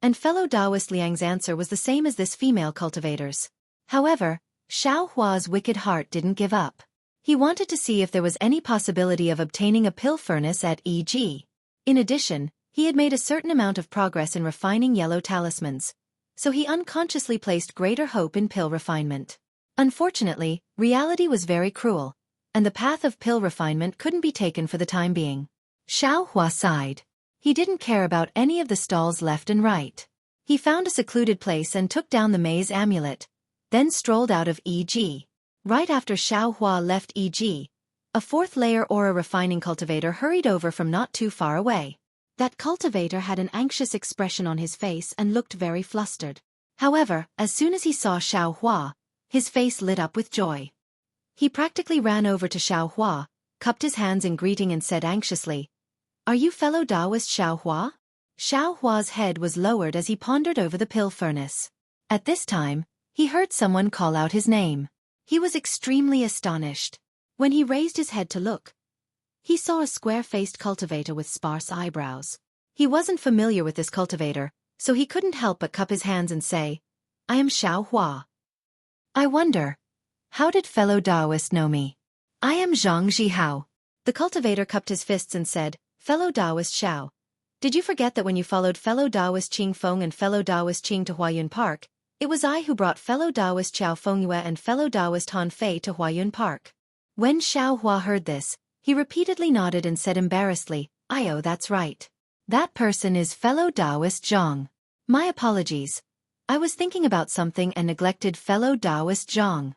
and fellow Taoist Liang's answer was the same as this female cultivator's. However, Xiaohua's wicked heart didn't give up. He wanted to see if there was any possibility of obtaining a pill furnace at EG. In addition, he had made a certain amount of progress in refining yellow talismans, so he unconsciously placed greater hope in pill refinement. Unfortunately, reality was very cruel, and the path of pill refinement couldn't be taken for the time being. Xiaohua sighed. He didn't care about any of the stalls left and right. He found a secluded place and took down the maze amulet, then strolled out of EG. Right after Xiaohua left EG, a fourth-layer aura refining cultivator hurried over from not too far away. That cultivator had an anxious expression on his face and looked very flustered. However, as soon as he saw Xiaohua, his face lit up with joy. He practically ran over to Xiaohua, cupped his hands in greeting and said anxiously, "Are you fellow Taoist Xiaohua?" Xiaohua's head was lowered as he pondered over the pill furnace. At this time, he heard someone call out his name. He was extremely astonished. When he raised his head to look, he saw a square-faced cultivator with sparse eyebrows. He wasn't familiar with this cultivator, so he couldn't help but cup his hands and say, "I am Xiaohua. I wonder, how did fellow Taoist know me? I am Zhang Zhihao." The cultivator cupped his fists and said, "Fellow Taoist Xiao, did you forget that when you followed fellow Taoist Qing Feng and fellow Taoist Qing to Huayun Park, it was I who brought fellow Taoist Qiao Fengyue and fellow Taoist Han Fei to Huayun Park?" When Xiaohua heard this, he repeatedly nodded and said embarrassedly, "Oh, that's right. That person is fellow Taoist Zhang. My apologies. I was thinking about something and neglected fellow Taoist Zhang."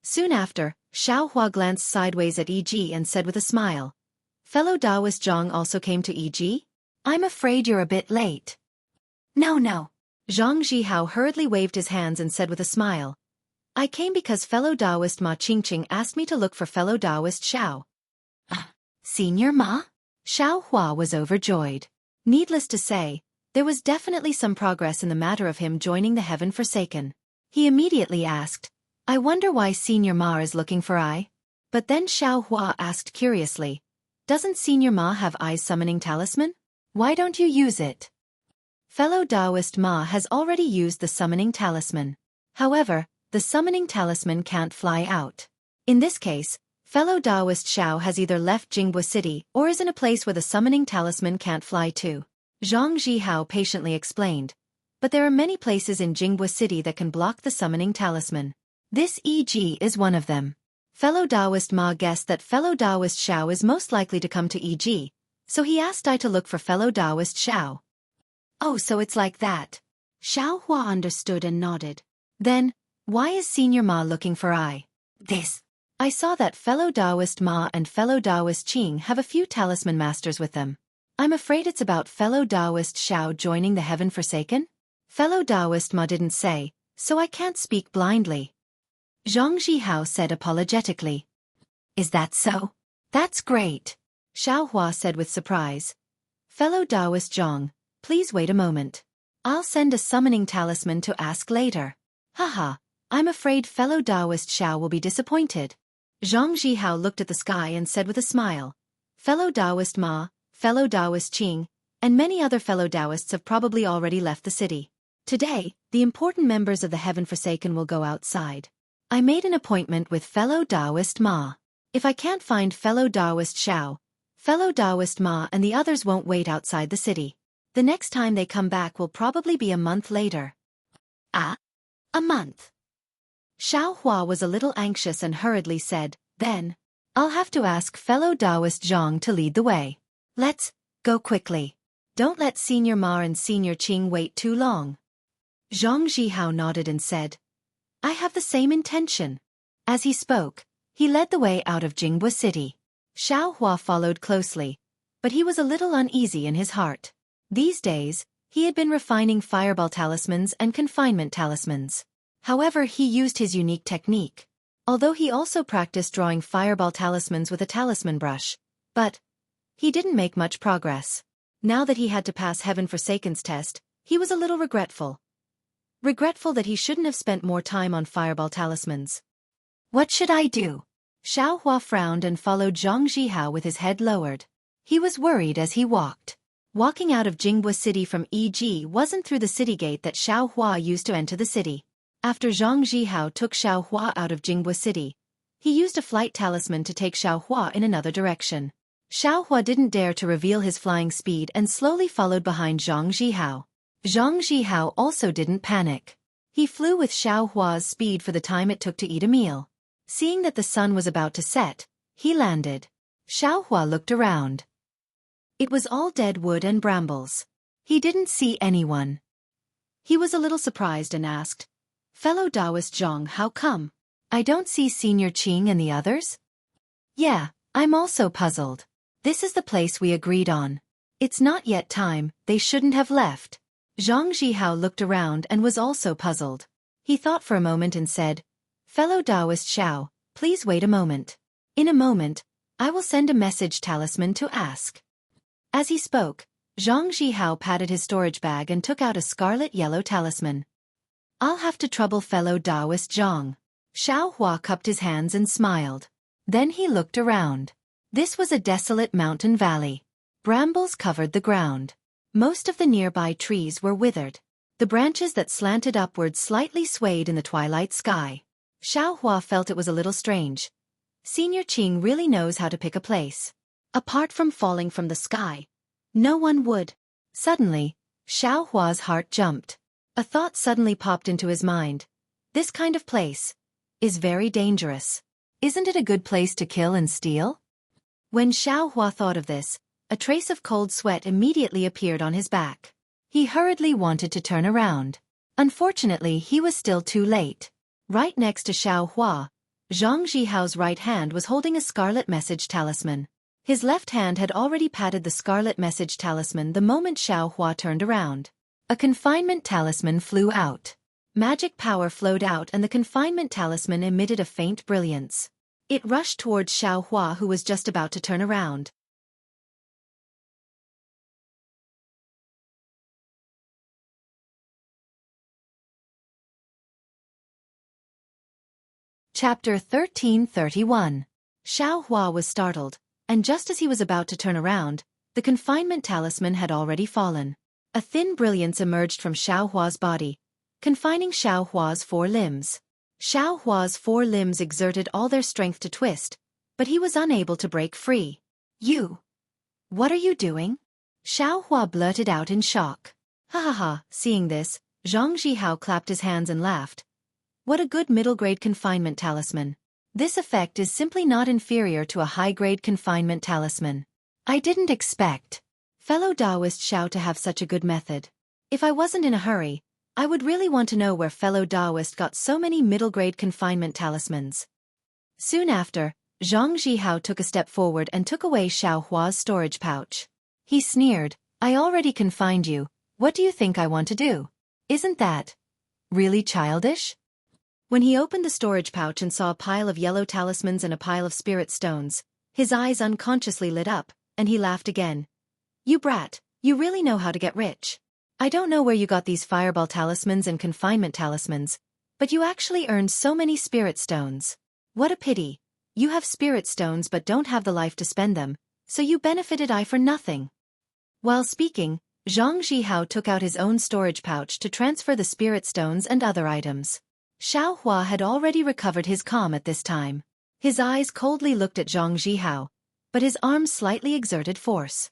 Soon after, Xiao Hua glanced sideways at Yi and said with a smile, "Fellow Taoist Zhang also came to Yi? I'm afraid you're a bit late." No. Zhang Zhihao hurriedly waved his hands and said with a smile, "I came because fellow Taoist Ma Qingqing asked me to look for fellow Taoist Xiao." Senior Ma? Xiao Hua was overjoyed. Needless to say, there was definitely some progress in the matter of him joining the Heaven Forsaken. He immediately asked, "I wonder why Senior Ma is looking for I?" But then Xiao Hua asked curiously, "Doesn't Senior Ma have I's summoning talisman? Why don't you use it?" Fellow Taoist Ma has already used the summoning talisman. However, the summoning talisman can't fly out. In this case, fellow Taoist Xiao has either left Jingbo City or is in a place where the summoning talisman can't fly to. Zhang Zhihao patiently explained, "But there are many places in Jingbo City that can block the summoning talisman. This EG is one of them." Fellow Taoist Ma guessed that fellow Taoist Xiao is most likely to come to EG, so he asked I to look for fellow Taoist Xiao. "Oh, so it's like that." Xiao Hua understood and nodded. "Then, why is Senior Ma looking for I?" "This. I saw that fellow Taoist Ma and fellow Taoist Qing have a few talisman masters with them. I'm afraid it's about fellow Taoist Xiao joining the Heaven Forsaken? Fellow Taoist Ma didn't say, so I can't speak blindly." Zhang Zhihao said apologetically. "Is that so? That's great," Xiao Hua said with surprise. "Fellow Taoist Zhang, please wait a moment. I'll send a summoning talisman to ask later." "Haha, I'm afraid fellow Taoist Xiao will be disappointed." Zhang Zhihao looked at the sky and said with a smile, "Fellow Taoist Ma, fellow Taoist Qing, and many other fellow Taoists have probably already left the city. Today, the important members of the Heaven Forsaken will go outside. I made an appointment with fellow Taoist Ma. If I can't find fellow Taoist Xiao, fellow Taoist Ma and the others won't wait outside the city. The next time they come back will probably be a month later." "Ah? A month?" Xiao Hua was a little anxious and hurriedly said, "Then, I'll have to ask fellow Taoist Zhang to lead the way. Let's go quickly. Don't let Senior Ma and Senior Qing wait too long." Zhang Zhihao nodded and said, "I have the same intention." As he spoke, he led the way out of Jingbo City. Xiao Hua followed closely, but he was a little uneasy in his heart. These days, he had been refining fireball talismans and confinement talismans. However, he used his unique technique. Although he also practiced drawing fireball talismans with a talisman brush. But he didn't make much progress. Now that he had to pass Heaven Forsaken's test, he was a little regretful. Regretful that he shouldn't have spent more time on fireball talismans. "What should I do?" Xiao Hua frowned and followed Zhang Zhihao with his head lowered. He was worried as he walked. Walking out of Jingbo City from EG wasn't through the city gate that Xiao Hua used to enter the city. After Zhang Zhihao took Xiao Hua out of Jingbo City, he used a flight talisman to take Xiao Hua in another direction. Xiao Hua didn't dare to reveal his flying speed and slowly followed behind Zhang Zhihao. Zhang Zhihao also didn't panic. He flew with Xiao Hua's speed for the time it took to eat a meal. Seeing that the sun was about to set, he landed. Xiao Hua looked around. It was all dead wood and brambles. He didn't see anyone. He was a little surprised and asked, "Fellow Taoist Zhang, how come? I don't see Senior Qing and the others?" "Yeah, I'm also puzzled. This is the place we agreed on. It's not yet time, they shouldn't have left." Zhang Zhihao looked around and was also puzzled. He thought for a moment and said, "Fellow Taoist Xiao, please wait a moment. In a moment, I will send a message talisman to ask." As he spoke, Zhang Zhihao patted his storage bag and took out a scarlet-yellow talisman. "I'll have to trouble fellow Taoist Zhang." Xiao Hua cupped his hands and smiled. Then he looked around. This was a desolate mountain valley. Brambles covered the ground. Most of the nearby trees were withered. The branches that slanted upward slightly swayed in the twilight sky. Xiao Hua felt it was a little strange. Senior Qing really knows how to pick a place. Apart from falling from the sky, no one would. Suddenly, Xiao Hua's heart jumped. A thought suddenly popped into his mind. This kind of place is very dangerous. Isn't it a good place to kill and steal? When Xiao Hua thought of this, a trace of cold sweat immediately appeared on his back. He hurriedly wanted to turn around. Unfortunately, he was still too late. Right next to Xiao Hua, Zhang Jihao's right hand was holding a scarlet message talisman. His left hand had already patted the scarlet message talisman the moment Xiao Hua turned around. A confinement talisman flew out. Magic power flowed out and the confinement talisman emitted a faint brilliance. It rushed towards Xiao Hua, who was just about to turn around. Chapter 1331. Xiao Hua was startled, and just as he was about to turn around, the confinement talisman had already fallen. A thin brilliance emerged from Xiao Hua's body, confining Xiao Hua's 4 limbs. Xiao Hua's 4 limbs exerted all their strength to twist, but he was unable to break free. You! What are you doing? Xiao Hua blurted out in shock. Ha ha ha, seeing this, Zhang Jihao clapped his hands and laughed. What a good middle-grade confinement talisman. This effect is simply not inferior to a high-grade confinement talisman. I didn't expect fellow Taoist Xiao to have such a good method. If I wasn't in a hurry, I would really want to know where fellow Taoist got so many middle-grade confinement talismans. Soon after, Zhang Jihao took a step forward and took away Xiao Hua's storage pouch. He sneered, I already confined you, what do you think I want to do? Isn't that really childish? When he opened the storage pouch and saw a pile of yellow talismans and a pile of spirit stones, his eyes unconsciously lit up, and he laughed again. You brat, you really know how to get rich. I don't know where you got these fireball talismans and confinement talismans, but you actually earned so many spirit stones. What a pity. You have spirit stones but don't have the life to spend them, so you benefited I for nothing. While speaking, Zhang Jihao took out his own storage pouch to transfer the spirit stones and other items. Xiao Hua had already recovered his calm at this time. His eyes coldly looked at Zhang Jihao, but his arms slightly exerted force.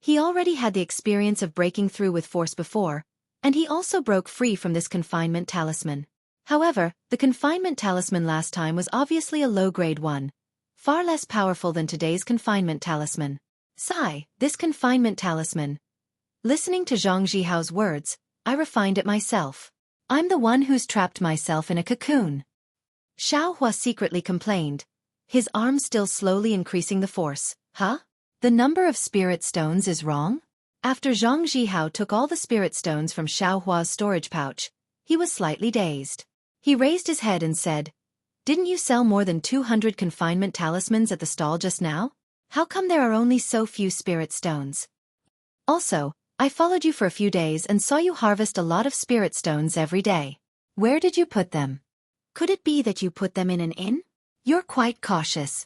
He already had the experience of breaking through with force before, and he also broke free from this confinement talisman. However, the confinement talisman last time was obviously a low-grade one, far less powerful than today's confinement talisman. Sigh, this confinement talisman. Listening to Zhang Jihao's words, I refined it myself. I'm the one who's trapped myself in a cocoon. Xiao Hua secretly complained, his arms still slowly increasing the force. Huh? The number of spirit stones is wrong? After Zhang Jihao took all the spirit stones from Xiao Hua's storage pouch, he was slightly dazed. He raised his head and said, Didn't you sell more than 200 confinement talismans at the stall just now? How come there are only so few spirit stones? Also, I followed you for a few days and saw you harvest a lot of spirit stones every day. Where did you put them? Could it be that you put them in an inn? You're quite cautious.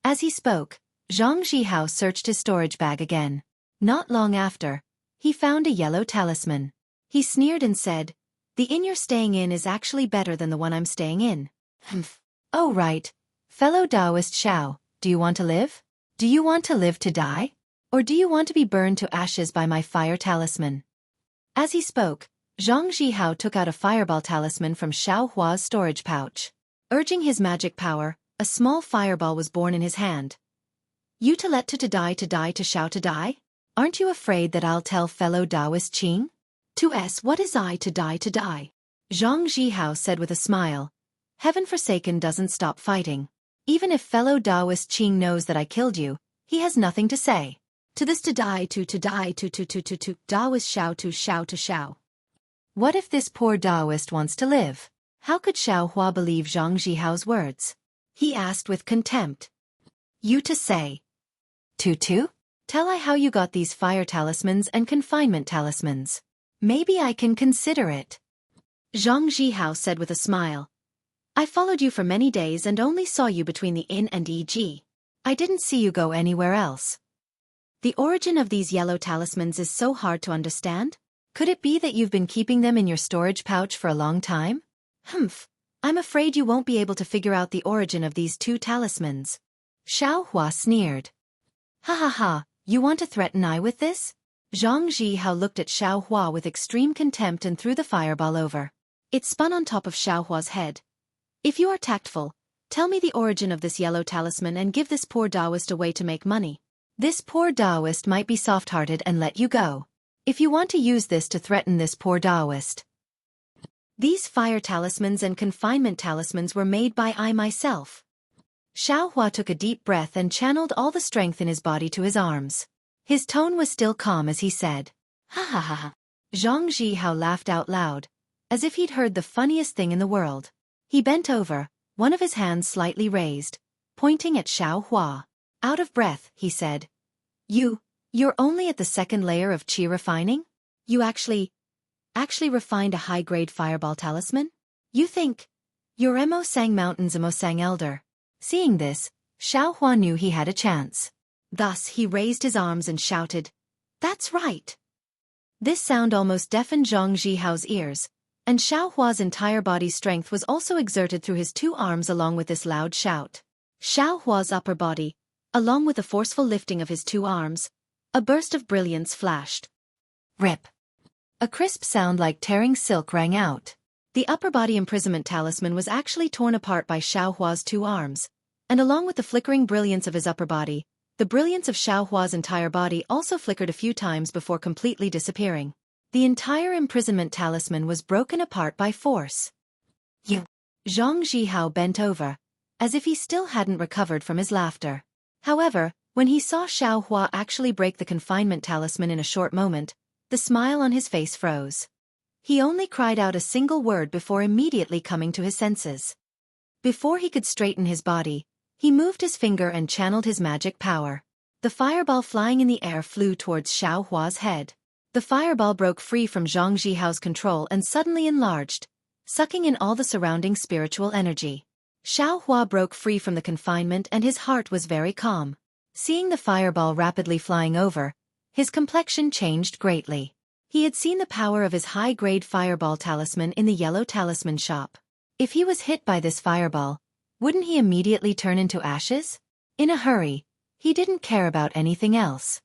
As he spoke, Zhang Jihao searched his storage bag again. Not long after, he found a yellow talisman. He sneered and said, The inn you're staying in is actually better than the one I'm staying in. Humph. Oh right. Fellow Taoist Xiao, do you want to live? Do you want to live to die? Or do you want to be burned to ashes by my fire talisman? As he spoke, Zhang Jihao took out a fireball talisman from Xiao Hua's storage pouch. Urging his magic power, a small fireball was born in his hand. You to let to die to Xiao to die? Aren't you afraid that I'll tell fellow Taoist Qing? To S, what is I to die to die? Zhang Jihao said with a smile. Heaven forsaken doesn't stop fighting. Even if fellow Taoist Qing knows that I killed you, he has nothing to say. To this to die to Taoist Xiao to Xiao. What if this poor Taoist wants to live? How could Xiao Hua believe Zhang Jihao's words? He asked with contempt. You to say. Tutu? Tell I how you got these fire talismans and confinement talismans. Maybe I can consider it. Zhang Jihao said with a smile. I followed you for many days and only saw you between the inn and E.G. I didn't see you go anywhere else. The origin of these yellow talismans is so hard to understand. Could it be that you've been keeping them in your storage pouch for a long time? Humph, I'm afraid you won't be able to figure out the origin of these 2 talismans. Xiao Hua sneered. Ha ha ha, you want to threaten I with this? Zhang Jihao looked at Xiao Hua with extreme contempt and threw the fireball over. It spun on top of Xiao Hua's head. If you are tactful, tell me the origin of this yellow talisman and give this poor Taoist a way to make money. This poor Taoist might be soft-hearted and let you go. If you want to use this to threaten this poor Taoist. These fire talismans and confinement talismans were made by I myself. Xiaohua took a deep breath and channeled all the strength in his body to his arms. His tone was still calm as he said, "Ha ha ha ha." Zhang Zhihao laughed out loud, as if he'd heard the funniest thing in the world. He bent over, one of his hands slightly raised, pointing at Xiaohua. Out of breath, he said, You're only at the second layer of qi refining? You actually refined a high-grade fireball talisman? You think you're Emosang Mountain's Emosang Elder?" Seeing this, Xiaohua knew he had a chance. Thus he raised his arms and shouted, "That's right!" This sound almost deafened Zhang Zhihao's ears, and Xiaohua's entire body's strength was also exerted through his two arms along with this loud shout. Xiaohua's upper body, along with the forceful lifting of his two arms, a burst of brilliance flashed. Rip! A crisp sound like tearing silk rang out. The upper body imprisonment talisman was actually torn apart by Xiaohua's two arms, and along with the flickering brilliance of his upper body, the brilliance of Xiaohua's entire body also flickered a few times before completely disappearing. The entire imprisonment talisman was broken apart by force. You! Zhang Zhihao bent over, as if he still hadn't recovered from his laughter. However, when he saw Xiaohua actually break the confinement talisman in a short moment, the smile on his face froze. He only cried out a single word before immediately coming to his senses. Before he could straighten his body, he moved his finger and channeled his magic power. The fireball flying in the air flew towards Xiaohua's head. The fireball broke free from Zhang Zhihao's control and suddenly enlarged, sucking in all the surrounding spiritual energy. Xiaohua broke free from the confinement and his heart was very calm. Seeing the fireball rapidly flying over, his complexion changed greatly. He had seen the power of his high-grade fireball talisman in the yellow talisman shop. If he was hit by this fireball, wouldn't he immediately turn into ashes? In a hurry, he didn't care about anything else.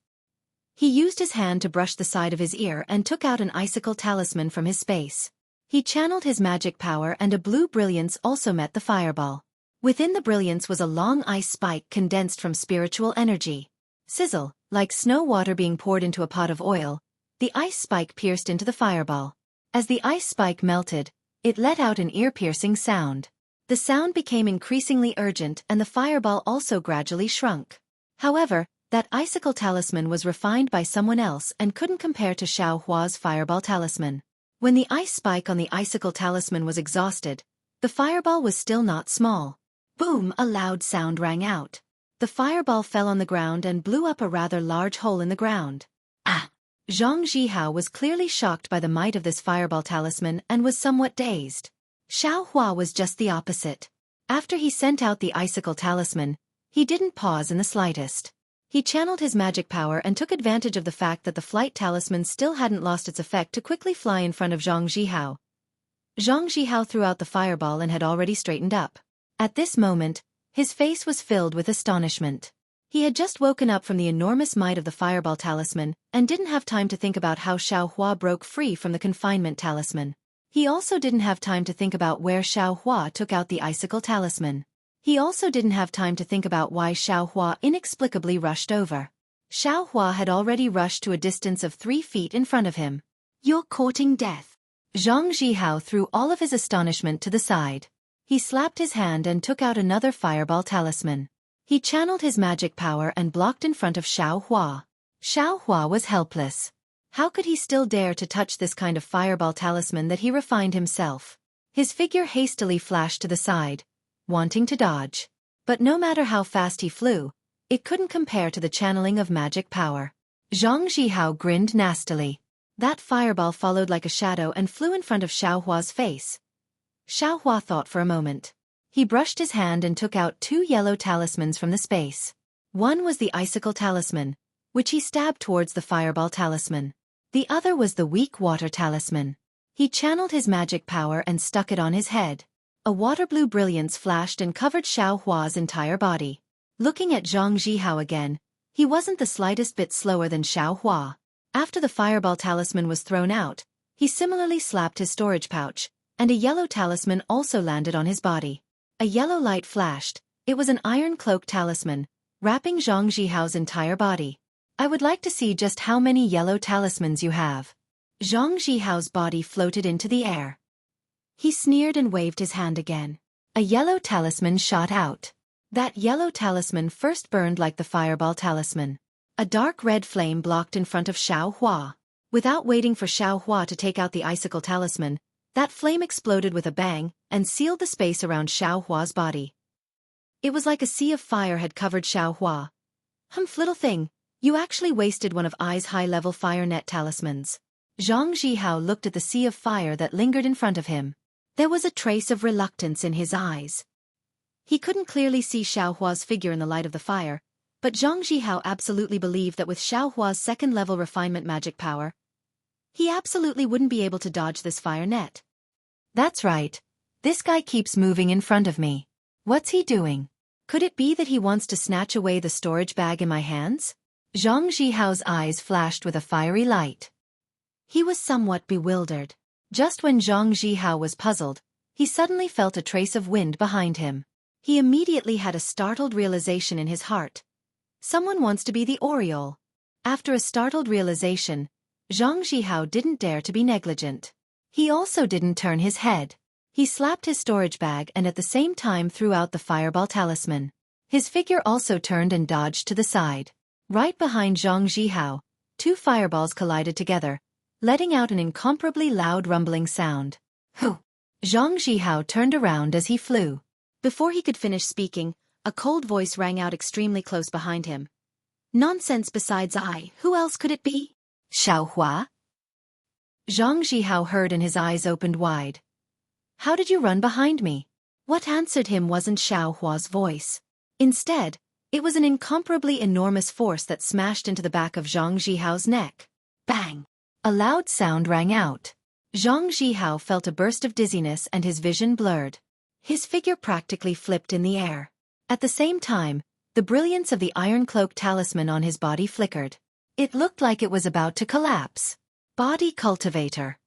He used his hand to brush the side of his ear and took out an icicle talisman from his space. He channeled his magic power and a blue brilliance also met the fireball. Within the brilliance was a long ice spike condensed from spiritual energy. Sizzle, like snow water being poured into a pot of oil, the ice spike pierced into the fireball. As the ice spike melted, it let out an ear-piercing sound. The sound became increasingly urgent and the fireball also gradually shrunk. However, that icicle talisman was refined by someone else and couldn't compare to Xiaohua's fireball talisman. When the ice spike on the icicle talisman was exhausted, the fireball was still not small. Boom! A loud sound rang out. The fireball fell on the ground and blew up a rather large hole in the ground. Ah! Zhang Zhihao was clearly shocked by the might of this fireball talisman and was somewhat dazed. Xiaohua was just the opposite. After he sent out the icicle talisman, he didn't pause in the slightest. He channeled his magic power and took advantage of the fact that the flight talisman still hadn't lost its effect to quickly fly in front of Zhang Zhihao. Zhang Zhihao threw out the fireball and had already straightened up. At this moment, his face was filled with astonishment. He had just woken up from the enormous might of the fireball talisman and didn't have time to think about how Xiaohua broke free from the confinement talisman. He also didn't have time to think about where Xiaohua took out the icicle talisman. He also didn't have time to think about why Xiaohua inexplicably rushed over. Xiaohua had already rushed to a distance of 3 feet in front of him. "You're courting death." Zhang Zhihao threw all of his astonishment to the side. He slapped his hand and took out another fireball talisman. He channeled his magic power and blocked in front of Xiaohua. Xiaohua was helpless. How could he still dare to touch this kind of fireball talisman that he refined himself? His figure hastily flashed to the side, wanting to dodge. But no matter how fast he flew, it couldn't compare to the channeling of magic power. Zhang Zhihao grinned nastily. That fireball followed like a shadow and flew in front of Xiaohua's face. Xiaohua thought for a moment. He brushed his hand and took out 2 yellow talismans from the space. One was the icicle talisman, which he stabbed towards the fireball talisman. The other was the weak water talisman. He channeled his magic power and stuck it on his head. A water blue brilliance flashed and covered Xiaohua's entire body. Looking at Zhang Zhihao again, he wasn't the slightest bit slower than Xiaohua. After the fireball talisman was thrown out, he similarly slapped his storage pouch, and a yellow talisman also landed on his body. A yellow light flashed. It was an iron cloak talisman, wrapping Zhang Zhihao's entire body. "I would like to see just how many yellow talismans you have." Zhang Zhihao's body floated into the air. He sneered and waved his hand again. A yellow talisman shot out. That yellow talisman first burned like the fireball talisman. A dark red flame blocked in front of Xueqi. Without waiting for Xueqi to take out the icicle talisman, that flame exploded with a bang and sealed the space around Xueqi's body. It was like a sea of fire had covered Xueqi. Humph, little thing, you actually wasted one of I's high-level fire net talismans. Zhang Zhihao looked at the sea of fire that lingered in front of him. There was a trace of reluctance in his eyes. He couldn't clearly see Xueqi's figure in the light of the fire, but Zhang Zhihao absolutely believed that with Xueqi's second-level refinement magic power, he absolutely wouldn't be able to dodge this fire net. That's right. This guy keeps moving in front of me. What's he doing? Could it be that he wants to snatch away the storage bag in my hands? Zhang Zhihao's eyes flashed with a fiery light. He was somewhat bewildered. Just when Zhang Zhihao was puzzled, he suddenly felt a trace of wind behind him. He immediately had a startled realization in his heart. Someone wants to be the Oriole. After a startled realization, Zhang Zhihao didn't dare to be negligent. He also didn't turn his head. He slapped his storage bag and at the same time threw out the fireball talisman. His figure also turned and dodged to the side. Right behind Zhang Zhihao, two fireballs collided together, letting out an incomparably loud rumbling sound. Hoo! Zhang Zhihao turned around as he flew. Before he could finish speaking, a cold voice rang out extremely close behind him. Nonsense, besides I, who else could it be? Xueqi? Zhang Zhihao heard and his eyes opened wide. How did you run behind me? What answered him wasn't Xueqi's voice. Instead, it was an incomparably enormous force that smashed into the back of Zhang Zhihao's neck. Bang! A loud sound rang out. Zhang Zhihao felt a burst of dizziness and his vision blurred. His figure practically flipped in the air. At the same time, the brilliance of the iron cloak talisman on his body flickered. It looked like it was about to collapse. Body cultivator.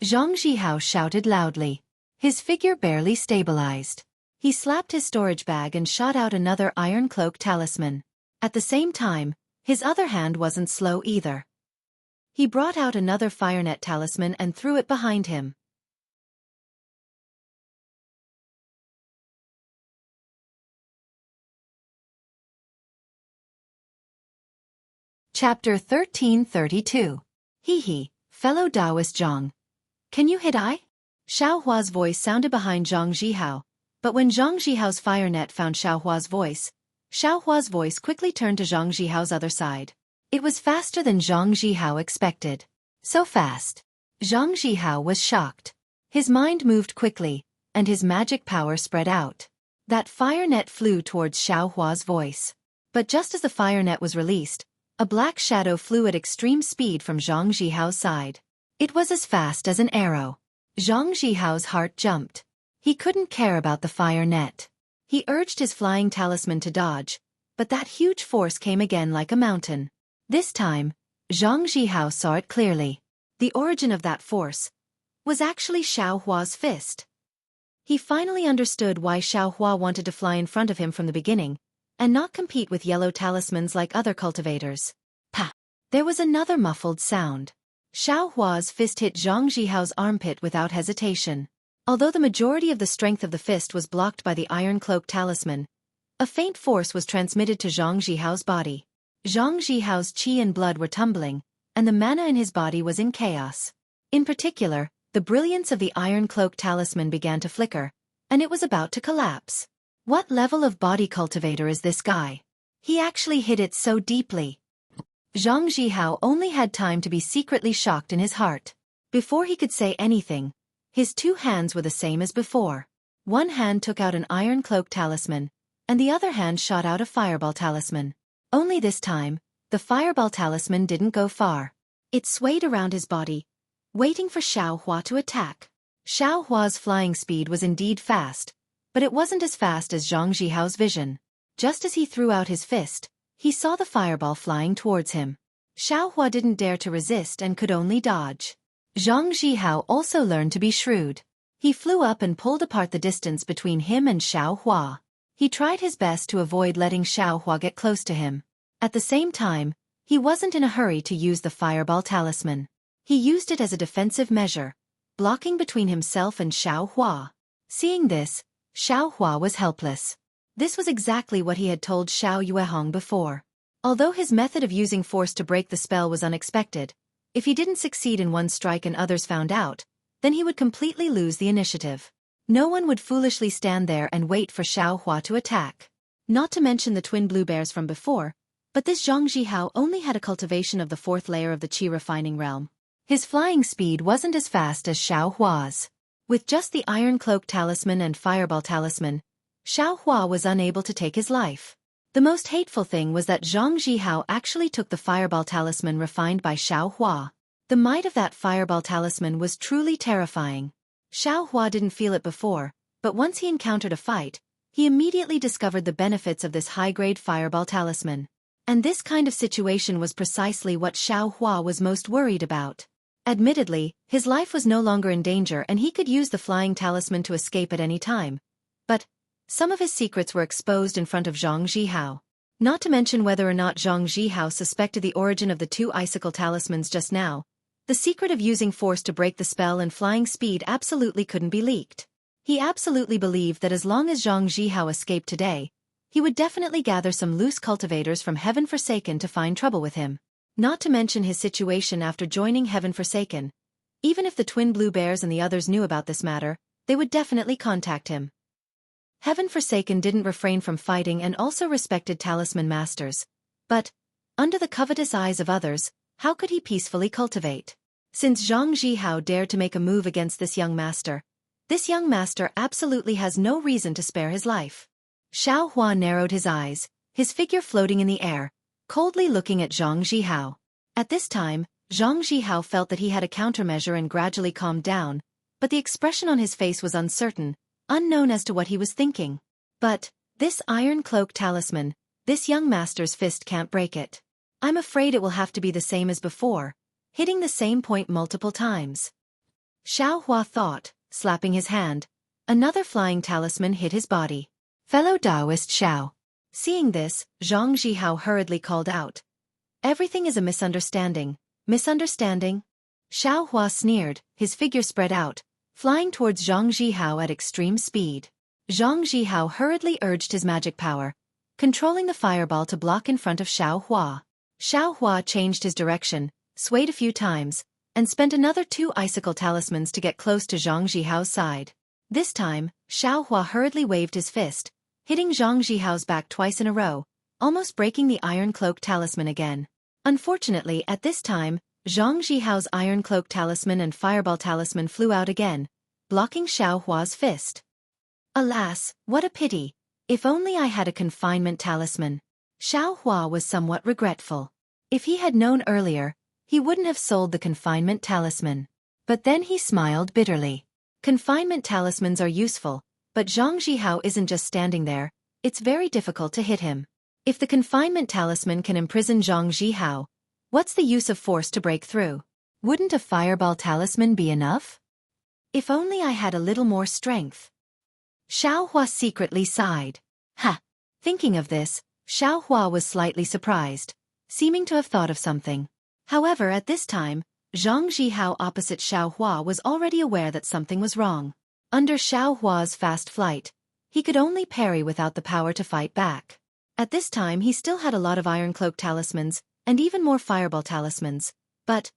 Zhang Zhihao shouted loudly. His figure barely stabilized. He slapped his storage bag and shot out another iron cloak talisman. At the same time, his other hand wasn't slow either. He brought out another firenet talisman and threw it behind him. Chapter 1332. Hee, fellow Taoist Zhang. Can you hit I? Xueqi's voice sounded behind Zhang Zhihao, but when Zhang Zhihao's firenet found Xueqi's voice quickly turned to Zhang Zhihao's other side. It was faster than Zhang Zhihao expected. So fast. Zhang Zhihao was shocked. His mind moved quickly, and his magic power spread out. That firenet flew towards Xueqi's voice. But just as the firenet was released, a black shadow flew at extreme speed from Zhang Zhihao's side. It was as fast as an arrow. Zhang Zhihao's heart jumped. He couldn't care about the fire net. He urged his flying talisman to dodge, but that huge force came again like a mountain. This time, Zhang Zhihao saw it clearly. The origin of that force was actually Xueqi's fist. He finally understood why Xueqi wanted to fly in front of him from the beginning, and not compete with yellow talismans like other cultivators. Pa! There was another muffled sound. Xueqi's fist hit Zhang Zhihao's armpit without hesitation. Although the majority of the strength of the fist was blocked by the iron cloak talisman, a faint force was transmitted to Zhang Zhihao's body. Zhang Zhihao's qi and blood were tumbling, and the mana in his body was in chaos. In particular, the brilliance of the iron cloak talisman began to flicker, and it was about to collapse. What level of body cultivator is this guy? He actually hit it so deeply. Zhang Zhihao only had time to be secretly shocked in his heart. Before he could say anything, his two hands were the same as before. One hand took out an iron cloak talisman, and the other hand shot out a fireball talisman. Only this time, the fireball talisman didn't go far. It swayed around his body, waiting for Xueqi to attack. Xueqi's flying speed was indeed fast, but it wasn't as fast as Zhang Zhihao's vision. Just as he threw out his fist, he saw the fireball flying towards him. Xueqi didn't dare to resist and could only dodge. Zhang Zhihao also learned to be shrewd. He flew up and pulled apart the distance between him and Xueqi. He tried his best to avoid letting Xueqi get close to him. At the same time, he wasn't in a hurry to use the fireball talisman. He used it as a defensive measure, blocking between himself and Xiao Hua. Seeing this, Xiao Hua was helpless. This was exactly what he had told Xiao Yuehong before. Although his method of using force to break the spell was unexpected, if he didn't succeed in one strike and others found out, then he would completely lose the initiative. No one would foolishly stand there and wait for Xiao Hua to attack. Not to mention the twin blue bears from before, but this Zhang Jihao only had a cultivation of the 4th layer of the Qi refining realm. His flying speed wasn't as fast as Xiao Hua's. With just the Iron Cloak Talisman and Fireball Talisman, Xiao Hua was unable to take his life. The most hateful thing was that Zhang Jihao actually took the Fireball Talisman refined by Xiao Hua. The might of that Fireball Talisman was truly terrifying. Xiao Hua didn't feel it before, but once he encountered a fight, he immediately discovered the benefits of this high-grade Fireball Talisman. And this kind of situation was precisely what Xiao Hua was most worried about. Admittedly, his life was no longer in danger and he could use the flying talisman to escape at any time. But some of his secrets were exposed in front of Zhang Jihao. Not to mention whether or not Zhang Jihao suspected the origin of the 2 icicle talismans just now, the secret of using force to break the spell and flying speed absolutely couldn't be leaked. He absolutely believed that as long as Zhang Jihao escaped today, he would definitely gather some loose cultivators from Heaven Forsaken to find trouble with him. Not to mention his situation after joining Heaven Forsaken. Even if the twin blue bears and the others knew about this matter, they would definitely contact him. Heaven Forsaken didn't refrain from fighting and also respected talisman masters. But, under the covetous eyes of others, how could he peacefully cultivate? Since Zhang Jihao dared to make a move against this young master absolutely has no reason to spare his life. Xiao Hua narrowed his eyes, his figure floating in the air, coldly looking at Zhang Jihao. At this time, Zhang Jihao felt that he had a countermeasure and gradually calmed down, but the expression on his face was uncertain, unknown as to what he was thinking. But, this Iron Cloak Talisman, this young master's fist can't break it. I'm afraid it will have to be the same as before, hitting the same point multiple times. Xiao Hua thought, slapping his hand. Another flying talisman hit his body. Fellow Taoist Xiao. Seeing this, Zhang Jihao hurriedly called out. Everything is a misunderstanding. Misunderstanding? Xiao Hua sneered, his figure spread out, flying towards Zhang Jihao at extreme speed. Zhang Jihao hurriedly urged his magic power, controlling the fireball to block in front of Xiao Hua. Xiao Hua changed his direction, swayed a few times, and spent another 2 icicle talismans to get close to Zhang Jihao's side. This time, Xiao Hua hurriedly waved his fist, hitting Zhang Jihao's back twice in a row, almost breaking the Iron Cloak Talisman again. Unfortunately, at this time, Zhang Jihao's Iron Cloak Talisman and Fireball Talisman flew out again, blocking Xiao Hua's fist. Alas, what a pity. If only I had a confinement talisman. Xiao Hua was somewhat regretful. If he had known earlier, he wouldn't have sold the confinement talisman. But then he smiled bitterly. Confinement talismans are useful, but Zhang Jihao isn't just standing there, it's very difficult to hit him. If the confinement talisman can imprison Zhang Jihao, what's the use of force to break through? Wouldn't a fireball talisman be enough? If only I had a little more strength. Xiao Hua secretly sighed. Ha! Thinking of this, Xiao Hua was slightly surprised, seeming to have thought of something. However, at this time, Zhang Jihao opposite Xiao Hua was already aware that something was wrong. Under Xiao Hua's fast flight, he could only parry without the power to fight back. At this time he still had a lot of Iron Cloak talismans, and even more Fireball talismans, but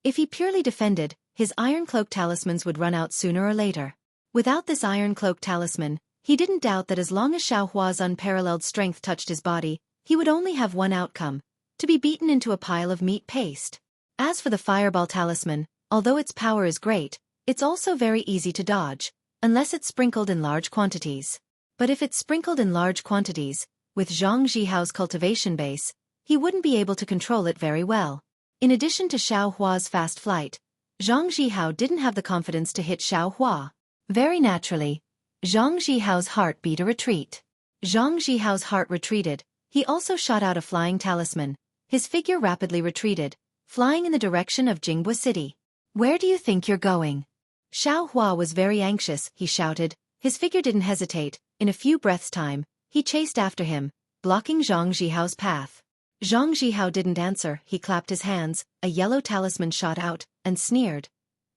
if he purely defended, his Iron Cloak talismans would run out sooner or later. Without this Iron Cloak talisman, he didn't doubt that as long as Xiao Hua's unparalleled strength touched his body, he would only have one outcome, to be beaten into a pile of meat paste. As for the Fireball talisman, although its power is great, it's also very easy to dodge, unless it's sprinkled in large quantities. But if it's sprinkled in large quantities, with Zhang Jihao's cultivation base, he wouldn't be able to control it very well. In addition to Xiao Hua's fast flight, Zhang Jihao didn't have the confidence to hit Xiao Hua. Very naturally, Zhang Jihao's heart beat a retreat. Zhang Jihao's heart retreated, he also shot out a flying talisman. His figure rapidly retreated, flying in the direction of Jingbua City. Where do you think you're going? Xiao Hua was very anxious, he shouted. His figure didn't hesitate. In a few breaths' time, he chased after him, blocking Zhang Jihao's path. Zhang Jihao didn't answer, he clapped his hands, a yellow talisman shot out, and sneered.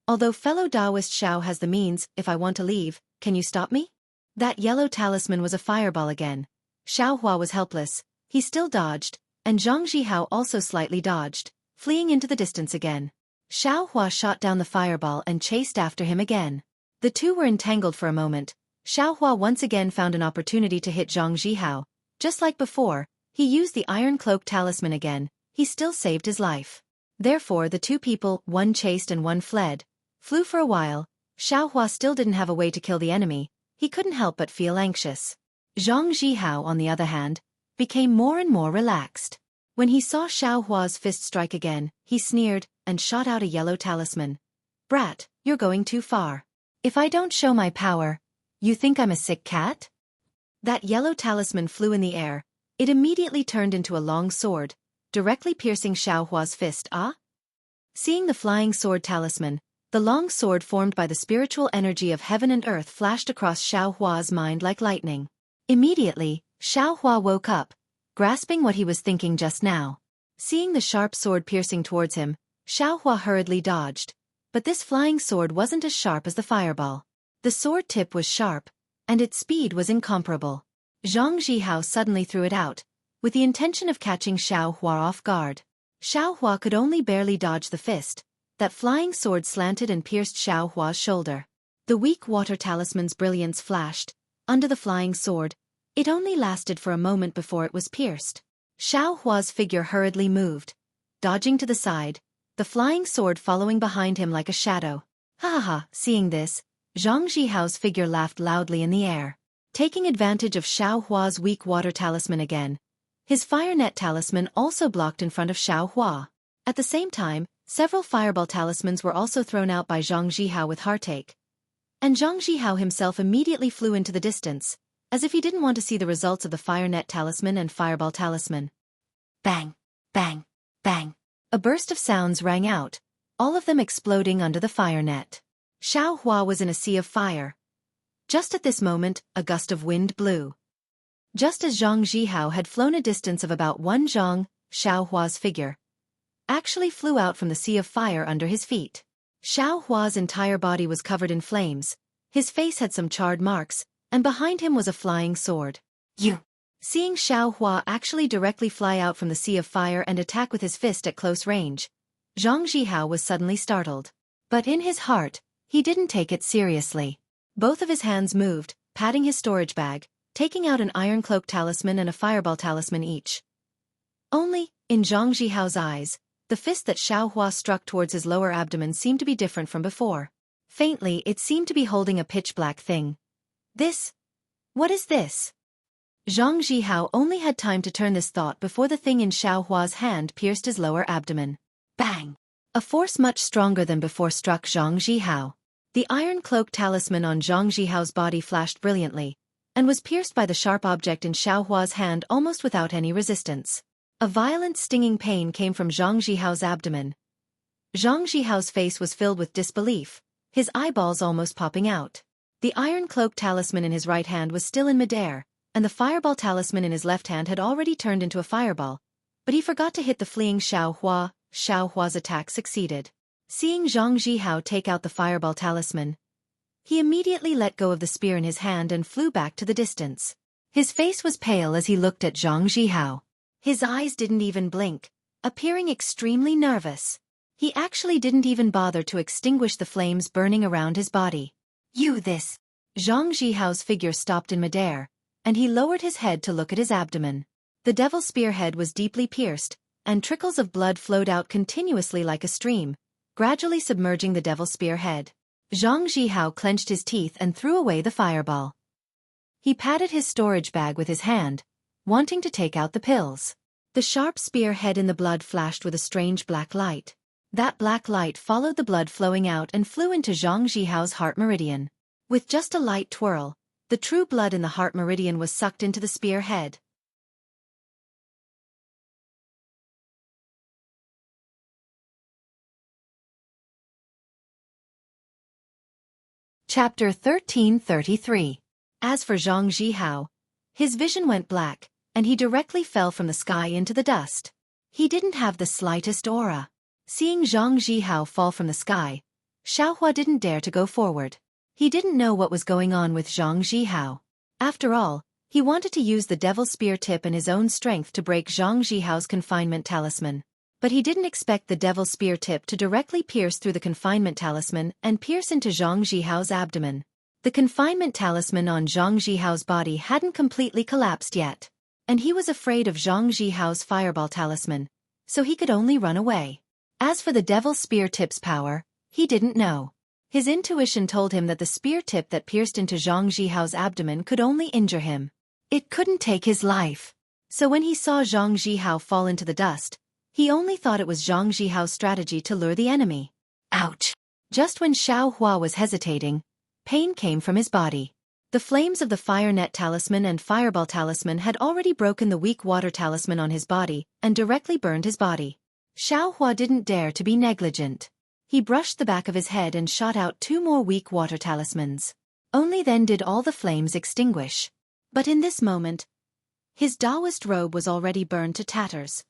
Although fellow Taoist Xiao has the means, if I want to leave, can you stop me? That yellow talisman was a fireball again. Xiao Hua was helpless. He still dodged, and Zhang Zhihao also slightly dodged, fleeing into the distance again. Xiao Hua shot down the fireball and chased after him again. The two were entangled for a moment. Xiao Hua once again found an opportunity to hit Zhang Zhihao. Just like before, he used the Iron Cloak talisman again. He still saved his life. Therefore the two people, one chased and one fled, flew for a while. Xiao Hua still didn't have a way to kill the enemy. He couldn't help but feel anxious. Zhang Zhihao, on the other hand, became more and more relaxed. When he saw Xiao Hua's fist strike again, he sneered and shot out a yellow talisman. Brat, you're going too far. If I don't show my power, you think I'm a sick cat? That yellow talisman flew in the air. It immediately turned into a long sword, directly piercing Xiao Hua's fist. Seeing the flying sword talisman, the long sword formed by the spiritual energy of heaven and earth flashed across Xiao Hua's mind like lightning. Immediately, Xiao Hua woke up, grasping what he was thinking just now. Seeing the sharp sword piercing towards him, Xiao Hua hurriedly dodged. But this flying sword wasn't as sharp as the fireball. The sword tip was sharp, and its speed was incomparable. Zhang Zhihao suddenly threw it out, with the intention of catching Xiao Hua off guard. Xiao Hua could only barely dodge the fist. That flying sword slanted and pierced Xiao Hua's shoulder. The weak water talisman's brilliance flashed under the flying sword. It only lasted for a moment before it was pierced. Xiao Hua's figure hurriedly moved, dodging to the side, the flying sword following behind him like a shadow. Ha ha ha! Seeing this, Zhang Zhihao's figure laughed loudly in the air. Taking advantage of Xiao Hua's weak water talisman again, his fire net talisman also blocked in front of Xiao Hua. At the same time, several fireball talismans were also thrown out by Zhang Zhihao with heartache. And Zhang Zhihao himself immediately flew into the distance, as if he didn't want to see the results of the fire net talisman and fireball talisman. Bang! Bang! Bang! A burst of sounds rang out, all of them exploding under the fire net. Xiao Hua was in a sea of fire. Just at this moment, a gust of wind blew. Just as Zhang Zhihao had flown a distance of about 1 zhang, Xiao Hua's figure actually flew out from the sea of fire under his feet. Xiao Hua's entire body was covered in flames, his face had some charred marks, and behind him was a flying sword. You! Seeing Xiao Hua actually directly fly out from the sea of fire and attack with his fist at close range, Zhang Zhihao was suddenly startled. But in his heart, he didn't take it seriously. Both of his hands moved, patting his storage bag, taking out an Iron Cloak talisman and a fireball talisman each. Only, in Zhang Zhihao's eyes, the fist that Xiao Hua struck towards his lower abdomen seemed to be different from before. Faintly, it seemed to be holding a pitch-black thing. This? What is this? Zhang Zhihao only had time to turn this thought before the thing in Xiao Hua's hand pierced his lower abdomen. Bang! A force much stronger than before struck Zhang Zhihao. The Iron Cloak talisman on Zhang Zhihao's body flashed brilliantly, and was pierced by the sharp object in Xiao Hua's hand almost without any resistance. A violent stinging pain came from Zhang Zhihao's abdomen. Zhang Zhihao's face was filled with disbelief, his eyeballs almost popping out. The Iron Cloak talisman in his right hand was still in midair, and the fireball talisman in his left hand had already turned into a fireball, but he forgot to hit the fleeing Xiao Hua. Xiao Hua's attack succeeded. Seeing Zhang Zhihao take out the fireball talisman, he immediately let go of the spear in his hand and flew back to the distance. His face was pale as he looked at Zhang Zhihao. His eyes didn't even blink, appearing extremely nervous. He actually didn't even bother to extinguish the flames burning around his body. You this! Zhang Zhihao's figure stopped in midair, and he lowered his head to look at his abdomen. The devil's spearhead was deeply pierced, and trickles of blood flowed out continuously like a stream, gradually submerging the devil's spearhead. Zhang Zhihao clenched his teeth and threw away the fireball. He patted his storage bag with his hand, wanting to take out the pills. The sharp spearhead in the blood flashed with a strange black light. That black light followed the blood flowing out and flew into Zhang Zhihao's heart meridian. With just a light twirl, the true blood in the heart meridian was sucked into the spearhead. Chapter 1333. As for Zhang Zhihao, his vision went black, and he directly fell from the sky into the dust. He didn't have the slightest aura. Seeing Zhang Zhihao fall from the sky, Xiaohua didn't dare to go forward. He didn't know what was going on with Zhang Zhihao. After all, he wanted to use the Devil's Spear tip and his own strength to break Zhang Zhihao's confinement talisman. But he didn't expect the Devil's Spear tip to directly pierce through the confinement talisman and pierce into Zhang Zhihao's abdomen. The confinement talisman on Zhang Zhihao's body hadn't completely collapsed yet, and he was afraid of Zhang Zhihao's fireball talisman, so he could only run away. As for the Devil's Spear tip's power, he didn't know. His intuition told him that the spear tip that pierced into Zhang Zhihao's abdomen could only injure him. It couldn't take his life. So when he saw Zhang Zhihao fall into the dust, he only thought it was Zhang Zhihao's strategy to lure the enemy. Ouch! Just when Xiaohua was hesitating, pain came from his body. The flames of the fire net talisman and fireball talisman had already broken the weak water talisman on his body and directly burned his body. Xiaohua didn't dare to be negligent. He brushed the back of his head and shot out 2 more weak water talismans. Only then did all the flames extinguish. But in this moment, his Taoist robe was already burned to tatters.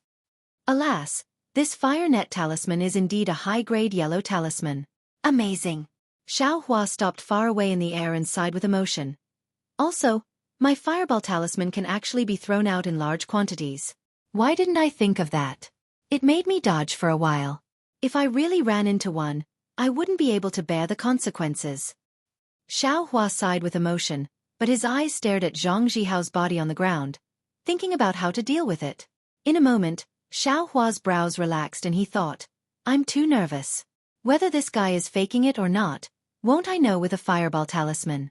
Alas, this fire net talisman is indeed a high-grade yellow talisman. Amazing! Xiaohua stopped far away in the air and sighed with emotion. Also, my fireball talisman can actually be thrown out in large quantities. Why didn't I think of that? It made me dodge for a while. If I really ran into one, I wouldn't be able to bear the consequences. Xiaohua sighed with emotion, but his eyes stared at Zhang Zhihao's body on the ground, thinking about how to deal with it. In a moment, Xiaohua's brows relaxed and he thought, I'm too nervous. Whether this guy is faking it or not, won't I know with a fireball talisman?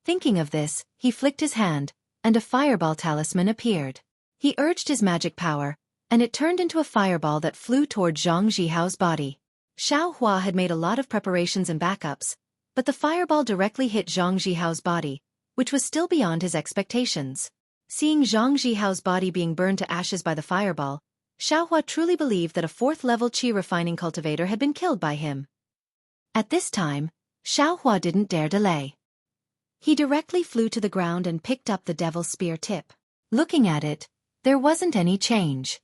Thinking of this, he flicked his hand, and a fireball talisman appeared. He urged his magic power, and it turned into a fireball that flew toward Zhang Zhihao's body. Xiaohua had made a lot of preparations and backups, but the fireball directly hit Zhang Zhihao's body, which was still beyond his expectations. Seeing Zhang Zhihao's body being burned to ashes by the fireball, Xiaohua truly believed that a 4th-level qi refining cultivator had been killed by him. At this time, Xiaohua didn't dare delay. He directly flew to the ground and picked up the Devil's Spear tip. Looking at it, there wasn't any change.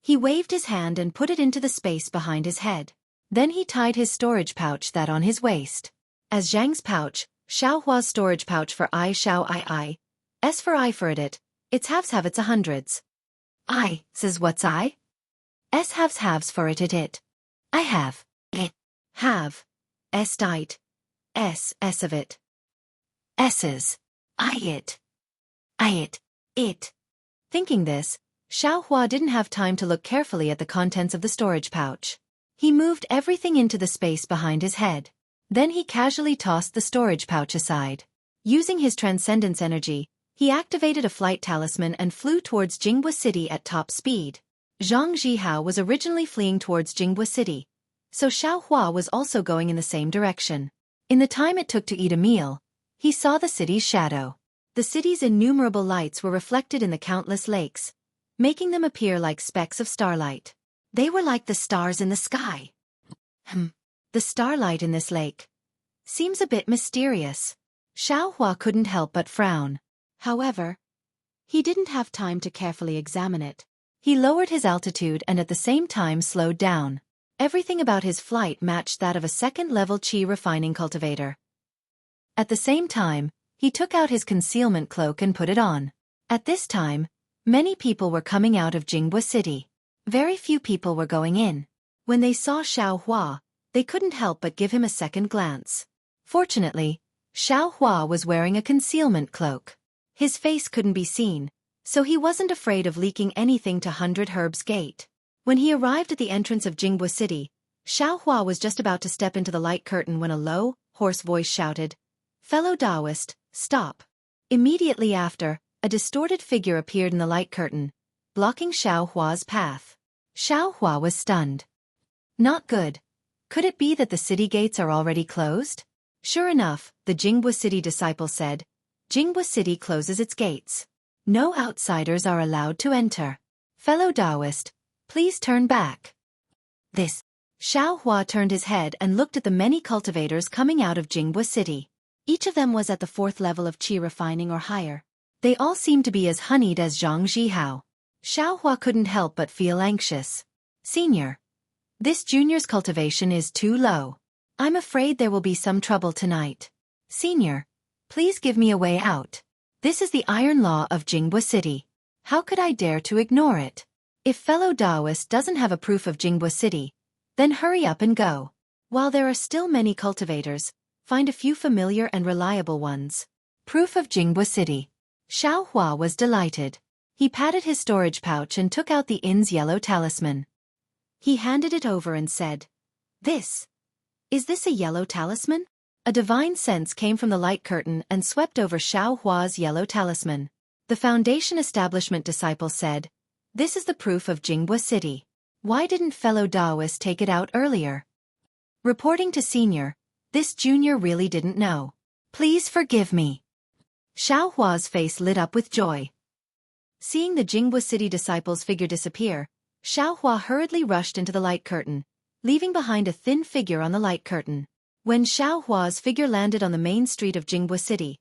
He waved his hand and put it into the space behind his head. Then he tied his storage pouch that on his waist. As Zhang's pouch, Xiaohua's storage pouch for I Xiao I. S for I for it's halves a hundreds. I says what's I? S halves for it. I have. It. Have. S dight. S of it. S's. I it. It. Thinking this, Xiaohua didn't have time to look carefully at the contents of the storage pouch. He moved everything into the space behind his head. Then he casually tossed the storage pouch aside. Using his transcendence energy, he activated a flight talisman and flew towards Jinghua City at top speed. Zhang Zhihao was originally fleeing towards Jinghua City, so Xiaohua was also going in the same direction. In the time it took to eat a meal, he saw the city's shadow. The city's innumerable lights were reflected in the countless lakes, making them appear like specks of starlight. They were like the stars in the sky. The starlight in this lake seems a bit mysterious. Xiaohua couldn't help but frown. However, he didn't have time to carefully examine it. He lowered his altitude and at the same time slowed down. Everything about his flight matched that of a 2nd-level qi refining cultivator. At the same time, he took out his concealment cloak and put it on. At this time, many people were coming out of Jinghua City. Very few people were going in. When they saw Xiaohua, they couldn't help but give him a second glance. Fortunately, Xiaohua was wearing a concealment cloak. His face couldn't be seen, so he wasn't afraid of leaking anything to 100 Herbs Gate. When he arrived at the entrance of Jinghua City, Xiaohua was just about to step into the light curtain when a low, hoarse voice shouted, "Fellow Taoist, stop." Immediately after, a distorted figure appeared in the light curtain, blocking Xiaohua's path. Xiaohua was stunned. Not good. Could it be that the city gates are already closed? Sure enough, the Jinghua City disciple said, Jinghua City closes its gates. No outsiders are allowed to enter. Fellow Taoist, please turn back. This. Xiaohua turned his head and looked at the many cultivators coming out of Jinghua City. Each of them was at the 4th level of qi refining or higher. They all seemed to be as honeyed as Zhang Zhihao. Xiaohua couldn't help but feel anxious. Senior. This junior's cultivation is too low. I'm afraid there will be some trouble tonight. Senior, please give me a way out. This is the iron law of Jinghua City. How could I dare to ignore it? If fellow Taoist doesn't have a proof of Jinghua City, then hurry up and go. While there are still many cultivators, find a few familiar and reliable ones. Proof of Jinghua City. Xiao Hua was delighted. He patted his storage pouch and took out the inn's yellow talisman. He handed it over and said, Is this a yellow talisman? A divine sense came from the light curtain and swept over Xiao Hua's yellow talisman. The Foundation Establishment disciple said, "This is the proof of Jinghua City. Why didn't fellow Taoists take it out earlier?" Reporting to Senior, this junior really didn't know. "Please forgive me." Xiao Hua's face lit up with joy. Seeing the Jinghua City disciple's figure disappear, Xiao Hua hurriedly rushed into the light curtain, leaving behind a thin figure on the light curtain. When Xiao Hua's figure landed on the main street of Jinghua City,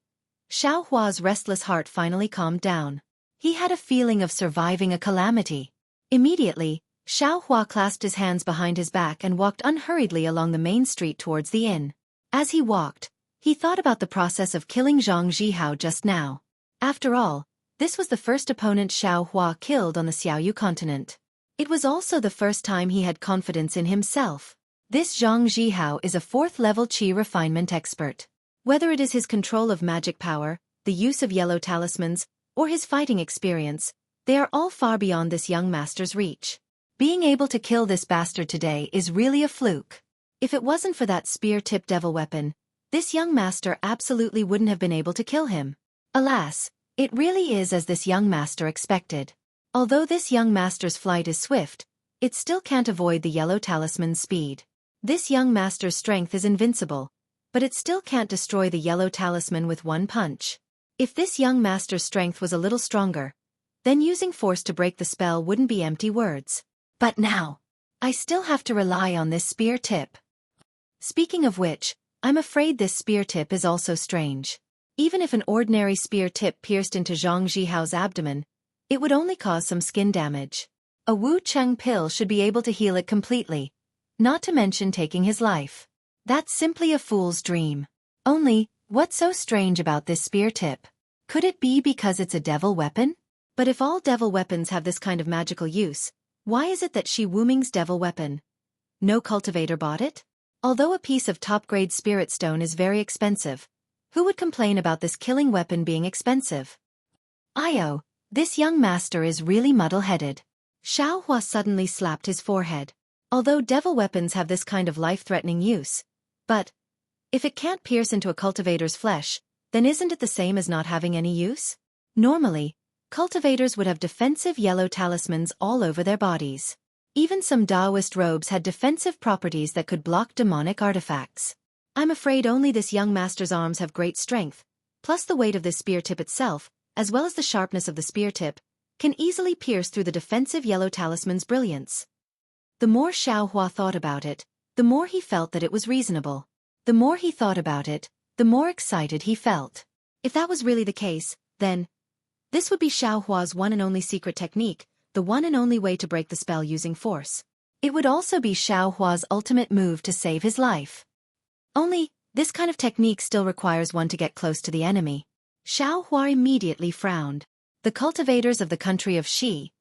Xiao Hua's restless heart finally calmed down. He had a feeling of surviving a calamity. Immediately, Xiao Hua clasped his hands behind his back and walked unhurriedly along the main street towards the inn. As he walked, he thought about the process of killing Zhang Zhihao just now. After all, this was the first opponent Xiao Hua killed on the Xiaoyu continent. It was also the first time he had confidence in himself. This Zhang Zhihao is a 4th-level qi refinement expert. Whether it is his control of magic power, the use of yellow talismans, or his fighting experience, they are all far beyond this young master's reach. Being able to kill this bastard today is really a fluke. If it wasn't for that spear-tipped devil weapon, this young master absolutely wouldn't have been able to kill him. Alas, it really is as this young master expected. Although this young master's flight is swift, it still can't avoid the yellow talisman's speed. This young master's strength is invincible, but it still can't destroy the yellow talisman with one punch. If this young master's strength was a little stronger, then using force to break the spell wouldn't be empty words. But now, I still have to rely on this spear tip. Speaking of which, I'm afraid this spear tip is also strange. Even if an ordinary spear tip pierced into Zhang Zhihao's abdomen, it would only cause some skin damage. A Wu Cheng pill should be able to heal it completely, not to mention taking his life. That's simply a fool's dream. Only, what's so strange about this spear tip? Could it be because it's a devil weapon? But if all devil weapons have this kind of magical use, why is it that Shi Wuming's devil weapon? No cultivator bought it? Although a piece of top-grade spirit stone is very expensive, who would complain about this killing weapon being expensive? Io, this young master is really muddle-headed. Xiao Hua suddenly slapped his forehead. Although devil weapons have this kind of life-threatening use, but if it can't pierce into a cultivator's flesh, then isn't it the same as not having any use? Normally, cultivators would have defensive yellow talismans all over their bodies. Even some Taoist robes had defensive properties that could block demonic artifacts. I'm afraid only this young master's arms have great strength, plus the weight of this spear tip itself, as well as the sharpness of the spear tip, can easily pierce through the defensive yellow talisman's brilliance. The more Xiao Hua thought about it, the more he felt that it was reasonable. The more he thought about it, the more excited he felt. If that was really the case, then this would be Xiao Hua's one and only secret technique, the one and only way to break the spell using force. It would also be Xiao Hua's ultimate move to save his life. Only, this kind of technique still requires one to get close to the enemy. Xiao Hua immediately frowned. The cultivators of the country of Shi.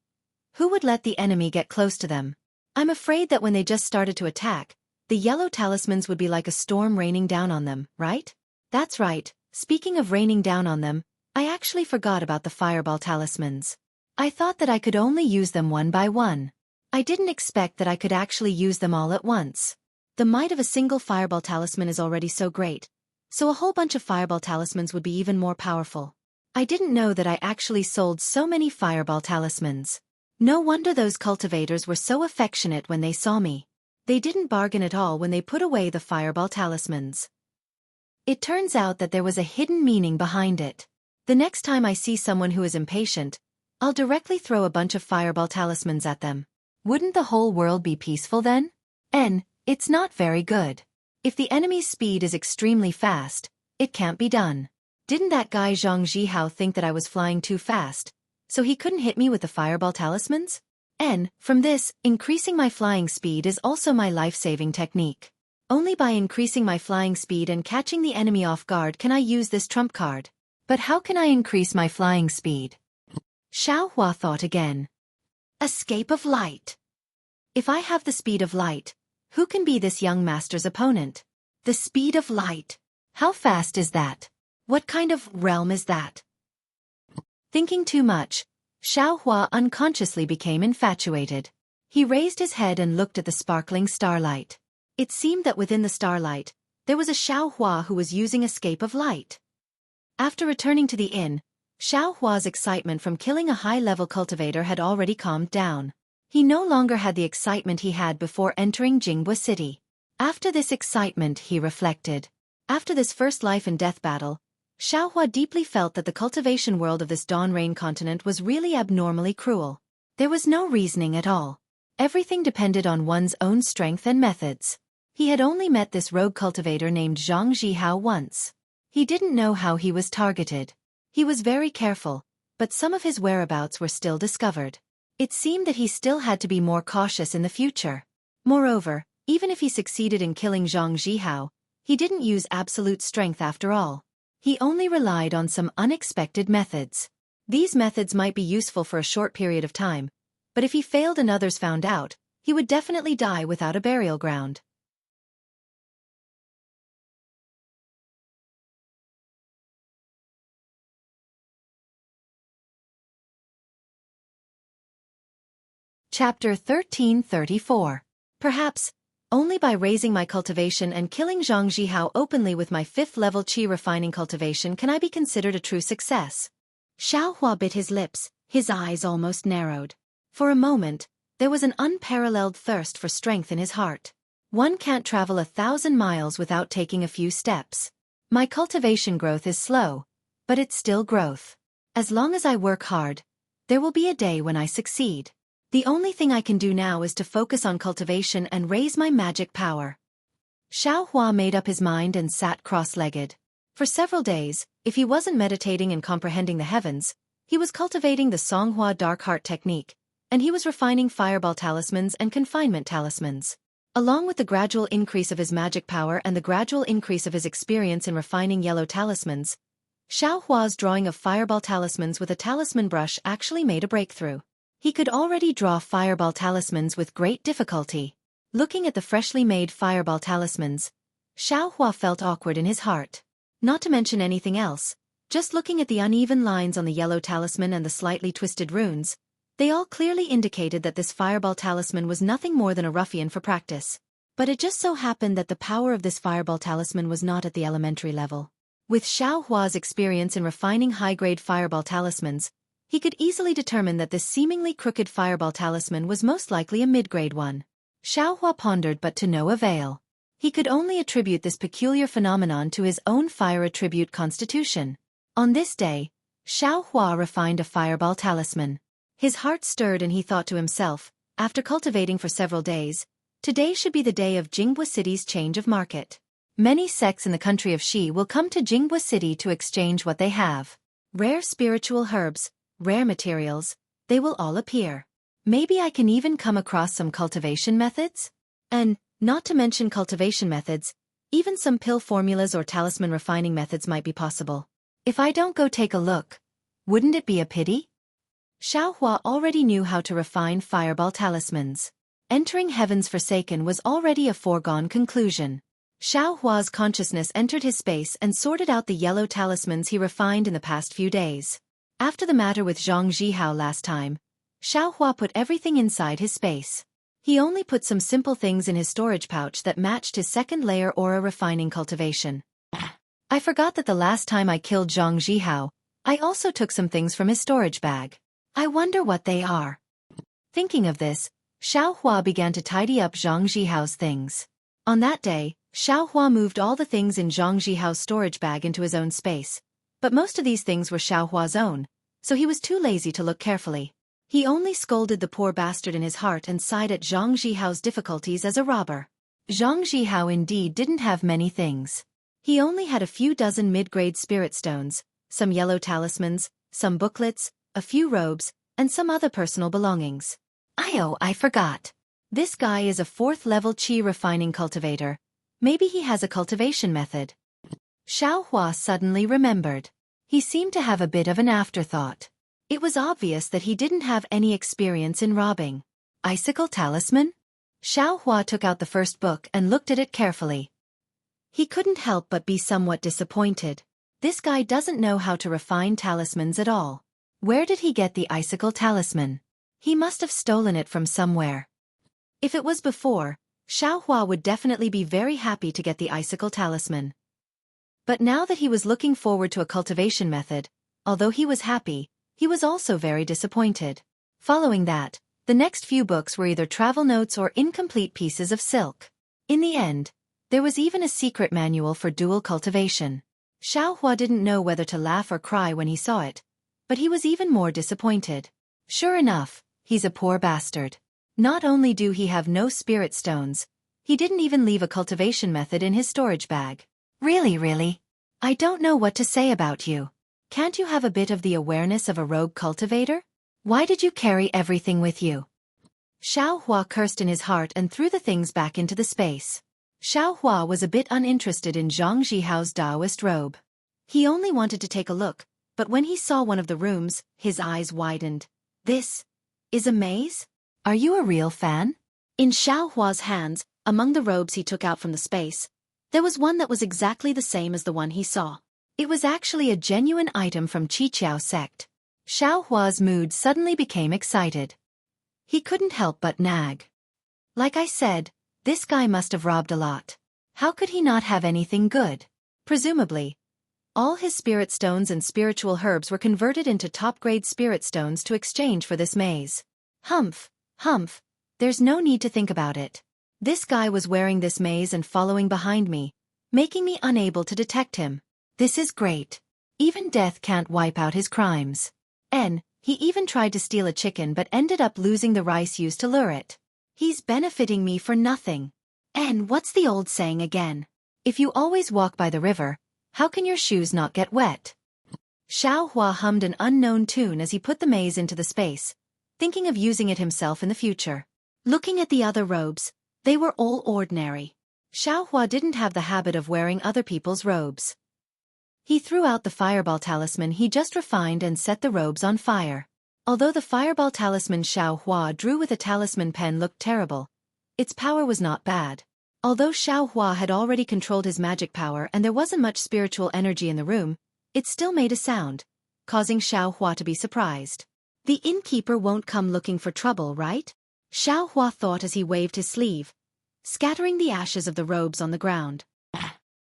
Who would let the enemy get close to them? I'm afraid that when they just started to attack, the yellow talismans would be like a storm raining down on them, right? That's right, speaking of raining down on them, I actually forgot about the fireball talismans. I thought that I could only use them one by one. I didn't expect that I could actually use them all at once. The might of a single fireball talisman is already so great, so a whole bunch of fireball talismans would be even more powerful. I didn't know that I actually sold so many fireball talismans. No wonder those cultivators were so affectionate when they saw me. They didn't bargain at all when they put away the fireball talismans. It turns out that there was a hidden meaning behind it. The next time I see someone who is impatient, I'll directly throw a bunch of fireball talismans at them. Wouldn't the whole world be peaceful then? It's not very good. If the enemy's speed is extremely fast, it can't be done. Didn't that guy Zhang Zhihao think that I was flying too fast, so he couldn't hit me with the fireball talismans? From this, increasing my flying speed is also my life-saving technique. Only by increasing my flying speed and catching the enemy off guard can I use this trump card. But how can I increase my flying speed? Xueqi thought again. Escape of light. If I have the speed of light, who can be this young master's opponent? The speed of light. How fast is that? What kind of realm is that? Thinking too much, Xueqi unconsciously became infatuated. He raised his head and looked at the sparkling starlight. It seemed that within the starlight, there was a Xueqi who was using escape of light. After returning to the inn, Xueqi's excitement from killing a high-level cultivator had already calmed down. He no longer had the excitement he had before entering Jingbo City. After this excitement, he reflected. After this first life-and-death battle, Xueqi deeply felt that the cultivation world of this Dawn Rain continent was really abnormally cruel. There was no reasoning at all. Everything depended on one's own strength and methods. He had only met this rogue cultivator named Zhang Zhihao once. He didn't know how he was targeted. He was very careful, but some of his whereabouts were still discovered. It seemed that he still had to be more cautious in the future. Moreover, even if he succeeded in killing Zhang Zhihao, he didn't use absolute strength after all. He only relied on some unexpected methods. These methods might be useful for a short period of time, but if he failed and others found out, he would definitely die without a burial ground. Chapter 1334. Perhaps, only by raising my cultivation and killing Zhang Zhihao openly with my 5th level qi refining cultivation can I be considered a true success. Xueqi bit his lips, his eyes almost narrowed. For a moment, there was an unparalleled thirst for strength in his heart. One can't travel 1,000 miles without taking a few steps. My cultivation growth is slow, but it's still growth. As long as I work hard, there will be a day when I succeed. The only thing I can do now is to focus on cultivation and raise my magic power. Xueqi made up his mind and sat cross-legged. For several days, if he wasn't meditating and comprehending the heavens, he was cultivating the Songhua Dark Heart technique, and he was refining fireball talismans and confinement talismans. Along with the gradual increase of his magic power and the gradual increase of his experience in refining yellow talismans, Xueqi's drawing of fireball talismans with a talisman brush actually made a breakthrough. He could already draw fireball talismans with great difficulty. Looking at the freshly made fireball talismans, Xueqi felt awkward in his heart. Not to mention anything else, just looking at the uneven lines on the yellow talisman and the slightly twisted runes, they all clearly indicated that this fireball talisman was nothing more than a ruffian for practice. But it just so happened that the power of this fireball talisman was not at the elementary level. With Xueqi's experience in refining high-grade fireball talismans, he could easily determine that this seemingly crooked fireball talisman was most likely a mid-grade one. Xueqi pondered but to no avail. He could only attribute this peculiar phenomenon to his own fire attribute constitution. On this day, Xueqi refined a fireball talisman. His heart stirred and he thought to himself, after cultivating for several days, today should be the day of Jingbo City's change of market. Many sects in the country of Xi will come to Jingbo City to exchange what they have. Rare spiritual herbs, rare materials, they will all appear. Maybe I can even come across some cultivation methods? And, not to mention cultivation methods, even some pill formulas or talisman refining methods might be possible. If I don't go take a look, wouldn't it be a pity? Xueqi already knew how to refine fireball talismans. Entering Heaven's Forsaken was already a foregone conclusion. Xueqi's consciousness entered his space and sorted out the yellow talismans he refined in the past few days. After the matter with Zhang Zhihao last time, Xueqi put everything inside his space. He only put some simple things in his storage pouch that matched his second-layer aura refining cultivation. I forgot that the last time I killed Zhang Zhihao, I also took some things from his storage bag. I wonder what they are. Thinking of this, Xueqi began to tidy up Zhang Zhihao's things. On that day, Xueqi moved all the things in Zhang Zhihao's storage bag into his own space. But most of these things were Xueqi's own, so he was too lazy to look carefully. He only scolded the poor bastard in his heart and sighed at Zhang Zhihao's difficulties as a robber. Zhang Zhihao indeed didn't have many things. He only had a few dozen mid-grade spirit stones, some yellow talismans, some booklets, a few robes, and some other personal belongings. I forgot. This guy is a 4th-level qi refining cultivator. Maybe he has a cultivation method. Xiaohua suddenly remembered. He seemed to have a bit of an afterthought. It was obvious that he didn't have any experience in robbing. Icicle talisman? Xiaohua took out the first book and looked at it carefully. He couldn't help but be somewhat disappointed. This guy doesn't know how to refine talismans at all. Where did he get the icicle talisman? He must have stolen it from somewhere. If it was before, Xiaohua would definitely be very happy to get the icicle talisman. But now that he was looking forward to a cultivation method, although he was happy, he was also very disappointed. Following that, the next few books were either travel notes or incomplete pieces of silk. In the end, there was even a secret manual for dual cultivation. Xiaohua didn't know whether to laugh or cry when he saw it, but he was even more disappointed. Sure enough, he's a poor bastard. Not only do he have no spirit stones, he didn't even leave a cultivation method in his storage bag. Really? I don't know what to say about you. Can't you have a bit of the awareness of a rogue cultivator? Why did you carry everything with you? Xiaohua cursed in his heart and threw the things back into the space. Xiaohua was a bit uninterested in Zhang Jihao's Taoist robe. He only wanted to take a look, but when he saw one of the rooms, his eyes widened. This is a maze? Are you a real fan? In Xiaohua's hands, among the robes he took out from the space, there was one that was exactly the same as the one he saw. It was actually a genuine item from Qiqiao sect. Xiaohua's mood suddenly became excited. He couldn't help but nag. Like I said, this guy must have robbed a lot. How could he not have anything good? Presumably, all his spirit stones and spiritual herbs were converted into top-grade spirit stones to exchange for this maze. Humph, there's no need to think about it. This guy was wearing this maze and following behind me, making me unable to detect him. This is great. Even death can't wipe out his crimes. He even tried to steal a chicken but ended up losing the rice used to lure it. He's benefiting me for nothing. What's the old saying again? If you always walk by the river, how can your shoes not get wet? Xiaohua hummed an unknown tune as he put the maze into the space, thinking of using it himself in the future. Looking at the other robes, they were all ordinary. Xiaohua didn't have the habit of wearing other people's robes. He threw out the fireball talisman he just refined and set the robes on fire. Although the fireball talisman Xiaohua drew with a talisman pen looked terrible, its power was not bad. Although Xiaohua had already controlled his magic power and there wasn't much spiritual energy in the room, it still made a sound, causing Xiaohua to be surprised. The innkeeper won't come looking for trouble, right? Xiaohua thought as he waved his sleeve, scattering the ashes of the robes on the ground.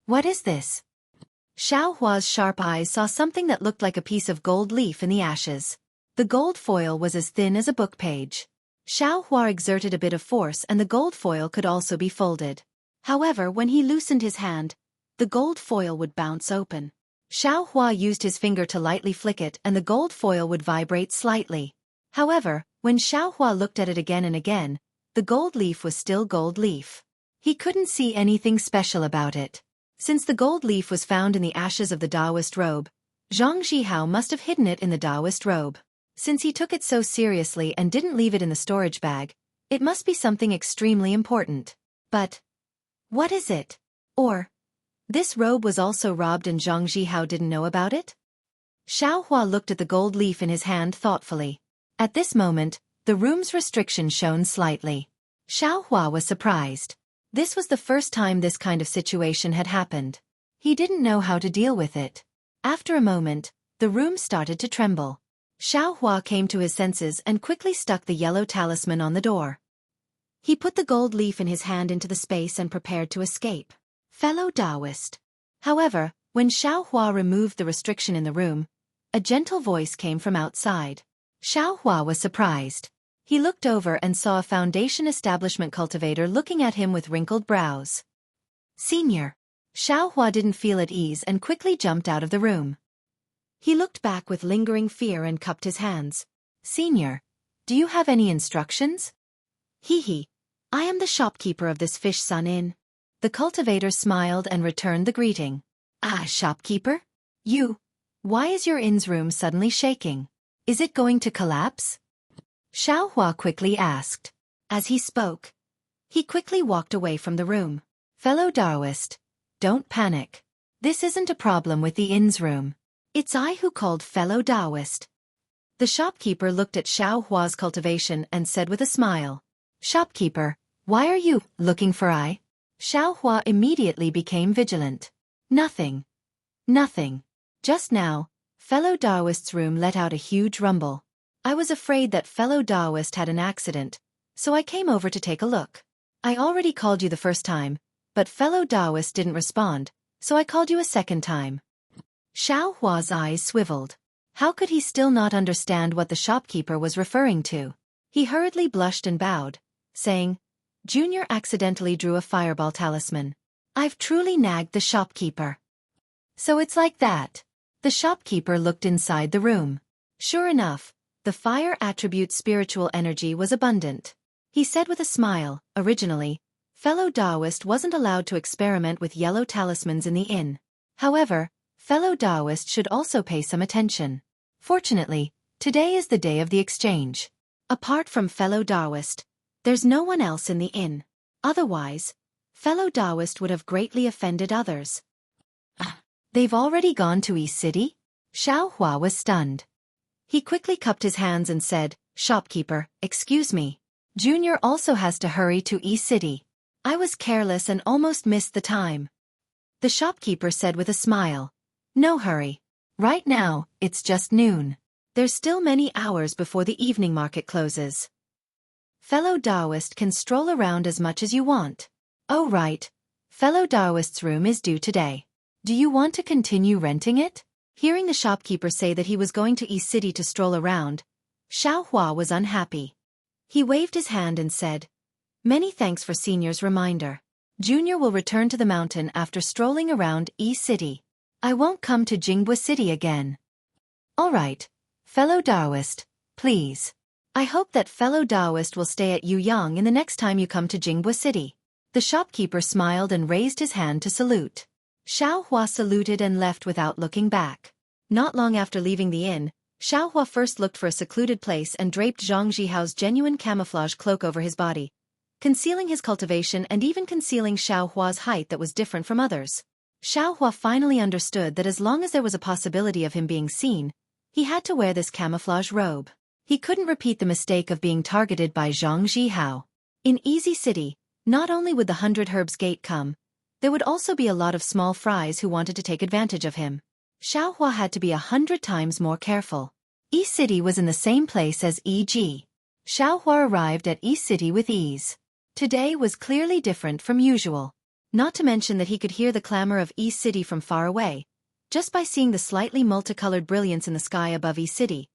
What is this? Xiaohua's sharp eyes saw something that looked like a piece of gold leaf in the ashes. The gold foil was as thin as a book page. Xiaohua exerted a bit of force and the gold foil could also be folded. However, when he loosened his hand, the gold foil would bounce open. Xiaohua used his finger to lightly flick it and the gold foil would vibrate slightly. However, when Xiaohua looked at it again and again, the gold leaf was still gold leaf. He couldn't see anything special about it. Since the gold leaf was found in the ashes of the Taoist robe, Zhang Jihao must have hidden it in the Taoist robe. Since he took it so seriously and didn't leave it in the storage bag, it must be something extremely important. But what is it? Or this robe was also robbed and Zhang Jihao didn't know about it? Xiaohua looked at the gold leaf in his hand thoughtfully. At this moment, the room's restriction shone slightly. Xiaohua was surprised. This was the first time this kind of situation had happened. He didn't know how to deal with it. After a moment, the room started to tremble. Xiaohua came to his senses and quickly stuck the yellow talisman on the door. He put the gold leaf in his hand into the space and prepared to escape. Fellow Taoist. However, when Xiaohua removed the restriction in the room, a gentle voice came from outside. Xiaohua was surprised. He looked over and saw a foundation establishment cultivator looking at him with wrinkled brows. Senior. Xiaohua didn't feel at ease and quickly jumped out of the room. He looked back with lingering fear and cupped his hands. Senior, do you have any instructions? Hee. I am the shopkeeper of this Fish Sun Inn. The cultivator smiled and returned the greeting. Ah, shopkeeper? You. Why is your inn's room suddenly shaking? Is it going to collapse? Xiaohua quickly asked. As he spoke, he quickly walked away from the room. Fellow Taoist, don't panic. This isn't a problem with the inn's room. It's I who called fellow Taoist. The shopkeeper looked at Xueqi's cultivation and said with a smile. Shopkeeper, why are you looking for I? Xueqi immediately became vigilant. Nothing. Nothing. Just now, fellow Taoist's room let out a huge rumble. I was afraid that fellow Taoist had an accident, so I came over to take a look. I already called you the first time, but fellow Taoist didn't respond, so I called you a second time. Xueqi's eyes swiveled. How could he still not understand what the shopkeeper was referring to? He hurriedly blushed and bowed, saying, Junior accidentally drew a fireball talisman. I've truly nagged the shopkeeper. So it's like that. The shopkeeper looked inside the room. Sure enough, the fire attribute's spiritual energy was abundant. He said with a smile, originally, fellow Taoist wasn't allowed to experiment with yellow talismans in the inn. However, fellow Taoist should also pay some attention. Fortunately, today is the day of the exchange. Apart from fellow Taoist, there's no one else in the inn. Otherwise, fellow Taoist would have greatly offended others. They've already gone to East City? Xueqi was stunned. He quickly cupped his hands and said, Shopkeeper, excuse me. Junior also has to hurry to East City. I was careless and almost missed the time. The shopkeeper said with a smile. No hurry. Right now, it's just noon. There's still many hours before the evening market closes. Fellow Taoist can stroll around as much as you want. Oh right. Fellow Taoist's room is due today. Do you want to continue renting it? Hearing the shopkeeper say that he was going to East City to stroll around, Xueqi was unhappy. He waved his hand and said, Many thanks for Senior's reminder. Junior will return to the mountain after strolling around East City. I won't come to Jingbo City again. All right. Fellow Taoist, please. I hope that fellow Taoist will stay at Yuyang in the next time you come to Jingbo City. The shopkeeper smiled and raised his hand to salute. Xueqi saluted and left without looking back. Not long after leaving the inn, Xueqi first looked for a secluded place and draped Zhang Jihao's genuine camouflage cloak over his body, concealing his cultivation and even concealing Xueqi's height that was different from others. Xueqi finally understood that as long as there was a possibility of him being seen, he had to wear this camouflage robe. He couldn't repeat the mistake of being targeted by Zhang Jihao. In Easy City, not only would the 100 Herbs Gate come, there would also be a lot of small fries who wanted to take advantage of him. Xueqi had to be 100 times more careful. East City was in the same place as E.G. Xueqi arrived at East City with ease. Today was clearly different from usual. Not to mention that he could hear the clamor of East City from far away. Just by seeing the slightly multicolored brilliance in the sky above East City,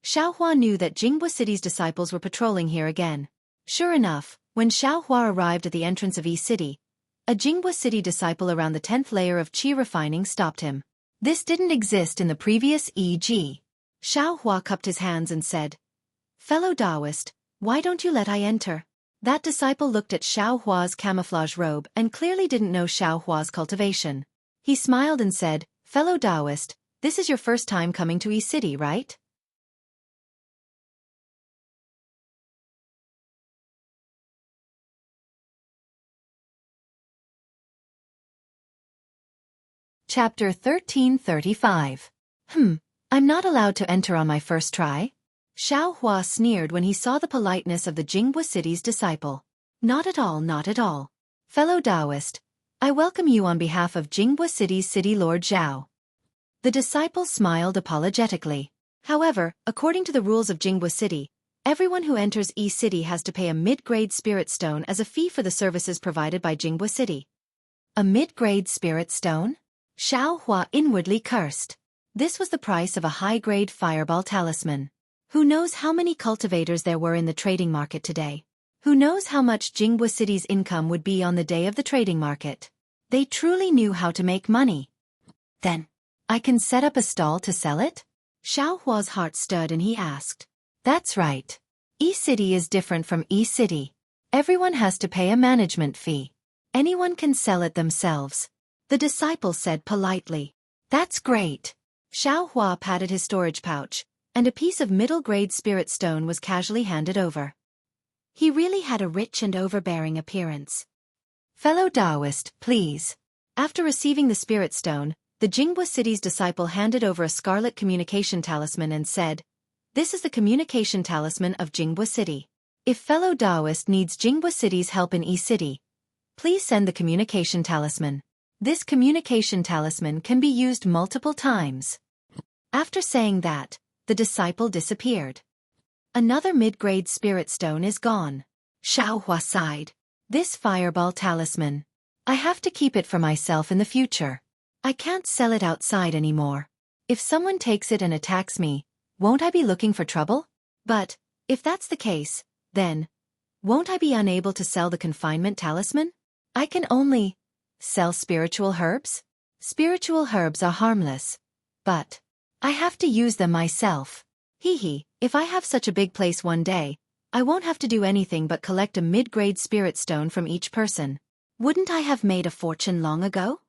Xueqi knew that Jingbo City's disciples were patrolling here again. Sure enough, when Xueqi arrived at the entrance of East City, a Jingbo City disciple around the 10th layer of qi refining stopped him. This didn't exist in the previous E.G. Xueqi cupped his hands and said, Fellow Taoist, why don't you let I enter? That disciple looked at Xueqi's camouflage robe and clearly didn't know Xueqi's cultivation. He smiled and said, Fellow Taoist, this is your first time coming to East City, right? Chapter 1335. I'm not allowed to enter on my first try? Xueqi sneered when he saw the politeness of the Jingbo City's disciple. Not at all, not at all. Fellow Taoist, I welcome you on behalf of Jingbo City's City Lord Zhao. The disciple smiled apologetically. However, according to the rules of Jingbo City, everyone who enters East City has to pay a mid-grade spirit stone as a fee for the services provided by Jingbo City. A mid-grade spirit stone? Xueqi inwardly cursed. This was the price of a high-grade fireball talisman. Who knows how many cultivators there were in the trading market today? Who knows how much Jingbo City's income would be on the day of the trading market? They truly knew how to make money. Then, I can set up a stall to sell it? Xueqi's heart stirred and he asked. That's right. East City is different from East City. Everyone has to pay a management fee. Anyone can sell it themselves. The disciple said politely. That's great. Xueqi patted his storage pouch, and a piece of middle-grade spirit stone was casually handed over. He really had a rich and overbearing appearance. Fellow Taoist, please. After receiving the spirit stone, the Jinghua city's disciple handed over a scarlet communication talisman and said, "This is the communication talisman of Jinghua City. If fellow Taoist needs Jinghua City's help in E-City, please send the communication talisman. This communication talisman can be used multiple times." After saying that, the disciple disappeared. Another mid-grade spirit stone is gone. Xiaohua sighed. This fireball talisman. I have to keep it for myself in the future. I can't sell it outside anymore. If someone takes it and attacks me, won't I be looking for trouble? But, if that's the case, then, won't I be unable to sell the confinement talisman? I can only sell spiritual herbs? Spiritual herbs are harmless, but I have to use them myself. If I have such a big place one day, I won't have to do anything but collect a mid-grade spirit stone from each person. Wouldn't I have made a fortune long ago?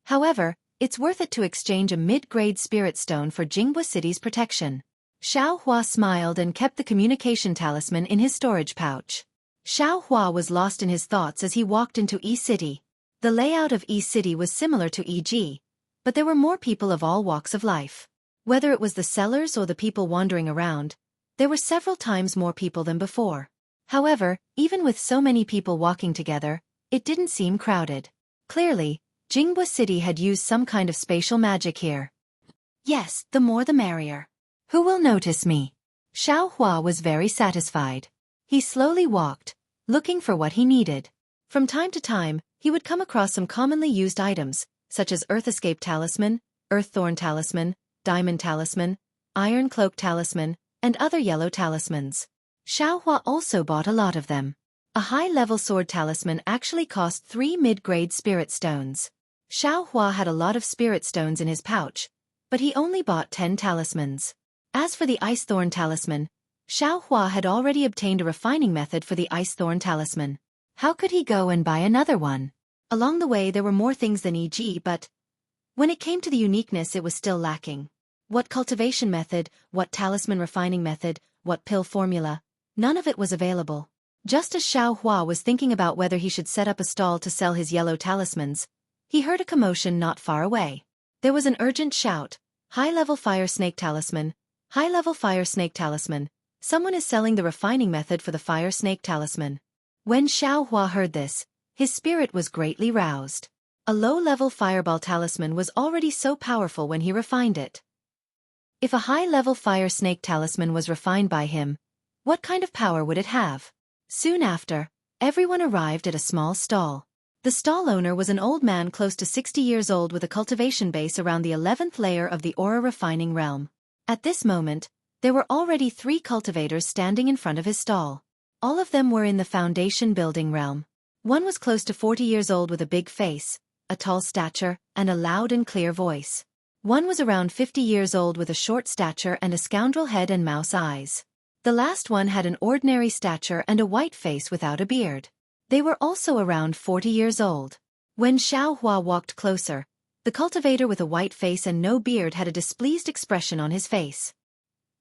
However, it's worth it to exchange a mid-grade spirit stone for Jinghua City's protection. Xiao Hua smiled and kept the communication talisman in his storage pouch. Xiao Hua was lost in his thoughts as he walked into E-City. The layout of E-City was similar to E.G., but there were more people of all walks of life. Whether it was the sellers or the people wandering around, there were several times more people than before. However, even with so many people walking together, it didn't seem crowded. Clearly, Jinghua City had used some kind of spatial magic here. Yes, the more the merrier. Who will notice me? Xiao Hua was very satisfied. He slowly walked, looking for what he needed. From time to time, he would come across some commonly used items, such as Earth Escape Talisman, Earth Thorn Talisman, Diamond Talisman, Iron Cloak Talisman, and other yellow talismans. Xiao Hua also bought a lot of them. A high-level sword talisman actually cost 3 mid-grade spirit stones. Xiao Hua had a lot of spirit stones in his pouch, but he only bought 10 talismans. As for the Ice Thorn Talisman, Xiao Hua had already obtained a refining method for the Ice Thorn Talisman. How could he go and buy another one? Along the way there were more things than E.G., but when it came to the uniqueness it was still lacking. What cultivation method, what talisman refining method, what pill formula, none of it was available. Just as Xiao Hua was thinking about whether he should set up a stall to sell his yellow talismans, he heard a commotion not far away. There was an urgent shout, "High-level fire snake talisman, high-level fire snake talisman, someone is selling the refining method for the fire snake talisman." When Xiao Hua heard this, his spirit was greatly roused. A low-level fireball talisman was already so powerful when he refined it. If a high-level fire snake talisman was refined by him, what kind of power would it have? Soon after, everyone arrived at a small stall. The stall owner was an old man close to 60 years old with a cultivation base around the 11th layer of the aura refining realm. At this moment, there were already 3 cultivators standing in front of his stall. All of them were in the foundation building realm. One was close to 40 years old with a big face, a tall stature, and a loud and clear voice. One was around 50 years old with a short stature and a scoundrel head and mouse eyes. The last one had an ordinary stature and a white face without a beard. They were also around 40 years old. When Xiao Hua walked closer, the cultivator with a white face and no beard had a displeased expression on his face.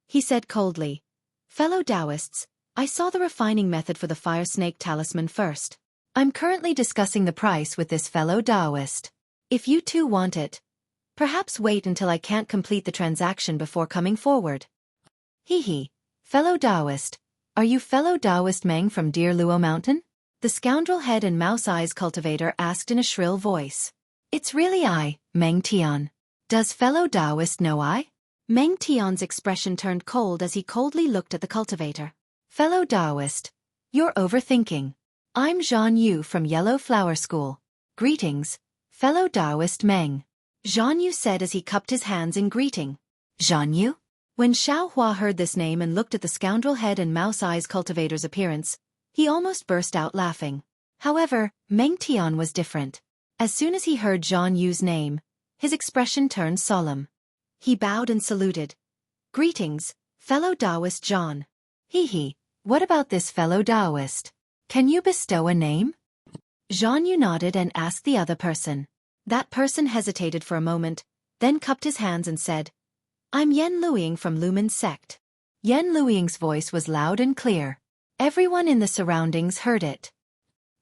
He said coldly, "Fellow Taoists, I saw the refining method for the fire snake talisman first. I'm currently discussing the price with this fellow Taoist. If you too want it, perhaps wait until I can't complete the transaction before coming forward." Fellow Taoist, are you fellow Taoist Meng from Deer Luo Mountain? The scoundrel head and mouse eyes cultivator asked in a shrill voice. It's really I, Meng Tian. Does fellow Taoist know I? Meng Tian's expression turned cold as he coldly looked at the cultivator. Fellow Taoist, you're overthinking. I'm Zhan Yu from Yellow Flower School. Greetings, fellow Taoist Meng. Zhan Yu said as he cupped his hands in greeting. Zhan Yu? When Xiao Hua heard this name and looked at the scoundrel head and mouse eyes cultivator's appearance, he almost burst out laughing. However, Meng Tian was different. As soon as he heard Zhan Yu's name, his expression turned solemn. He bowed and saluted. Greetings, fellow Taoist Zhan. What about this fellow Taoist? Can you bestow a name? Zhan Yu nodded and asked the other person. That person hesitated for a moment, then cupped his hands and said, I'm Yan Luiying from Lumen's sect. Yan Luiying's voice was loud and clear. Everyone in the surroundings heard it.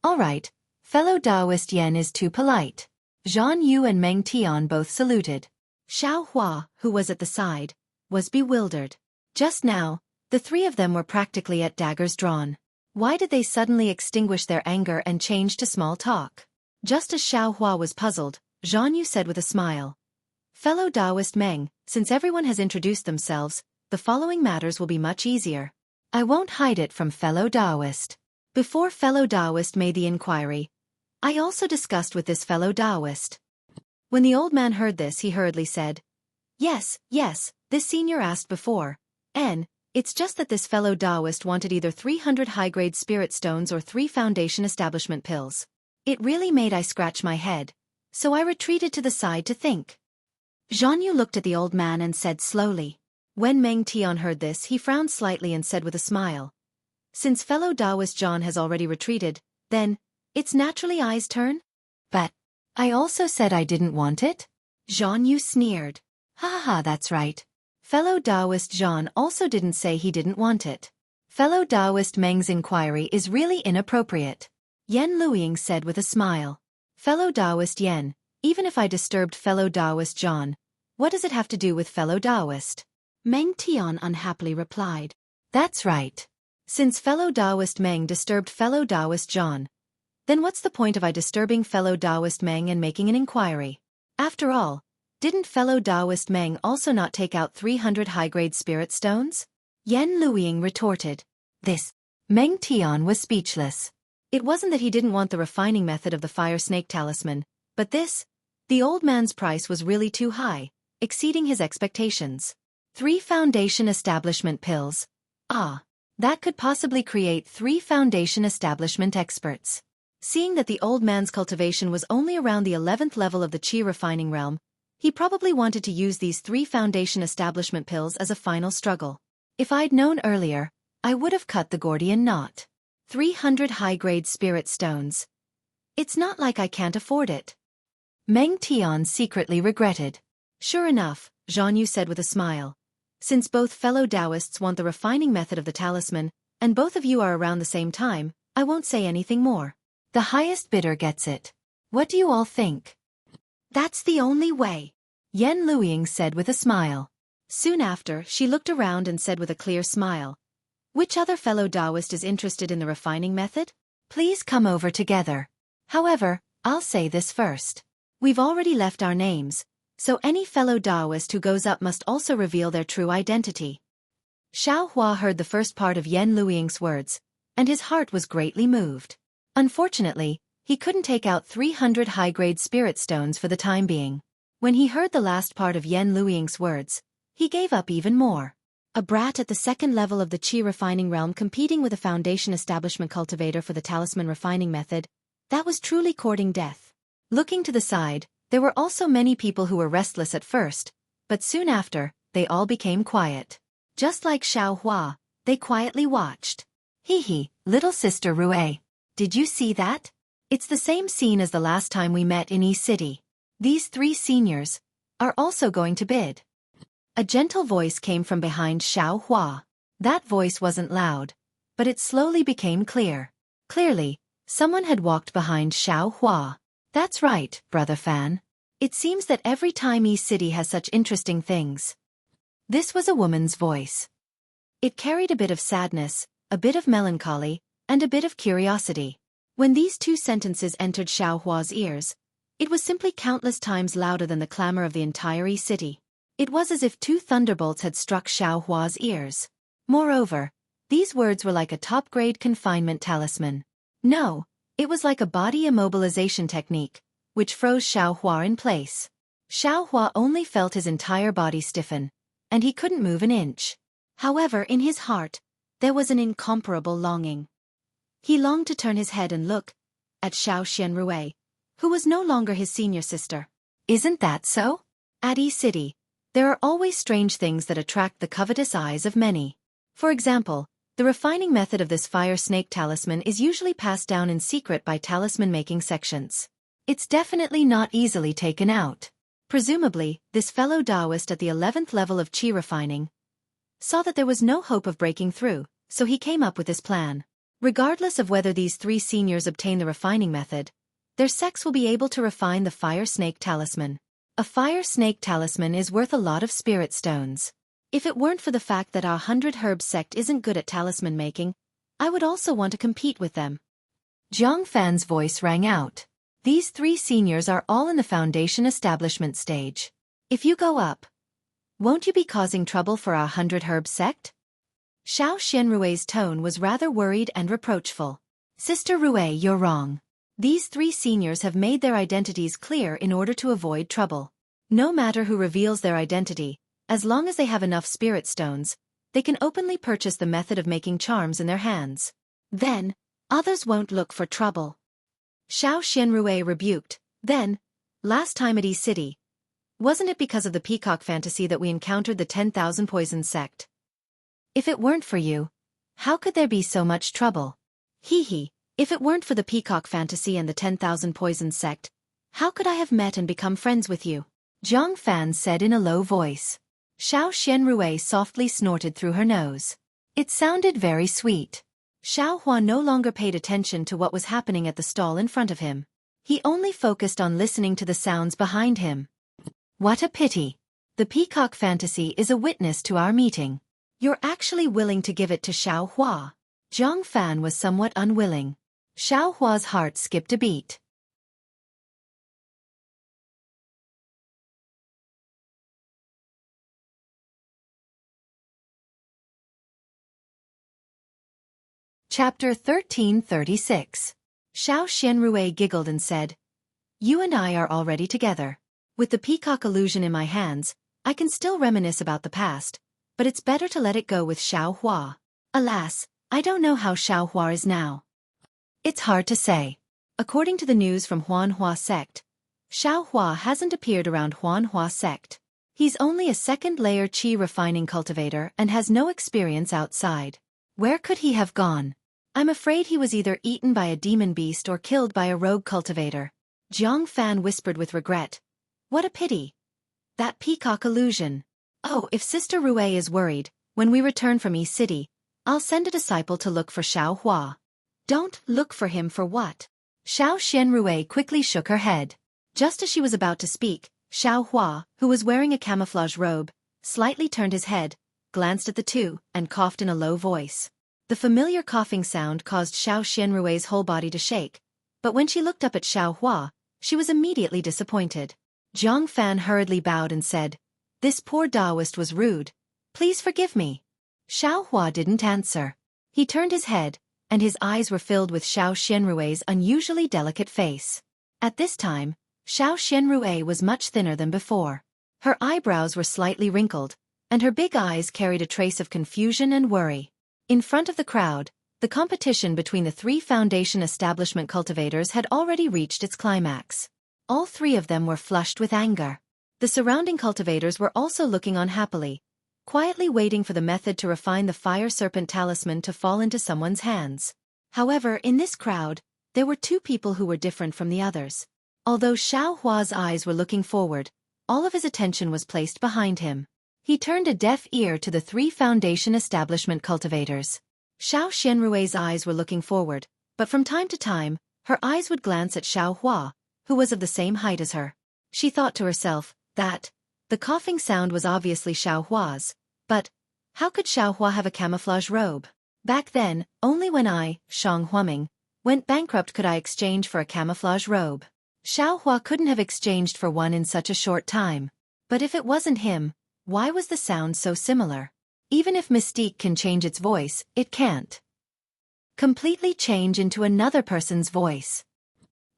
All right, Fellow Taoist Yen is too polite. Zhan Yu and Meng Tian both saluted. Xiao Hua, who was at the side, was bewildered. Just now, the three of them were practically at daggers drawn. Why did they suddenly extinguish their anger and change to small talk? Just as Xiao Hua was puzzled, Zhan Yu said with a smile. Fellow Taoist Meng, since everyone has introduced themselves, the following matters will be much easier. I won't hide it from fellow Taoist. Before fellow Taoist made the inquiry, I also discussed with this fellow Taoist. When the old man heard this, he hurriedly said, Yes, this senior asked before. It's just that this fellow Taoist wanted either 300 high-grade spirit stones or 3 foundation establishment pills. It really made I scratch my head, so I retreated to the side to think. Zhan Yu looked at the old man and said slowly. When Meng Tian heard this, he frowned slightly and said with a smile. Since fellow Taoist Zhan has already retreated, then, it's naturally I's turn? But I also said I didn't want it? Zhan Yu sneered. Ha, that's right. Fellow Taoist Zhan also didn't say he didn't want it. Fellow Taoist Meng's inquiry is really inappropriate. Yen Luiying said with a smile. Fellow Taoist Yen, even if I disturbed fellow Taoist Zhan, what does it have to do with fellow Taoist? Meng Tian unhappily replied. That's right. Since fellow Taoist Meng disturbed fellow Taoist Zhan, then what's the point of I disturbing fellow Taoist Meng and making an inquiry? After all, didn't fellow Taoist Meng also not take out 300 high-grade spirit stones? Yen Luiying retorted. This. Meng Tian was speechless. It wasn't that he didn't want the refining method of the fire snake talisman, but this, the old man's price was really too high, exceeding his expectations. 3 foundation establishment pills. That could possibly create 3 foundation establishment experts. Seeing that the old man's cultivation was only around the 11th level of the Qi refining realm, he probably wanted to use these 3 foundation establishment pills as a final struggle. If I'd known earlier, I would have cut the Gordian knot. 300 high-grade spirit stones. It's not like I can't afford it. Meng Tian secretly regretted. Sure enough, Zhan Yu said with a smile. Since both fellow Taoists want the refining method of the talisman, and both of you are around the same time, I won't say anything more. The highest bidder gets it. What do you all think? That's the only way, Yen Luiying said with a smile. Soon after, she looked around and said with a clear smile. Which other fellow Taoist is interested in the refining method? Please come over together. However, I'll say this first. We've already left our names, so any fellow Taoist who goes up must also reveal their true identity. Xiao Hua heard the first part of Yen Luiying's words, and his heart was greatly moved. Unfortunately, he couldn't take out 300 high-grade spirit stones for the time being. When he heard the last part of Yen Luiying's words, he gave up even more. A brat at the 2nd level of the Qi refining realm competing with a foundation establishment cultivator for the talisman refining method, that was truly courting death. Looking to the side, there were also many people who were restless at first, but soon after, they all became quiet. Just like Xiao Hua, they quietly watched. Hee, little sister Rue. Did you see that? It's the same scene as the last time we met in East City. These 3 seniors are also going to bid. A gentle voice came from behind Xiao Hua. That voice wasn't loud, but it slowly became clear. Clearly, someone had walked behind Xiao Hua. That's right, brother Fan. It seems that every time East City has such interesting things. This was a woman's voice. It carried a bit of sadness, a bit of melancholy, and a bit of curiosity. When these 2 sentences entered Xiao Hua's ears, it was simply countless times louder than the clamor of the entire East City. It was as if 2 thunderbolts had struck Xiao Hua's ears. Moreover, these words were like a top-grade confinement talisman. No, it was like a body immobilization technique, which froze Xiao Hua in place. Xiao Hua only felt his entire body stiffen, and he couldn't move an inch. However, in his heart, there was an incomparable longing. He longed to turn his head and look at Xiao Xianrui, who was no longer his senior sister. Isn't that so? At Yi City, there are always strange things that attract the covetous eyes of many. For example, the refining method of this fire snake talisman is usually passed down in secret by talisman-making sections. It's definitely not easily taken out. Presumably, this fellow Taoist at the 11th level of Qi refining saw that there was no hope of breaking through, so he came up with his plan. Regardless of whether these 3 seniors obtain the refining method, their sex will be able to refine the fire snake talisman. A fire snake talisman is worth a lot of spirit stones. If it weren't for the fact that our 100 Herb sect isn't good at talisman making, I would also want to compete with them. Jiang Fan's voice rang out. These 3 seniors are all in the foundation establishment stage. If you go up, won't you be causing trouble for our 100 Herb sect? Xiao Xianrui's tone was rather worried and reproachful. Sister Rue, you're wrong. These 3 seniors have made their identities clear in order to avoid trouble. No matter who reveals their identity, as long as they have enough spirit stones, they can openly purchase the method of making charms in their hands. Then, others won't look for trouble. Xiao Xianrui rebuked. Then, last time at E-City, wasn't it because of the peacock fantasy that we encountered the 10,000 poison sect? If it weren't for you, how could there be so much trouble? Hee. If it weren't for the peacock fantasy and the 10,000 poison sect, how could I have met and become friends with you? Jiang Fan said in a low voice. Xiao Xianrui softly snorted through her nose. It sounded very sweet. Xiao Hua no longer paid attention to what was happening at the stall in front of him. He only focused on listening to the sounds behind him. What a pity. The peacock fantasy is a witness to our meeting. You're actually willing to give it to Xiao Hua. Jiang Fan was somewhat unwilling. Xiao Hua's heart skipped a beat. Chapter 1336. Xiao Xianrui giggled and said, "You and I are already together. With the peacock illusion in my hands, I can still reminisce about the past, but it's better to let it go with Xiao Hua. Alas, I don't know how Xiao Hua is now." It's hard to say. According to the news from Huanhua sect, Xiao Hua hasn't appeared around Huanhua sect. He's only a second-layer qi refining cultivator and has no experience outside. Where could he have gone? I'm afraid he was either eaten by a demon beast or killed by a rogue cultivator. Jiang Fan whispered with regret. What a pity. That peacock illusion. Oh, if Sister Rue is worried, when we return from E-City, I'll send a disciple to look for Xiao Hua. Don't look for him for what? Xiao Xianrui quickly shook her head. Just as she was about to speak, Xiao Hua, who was wearing a camouflage robe, slightly turned his head, glanced at the 2, and coughed in a low voice. The familiar coughing sound caused Xiao Xianrui's whole body to shake, but when she looked up at Xiao Hua, she was immediately disappointed. Jiang Fan hurriedly bowed and said, "This poor Taoist was rude. Please forgive me." Xiao Hua didn't answer. He turned his head, and his eyes were filled with Xiao Xianrui's unusually delicate face. At this time, Xiao Xianrui was much thinner than before. Her eyebrows were slightly wrinkled, and her big eyes carried a trace of confusion and worry. In front of the crowd, the competition between the 3 foundation establishment cultivators had already reached its climax. All 3 of them were flushed with anger. The surrounding cultivators were also looking on happily, quietly waiting for the method to refine the fire serpent talisman to fall into someone's hands. However, in this crowd, there were 2 people who were different from the others. Although Xiao Hua's eyes were looking forward, all of his attention was placed behind him. He turned a deaf ear to the 3 foundation establishment cultivators. Xiao Xianrui's eyes were looking forward, but from time to time, her eyes would glance at Xiao Hua, who was of the same height as her. She thought to herself that the coughing sound was obviously Xiao Hua's, but how could Xiao Hua have a camouflage robe? Back then, only when I, Shang Huaming, went bankrupt could I exchange for a camouflage robe. Xiao Hua couldn't have exchanged for one in such a short time. But if it wasn't him, why was the sound so similar? Even if Mystique can change its voice, it can't completely change into another person's voice.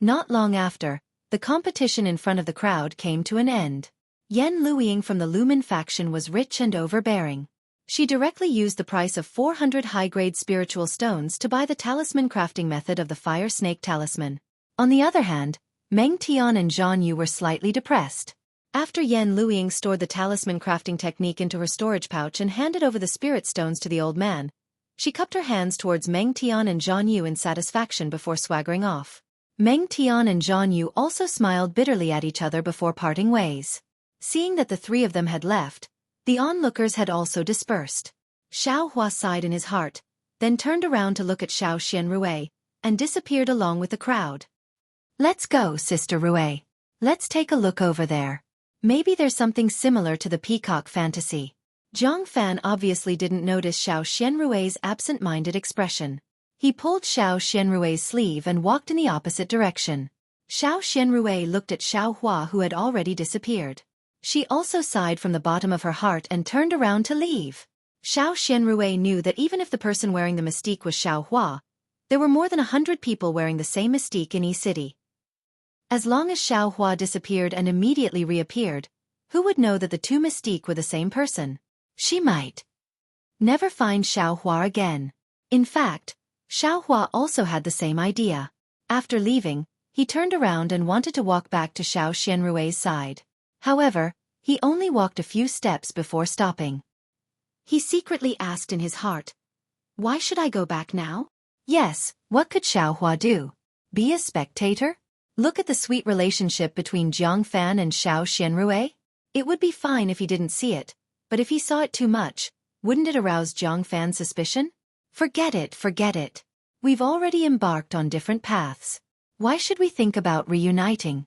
Not long after, the competition in front of the crowd came to an end. Yan Luiying from the Lumen faction was rich and overbearing. She directly used the price of 400 high-grade spiritual stones to buy the talisman crafting method of the fire snake talisman. On the other hand, Meng Tian and Zhan Yu were slightly depressed. After Yan Luiying stored the talisman crafting technique into her storage pouch and handed over the spirit stones to the old man, she cupped her hands towards Meng Tian and Zhan Yu in satisfaction before swaggering off. Meng Tian and Zhan Yu also smiled bitterly at each other before parting ways. Seeing that the 3 of them had left, the onlookers had also dispersed. Xiao Hua sighed in his heart, then turned around to look at Xiao Rui, and disappeared along with the crowd. Let's go, Sister Rui. Let's take a look over there. Maybe there's something similar to the peacock fantasy. Zhang Fan obviously didn't notice Xiao Rui's absent-minded expression. He pulled Xiao Rui's sleeve and walked in the opposite direction. Xiao Rui looked at Xiao Hua, who had already disappeared. She also sighed from the bottom of her heart and turned around to leave. Xiao Rui knew that even if the person wearing the mystique was Xiao Hua, there were more than 100 people wearing the same mystique in each city. As long as Xiao Hua disappeared and immediately reappeared, who would know that the two mystique were the same person? She might never find Xiao Hua again. In fact, Xiao Hua also had the same idea. After leaving, he turned around and wanted to walk back to Xiao Rui's side. However, he only walked a few steps before stopping. He secretly asked in his heart, "Why should I go back now?" Yes, what could Xiao Hua do? Be a spectator? Look at the sweet relationship between Zhang Fan and Xiao Rui? It would be fine if he didn't see it, but if he saw it too much, wouldn't it arouse Zhang Fan's suspicion? Forget it, forget it. We've already embarked on different paths. Why should we think about reuniting?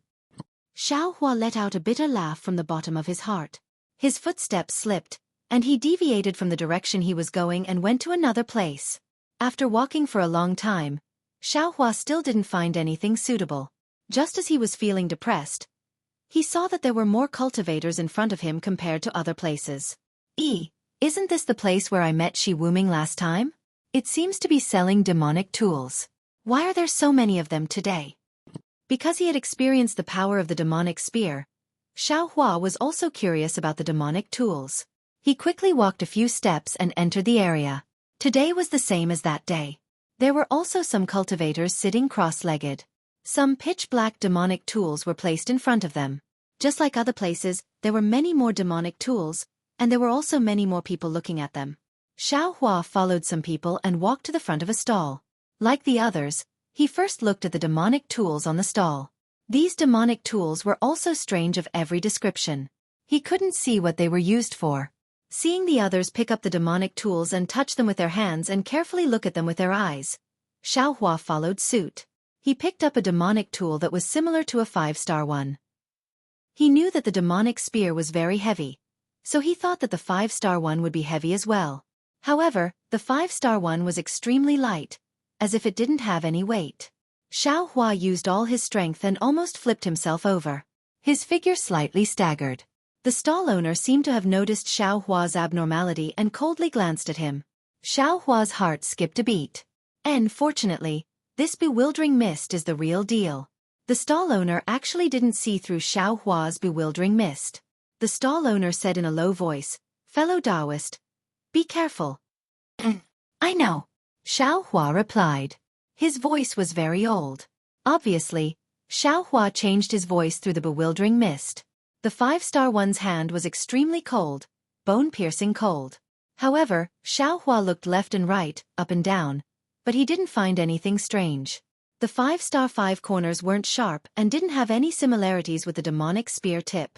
Xiao Hua let out a bitter laugh from the bottom of his heart. His footsteps slipped, and he deviated from the direction he was going and went to another place. After walking for a long time, Xiao Hua still didn't find anything suitable. Just as he was feeling depressed, he saw that there were more cultivators in front of him compared to other places. Isn't this the place where I met Shi Wuming last time? It seems to be selling demonic tools. Why are there so many of them today? Because he had experienced the power of the demonic spear, Xiao Hua was also curious about the demonic tools. He quickly walked a few steps and entered the area. Today was the same as that day. There were also some cultivators sitting cross-legged. Some pitch-black demonic tools were placed in front of them. Just like other places, there were many more demonic tools, and there were also many more people looking at them. Xiao Hua followed some people and walked to the front of a stall. Like the others, he first looked at the demonic tools on the stall. These demonic tools were also strange of every description. He couldn't see what they were used for. Seeing the others pick up the demonic tools and touch them with their hands and carefully look at them with their eyes, Xiao Hua followed suit. He picked up a demonic tool that was similar to a 5-star one. He knew that the demonic spear was very heavy, so he thought that the 5-star one would be heavy as well. However, the 5-star one was extremely light, as if it didn't have any weight. Xiao Hua used all his strength and almost flipped himself over. His figure slightly staggered. The stall owner seemed to have noticed Xiao Hua's abnormality and coldly glanced at him. Xiao Hua's heart skipped a beat. And fortunately, this bewildering mist is the real deal. The stall owner actually didn't see through Xiao Hua's bewildering mist. The stall owner said in a low voice, "Fellow Taoist, be careful." I know, Xiao Hua replied. His voice was very old. Obviously, Xiao Hua changed his voice through the bewildering mist. The 5-star one's hand was extremely cold, bone-piercing cold. However, Xiao Hua looked left and right, up and down, but he didn't find anything strange. The 5-star 5 corners weren't sharp and didn't have any similarities with the demonic spear tip.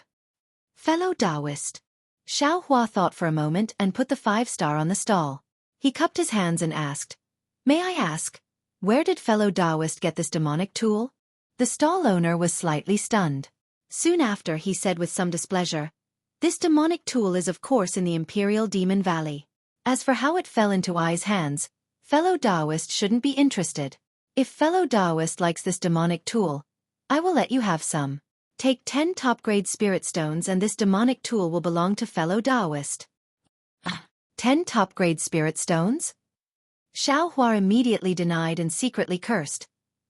Fellow Taoist. Xiao Hua thought for a moment and put the 5-star on the stall. He cupped his hands and asked, "May I ask, where did fellow Taoist get this demonic tool?" The stall owner was slightly stunned. Soon after he said with some displeasure, "This demonic tool is of course in the Imperial Demon Valley. As for how it fell into I's hands, fellow Taoist shouldn't be interested. If fellow Taoist likes this demonic tool, I will let you have some. Take 10 top-grade spirit stones and this demonic tool will belong to fellow Taoist." 10 top-grade spirit stones? Xiao Hua immediately denied and secretly cursed.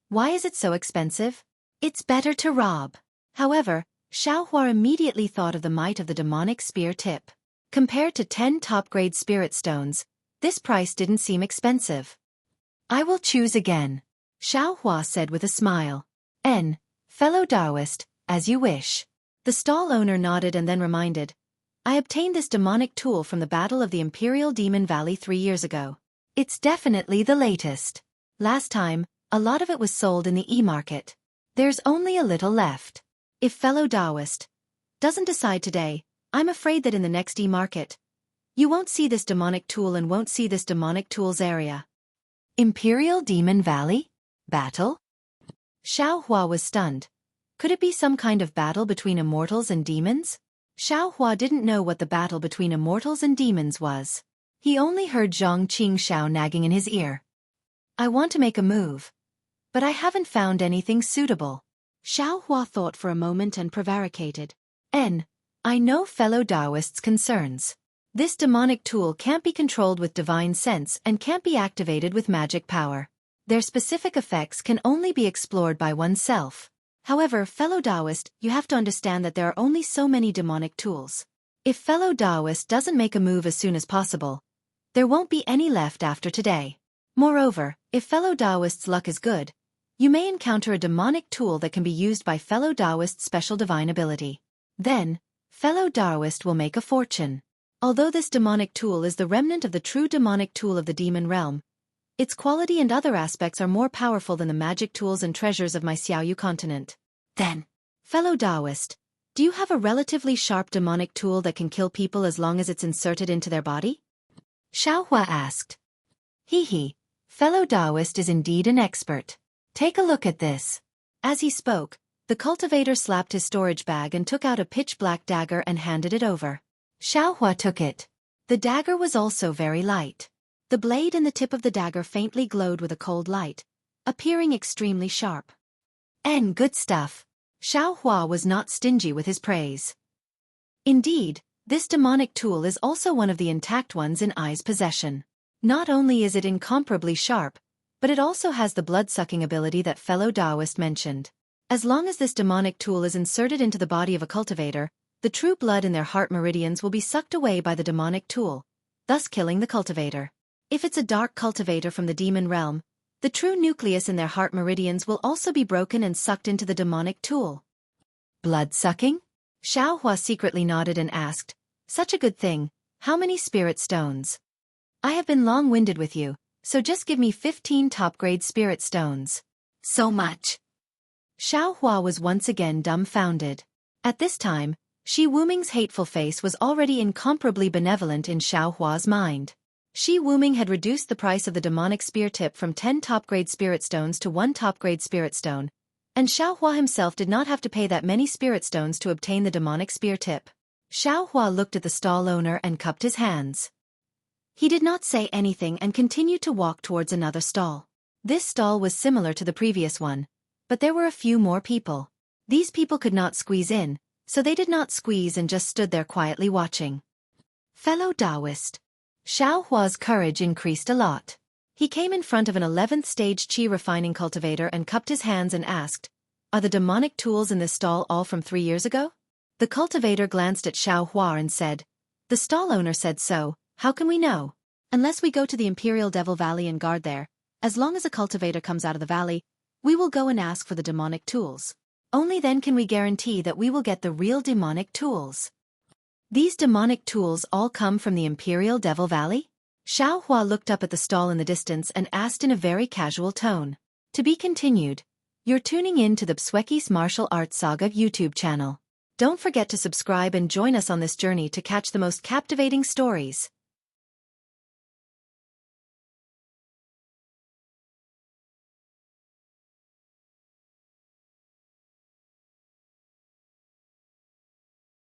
Why is it so expensive? It's better to rob. However, Xiao Hua immediately thought of the might of the demonic spear tip. Compared to 10 top-grade spirit stones, this price didn't seem expensive. "I will choose again," Xiao Hua said with a smile. Fellow Taoist, as you wish." The stall owner nodded and then reminded, "I obtained this demonic tool from the Battle of the Imperial Demon Valley 3 years ago. It's definitely the latest. Last time, a lot of it was sold in the e-market. There's only a little left. If fellow Taoist doesn't decide today, I'm afraid that in the next e-market, you won't see this demonic tool and won't see this demonic tool's area. Imperial Demon Valley? Battle? Xiao Hua was stunned. Could it be some kind of battle between immortals and demons? Xiao Hua didn't know what the battle between immortals and demons was. He only heard Zhang Qingxiao nagging in his ear. I want to make a move, but I haven't found anything suitable. Xiao Hua thought for a moment and prevaricated. I know fellow Taoists' concerns. This demonic tool can't be controlled with divine sense and can't be activated with magic power. Their specific effects can only be explored by oneself. However, fellow Taoist, you have to understand that there are only so many demonic tools. If fellow Taoist doesn't make a move as soon as possible, there won't be any left after today. Moreover, if fellow Taoist's luck is good, you may encounter a demonic tool that can be used by fellow Taoist's special divine ability. Then, fellow Taoist will make a fortune. Although this demonic tool is the remnant of the true demonic tool of the demon realm, its quality and other aspects are more powerful than the magic tools and treasures of my Xiaoyu continent. Then, fellow Taoist, do you have a relatively sharp demonic tool that can kill people as long as it's inserted into their body? Xiao Hua asked. He, fellow Taoist is indeed an expert. Take a look at this. As he spoke, the cultivator slapped his storage bag and took out a pitch-black dagger and handed it over. Xiao Hua took it. The dagger was also very light. The blade and the tip of the dagger faintly glowed with a cold light, appearing extremely sharp. Good stuff. Xiao Hua was not stingy with his praise. Indeed, this demonic tool is also one of the intact ones in Ai's possession. Not only is it incomparably sharp, but it also has the blood-sucking ability that fellow Taoist mentioned. As long as this demonic tool is inserted into the body of a cultivator, the true blood in their heart meridians will be sucked away by the demonic tool, thus killing the cultivator. If it's a dark cultivator from the demon realm, the true nucleus in their heart meridians will also be broken and sucked into the demonic tool. Blood-sucking? Xiao Hua secretly nodded and asked, such a good thing, how many spirit stones? I have been long-winded with you, so just give me 15 top-grade spirit stones. So much. Xiao Hua was once again dumbfounded. At this time, Shi Wuming's hateful face was already incomparably benevolent in Xiao Hua's mind. Shi Wuming had reduced the price of the demonic spear tip from 10 top-grade spirit stones to 1 top-grade spirit stone, and Xiao Hua himself did not have to pay that many spirit stones to obtain the demonic spear tip. Xiao Hua looked at the stall owner and cupped his hands. He did not say anything and continued to walk towards another stall. This stall was similar to the previous one, but there were a few more people. These people could not squeeze in, so they did not squeeze and just stood there quietly watching. Fellow Taoist. Xiao Hua's courage increased a lot. He came in front of an 11th stage qi refining cultivator and cupped his hands and asked, are the demonic tools in this stall all from 3 years ago? The cultivator glanced at Xiao Hua and said, the stall owner said so, how can we know? Unless we go to the Imperial Devil Valley and guard there, as long as a cultivator comes out of the valley, we will go and ask for the demonic tools. Only then can we guarantee that we will get the real demonic tools. These demonic tools all come from the Imperial Devil Valley? Xiao Hua looked up at the stall in the distance and asked in a very casual tone. To be continued. You're tuning in to the Xueqi's Martial Arts Saga YouTube channel. Don't forget to subscribe and join us on this journey to catch the most captivating stories.